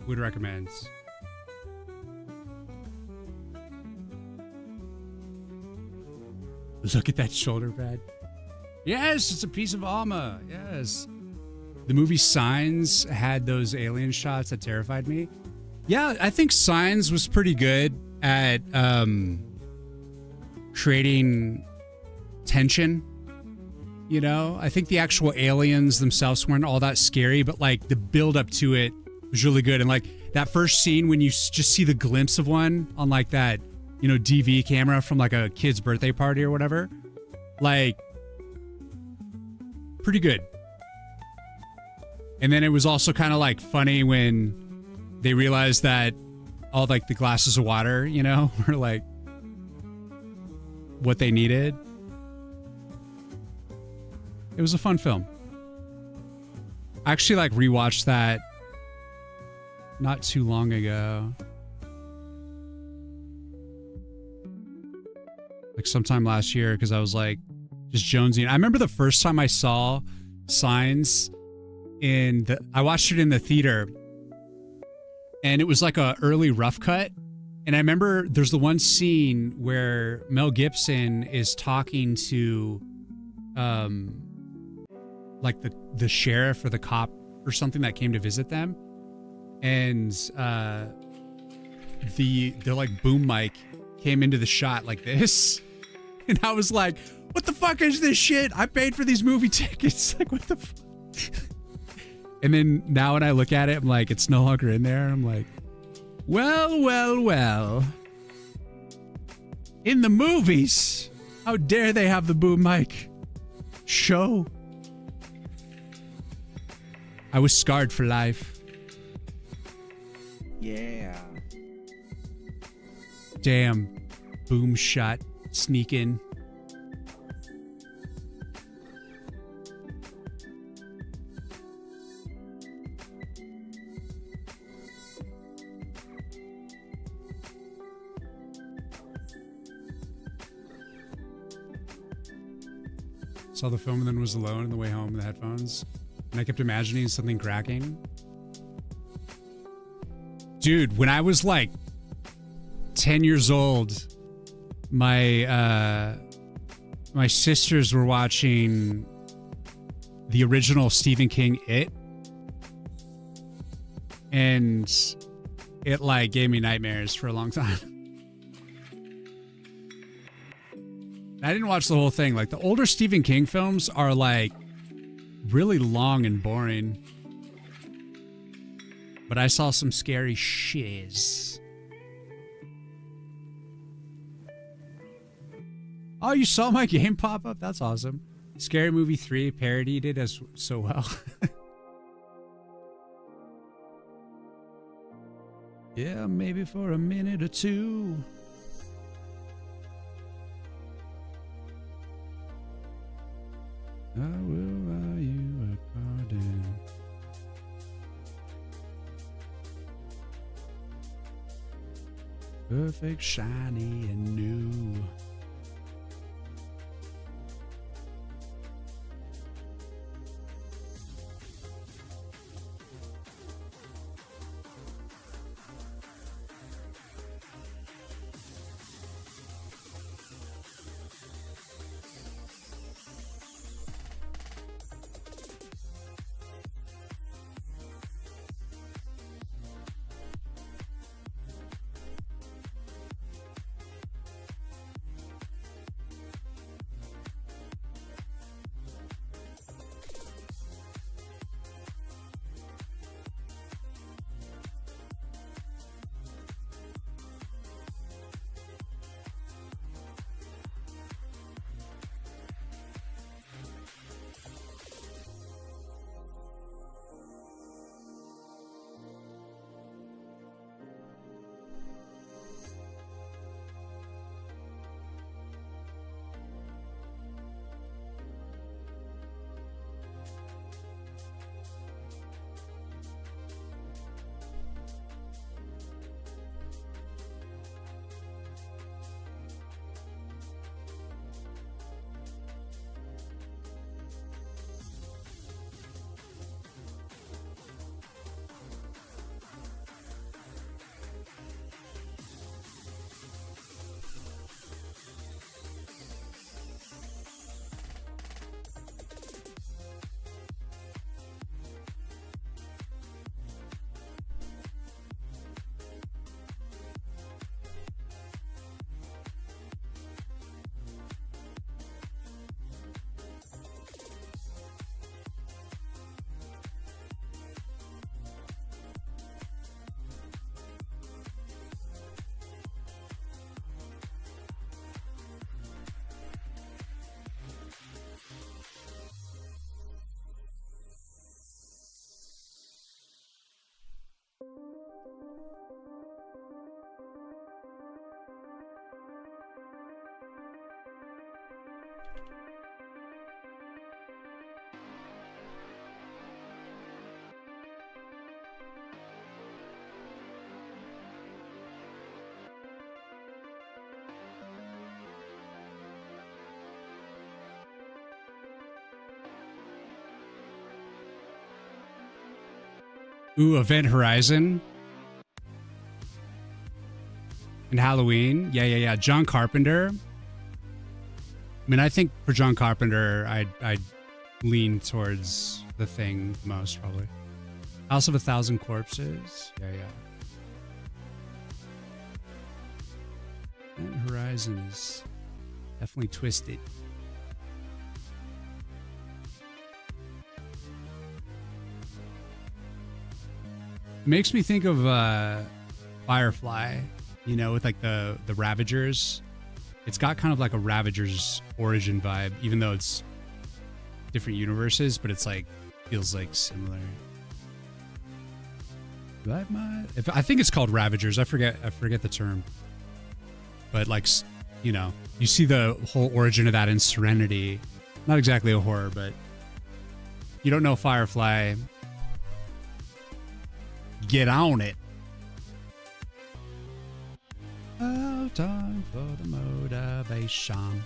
Speaker 1: Would recommend. Look at that shoulder pad. Yes, it's a piece of Alma. Yes. The movie Signs had those alien shots that terrified me. Yeah, I think Signs was pretty good at creating tension. You know, I think the actual aliens themselves weren't all that scary, but like the build up to it was really good. And like that first scene when you just see the glimpse of one on like that, you know, DV camera from like a kid's birthday party or whatever, like pretty good. And then it was also kind of like funny when they realized that all like the glasses of water, you know, were like what they needed. It was a fun film. I actually like rewatched that not too long ago. like sometime last year because I was like just jonesing. I remember the first time I saw Signs I watched it in the theater, and it was like a early rough cut. And I remember there's the one scene where Mel Gibson is talking to like the sheriff or the cop or something that came to visit them, and the like boom mic came into the shot like this, and I was like, what the fuck is this shit? I paid for these movie tickets. Like, what the fuck? And then now when I look at it, I'm like, it's no longer in there. I'm like, well. In the movies, how dare they have the boom mic show? I was scarred for life. Yeah. Damn. Boom shot. Sneak in. Saw the film and then was alone on the way home in the headphones. And I kept imagining something cracking. Dude, when I was like 10 years old, my sisters were watching the original Stephen King It. And it like gave me nightmares for a long time. I didn't watch the whole thing. Like, the older Stephen King films are like really long and boring. But I saw some scary shiz. Oh, you saw my game pop up? That's awesome. Scary Movie 3 parodied it as so well. Yeah, maybe for a minute or two. I will buy you a pardon. Perfect, shiny, and new. Ooh, Event Horizon. And Halloween. Yeah. John Carpenter. I mean, I think for John Carpenter, I'd lean towards The Thing most, probably. House of a Thousand Corpses. Yeah. Event Horizon is definitely twisted. Makes me think of Firefly, you know, with like the Ravagers. It's got kind of like a Ravagers origin vibe, even though it's different universes, but it's like feels like similar. I think it's called Ravagers. I forget the term. But like, you know, you see the whole origin of that in Serenity. Not exactly a horror, but you don't know Firefly. Get on it. Oh, time for the motivation.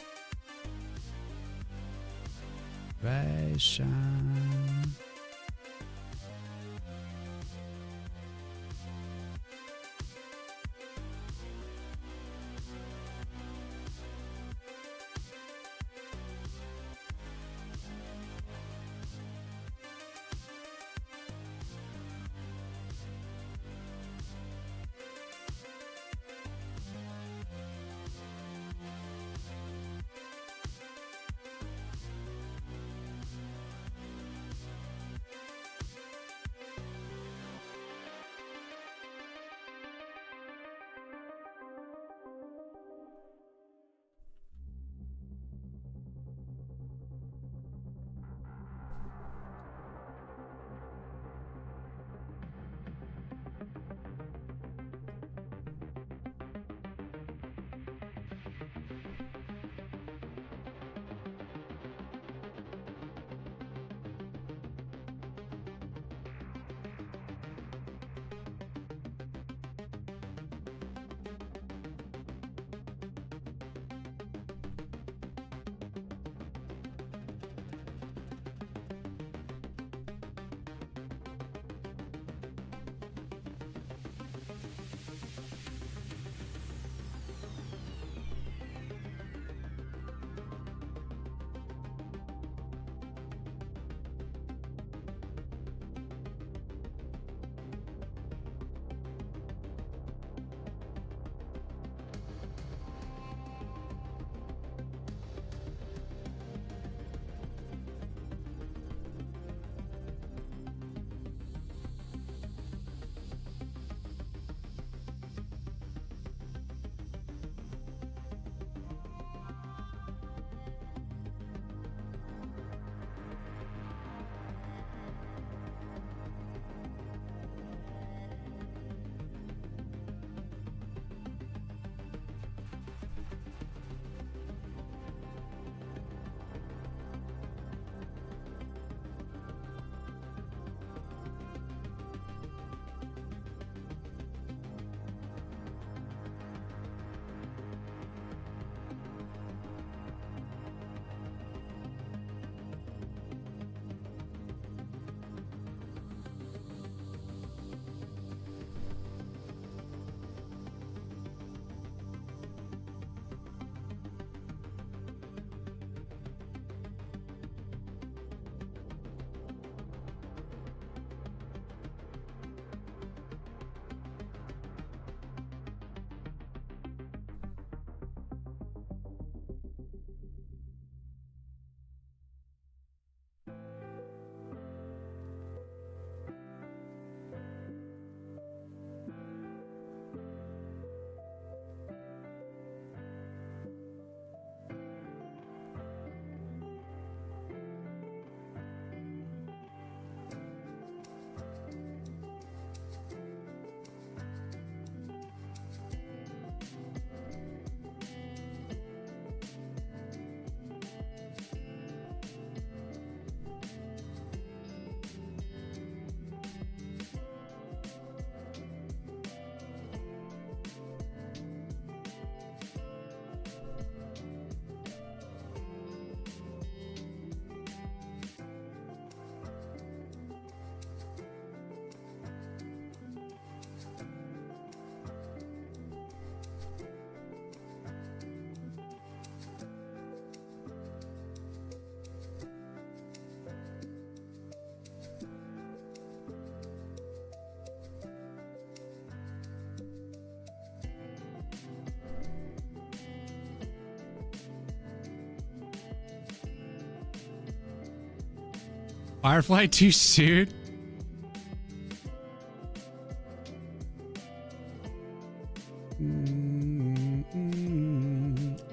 Speaker 1: Firefly too soon?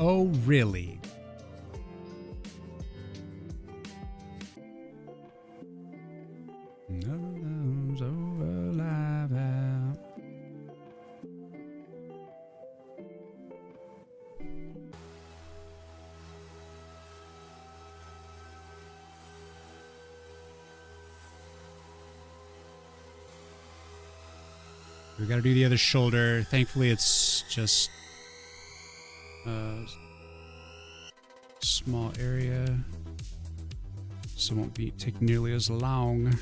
Speaker 1: Oh, really? No love's alive out. We gotta do the other shoulder. Thankfully, it's just a small area, so it won't take nearly as long.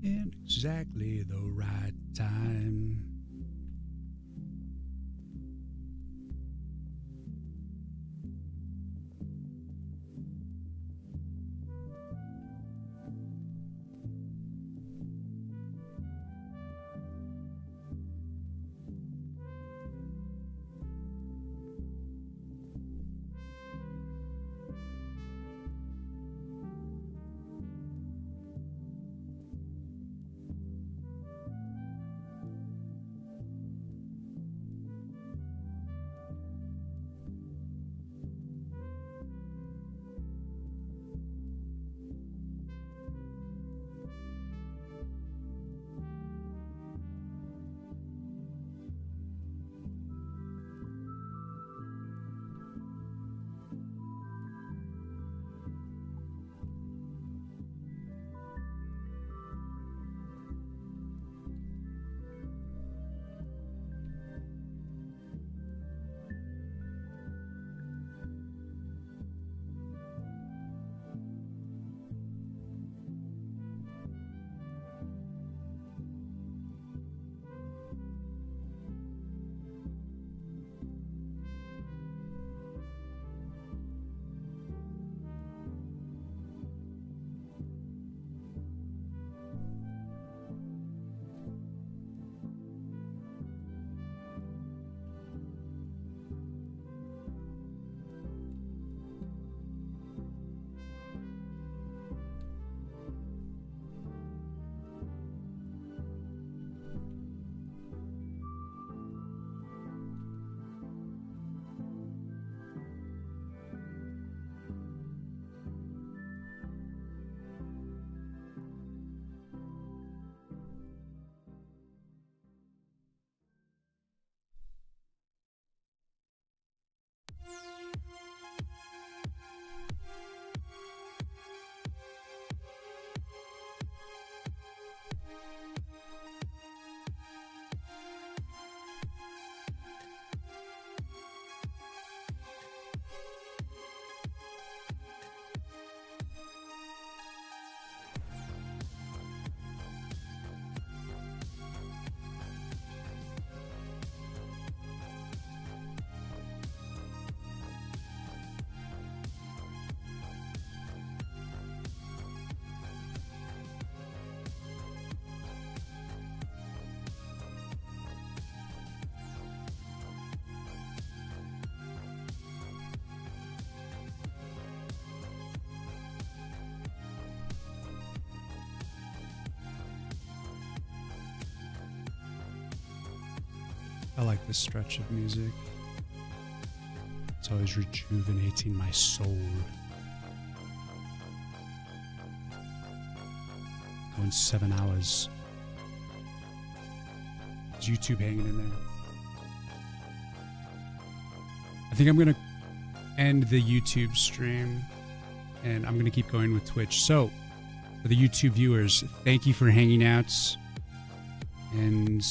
Speaker 1: In exactly the right time. I like this stretch of music. It's always rejuvenating my soul. Going 7 hours. Is YouTube hanging in there? I think I'm going to end the YouTube stream and I'm going to keep going with Twitch. So, for the YouTube viewers, thank you for hanging out. And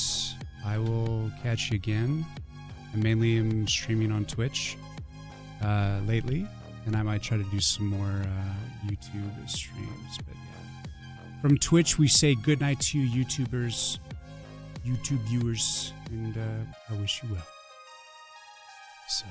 Speaker 1: I will catch you again. I mainly am streaming on Twitch lately, and I might try to do some more YouTube streams. But yeah, from Twitch, we say good night to you, YouTubers, YouTube viewers, and I wish you well. So.